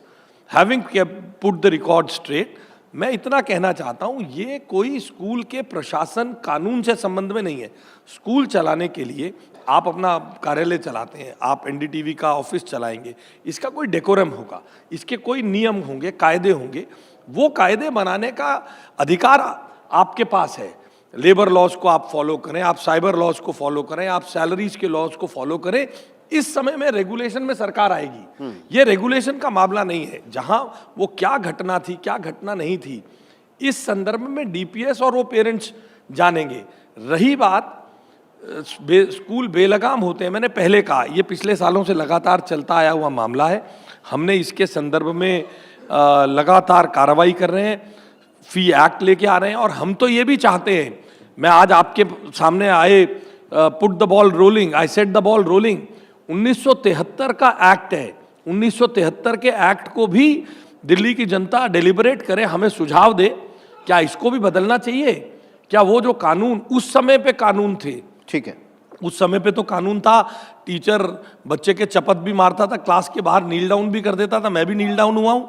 having put the record straight, मैं इतना कहना चाहता हूं, ये कोई स्कूल के प्रशासन कानून से संबंध में नहीं है। स्कूल चलाने के लिए आप अपना कार्यालय चलाते हैं, आप NDTV का ऑफिस चलाएंगे, इसका कोई डेकोरम होगा, इसके कोई नियम होंगे, कायदे होंगे, वो कायदे बनाने का अधिकार आपके पास है। लेबर लॉज को आप फॉलो करें, आप साइबर लॉज को फॉलो करें, आप सैलरीज के लॉज को फॉलो करें। इस समय में रेगुलेशन में सरकार आएगी, ये रेगुलेशन का मामला नहीं है। जहां वो क्या घटना थी, क्या घटना नहीं थी, इस संदर्भ में DPS और वो पेरेंट्स जानेंगे। रही बात स्कूल बेलगाम होते हैं, मैंने पहले कहा, ये पिछले सालों से लगातार चलता आया हुआ मामला है। हमने इसके संदर्भ में लगातार कार्रवाई कर रहे हैं, फी एक्ट लेके आ रहे हैं, और हम तो ये भी चाहते हैं, मैं आज आपके सामने आए, put the ball rolling, I set the ball rolling. 1973 का एक्ट है, 1973 के एक्ट को भी दिल्ली की जनता डेलिबरेट करे, हमें सुझाव दे, क्या इसको भी बदलना चाहिए? क्या वो जो कानून उस समय पे कानून थे, ठीक है, उस समय पे तो कानून था, टीचर बच्चे के चपत भी मारता था, क्लास के बाहर नील डाउन भी कर देता था, मैं भी नील डाउन हुआ हूं,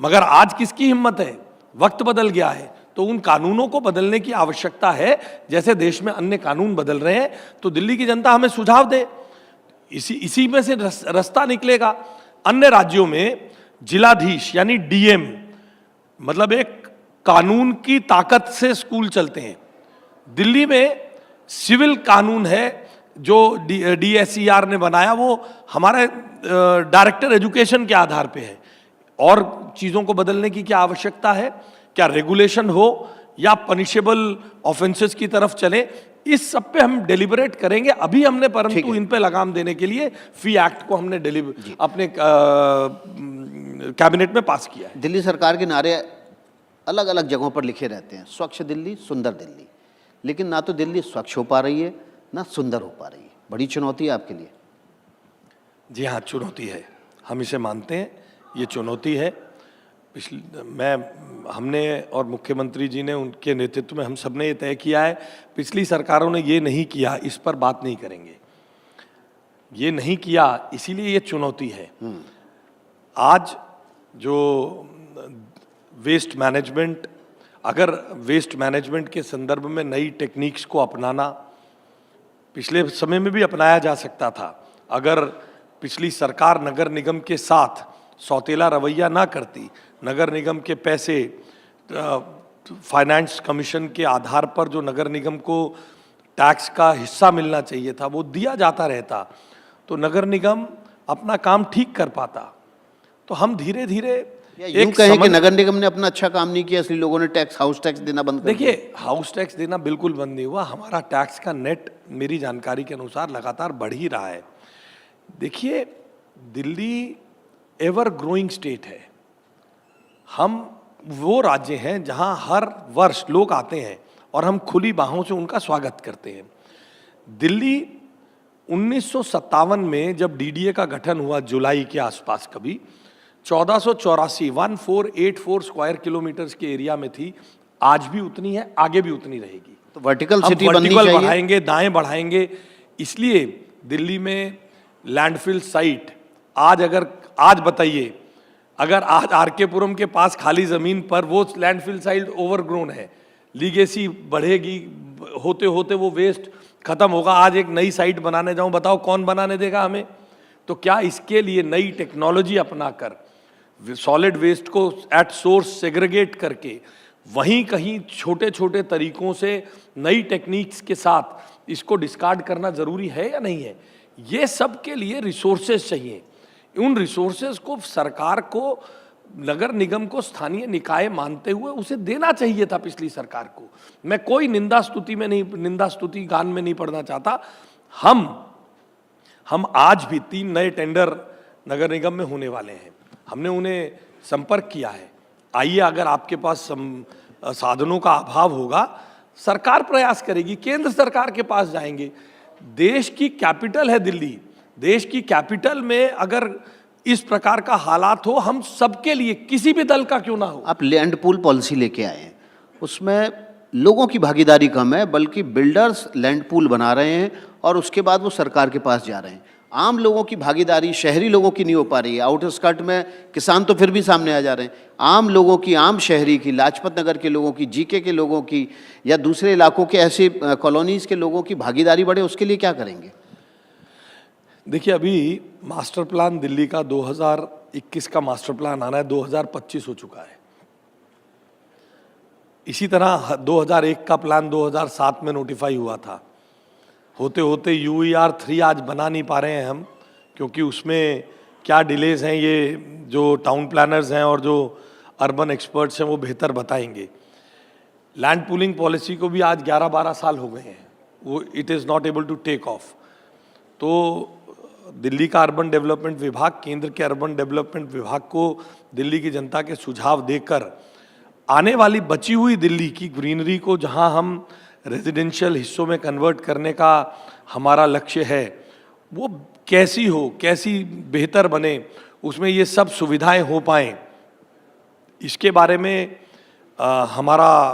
मगर आज किसकी हिम्मत है? वक्त बदल गया है, तो उन कानूनों को बदलने की आवश्यकता है, जैसे देश में अन्य कानून बदल रहे हैं। तो दिल्ली की जनता हमें सुझाव दे, इसी में से रास्ता निकलेगा। अन्य राज्यों में जिलाधीश यानी DM, मतलब एक कानून की ताकत से स्कूल चलते हैं। दिल्ली में सिविल कानून है जो DSER ने बनाया, वो हमारे डायरेक्टर एजुकेशन के आधार पे है। और चीज़ों को बदलने की क्या आवश्यकता है? क्या रेगुलेशन हो या पनिशेबल ऑफेंसेस की तरफ चले, इस सब पे हम डेलिबरेट करेंगे। अभी हमने परंतु इन पे लगाम देने के लिए फी एक्ट को हमने अपने कैबिनेट में पास किया है। दिल्ली सरकार के नारे अलग अलग जगहों पर लिखे रहते हैं, स्वच्छ दिल्ली, सुंदर दिल्ली, लेकिन ना तो दिल्ली स्वच्छ हो पा रही है, ना सुंदर हो पा रही है। बड़ी चुनौती है आपके लिए। जी हाँ, चुनौती है, हम इसे मानते हैं, ये चुनौती है। हमने और मुख्यमंत्री जी ने, उनके नेतृत्व में हम सब ने ये तय किया है, पिछली सरकारों ने ये नहीं किया, इस पर बात नहीं करेंगे। ये नहीं किया, इसीलिए ये चुनौती है। आज जो वेस्ट मैनेजमेंट, अगर वेस्ट मैनेजमेंट के संदर्भ में नई टेक्निक्स को अपनाना पिछले समय में भी अपनाया जा सकता था, अगर पिछली सरकार नगर निगम के साथ सौतेला रवैया ना करती, नगर निगम के पैसे फाइनेंस कमीशन के आधार पर जो नगर निगम को टैक्स का हिस्सा मिलना चाहिए था वो दिया जाता रहता, तो नगर निगम अपना काम ठीक कर पाता। तो हम धीरे धीरे यूं कहें कि नगर निगम ने अपना अच्छा काम नहीं किया, इसलिए लोगों ने हाउस टैक्स देना बंद कर दिया। देखिए, हाउस टैक्स देना बिल्कुल बंद नहीं हुआ, हमारा टैक्स का नेट मेरी जानकारी के अनुसार लगातार बढ़ ही रहा है। देखिए, दिल्ली एवर ग्रोइंग स्टेट है। हम वो राज्य हैं जहां हर वर्ष लोग आते हैं और हम खुली बाहों से उनका स्वागत करते हैं। दिल्ली 1957 में जब डीडीए का गठन हुआ, जुलाई के आसपास कभी 1484 स्क्वायर किलोमीटर के एरिया में थी, आज भी उतनी है, आगे भी उतनी रहेगी। तो वर्टिकल सिटी बननी चाहिए, बढ़ाएंगे, दाएं बढ़ाएंगे। इसलिए दिल्ली में लैंडफिल साइट आज बताइए, अगर आज आरकेपुरम के पास खाली जमीन पर वो लैंडफिल साइट ओवरग्रोन है, लीगेसी बढ़ेगी, होते होते वो वेस्ट खत्म होगा। आज एक नई साइट बनाने जाऊं, बताओ कौन बनाने देगा हमें? तो क्या इसके लिए नई टेक्नोलॉजी अपनाकर सॉलिड वेस्ट को एट सोर्स सेग्रीगेट करके वहीं कहीं छोटे छोटे तरीकों से नई टेक्निक्स के साथ इसको डिस्कार्ड करना जरूरी है या नहीं है? ये सब के लिए रिसोर्सेज चाहिए। उन रिसोर्सेज को सरकार को, नगर निगम को स्थानीय निकाय मानते हुए उसे देना चाहिए था पिछली सरकार को। मैं कोई निंदा स्तुति गान में नहीं पढ़ना चाहता। हम आज भी 3 नए टेंडर नगर निगम में होने वाले हैं, हमने उन्हें संपर्क किया है। आइए, अगर आपके पास साधनों का अभाव होगा, सरकार प्रयास करेगी, केंद्र सरकार के पास जाएंगे। देश की कैपिटल है दिल्ली, देश की कैपिटल में अगर इस प्रकार का हालात हो, हम सबके लिए, किसी भी दल का क्यों ना हो। आप लैंड पूल पॉलिसी लेके आए हैं, उसमें लोगों की भागीदारी कम है, बल्कि बिल्डर्स लैंड पूल बना रहे हैं और उसके बाद वो सरकार के पास जा रहे हैं। आम लोगों की भागीदारी शहरी लोगों की नहीं हो पा रही है। आउटर स्कर्ट में किसान तो फिर भी सामने आ जा रहे हैं, आम लोगों की, आम शहरी की, लाजपत नगर के लोगों की, जीके के लोगों की, या दूसरे इलाकों के ऐसे कॉलोनीज के लोगों की भागीदारी बढ़े, उसके लिए क्या करेंगे? देखिए, अभी मास्टर प्लान दिल्ली का 2021 का मास्टर प्लान आना है, 2025 हो चुका है। इसी तरह 2001 का प्लान 2007 में नोटिफाई हुआ था। होते होते UER 3 आज बना नहीं पा रहे हैं हम, क्योंकि उसमें क्या डिलेज हैं ये जो टाउन प्लानर्स हैं और जो अर्बन एक्सपर्ट्स हैं वो बेहतर बताएंगे। लैंड पूलिंग पॉलिसी को भी आज 11-12 साल हो गए हैं, वो it is not able to take off. तो दिल्ली का अर्बन डेवलपमेंट विभाग, केंद्र के अर्बन डेवलपमेंट विभाग को दिल्ली की जनता के सुझाव देकर आने वाली बची हुई दिल्ली की ग्रीनरी को, जहां हम रेजिडेंशियल हिस्सों में कन्वर्ट करने का हमारा लक्ष्य है, वो कैसी हो, कैसी बेहतर बने, उसमें ये सब सुविधाएं हो पाएं, इसके बारे में हमारा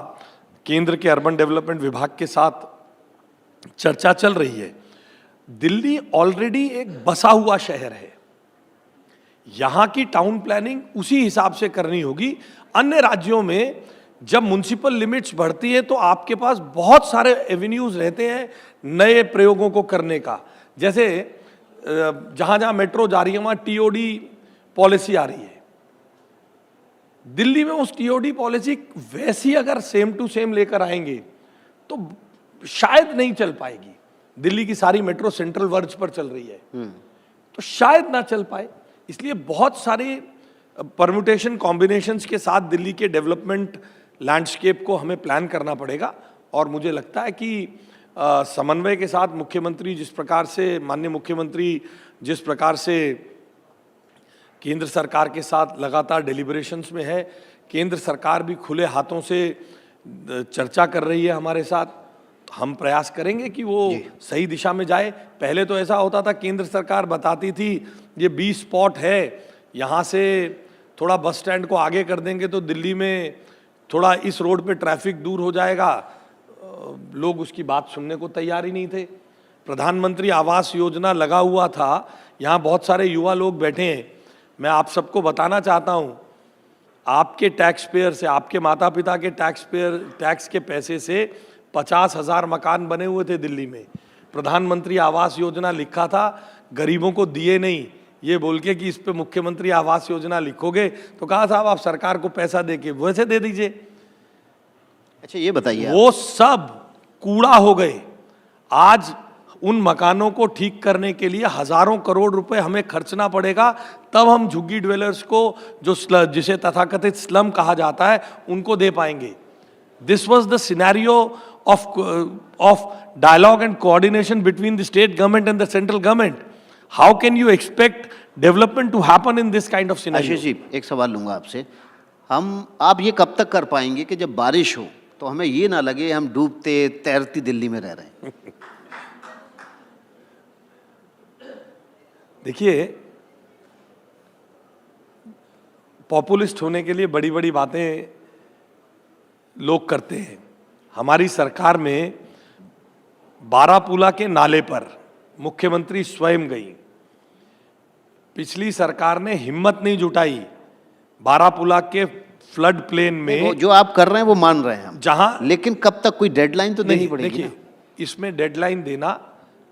केंद्र के अर्बन डेवलपमेंट विभाग के साथ चर्चा चल रही है। दिल्ली ऑलरेडी एक बसा हुआ शहर है, यहाँ की टाउन प्लानिंग उसी हिसाब से करनी होगी। अन्य राज्यों में जब म्युनिसिपल लिमिट्स बढ़ती है तो आपके पास बहुत सारे एवेन्यूज रहते हैं नए प्रयोगों को करने का। जैसे जहाँ जहाँ मेट्रो जा रही है वहाँ TOD पॉलिसी आ रही है। दिल्ली में उस TOD पॉलिसी वैसी अगर सेम टू सेम लेकर आएंगे तो शायद नहीं चल पाएगी। दिल्ली की सारी मेट्रो सेंट्रल वर्ज पर चल रही है, तो शायद ना चल पाए। इसलिए बहुत सारे परम्यूटेशन कॉम्बिनेशंस के साथ दिल्ली के डेवलपमेंट लैंडस्केप को हमें प्लान करना पड़ेगा। और मुझे लगता है कि समन्वय के साथ मुख्यमंत्री जिस प्रकार से, माननीय मुख्यमंत्री जिस प्रकार से केंद्र सरकार के साथ लगातार डेलिब्रेशंस में है, केंद्र सरकार भी खुले हाथों से चर्चा कर रही है हमारे साथ, हम प्रयास करेंगे कि वो सही दिशा में जाए। पहले तो ऐसा होता था, केंद्र सरकार बताती थी ये 20 स्पॉट है, यहाँ से थोड़ा बस स्टैंड को आगे कर देंगे तो दिल्ली में थोड़ा इस रोड पे ट्रैफिक दूर हो जाएगा। लोग उसकी बात सुनने को तैयार ही नहीं थे। प्रधानमंत्री आवास योजना लगा हुआ था, यहाँ बहुत सारे युवा लोग बैठे हैं। मैं आप सबको बताना चाहता हूँ, आपके टैक्स पेयर से, आपके माता पिता के टैक्स के पैसे से 50,000 मकान बने हुए थे दिल्ली में। प्रधानमंत्री आवास योजना लिखा था, गरीबों को दिए नहीं, ये बोल के कि इस पे मुख्यमंत्री आवास योजना लिखोगे, तो कहा साहब आप सरकार को पैसा देके वैसे दे दीजिए। अच्छा ये बताइए, वो सब कूड़ा हो गए। आज उन मकानों को ठीक करने के लिए हजारों करोड़ रुपए हमें खर्चना पड़ेगा, तब हम झुग्गी ड्वेलर्स को, जो जिसे तथाकथित स्लम कहा जाता है, उनको दे पाएंगे। This was the scenario of dialogue and coordination between the state government and the central government. How can you expect development to happen in this kind of scenario? Ashish ji, एक सवाल लूंगा आपसे। आप ये कब तक कर पाएंगे कि जब बारिश हो तो हमें ये ना लगे हम डूबते तैरती दिल्ली में रह रहे हैं? देखिए, पॉपुलिस्ट होने के लिए बड़ी बड़ी बातें लोग करते हैं। हमारी सरकार में बारापुला के नाले पर मुख्यमंत्री स्वयं गई। पिछली सरकार ने हिम्मत नहीं जुटाई बारापुला के फ्लड प्लेन में। जो आप कर रहे हैं वो मान रहे हैं हम, जहां, लेकिन कब तक, कोई डेडलाइन तो देनी पड़ेगी। देखिए, इसमें डेडलाइन देना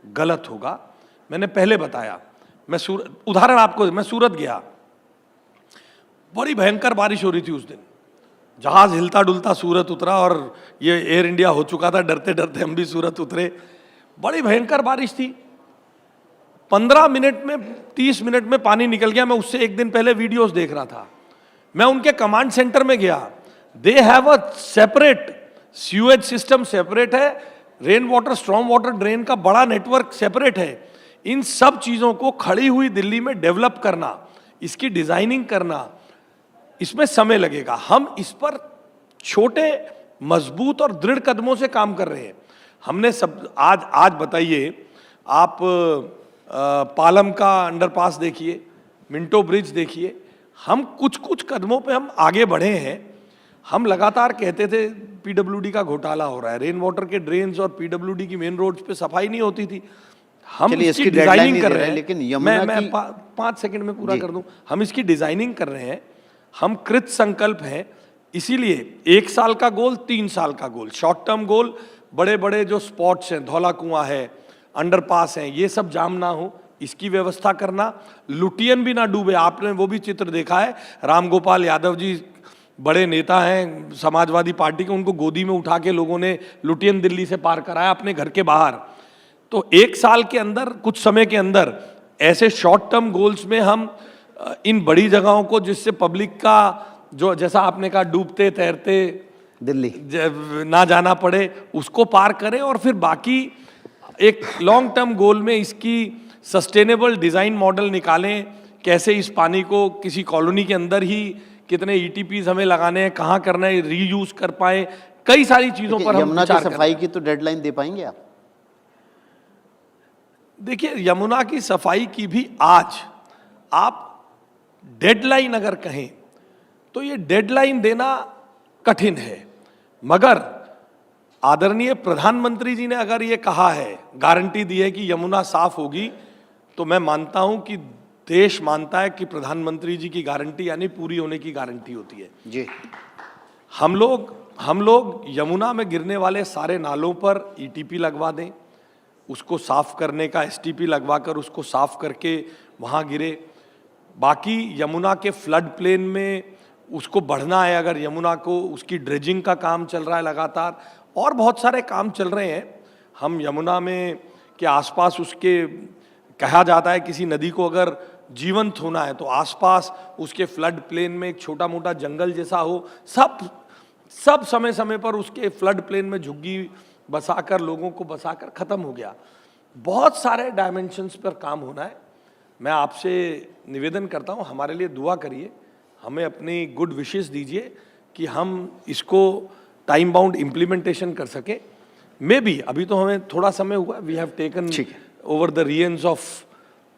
गलत होगा। मैंने पहले बताया, उदाहरण आपको, मैं सूरत गया, बड़ी भयंकर बारिश हो रही थी उस दिन, जहाज हिलता डुलता सूरत उतरा, और ये एयर इंडिया हो चुका था, डरते डरते हम भी सूरत उतरे। बड़ी भयंकर बारिश थी, 15 मिनट में 30 मिनट में पानी निकल गया। मैं उससे एक दिन पहले वीडियोस देख रहा था। मैं उनके कमांड सेंटर में गया, they have a separate sewage system, separate है, rain water storm water drain का बड़ा नेटवर्क सेपरेट है। इन सब चीजों को खड़ी हुई दिल्ली में डेवलप करना, इसकी डिजाइनिंग करना, इसमें समय लगेगा। हम इस पर छोटे मजबूत और दृढ़ कदमों से काम कर रहे हैं। हमने सब आज बताइए, आप पालम का अंडरपास देखिए, मिंटो ब्रिज देखिए, हम कुछ कदमों पे हम आगे बढ़े हैं। हम लगातार कहते थे पीडब्ल्यूडी का घोटाला हो रहा है, रेन वाटर के ड्रेन्स और पीडब्ल्यूडी की मेन रोड्स पे सफाई नहीं होती थी। हम इसकी डिजाइनिंग कर रहे हैं, लेकिन मैं 5 सेकंड में पूरा कर दूं। हम इसकी डिजाइनिंग कर रहे हैं, हम कृत संकल्प हैं। इसीलिए 1 साल का गोल, 3 साल का गोल, शॉर्ट टर्म गोल, बड़े बड़े जो स्पॉट्स हैं, धौला कुआं है, अंडरपास हैं, ये सब जाम ना हो, इसकी व्यवस्था करना। लुटियन भी ना डूबे। आपने वो भी चित्र देखा है, राम गोपाल यादव जी बड़े नेता हैं समाजवादी पार्टी के, उनको गोदी में उठा के लोगों ने लुटियन दिल्ली से पार कराया अपने घर के बाहर। तो 1 साल के अंदर, कुछ समय के अंदर, ऐसे शॉर्ट टर्म गोल्स में हम इन बड़ी जगहों को, जिससे पब्लिक का, जो जैसा आपने कहा डूबते तैरते दिल्ली ना जाना पड़े, उसको पार करें। और फिर बाकी एक लॉन्ग टर्म गोल में इसकी सस्टेनेबल डिजाइन मॉडल निकालें, कैसे इस पानी को किसी कॉलोनी के अंदर ही कितने ईटीपीज हमें लगाने हैं, कहाँ करना है, रीयूज कर पाए, कई सारी चीजों पर हम यमुना की सफाई की तो डेडलाइन दे पाएंगे आप? देखिए, यमुना की सफाई की भी आज आप डेडलाइन अगर कहें तो ये डेडलाइन देना कठिन है, मगर आदरणीय प्रधानमंत्री जी ने अगर ये कहा है, गारंटी दी है कि यमुना साफ होगी, तो मैं मानता हूं कि देश मानता है कि प्रधानमंत्री जी की गारंटी यानी पूरी होने की गारंटी होती है जी। हम लोग यमुना में गिरने वाले सारे नालों पर ईटीपी लगवा दें, उसको साफ करने का एसटीपी लगवाकर उसको साफ करके वहां गिरे। बाकी यमुना के फ्लड प्लेन में उसको बढ़ना है, अगर यमुना को, उसकी ड्रेजिंग का काम चल रहा है लगातार, और बहुत सारे काम चल रहे हैं। हम यमुना में के आसपास, उसके कहा जाता है किसी नदी को अगर जीवंत होना है तो आसपास उसके फ्लड प्लेन में एक छोटा मोटा जंगल जैसा हो, सब समय समय पर उसके फ्लड प्लेन में झुग्गी बसाकर, लोगों को बसाकर खत्म हो गया। बहुत सारे डायमेंशंस पर काम होना है। मैं आपसे निवेदन करता हूं, हमारे लिए दुआ करिए, हमें अपनी गुड विशेस दीजिए कि हम इसको टाइम बाउंड इम्प्लीमेंटेशन कर सकें। मे बी अभी तो हमें थोड़ा समय हुआ, we have taken over the reins of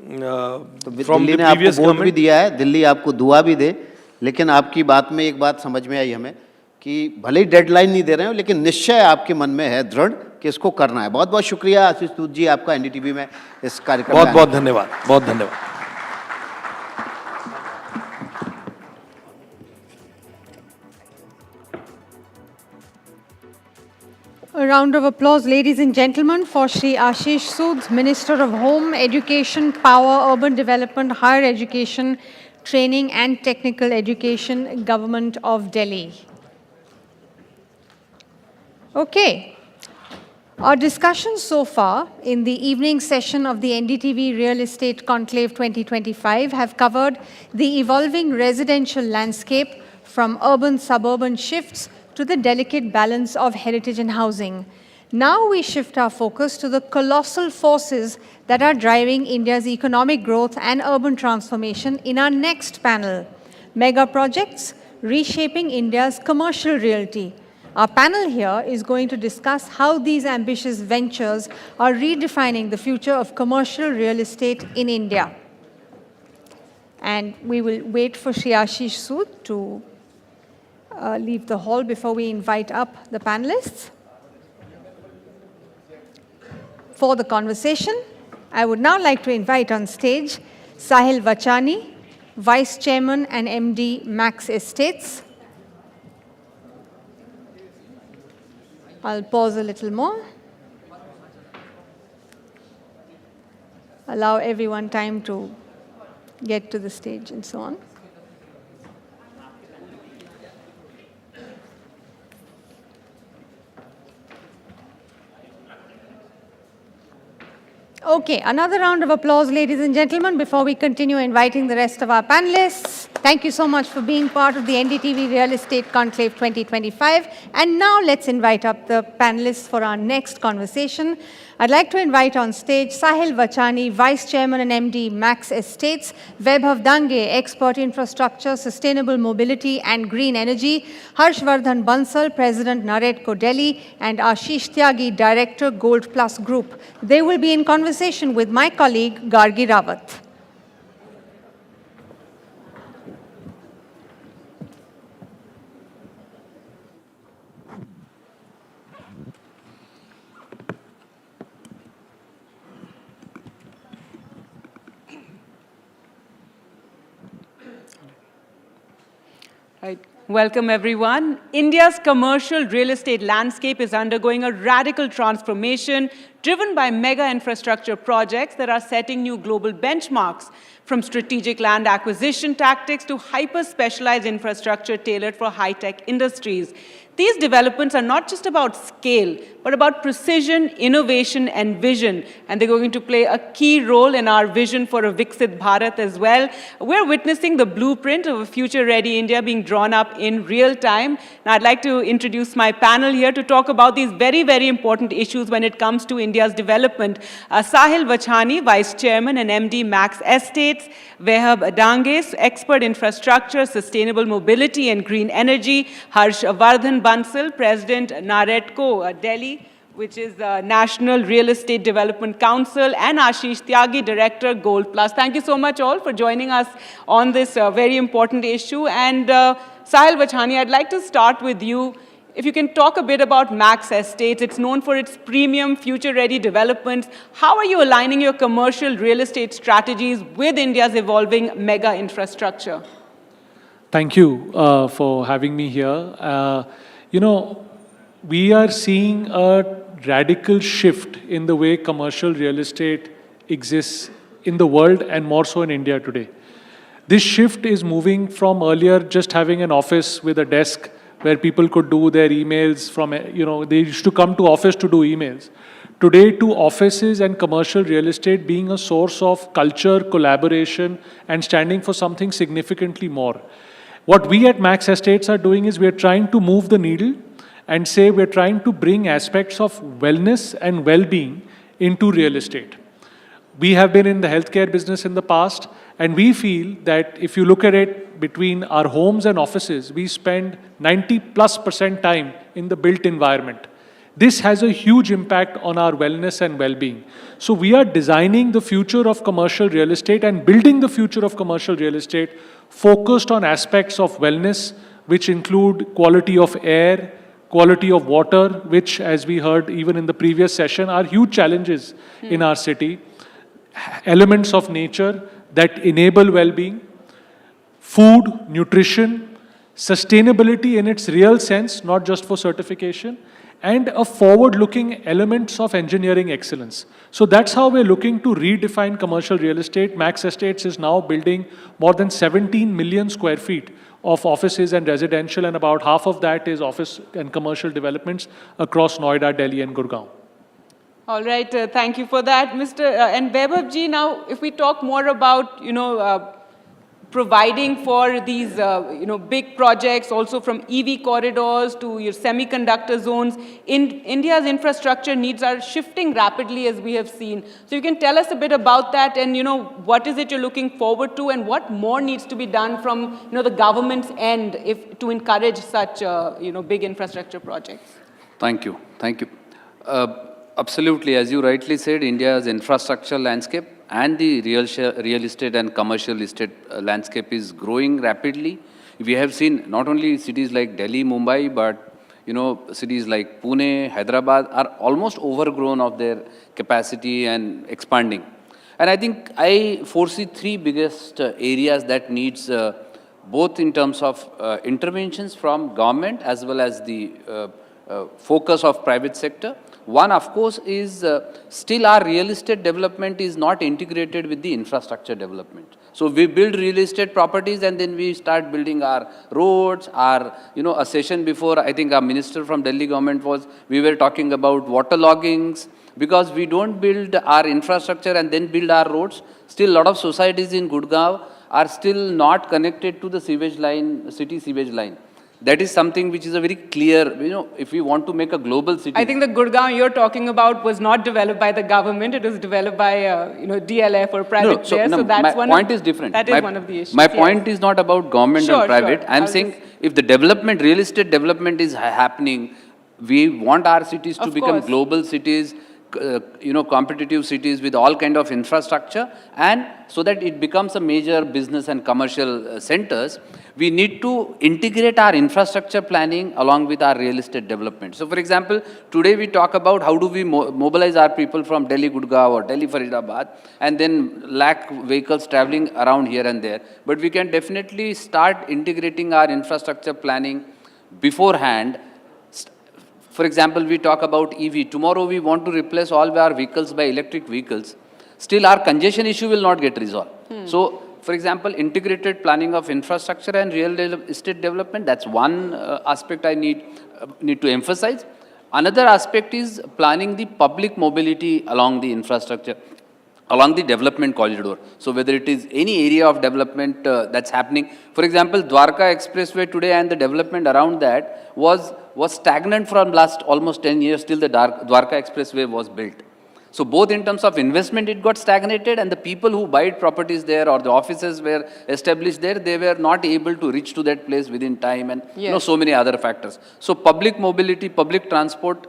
Delhi ने आपको वोट भी दिया है, दिल्ली आपको दुआ भी दे, लेकिन आपकी बात में एक बात समझ में आई हमें कि भले ही डेडलाइन नहीं दे रहे हो, लेकिन निश्चय आपके मन में है दृढ़ कि इसको करना है। बहुत बहुत शुक्रिया आशीष सूद जी आपका एनडीटीवी में इस कार्यक्रम में। बहुत बहुत धन्यवाद, बहुत धन्यवाद। A round of applause, ladies and gentlemen, for Shri Ashish Sud, Minister of Home, Education, Power, Urban Development, Higher Education, Training and Technical Education, Government of Delhi. Okay. Our discussions so far in the evening session of the NDTV Real Estate Conclave 2025 have covered the evolving residential landscape from urban-suburban shifts to the delicate balance of heritage and housing. Now we shift our focus to the colossal forces that are driving India's economic growth and urban transformation in our next panel, Mega Projects Reshaping India's Commercial Realty. Our panel here is going to discuss how these ambitious ventures are redefining the future of commercial real estate in India. And we will wait for Shri Ashish Sud to leave the hall before we invite up the panelists. For the conversation, I would now like to invite on stage Sahil Vachani, Vice Chairman and MD, Max Estates. I'll pause a little more. Allow everyone time to get to the stage and so on. Okay, another round of applause, ladies and gentlemen, before we continue inviting the rest of our panelists. Thank you so much for being part of the NDTV Real Estate Conclave 2025. And now let's invite up the panelists for our next conversation. I'd like to invite on stage Sahil Vachani, Vice Chairman and MD, Max Estates, Vaibhav Dange, Expert Infrastructure, Sustainable Mobility and Green Energy, Harshvardhan Bansal, President, Naretco Delhi, and Ashish Tyagi, Director, Gold Plus Group. They will be in conversation with my colleague, Gargi Rawat. Right. Welcome, everyone. India's commercial real estate landscape is undergoing a radical transformation driven by mega infrastructure projects that are setting new global benchmarks, from strategic land acquisition tactics to hyper-specialized infrastructure tailored for high-tech industries. These developments are not just about scale, but about precision, innovation, and vision. And they're going to play a key role in our vision for a Viksit Bharat as well. We're witnessing the blueprint of a future-ready India being drawn up in real time. Now, I'd like to introduce my panel here to talk about these very, very important issues when it comes to India's development. Sahil Vachani, Vice Chairman and MD, Max Estates. Vaibhav Dange, Expert Infrastructure, Sustainable Mobility and Green Energy. Harshvardhan Bansal, President, Naretco Delhi, which is the National Real Estate Development Council, and Ashish Tyagi, Director, Gold Plus. Thank you so much all for joining us on this very important issue. And Sahil Vachani, I'd like to start with you. If you can talk a bit about Max Estates, it's known for its premium, future-ready developments. How are you aligning your commercial real estate strategies with India's evolving mega infrastructure? Thank you for having me here. We are seeing a radical shift in the way commercial real estate exists in the world and more so in India today. This shift is moving from earlier just having an office with a desk where people could do their emails from, they used to come to office to do emails. Today, to offices and commercial real estate being a source of culture, collaboration, and standing for something significantly more. What we at Max Estates are doing is we're trying to move the needle and say we're trying to bring aspects of wellness and well-being into real estate. We have been in the healthcare business in the past, and we feel that if you look at it between our homes and offices, we spend 90+% time in the built environment. This has a huge impact on our wellness and well-being. So we are designing the future of commercial real estate and building the future of commercial real estate focused on aspects of wellness, which include quality of air, quality of water, which, as we heard even in the previous session, are huge challenges in our city, elements of nature that enable well-being, food, nutrition, sustainability in its real sense, not just for certification, and a forward-looking elements of engineering excellence. So that's how we're looking to redefine commercial real estate. Max Estates is now building more than 17 million square feet of offices and residential, and about half of that is office and commercial developments across Noida, Delhi, and Gurgaon. All right, thank you for that, Mr. And Vaibhavji. Now, if we talk more about, providing for these, big projects, also from EV corridors to your semiconductor zones, India's infrastructure needs are shifting rapidly, as we have seen. So you can tell us a bit about that, and what is it you're looking forward to, and what more needs to be done from the government's end to encourage such big infrastructure projects. Thank you. Absolutely, as you rightly said, India's infrastructure landscape and the real estate and commercial estate landscape is growing rapidly. We have seen not only cities like Delhi, Mumbai, but cities like Pune, Hyderabad are almost overgrown of their capacity and expanding. And I think I foresee three biggest areas that needs both in terms of interventions from government as well as the focus of private sector. One, of course, is still our real estate development is not integrated with the infrastructure development. So we build real estate properties and then we start building our roads, our, a session before, I think our minister from Delhi government we were talking about water loggings, because we don't build our infrastructure and then build our roads. Still, a lot of societies in Gurgaon are still not connected to the sewage line, city sewage line. That is something which is a very clear, if we want to make a global city. I think the Gurgaon you're talking about was not developed by the government. It was developed by, DLF or private players. So that's my point is different. That is one of the issues. My point is not about government or private. I'm saying if the development, real estate development is happening, we want our cities to become global cities, competitive cities with all kind of infrastructure, and so that it becomes a major business and commercial centers, we need to integrate our infrastructure planning along with our real estate development. So for example, today we talk about how do we mobilize our people from Delhi, Gurgaon or Delhi, Faridabad, and then lack vehicles traveling around here and there. But we can definitely start integrating our infrastructure planning beforehand. For example, we talk about EV. Tomorrow we want to replace all our vehicles by electric vehicles. Still, our congestion issue will not get resolved. So, for example, integrated planning of infrastructure and real estate development, that's one aspect I need to emphasize. Another aspect is planning the public mobility along the infrastructure, along the development corridor. So whether it is any area of development that's happening. For example, Dwarka Expressway today and the development around that was stagnant from last almost 10 years till the Dwarka Expressway was built. So both in terms of investment, it got stagnated, and the people who buy properties there or the offices were established there, they were not able to reach to that place within time, and so many other factors. So public mobility, public transport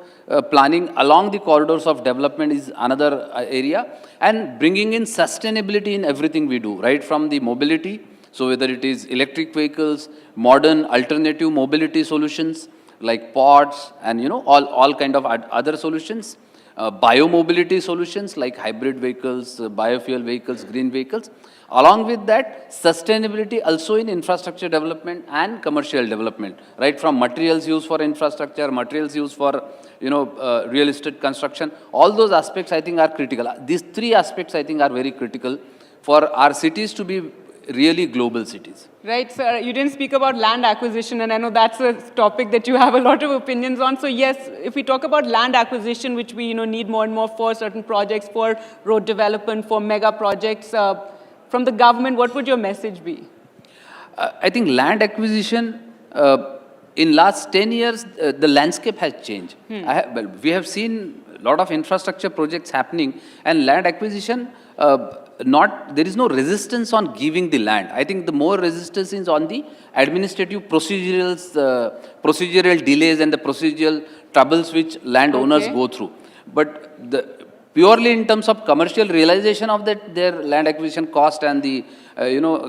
planning along the corridors of development is another area, and bringing in sustainability in everything we do, right from the mobility. So whether it is electric vehicles, modern alternative mobility solutions like pods and all kind of other solutions. Biomobility solutions like hybrid vehicles, biofuel vehicles, green vehicles. Along with that, sustainability also in infrastructure development and commercial development, right from materials used for infrastructure, materials used for real estate construction. All those aspects I think are critical. These three aspects I think are very critical for our cities to be really global cities. Right, sir. You didn't speak about land acquisition, and I know that's a topic that you have a lot of opinions on. So yes, if we talk about land acquisition, which we need more and more for certain projects, for road development, for mega projects, from the government, what would your message be? I think land acquisition, in last 10 years, the landscape has changed. We have seen a lot of infrastructure projects happening, and land acquisition, there is no resistance on giving the land. I think the more resistance is on the administrative procedural delays and the procedural troubles which landowners go through. But purely in terms of commercial realization of their land acquisition cost and the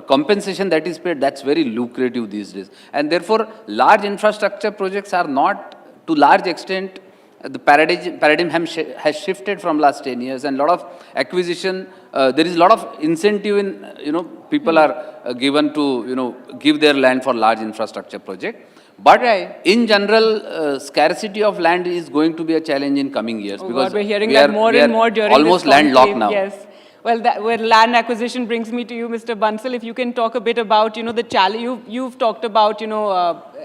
compensation that is paid, that's very lucrative these days. And therefore, large infrastructure projects are not, to large extent, the paradigm has shifted from last 10 years, and a lot of acquisition, there is a lot of incentive in, people are given to, give their land for large infrastructure project. But in general, scarcity of land is going to be a challenge in coming years. Because we're hearing that more and more during almost this landlocked now. Yes. Well, where land acquisition brings me to you, Mr. Bansal, if you can talk a bit about, the challenge. You've talked about,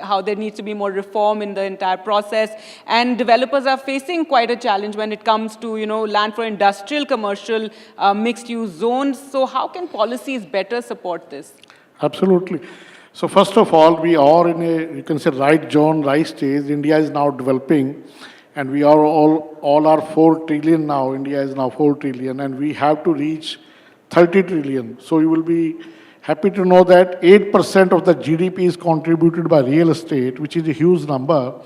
how there needs to be more reform in the entire process. And developers are facing quite a challenge when it comes to, land for industrial, commercial, mixed-use zones. So how can policies better support this? Absolutely. So first of all, we are in a, you can say, right zone, right stage. India is now developing, and we are all are 4 trillion now. India is now 4 trillion, and we have to reach 30 trillion. So you will be happy to know that 8% of the GDP is contributed by real estate, which is a huge number,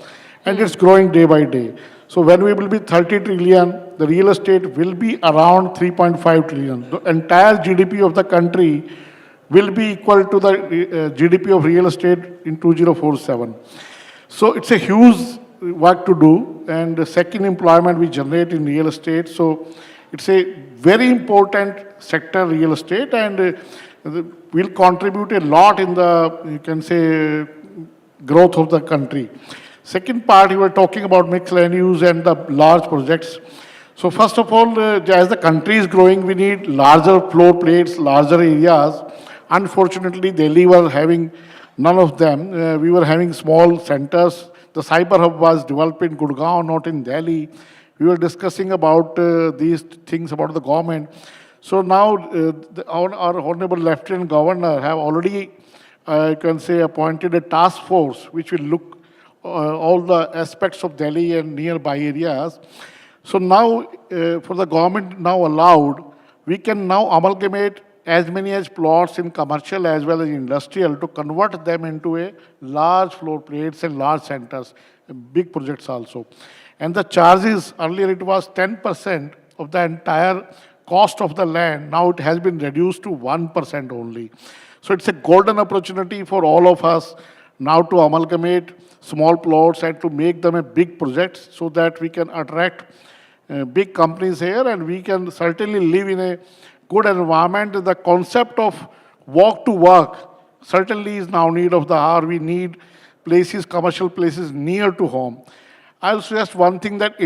and it's growing day by day. So when we will be 30 trillion, the real estate will be around 3.5 trillion. The entire GDP of the country will be equal to the GDP of real estate in 2047. So it's a huge work to do, and the second, employment we generate in real estate. So it's a very important sector, real estate, and will contribute a lot in the, you can say, growth of the country. Second part, you were talking about mixed land use and the large projects. So first of all, as the country is growing, we need larger floor plates, larger areas. Unfortunately, Delhi was having none of them. We were having small centers. The cyber hub was developed in Gurgaon, not in Delhi. We were discussing about these things about the government. So now our Honorable Lieutenant Governor have already, you can say, appointed a task force which will look all the aspects of Delhi and nearby areas. So now, for the government now allowed, we can now amalgamate as many as plots in commercial as well as industrial to convert them into a large floor plates and large centers, big projects also. And the charges, earlier it was 10% of the entire cost of the land. Now it has been reduced to 1% only. So it's a golden opportunity for all of us now to amalgamate small plots and to make them a big project so that we can attract big companies here, and we can certainly live in a good environment. The concept of walk to work certainly is now need of the hour. We need places, commercial places near to home. I'll suggest one thing, that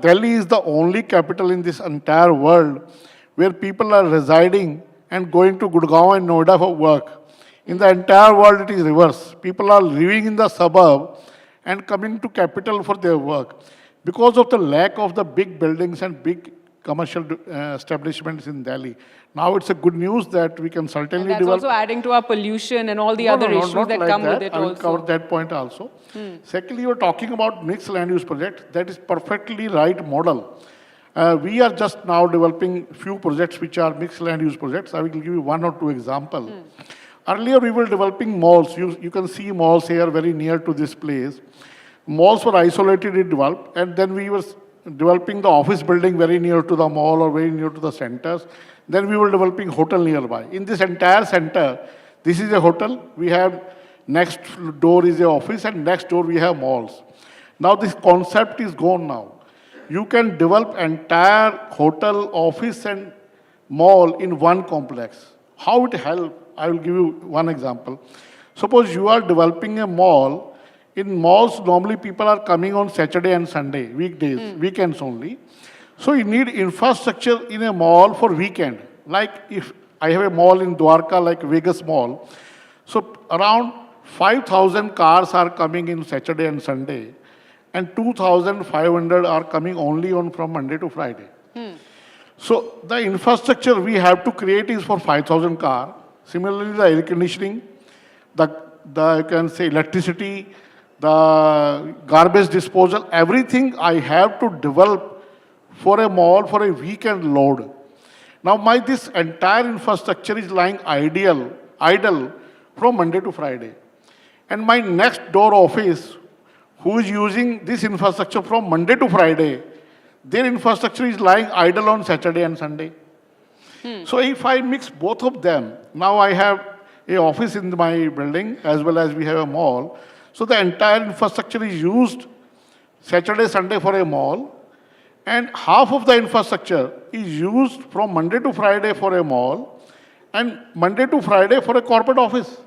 Delhi is the only capital in this entire world where people are residing and going to Gurgaon and Noida for work. In the entire world, it is reverse. People are living in the suburb and coming to capital for their work because of the lack of the big buildings and big commercial establishments in Delhi. Now it's a good news that we can certainly and that's develop. Also adding to our pollution and all the other issues that come with it I will also. cover that point also. Secondly, you are talking about mixed land use project. That is perfectly right model. We are just now developing few projects which are mixed land use projects. I will give you 1 or 2 examples. Earlier we were developing malls. You can see malls here very near to this place. Malls were isolated, developed, and then we were developing the office building very near to the mall or very near to the centers. Then we were developing hotel nearby. In this entire center, this is a hotel. We have next door is a office, and next door we have malls. Now this concept is gone now. You can develop entire hotel, office and mall in one complex. How it helps? I will give you one example. Suppose you are developing a mall. In malls, normally people are coming on Saturday and Sunday, weekdays, weekends only. So you need infrastructure in a mall for weekend. Like if I have a mall in Dwarka, like Vegas Mall. So around 5,000 cars are coming in Saturday and Sunday, and 2,500 are coming only on from Monday to Friday. So the infrastructure we have to create is for 5,000 cars. Similarly, the air conditioning, the you can say electricity, the garbage disposal, everything I have to develop for a mall for a weekend load. Now this entire infrastructure is lying idle from Monday to Friday. And my next door office who is using this infrastructure from Monday to Friday, their infrastructure is lying idle on Saturday and Sunday. So if I mix both of them, now I have an office in my building as well as we have a mall. So the entire infrastructure is used Saturday, Sunday for a mall, and half of the infrastructure is used from Monday to Friday for a mall and Monday to Friday for a corporate office.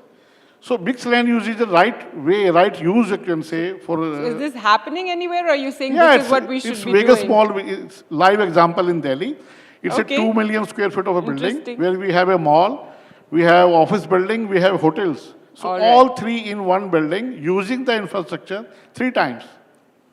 So mixed land use is the right way, right use, you can say. For So is this happening anywhere, or are you saying yeah, this is what we should be Vegas doing? Mall, it's live example in Delhi. It's Okay. a 2 million square feet of a building Interesting. where we have a mall, we have office building, we have hotels. So All all right. three in one building using the infrastructure 3 times.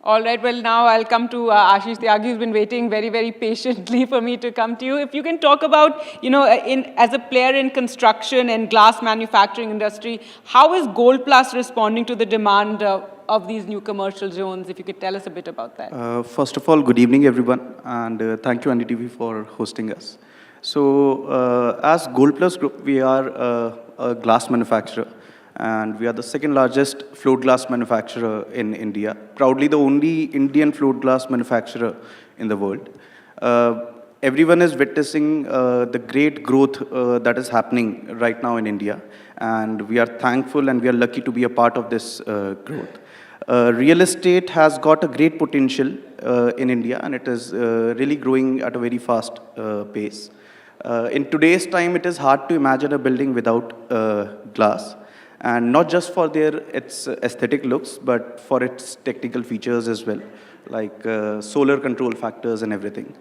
All right, well, now I'll come to Ashish Tyagi, who's been waiting very, very patiently for me to come to you. If you can talk about, as a player in construction and glass manufacturing industry, how is Gold Plus responding to the demand of these new commercial zones? If you could tell us a bit about that. First of all, good evening, everyone, and thank you, NDTV, for hosting us. So, as Gold Plus Group, we are a glass manufacturer, and we are the second largest float glass manufacturer in India, proudly the only Indian float glass manufacturer in the world. Everyone is witnessing the great growth that is happening right now in India, and we are thankful and we are lucky to be a part of this growth. Real estate has got a great potential in India, and it is really growing at a very fast pace. In today's time, it is hard to imagine a building without glass, and not just for its aesthetic looks, but for its technical features as well, like solar control factors and everything.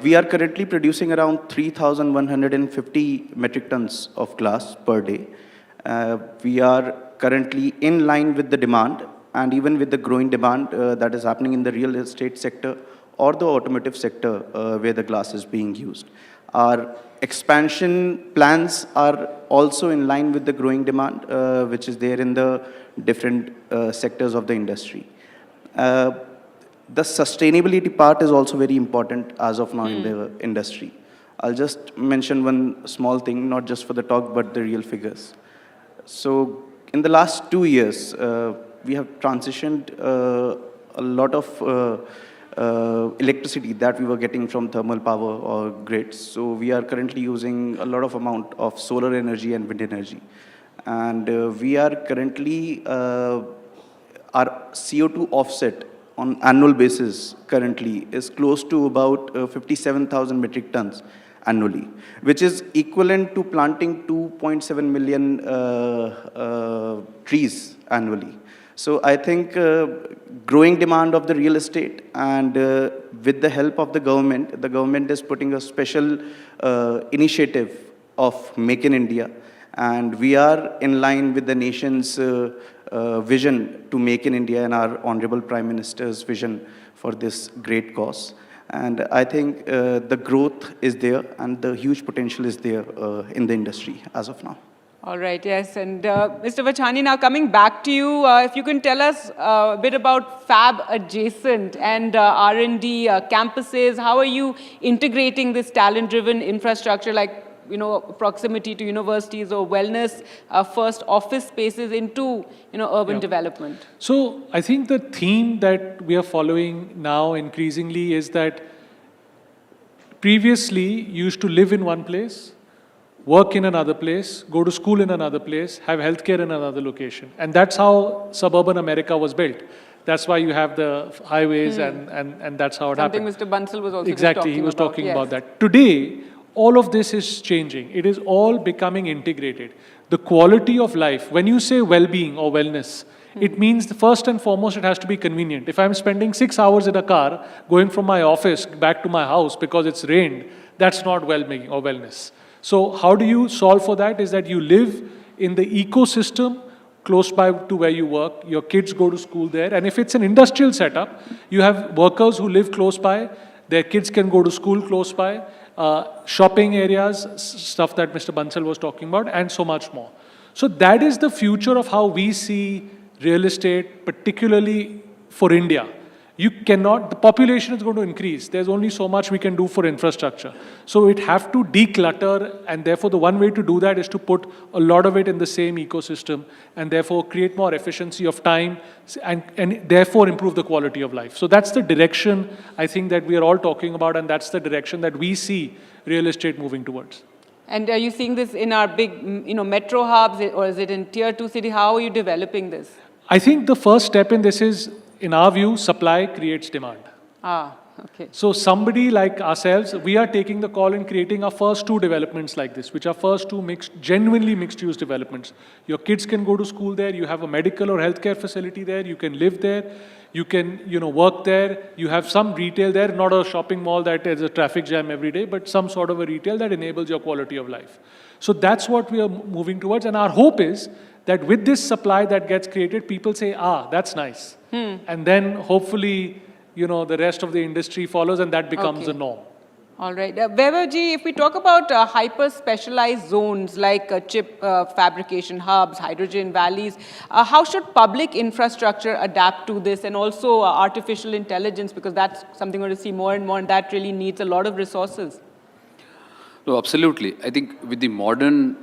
We are currently producing around 3,150 metric tons of glass per day. We are currently in line with the demand, and even with the growing demand that is happening in the real estate sector or the automotive sector where the glass is being used. Our expansion plans are also in line with the growing demand, which is there in the different sectors of the industry. The sustainability part is also very important as of now in the industry. I'll just mention one small thing, not just for the talk, but the real figures. So in the last 2 years, we have transitioned a lot of electricity that we were getting from thermal power or grids. So we are currently using a lot of amount of solar energy and wind energy. And we are currently, our CO2 offset on annual basis currently is close to about 57,000 metric tons annually, which is equivalent to planting 2.7 million trees annually. So I think growing demand of the real estate, and with the help of the government is putting a special initiative of Make in India, and we are in line with the nation's vision to Make in India and our Honorable Prime Minister's vision for this great cause. And I think the growth is there and the huge potential is there in the industry as of now. All right, yes. And Mr. Vachani, now coming back to you, if you can tell us a bit about Fab Adjacent and R&D campuses. How are you integrating this talent-driven infrastructure, like proximity to universities or wellness first office spaces into urban development? So I think the theme that we are following now increasingly is that previously you used to live in one place, work in another place, go to school in another place, have healthcare in another location. And that's how suburban America was built. That's why you have the highways and that's how it happened. Something Mr. Bansal was also Exactly, he was talking about that. Today, all of this is changing. It is all becoming integrated. The quality of life, when you say well-being or wellness, it means first and foremost it has to be convenient. If I'm spending 6 hours in a car going from my office back to my house because it's rained, that's not well-being or wellness. So how do you solve for that? Is that you live in the ecosystem close by to where you work, your kids go to school there, and if it's an industrial setup, you have workers who live close by, their kids can go to school close by, shopping areas, stuff that Mr. Bansal was talking about, and so much more. So that is the future of how we see real estate, particularly for India. you cannot, the population is going to increase. There's only so much we can do for infrastructure. So it have to declutter, and therefore the one way to do that is to put a lot of it in the same ecosystem, and therefore create more efficiency of time, and therefore improve the quality of life. So that's the direction I think that we are all talking about, and that's the direction that we see real estate moving towards. And are you seeing this in our big, metro hubs, or is it in tier 2 city? How are you developing this? I think the first step in this is, in our view, supply creates demand. Okay. So somebody like ourselves, we are taking the call in creating our first 2 developments like this, which are first 2 genuinely mixed-use developments. Your kids can go to school there, you have a medical or healthcare facility there, you can live there, you can, work there, you have some retail there, not a shopping mall that is a traffic jam every day, but some sort of a retail that enables your quality of life. So that's what we are moving towards, and our hope is that with this supply that gets created, people say, that's nice. And then hopefully, the rest of the industry follows, and that becomes the norm. All right. Weberji, if we talk about hyper-specialized zones like chip fabrication hubs, hydrogen valleys, how should public infrastructure adapt to this, and also artificial intelligence, because that's something we're going to see more and more, and that really needs a lot of resources. No, absolutely. I think with the modern,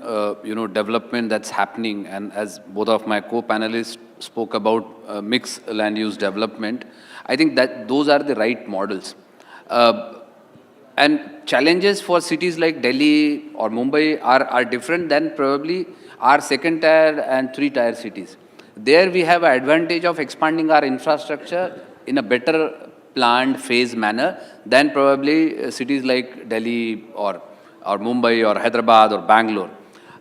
development that's happening, and as both of my co-panelists spoke about mixed land use development, I think that those are the right models. And challenges for cities like Delhi or Mumbai are different than probably our 2nd tier and 3 tier cities. There we have an advantage of expanding our infrastructure in a better planned phase manner than probably cities like Delhi or Mumbai or Hyderabad or Bangalore.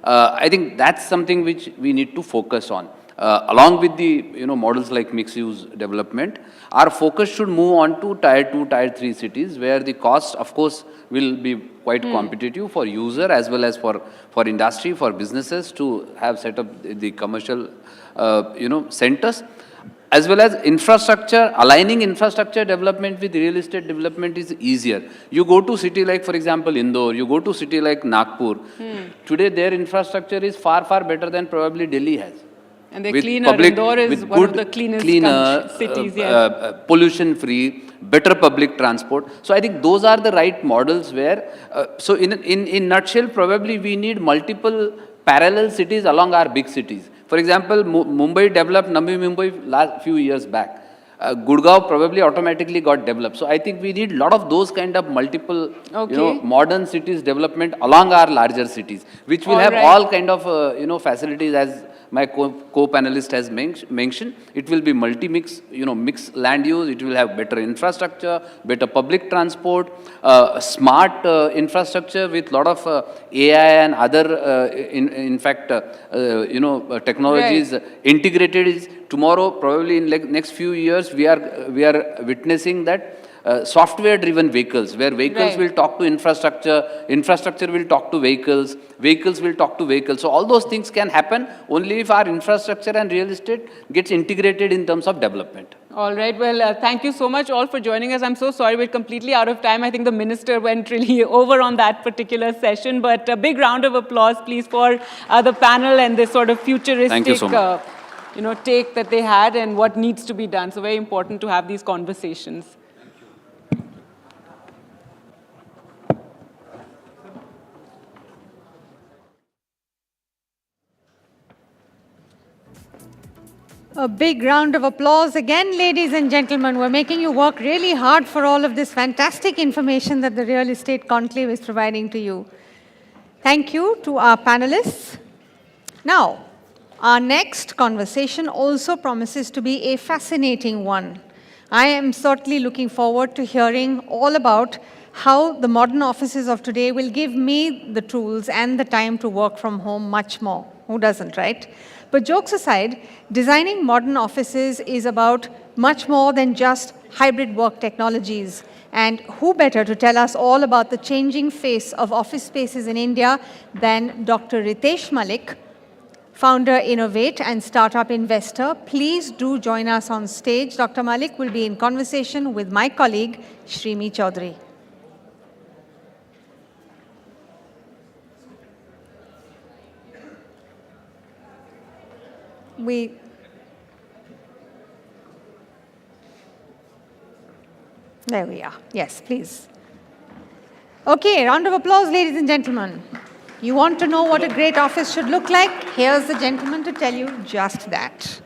I think that's something which we need to focus on. Along with the models like mixed-use development, our focus should move on to tier 2, tier 3 cities, where the cost, of course, will be quite competitive for user as well as for industry, for businesses to have set up the commercial centers, as well as infrastructure. Aligning infrastructure development with real estate development is easier. You go to city like, for example, Indore, you go to city like Nagpur. Today their infrastructure is far, far better than probably Delhi has. And they're cleaner. Indore is one of the cleanest cities. Pollution-free, better public transport. So I think those are the right models where, so in nutshell, probably we need multiple parallel cities along our big cities. For example, Mumbai developed Navi Mumbai last few years back. Gurgaon probably automatically got developed. So I think we need a lot of those kind of multiple, modern cities development along our larger cities, which will have all kind of, facilities as my co-panelist has mentioned. It will be multi-mix, mixed land use. It will have better infrastructure, better public transport, smart infrastructure with lot of AI and other, in fact, technologies integrated. Tomorrow, probably in next few years, we are witnessing that software-driven vehicles, where vehicles will talk to infrastructure, infrastructure will talk to vehicles, vehicles will talk to vehicles. So all those things can happen only if our infrastructure and real estate gets integrated in terms of development. All right. Well, thank you so much all for joining us. I'm so sorry we're completely out of time. I think the minister went really over on that particular session. But a big round of applause, please, for the panel and this sort of futuristic take that they had and what needs to be done. So very important to have these conversations. A big round of applause again, ladies and gentlemen. We're making you work really hard for all of this fantastic information that the Real Estate Conclave is providing to you. Thank you to our panelists. Now, our next conversation also promises to be a fascinating one. I am certainly looking forward to hearing all about how the modern offices of today will give me the tools and the time to work from home much more. Who doesn't, right? But jokes aside, designing modern offices is about much more than just hybrid work technologies. And who better to tell us all about the changing face of office spaces in India than Dr. Ritesh Malik, founder, Innovate, and startup investor. Please do join us on stage. Dr. Malik will be in conversation with my colleague, Shrimi Chaudhary. There we are. Yes, please. Okay, round of applause, ladies and gentlemen. You want to know what a great office should look like? Here's the gentleman to tell you just that.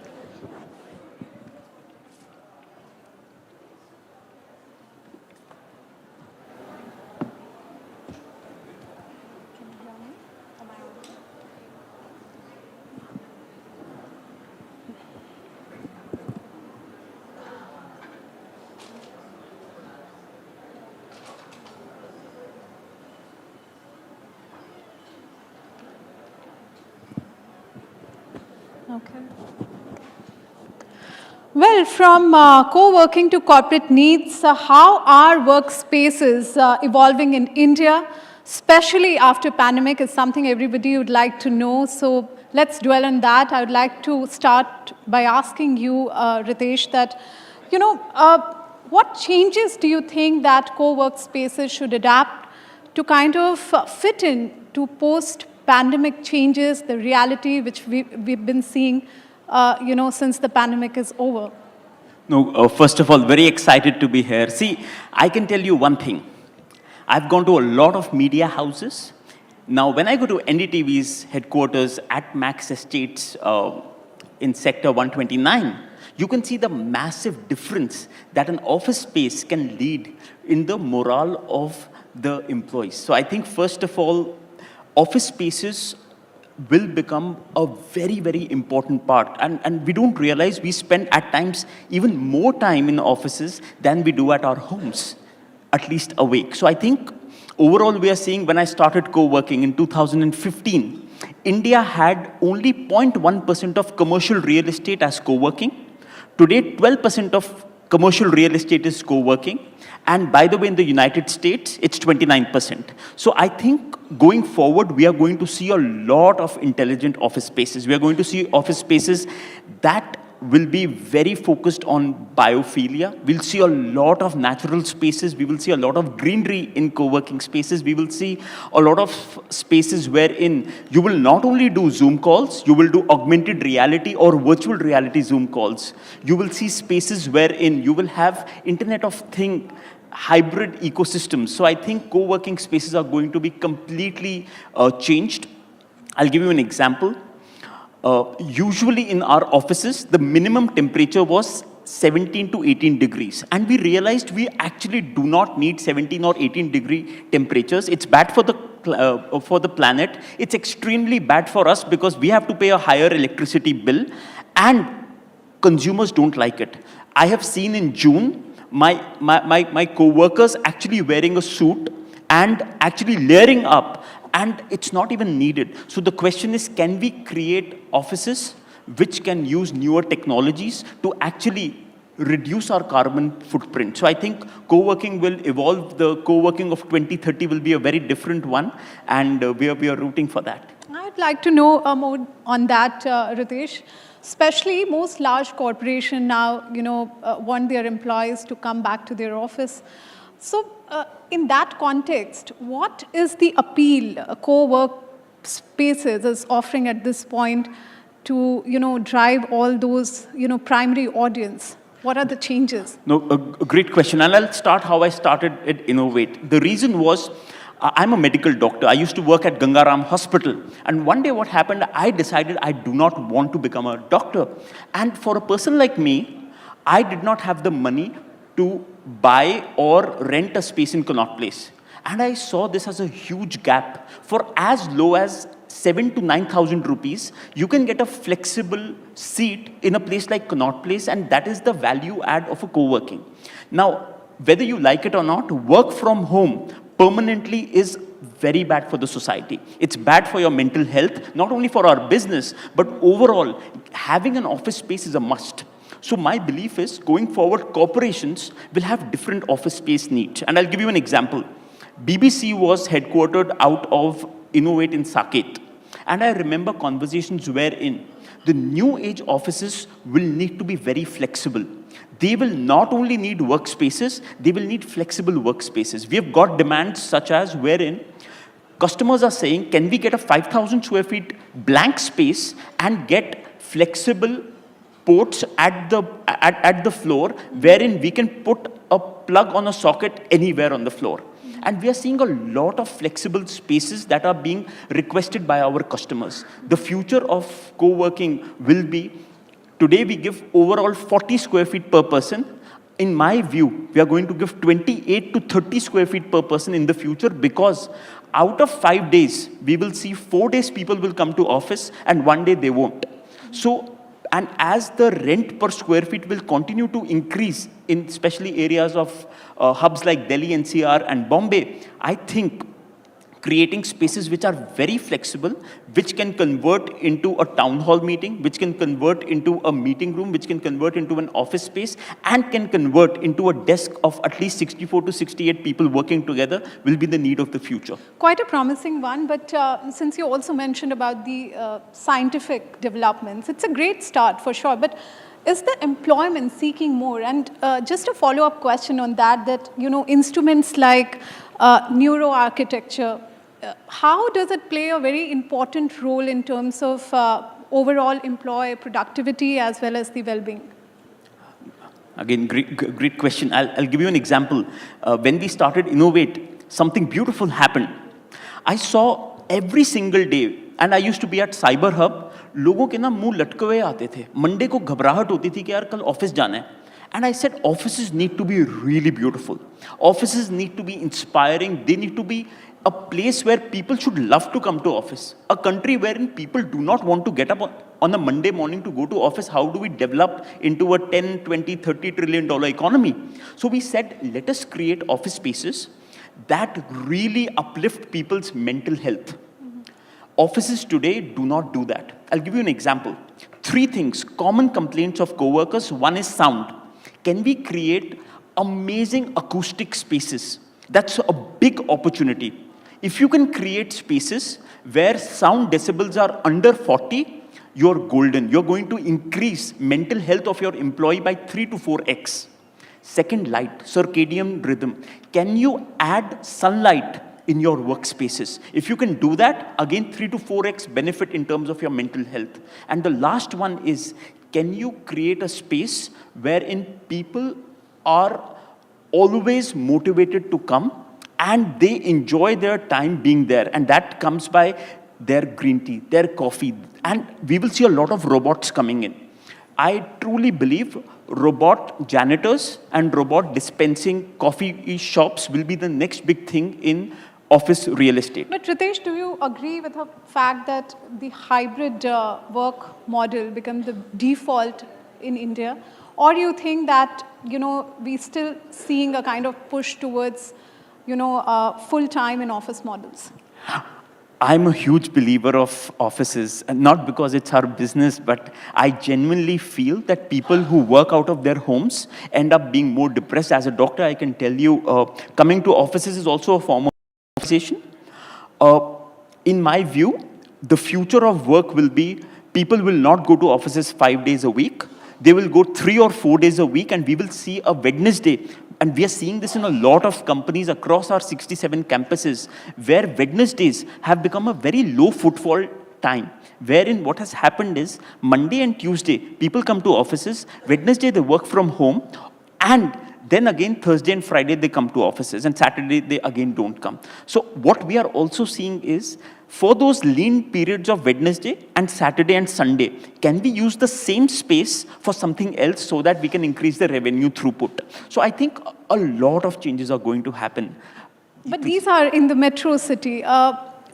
Okay. Well, from co-working to corporate needs, how are workspaces evolving in India, especially after pandemic, is something everybody would like to know. So let's dwell on that. I would like to start by asking you, Ritesh, that, what changes do you think that co-workspaces should adapt to kind of fit in to post-pandemic changes, the reality which we've been seeing, since the pandemic is over? No, first of all, very excited to be here. See, I can tell you one thing. I've gone to a lot of media houses. Now, when I go to NDTV's headquarters at Max Estates in Sector 129, you can see the massive difference that an office space can lead in the morale of the employees. So I think, first of all, office spaces will become a very, very important part. And we don't realize we spend at times even more time in offices than we do at our homes, at least a week. So I think overall we are seeing, when I started co-working in 2015, India had only 0.1% of commercial real estate as co-working. Today, 12% of commercial real estate is co-working. And by the way, in the United States, it's 29%. So I think going forward, we are going to see a lot of intelligent office spaces. We are going to see office spaces that will be very focused on biophilia. We'll see a lot of natural spaces. We will see a lot of greenery in co-working spaces. We will see a lot of spaces wherein you will not only do Zoom calls, you will do augmented reality or virtual reality Zoom calls. You will see spaces wherein you will have Internet of Things, hybrid ecosystems. So I think co-working spaces are going to be completely changed. I'll give you an example. Usually in our offices, the minimum temperature was 17 to 18 degrees. And we realized we actually do not need 17 or 18 degree temperatures. It's bad for the planet. It's extremely bad for us because we have to pay a higher electricity bill and consumers don't like it. I have seen in June, my co-workers actually wearing a suit and actually layering up, and it's not even needed. So the question is, can we create offices which can use newer technologies to actually reduce our carbon footprint? So I think co-working will evolve. The co-working of 2030 will be a very different one, and we are rooting for that. I'd like to know more on that, Ritesh. Especially most large corporations now, want their employees to come back to their office. So in that context, what is the appeal co-work spaces is offering at this point to, drive all those, primary audience? What are the changes? No, a great question. And I'll start how I started at Innovate. The reason was, I'm a medical doctor. I used to work at Gangaram Hospital. And one day what happened, I decided I do not want to become a doctor. And for a person like me, I did not have the money to buy or rent a space in Connaught Place. And I saw this as a huge gap. For as low as 7,000 to 9,000 rupees, you can get a flexible seat in a place like Connaught Place, and that is the value add of a co-working. Now, whether you like it or not, work from home permanently is very bad for the society. It's bad for your mental health, not only for our business, but overall, having an office space is a must. So my belief is, going forward, corporations will have different office space needs. And I'll give you an example. BBC was headquartered out of Innovate in Saket. And I remember conversations wherein the new age offices will need to be very flexible. They will not only need workspaces, they will need flexible workspaces. We have got demands such as wherein customers are saying, can we get a 5,000 square feet blank space and get flexible ports at the floor, wherein we can put a plug on a socket anywhere on the floor. And we are seeing a lot of flexible spaces that are being requested by our customers. The future of co-working will be, today we give overall 40 square feet per person. In my view, we are going to give 28 to 30 square feet per person in the future, because out of 5 days, we will see 4 days people will come to office and 1 day they won't. So, and as the rent per square feet will continue to increase in especially areas of hubs like Delhi, NCR and Bombay, I think creating spaces which are very flexible, which can convert into a town hall meeting, which can convert into a meeting room, which can convert into an office space, and can convert into a desk of at least 64 to 68 people working together will be the need of the future. Quite a promising one, but since you also mentioned about the scientific developments, it's a great start for sure, but is the employment seeking more? And just a follow-up question on that, instruments like neuro-architecture, how does it play a very important role in terms of overall employee productivity as well as the well-being? Again, great question. I'll give you an example. When we started Innovate, something beautiful happened. I saw every single day, and I used to be at Cyber Hub, लोगों के ना मुंह लटके हुए आते थे. Monday को घबराहट होती थी कि यार कल ऑफिस जाना है. And I said, offices need to be really beautiful. Offices need to be inspiring. They need to be a place where people should love to come to office. A country wherein people do not want to get up on a Monday morning to go to office. How do we develop into a 10, 20, $30 trillion economy? So we said, let us create office spaces that really uplift people's mental health. Offices today do not do that. I'll give you an example. 3 things, common complaints of co-workers. One is sound. Can we create amazing acoustic spaces? That's a big opportunity. If you can create spaces where sound decibels are under 40, you're golden. You're going to increase mental health of your employee by 3 to 4x. Second, light, circadian rhythm. Can you add sunlight in your workspaces? If you can do that, again, 3 to 4x benefit in terms of your mental health. And the last one is, can you create a space wherein people are always motivated to come and they enjoy their time being there? And that comes by their green tea, their coffee. And we will see a lot of robots coming in. I truly believe robot janitors and robot dispensing coffee shops will be the next big thing in office real estate. But Ritesh, do you agree with the fact that the hybrid work model becomes the default in India? Or do you think that, we're still seeing a kind of push towards, full-time in office models? I'm a huge believer of offices, and not because it's our business, but I genuinely feel that people who work out of their homes end up being more depressed. As a doctor, I can tell you, coming to offices is also a form of organization. In my view, the future of work will be people will not go to offices 5 days a week. They will go 3 or 4 days a week, and we will see a Wednesday. And we are seeing this in a lot of companies across our 67 campuses, where Wednesdays have become a very low footfall time, wherein what has happened is Monday and Tuesday, people come to offices, Wednesday they work from home, and then again Thursday and Friday they come to offices, and Saturday they again don't come. So what we are also seeing is, for those lean periods of Wednesday and Saturday and Sunday, can we use the same space for something else so that we can increase the revenue throughput? So I think a lot of changes are going to happen. But these are in the metro city.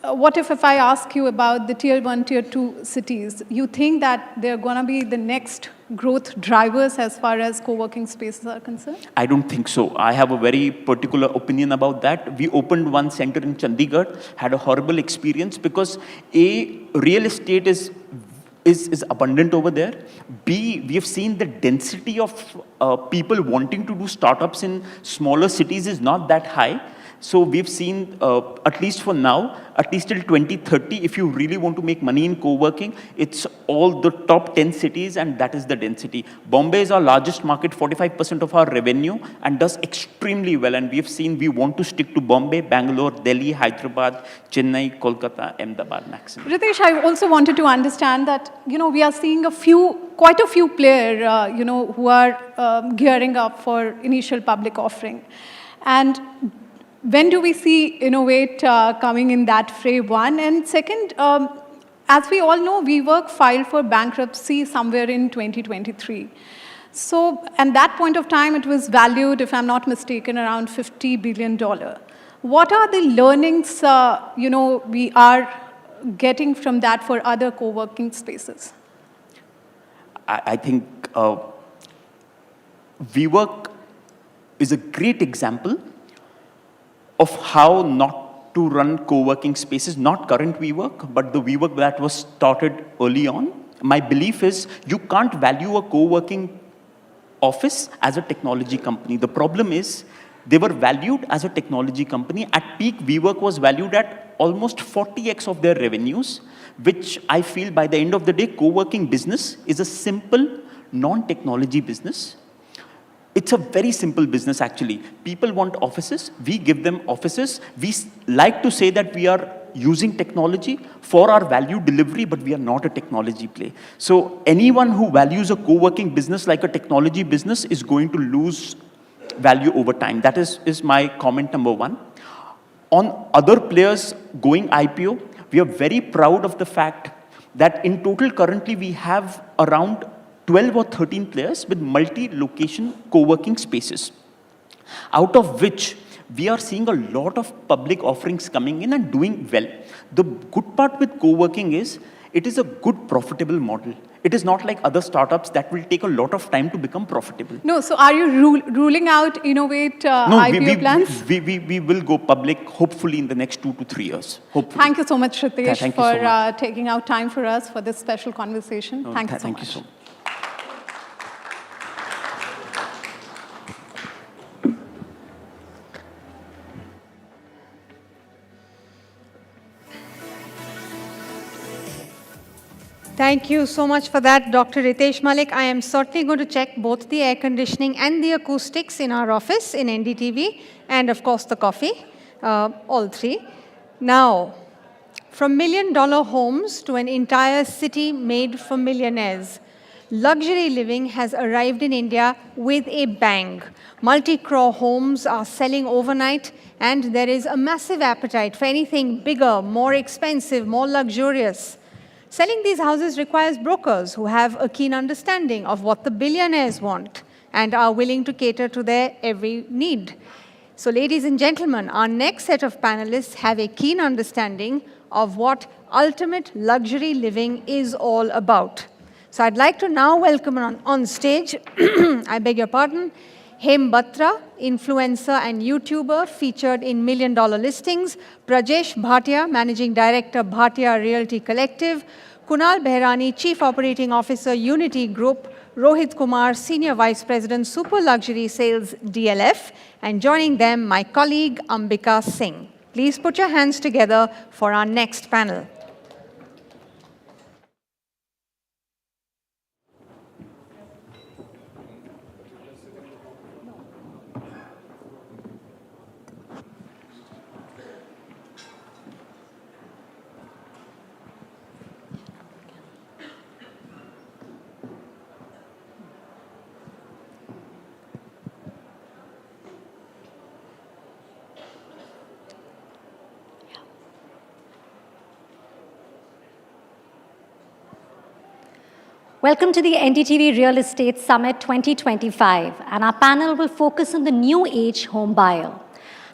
What if I ask you about the tier 1, tier 2 cities? You think that they're going to be the next growth drivers as far as co-working spaces are concerned? I don't think so. I have a very particular opinion about that. We opened one center in Chandigarh, had a horrible experience because A, real estate is abundant over there. B, we have seen the density of people wanting to do startups in smaller cities is not that high. So we've seen, at least for now, at least till 2030, if you really want to make money in co-working, it's all the top 10 cities, and that is the density. Bombay is our largest market, 45% of our revenue, and does extremely well. And we've seen we want to stick to Bombay, Bangalore, Delhi, Hyderabad, Chennai, Kolkata, Ahmedabad maximum. Ritesh, I also wanted to understand that, we are seeing a few quite a few players, who are gearing up for initial public offering. And when do we see Innovate coming in that fray, one? And second, as we all know, WeWork filed for bankruptcy somewhere in 2023. So, at that point of time, it was valued, if I'm not mistaken, around $50 billion. What are the learnings, we are getting from that for other co-working spaces? I think WeWork is a great example of how not to run co-working spaces, not current WeWork, but the WeWork that was started early on. My belief is you can't value a co-working office as a technology company. The problem is they were valued as a technology company. At peak, WeWork was valued at almost 40x of their revenues, which I feel by the end of the day, co-working business is a simple, non-technology business. It's a very simple business, actually. People want offices. We give them offices. We like to say that we are using technology for our value delivery, but we are not a technology play. So anyone who values a co-working business like a technology business is going to lose value over time. That is my comment number one. On other players going IPO, we are very proud of the fact that in total currently we have around 12 or 13 players with multi-location co-working spaces, out of which we are seeing a lot of public offerings coming in and doing well. The good part with co-working is it is a good profitable model. It is not like other startups that will take a lot of time to become profitable. No, so are you ruling out Innovate IPO plans? We will go public hopefully in the next 2 to 3 years. Hopefully. Thank you so much, Ritesh, Thank you so much. taking out time for us for this special conversation. Thank you so much. Thank you so much for that, Dr. Ritesh Malik. I am certainly going to check both the air conditioning and the acoustics in our office in NDTV, and of course the coffee, all three. Now, from million-dollar homes to an entire city made for millionaires, luxury living has arrived in India with a bang. Multi-crore homes are selling overnight, and there is a massive appetite for anything bigger, more expensive, more luxurious. Selling these houses requires brokers who have a keen understanding of what the billionaires want and are willing to cater to their every need. So, ladies and gentlemen, our next set of panelists have a keen understanding of what ultimate luxury living is all about. So, I'd like to now welcome on stage, I beg your pardon, Hem Batra, influencer and YouTuber featured in million-dollar listings, Brajesh Bhatia, Managing Director, Bhatia Realty Collective, Kunal Behrani, Chief Operating Officer, Unity Group, Rohit Kumar, Senior Vice President, Super Luxury Sales, DLF, and joining them, my colleague, Ambika Singh. Please put your hands together for our next panel. Welcome to the NDTV Real Estate Summit 2025, and our panel will focus on the new age home buyer,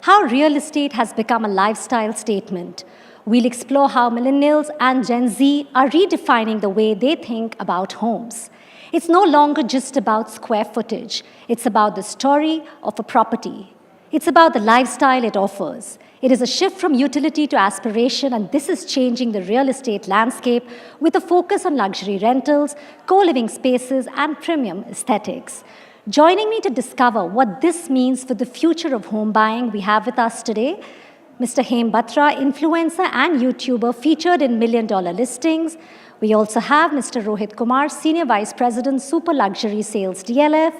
how real estate has become a lifestyle statement. We'll explore how millennials and Gen Z are redefining the way they think about homes. It's no longer just about square footage. It's about the story of a property. It's about the lifestyle it offers. It is a shift from utility to aspiration, and this is changing the real estate landscape with a focus on luxury rentals, co-living spaces, and premium aesthetics. Joining me to discover what this means for the future of home buying, we have with us today Mr. Hem Batra, influencer and YouTuber featured in million-dollar listings. We also have Mr. Rohit Kumar, Senior Vice President, Super Luxury Sales, DLF.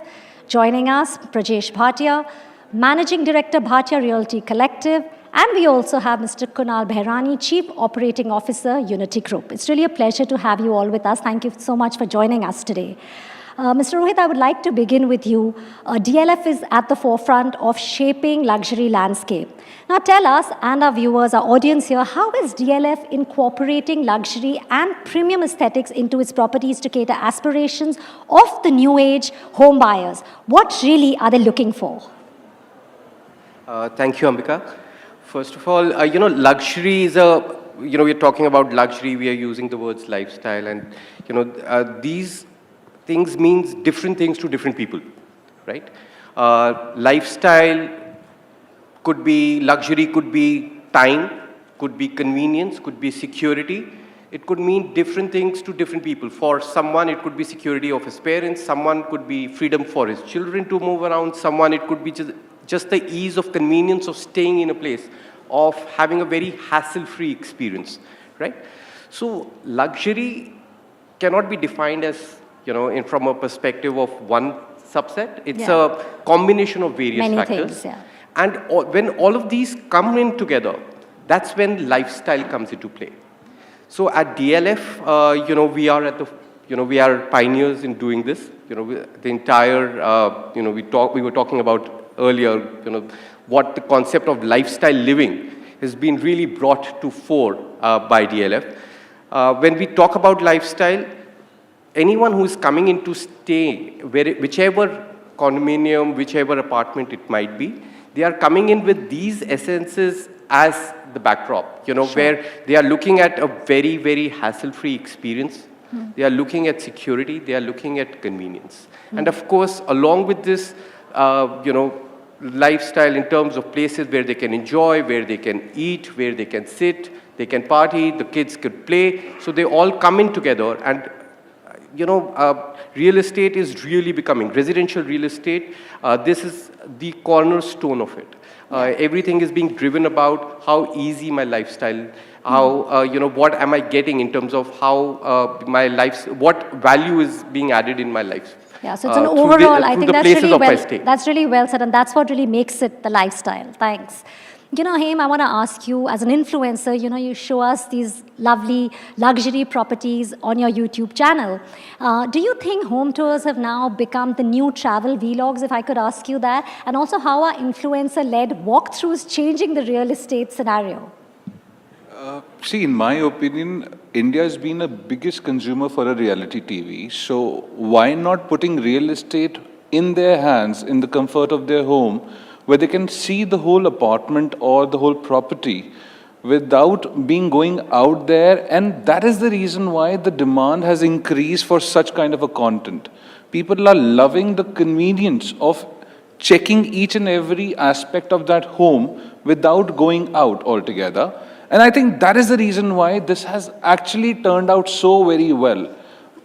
Joining us, Brajesh Bhatia, Managing Director, Bhatia Realty Collective, And we also have Mr. Kunal Behrani, Chief Operating Officer, Unity Group. It's really a pleasure to have you all with us. Thank you so much for joining us today. Mr. Rohit, I would like to begin with you. DLF is at the forefront of shaping luxury landscape. Now tell us and our viewers, our audience here, how is DLF incorporating luxury and premium aesthetics into its properties to cater aspirations of the new age home buyers? What really are they looking for? Thank you, Ambika. First of all, luxury is a, we're talking about luxury, we are using the words lifestyle, and, these things means different things to different people, right? Lifestyle could be, luxury could be time, could be convenience, could be security. It could mean different things to different people. For someone, it could be security of his parents. Someone could be freedom for his children to move around. Someone, it could be just the ease of convenience of staying in a place, of having a very hassle-free experience, right? So luxury cannot be defined as, from a perspective of one subset. It's a combination of various factors. Things, and when all of these come in together, that's when lifestyle comes into play. So at DLF, we are at the, we are pioneers in doing this. The entire, we were talking about earlier, what the concept of lifestyle living has been really brought to fore by DLF. When we talk about lifestyle, anyone who is coming in to stay, whichever condominium, whichever apartment it might be, they are coming in with these essences as the backdrop, where they are looking at a very, very hassle-free experience. They are looking at security, they are looking at convenience. And of course, along with this, lifestyle in terms of places where they can enjoy, where they can eat, where they can sit, they can party, the kids could play. So they all come in together, and real estate is really becoming, residential real estate, this is the cornerstone of it. Everything is being driven about how easy my lifestyle, how, what am I getting in terms of how my life, what value is being added in my life. Yeah, so it's an overall, I think that's really well said, and that's what really makes it the lifestyle. Thanks. Haim, I want to ask you, as an influencer, you show us these lovely luxury properties on your YouTube channel. Do you think home tours have now become the new travel vlogs, if I could ask you that? And also, how are influencer-led walkthroughs changing the real estate scenario? See, in my opinion, India has been the biggest consumer for a reality TV. So why not putting real estate in their hands, in the comfort of their home, where they can see the whole apartment or the whole property without going out there. And that is the reason why the demand has increased for such kind of a content. People are loving the convenience of checking each and every aspect of that home without going out altogether. And I think that is the reason why this has actually turned out so very well.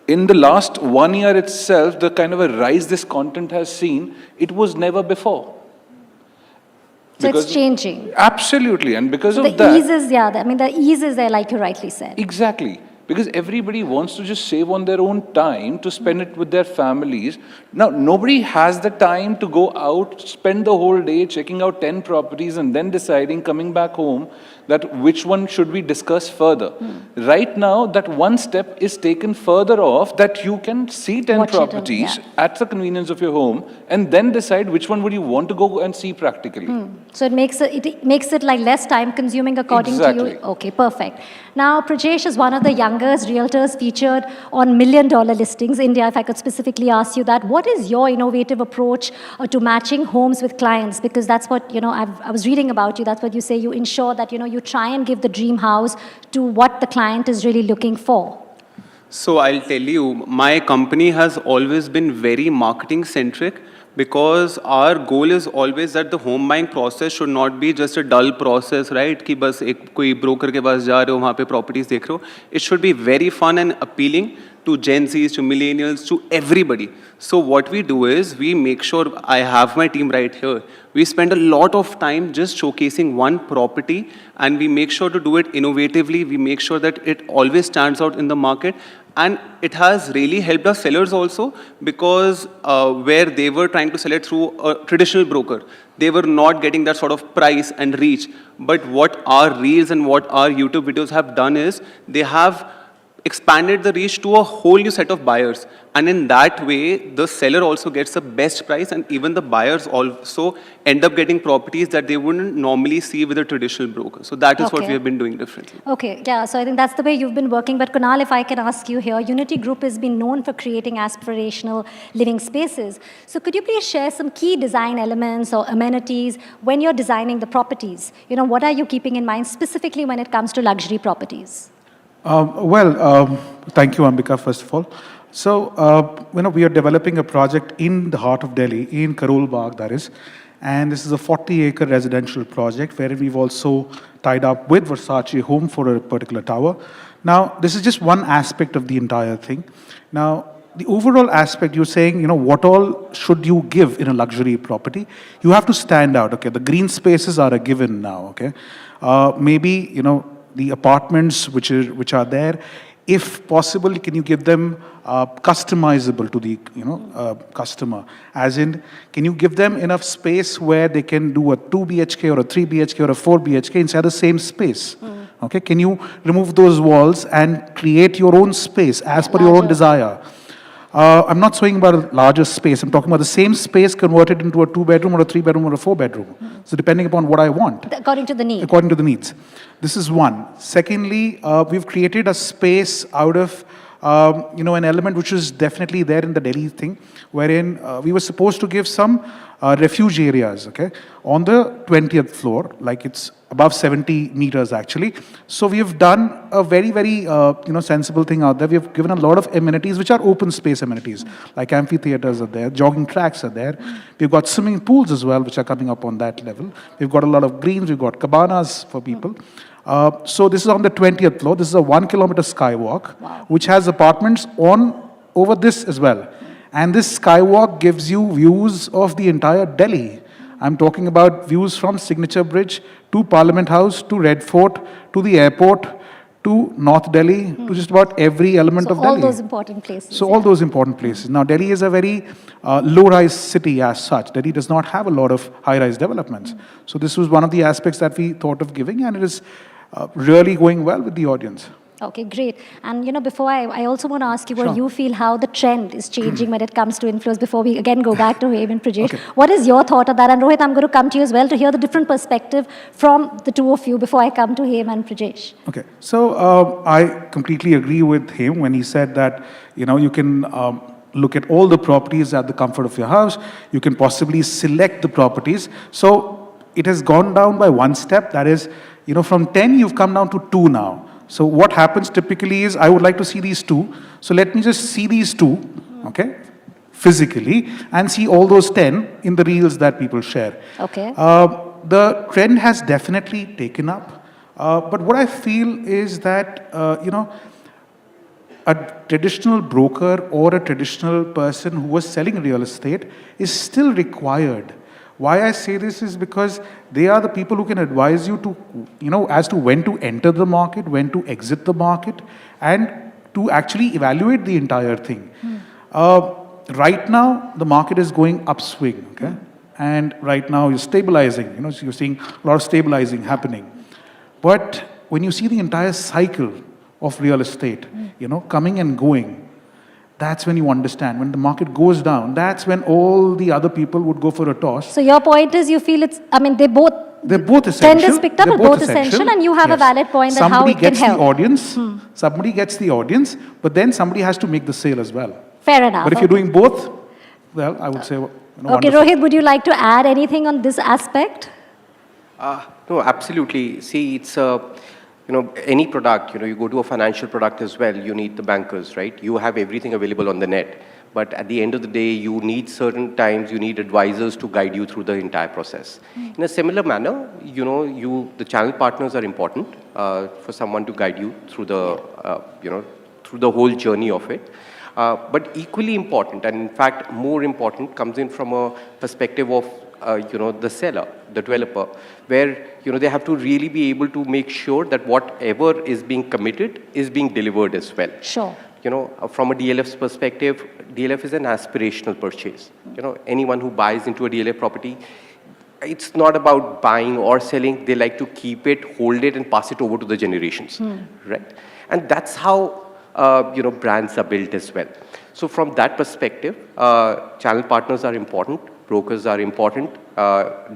In the last 1 year itself, the kind of a rise this content has seen, it was never before. So it's changing. Absolutely, and because of that... The ease is, the ease is there, like you rightly said. Exactly. Because everybody wants to just save on their own time to spend it with their families. Now, nobody has the time to go out, spend the whole day checking out 10 properties and then deciding, coming back home, that which one should we discuss further. Right now, that one step is taken further off, that you can see 10 properties at the convenience of your home and then decide which one would you want to go and see practically. So it makes it like less time consuming according to you. Okay, perfect. Now, Prajesh is one of the youngest realtors featured on $1 million listings. India, if I could specifically ask you that, what is your innovative approach to matching homes with clients? Because that's what, I was reading about you, that's what you say, you ensure that, you try and give the dream house to what the client is really looking for. So I'll tell you, my company has always been very marketing centric, because our goal is always that the home buying process should not be just a dull process, right? कि बस एक कोई broker के पास जा रहे हो, वहाँ पे properties देख रहे हो. It should be very fun and appealing to Gen Zs, to millennials, to everybody. So what we do is, we make sure, I have my team right here, we spend a lot of time just showcasing one property, and we make sure to do it innovatively. We make sure that it always stands out in the market, And it has really helped our sellers also, because where they were trying to sell it through a traditional broker, they were not getting that sort of price and reach. But what our Reels and what our YouTube videos have done is, they have expanded the reach to a whole new set of buyers. And in that way, the seller also gets the best price, and even the buyers also end up getting properties that they wouldn't normally see with a traditional broker. So that is what we have been doing differently. Okay, yeah, so I think that's the way you've been working. But Kunal, if I can ask you here, Unity Group has been known for creating aspirational living spaces. So could you please share some key design elements or amenities when you're designing the properties? You know, what are you keeping in mind specifically when it comes to luxury properties? Thank you, Ambika, first of all. So, we are developing a project in the heart of Delhi, in Karol Bagh, that is. And this is a 40-acre residential project where we've also tied up with Versace Home for a particular tower. Now, this is just one aspect of the entire thing. Now, the overall aspect, you're saying, what all should you give in a luxury property? You have to stand out, okay? The green spaces are a given now, okay? Maybe, the apartments which are there, if possible, can you give them customizable to the customer? As in, can you give them enough space where they can do a 2 BHK or a 3 BHK or a 4 BHK inside the same space? Okay, can you remove those walls and create your own space as per your own desire? I'm not saying about a larger space. I'm talking about the same space converted into a 2-bedroom or a 3-bedroom or a 4-bedroom. So depending upon what I want. According to the need. According to the needs. This is one. Secondly, we've created a space out of, an element which is definitely there in the Delhi thing, wherein we were supposed to give some refuge areas, okay, on the 20th floor, like it's above 70 meters actually. So we have done a very, very, sensible thing out there. We have given a lot of amenities which are open space amenities, like amphitheaters are there, jogging tracks are there. We've got swimming pools as well, which are coming up on that level. We've got a lot of greens, we've got cabanas for people. So this is on the 20th floor. This is a 1-kilometer skywalk, which has apartments over this as well. And this skywalk gives you views of the entire Delhi. I'm talking about views from Signature Bridge to Parliament House, to Red Fort, to the airport, to North Delhi, to just about every element of Delhi. So all those important places. So all those important places. Now, Delhi is a very low-rise city as such. Delhi does not have a lot of high-rise developments. So this was one of the aspects that we thought of giving, and it is really going well with the audience. Okay, great. And before I also want to ask you what you feel how the trend is changing when it comes to inflows before we again go back to Hem and Prajesh. Okay. What is your thought of that? And Rohit, I'm going to come to you as well to hear the different perspective from the two of you before I come to Hem and Prajesh. Okay, so I completely agree with him when he said that, you can look at all the properties at the comfort of your house. You can possibly select the properties. So it has gone down by one step. That is, from 10, you've come down to 2 now. So what happens typically is, I would like to see these 2. So let me just see these 2, okay, physically, and see all those 10 in the reels that people share. Okay. The trend has definitely taken up. But what I feel is that, a traditional broker or a traditional person who was selling real estate is still required. Why I say this is because they are the people who can advise you to, as to when to enter the market, when to exit the market, and to actually evaluate the entire thing. Right now, the market is going upswing, okay? And right now, you're stabilizing, so you're seeing a lot of stabilizing happening. But when you see the entire cycle of real estate, coming and going, that's when you understand. When the market goes down, that's when all the other people would go for a toss. So your point is you feel they're both essential. Trend is picked up, but both essential, and you have a valid point that how it can help. Somebody gets the audience, but then somebody has to make the sale as well. Fair enough. But if you're doing both, well, I would say, Okay, wonderful. Rohit, would you like to add anything on this aspect? No, absolutely. See, it's any product, you go to a financial product as well, you need the bankers, right? You have everything available on the net. But at the end of the day, you need certain times, you need advisors to guide you through the entire process. In a similar manner, the channel partners are important for someone to guide you through the, through the whole journey of it. But equally important, and in fact more important, comes in from a perspective of the seller, the developer, where they have to really be able to make sure that whatever is being committed is being delivered as well. Sure. from a DLF's perspective, DLF is an aspirational purchase. Anyone who buys into a DLF property, it's not about buying or selling. They like to keep it, hold it, and pass it over to the generations, right? And that's how brands are built as well. So from that perspective, channel partners are important, brokers are important,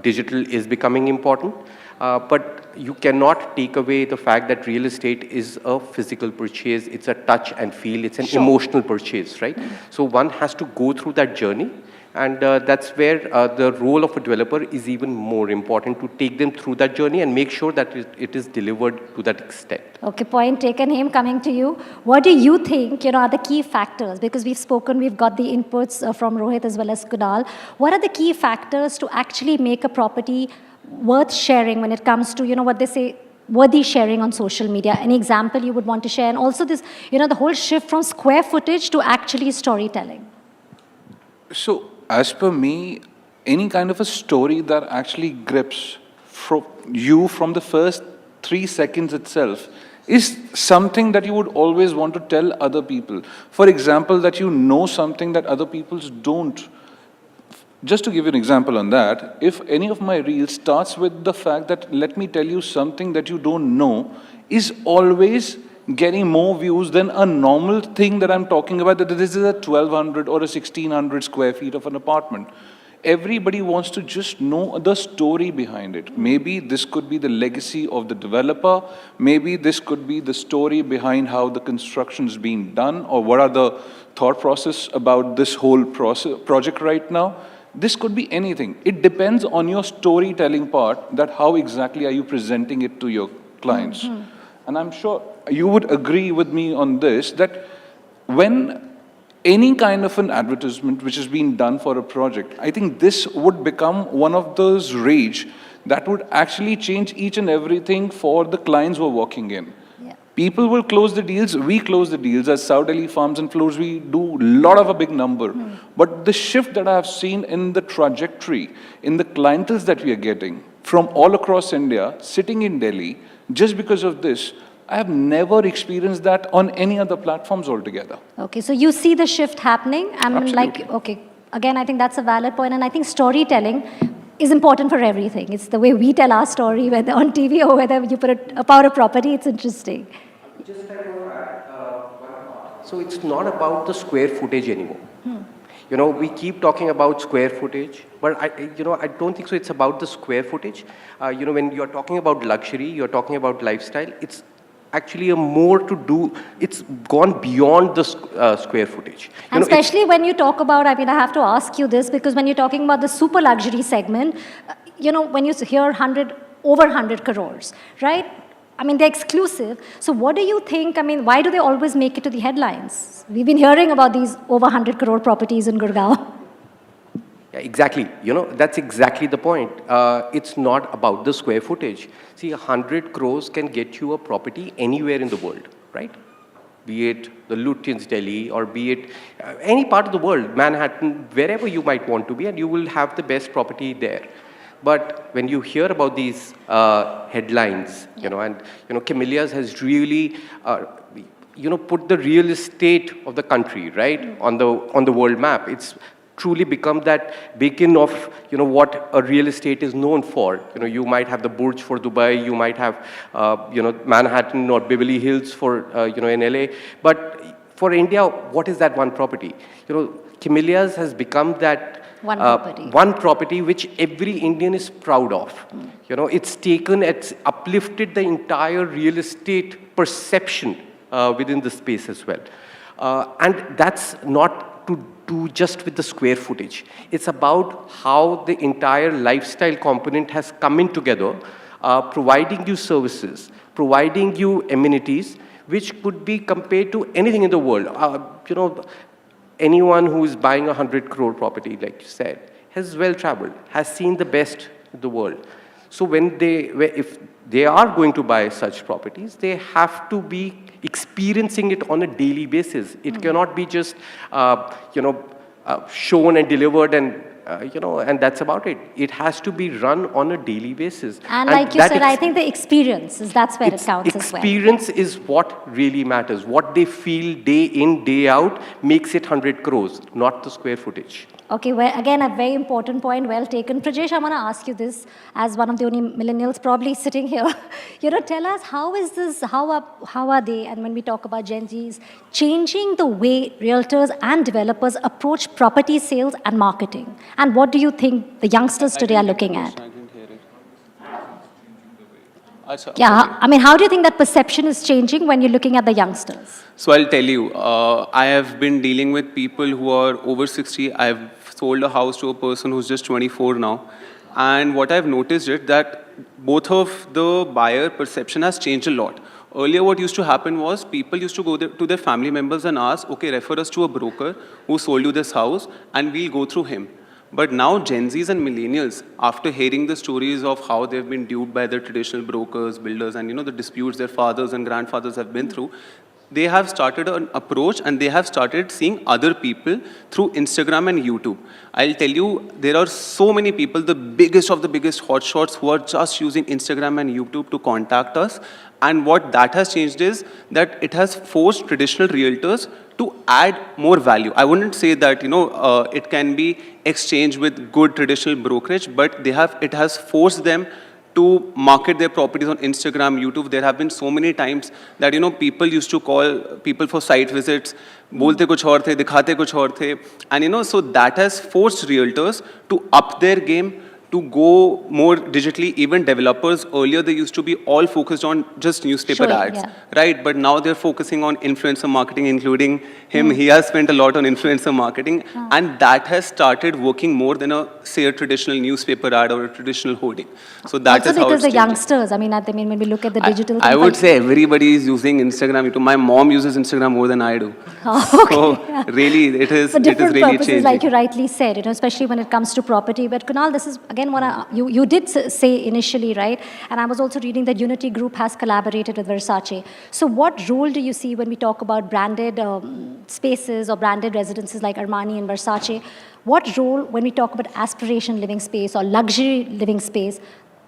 digital is becoming important, but you cannot take away the fact that real estate is a physical purchase, it's a touch and feel, it's an emotional purchase, right? So one has to go through that journey, and that's where the role of a developer is even more important, to take them through that journey and make sure that it is delivered to that extent. Okay, point taken. Him, coming to you. What do you think, are the key factors? Because we've got the inputs from Rohit as well as Kunal. What are the key factors to actually make a property worth sharing when it comes to, what they say, worthy sharing on social media? Any example you would want to share? And also this, the whole shift from square footage to actually storytelling. So, as per me, any kind of a story that actually grips you from the first 3 seconds itself is something that you would always want to tell other people. For example, that you know something that other people don't. Just to give you an example on that, if any of my reels starts with the fact that let me tell you something that you don't know, is always getting more views than a normal thing that I'm talking about, that this is a 1200 or a 1600 square feet of an apartment. Everybody wants to just know the story behind it. Maybe this could be the legacy of the developer, maybe this could be the story behind how the construction is being done, or what are the thought process about this whole project right now. This could be anything. It depends on your storytelling part, that how exactly are you presenting it to your clients. And I'm sure you would agree with me on this, that when any kind of an advertisement which is being done for a project, I think this would become one of those rage that would actually change each and everything for the clients who are walking in. People will close the deals, we close the deals. As South Delhi Farms and Floors, we do a lot of a big number. But the shift that I have seen in the trajectory, in the clienteles that we are getting from all across India, sitting in Delhi, just because of this, I have never experienced that on any other platforms altogether. Okay, so you see the shift happening. Okay, again, I think that's a valid point, and I think storytelling is important for everything. It's the way we tell our story, whether on TV or whether you put it about a property, it's interesting. So it's not about the square footage anymore. We keep talking about square footage, but I don't think so. It's about the square footage. When you're talking about luxury, you're talking about lifestyle, it's actually it's gone beyond the square footage. And especially when you talk about, I have to ask you this, because when you're talking about the super luxury segment, when you hear over 100 crores, right? They're exclusive. So what do you think, why do they always make it to the headlines? We've been hearing about these over 100 crore properties in Gurgaon. Yeah, exactly. That's exactly the point. It's not about the square footage. See, 100 crores can get you a property anywhere in the world, right? Be it the Lutyens, Delhi, or be it any part of the world, Manhattan, wherever you might want to be, and you will have the best property there. But when you hear about these headlines, Camellias has really, put the real estate of the country, right, on the world map. It's truly become that beacon of, what a real estate is known for. You might have the Burj for Dubai, you might have, Manhattan or Beverly Hills for, in LA. But for India, what is that one property? Camellias has become that one property which every Indian is proud of. It's uplifted the entire real estate perception within the space as well. And that's not to do just with the square footage. It's about how the entire lifestyle component has come in together, providing you services, providing you amenities, which could be compared to anything in the world. Anyone who is buying 100 crore property, like you said, has well-traveled, has seen the best in the world. So if they are going to buy such properties, they have to be experiencing it on a daily basis. It cannot be just, shown and delivered and and that's about it. It has to be run on a daily basis. And like you said, I think the experience that's where it counts as well. Experience is what really matters. What they feel day in, day out makes it 100 crores, not the square footage. Okay, well, again, a very important point, well taken. Prajesh, I want to ask you this, as one of the only millennials probably sitting here. Tell us, how is this, how are they, and when we talk about Gen Zs, changing the way realtors and developers approach property sales and marketing? And what do you think the youngsters today are looking at? Yeah, I mean, how do you think that perception is changing when you're looking at the youngsters? So I'll tell you, I have been dealing with people who are over 60. I've sold a house to a person who's just 24 now. And what I've noticed is that both of the buyer perception has changed a lot. Earlier, what used to happen was people used to go to their family members and ask, okay, refer us to a broker who sold you this house, and we'll go through him. But now Gen Zs and millennials, after hearing the stories of how they've been duped by their traditional brokers, builders, and the disputes their fathers and grandfathers have been through, they have started an approach and they have started seeing other people through Instagram and YouTube. I'll tell you, there are so many people, the biggest of the biggest hotshots, who are just using Instagram and YouTube to contact us. And what that has changed is that it has forced traditional realtors to add more value. I wouldn't say that it can be exchanged with good traditional brokerage, but it has forced them to market their properties on Instagram, YouTube. There have been so many times that people used to call people for site visits, bolte kuch aur the, dikhate kuch aur the, and so that has forced realtors to up their game, to go more digitally. Even developers, earlier they used to be all focused on just newspaper ads, right? But now they're focusing on influencer marketing, including him. He has spent a lot on influencer marketing, and that has started working more than a traditional newspaper ad or a traditional hoarding. So that also is how because it's the youngsters, I mean, when we look at the digital... I would say everybody is using Instagram. My mom uses Instagram more than I do. So really, it is for different really purposes, changing. like you rightly said, especially when it comes to property. But Kunal, this is again what you did say initially, right? And I was also reading that Unity Group has collaborated with Versace. So what role do you see when we talk about branded spaces or branded residences like Armani and Versace? What role when we talk about aspiration living space or luxury living space,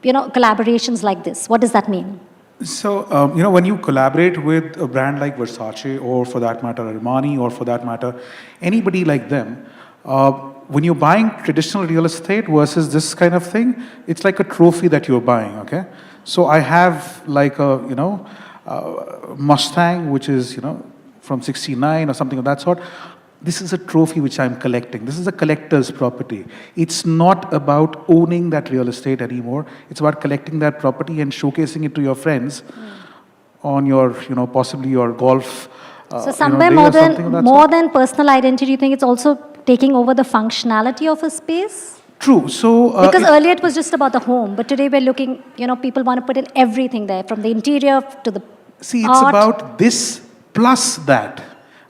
collaborations like this? What does that mean? So, when you collaborate with a brand like Versace, or for that matter, Armani, or for that matter, anybody like them, when you're buying traditional real estate versus this kind of thing, it's like a trophy that you're buying, okay? So I have like a, Mustang, which is, from 69 or something of that sort. This is a trophy which I'm collecting. This is a collector's property. It's not about owning that real estate anymore. It's about collecting that property and showcasing it to your friends on your, possibly your golf. So somewhere more than personal identity, you think it's also taking over the functionality of a space? True. So because earlier it was just about the home, but today we're looking, people want to put in everything there, from the interior to the See, it's about this plus that.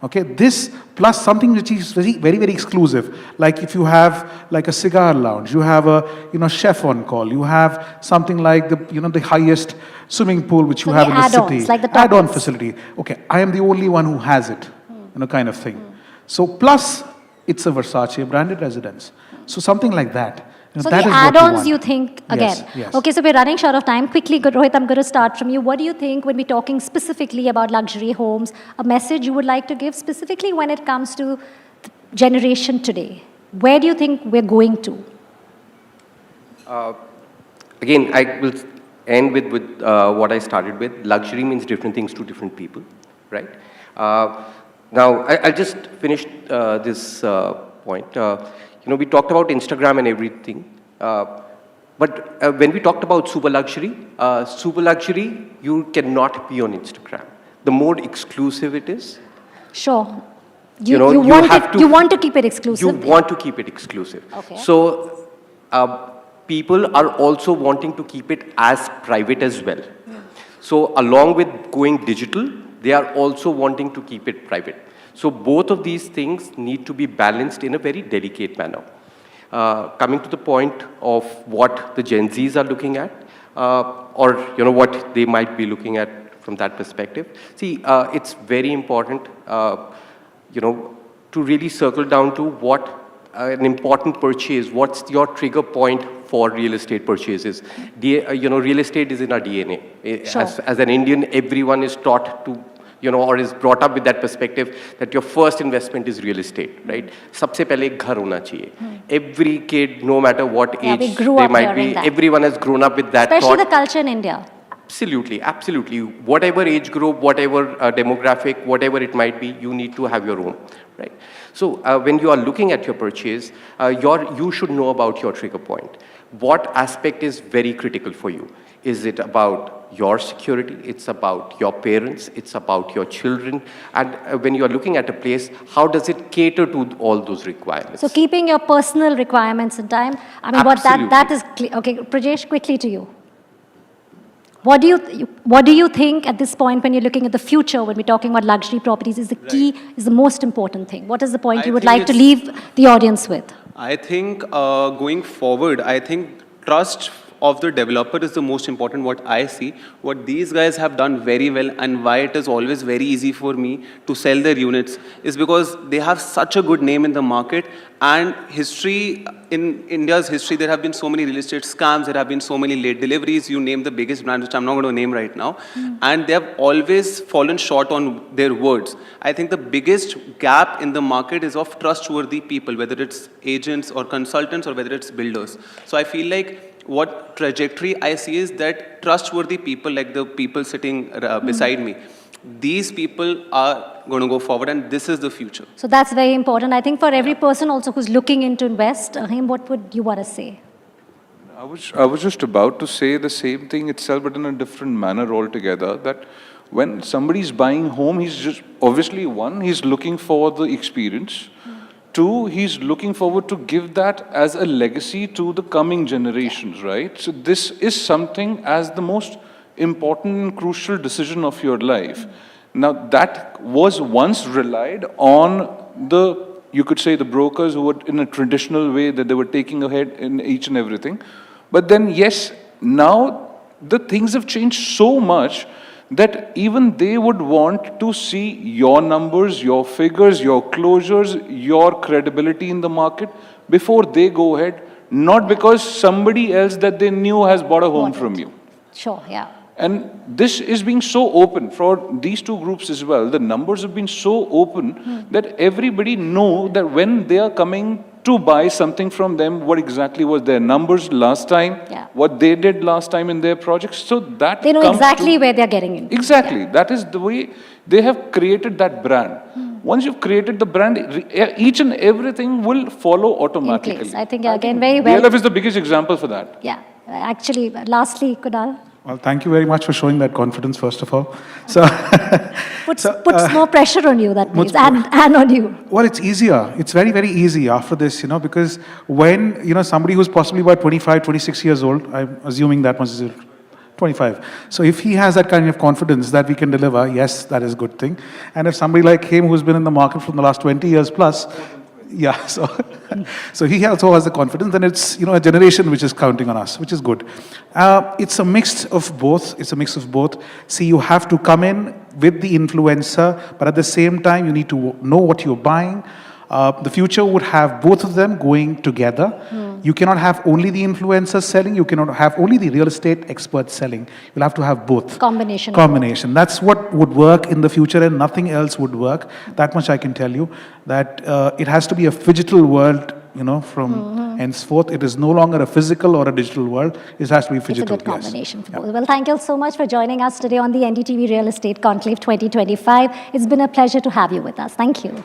Okay, this plus something which is very, very exclusive. Like if you have like a cigar lounge, you have a chef on call, you have something like the highest swimming pool which you have in the city, like the add-on facility. Okay, I am the only one who has it, kind of thing. So plus it's a Versace branded residence. So something like that. So the add-ons you think, again. Yes. Okay, so we're running short of time. Quickly, Rohit, I'm going to start from you. What do you think when we're talking specifically about luxury homes, a message you would like to give specifically when it comes to the generation today? Where do you think we're going to? Again, I will end with what I started with. Luxury means different things to different people, right? Now, I'll just finish this point. We talked about Instagram and everything, but when we talked about super luxury, you cannot be on Instagram. The more exclusive it is. Sure. You want to keep it exclusive. You want to keep it exclusive. Okay. So people are also wanting to keep it as private as well. So along with going digital, they are also wanting to keep it private. So both of these things need to be balanced in a very delicate manner. Coming to the point of what the Gen Zs are looking at, or what they might be looking at from that perspective. See, it's very important, to really circle down to what an important purchase, what's your trigger point for real estate purchases? Real estate is in our DNA. Sure. As an Indian, everyone is taught to, or is brought up with that perspective that your first investment is real estate, right? Sabse pehle ek ghar hona chahiye. Every kid, no matter what age they might be, everyone has grown up with that Especially thought. the culture in India. Absolutely, absolutely. Whatever age group, whatever demographic, whatever it might be, you need to have your own, right? So when you are looking at your purchase, you should know about your trigger point. What aspect is very critical for you? Is it about your security? It's about your parents? It's about your children? And when you are looking at a place, how does it cater to all those requirements? So keeping your personal requirements in time. I mean, that is clear. Okay, Prajesh, quickly to you. What do you think at this point when you're looking at the future, when we're talking about luxury properties, is the key, is the most important thing? What is the point you would like to leave the audience with? I think going forward, I think trust of the developer is the most important, what I see. What these guys have done very well and why it is always very easy for me to sell their units is because they have such a good name in the market, and history, in India's history, there have been so many real estate scams, there have been so many late deliveries, you name the biggest brand, which I'm not going to name right now, and they have always fallen short on their words. I think the biggest gap in the market is of trustworthy people, whether it's agents or consultants or whether it's builders. So I feel like what trajectory I see is that trustworthy people, like the people sitting beside me, these people are going to go forward, and this is the future. So that's very important. I think for every person also who's looking in to invest, Rahim, what would you want to say? I was just about to say the same thing itself, but in a different manner altogether, that when somebody's buying home, he's just, obviously, one, he's looking for the experience. Two, he's looking forward to give that as a legacy to the coming generations, right? So this is something as the most important and crucial decision of your life. Now, that was once relied on the, you could say, the brokers who were in a traditional way that they were taking ahead in each and everything. But then, yes, now the things have changed so much that even they would want to see your numbers, your figures, your closures, your credibility in the market before they go ahead, not because somebody else that they knew has bought a home from you. Sure, yeah. And this is being so open for these two groups as well. The numbers have been so open that everybody know that when they are coming to buy something from them, what exactly was their numbers last time, what they did last time in their projects. So that they know exactly where they're getting in. Exactly. Yeah. That is the way they have created that brand. Once you've created the brand, each and everything will follow automatically. In place. I think, again, very well. DLF is the biggest example for that. Yeah. Actually, lastly, Kunal. Well, thank you very much for showing that confidence, first of all. So, puts more pressure on you, that means, and on you. Well, it's easier. It's very, very easy after this, because when, somebody who's possibly about 25, 26 years old, I'm assuming that much is 25. So if he has that kind of confidence that we can deliver, yes, that is a good thing. And if somebody like him who's been in the market for the last 20 years plus, yeah, so he also has the confidence, and it's, a generation which is counting on us, which is good. It's a mix of both. It's a mix of both. See, you have to come in with the influencer, but at the same time, you need to know what you're buying. The future would have both of them going together. You cannot have only the influencers selling. You cannot have only the real estate experts selling. You'll have to have both. Combination. That's what would work in the future, and nothing else would work. That much I can tell you. That it has to be a phygital world, from henceforth. It is no longer a physical or a digital world. It has to be phygital. It's a good combination. Yes. Well, thank you so much for joining us today on the NDTV Real Estate Conclave 2025. It's been a pleasure to have you with us. Thank you.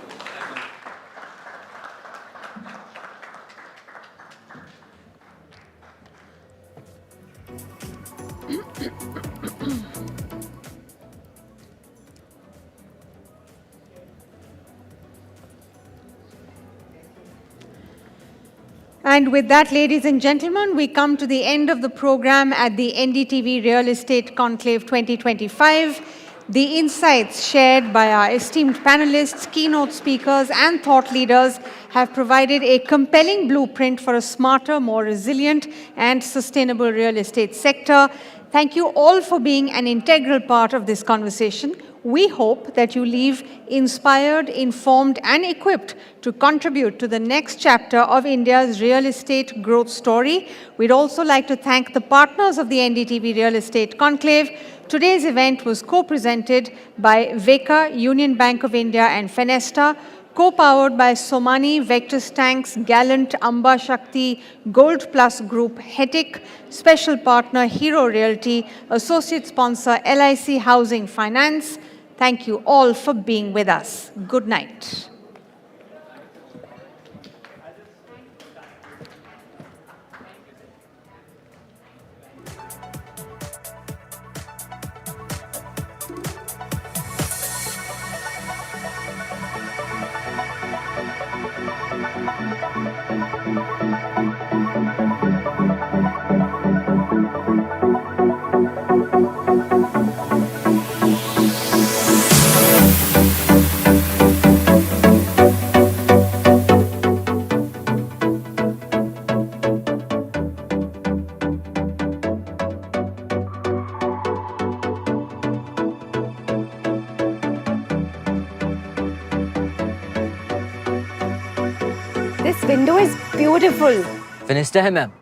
And with that, ladies and gentlemen, we come to the end of the program at the NDTV Real Estate Conclave 2025. The insights shared by our esteemed panelists, keynote speakers, and thought leaders have provided a compelling blueprint for a smarter, more resilient, and sustainable real estate sector. Thank you all for being an integral part of this conversation. We hope that you leave inspired, informed, and equipped to contribute to the next chapter of India's real estate growth story. We'd also like to thank the partners of the NDTV Real Estate Conclave. Today's event was co-presented by Veka, Union Bank of India, and Fenesta, co-powered by Somani, Vectus Tanks, Gallant, Amba Shakti, Gold Plus Group, Hetic, special partner Hero Realty, associate sponsor LIC Housing Finance. Thank you all for being with us. Good night. This window is beautiful. Fenesta hai, ma'am.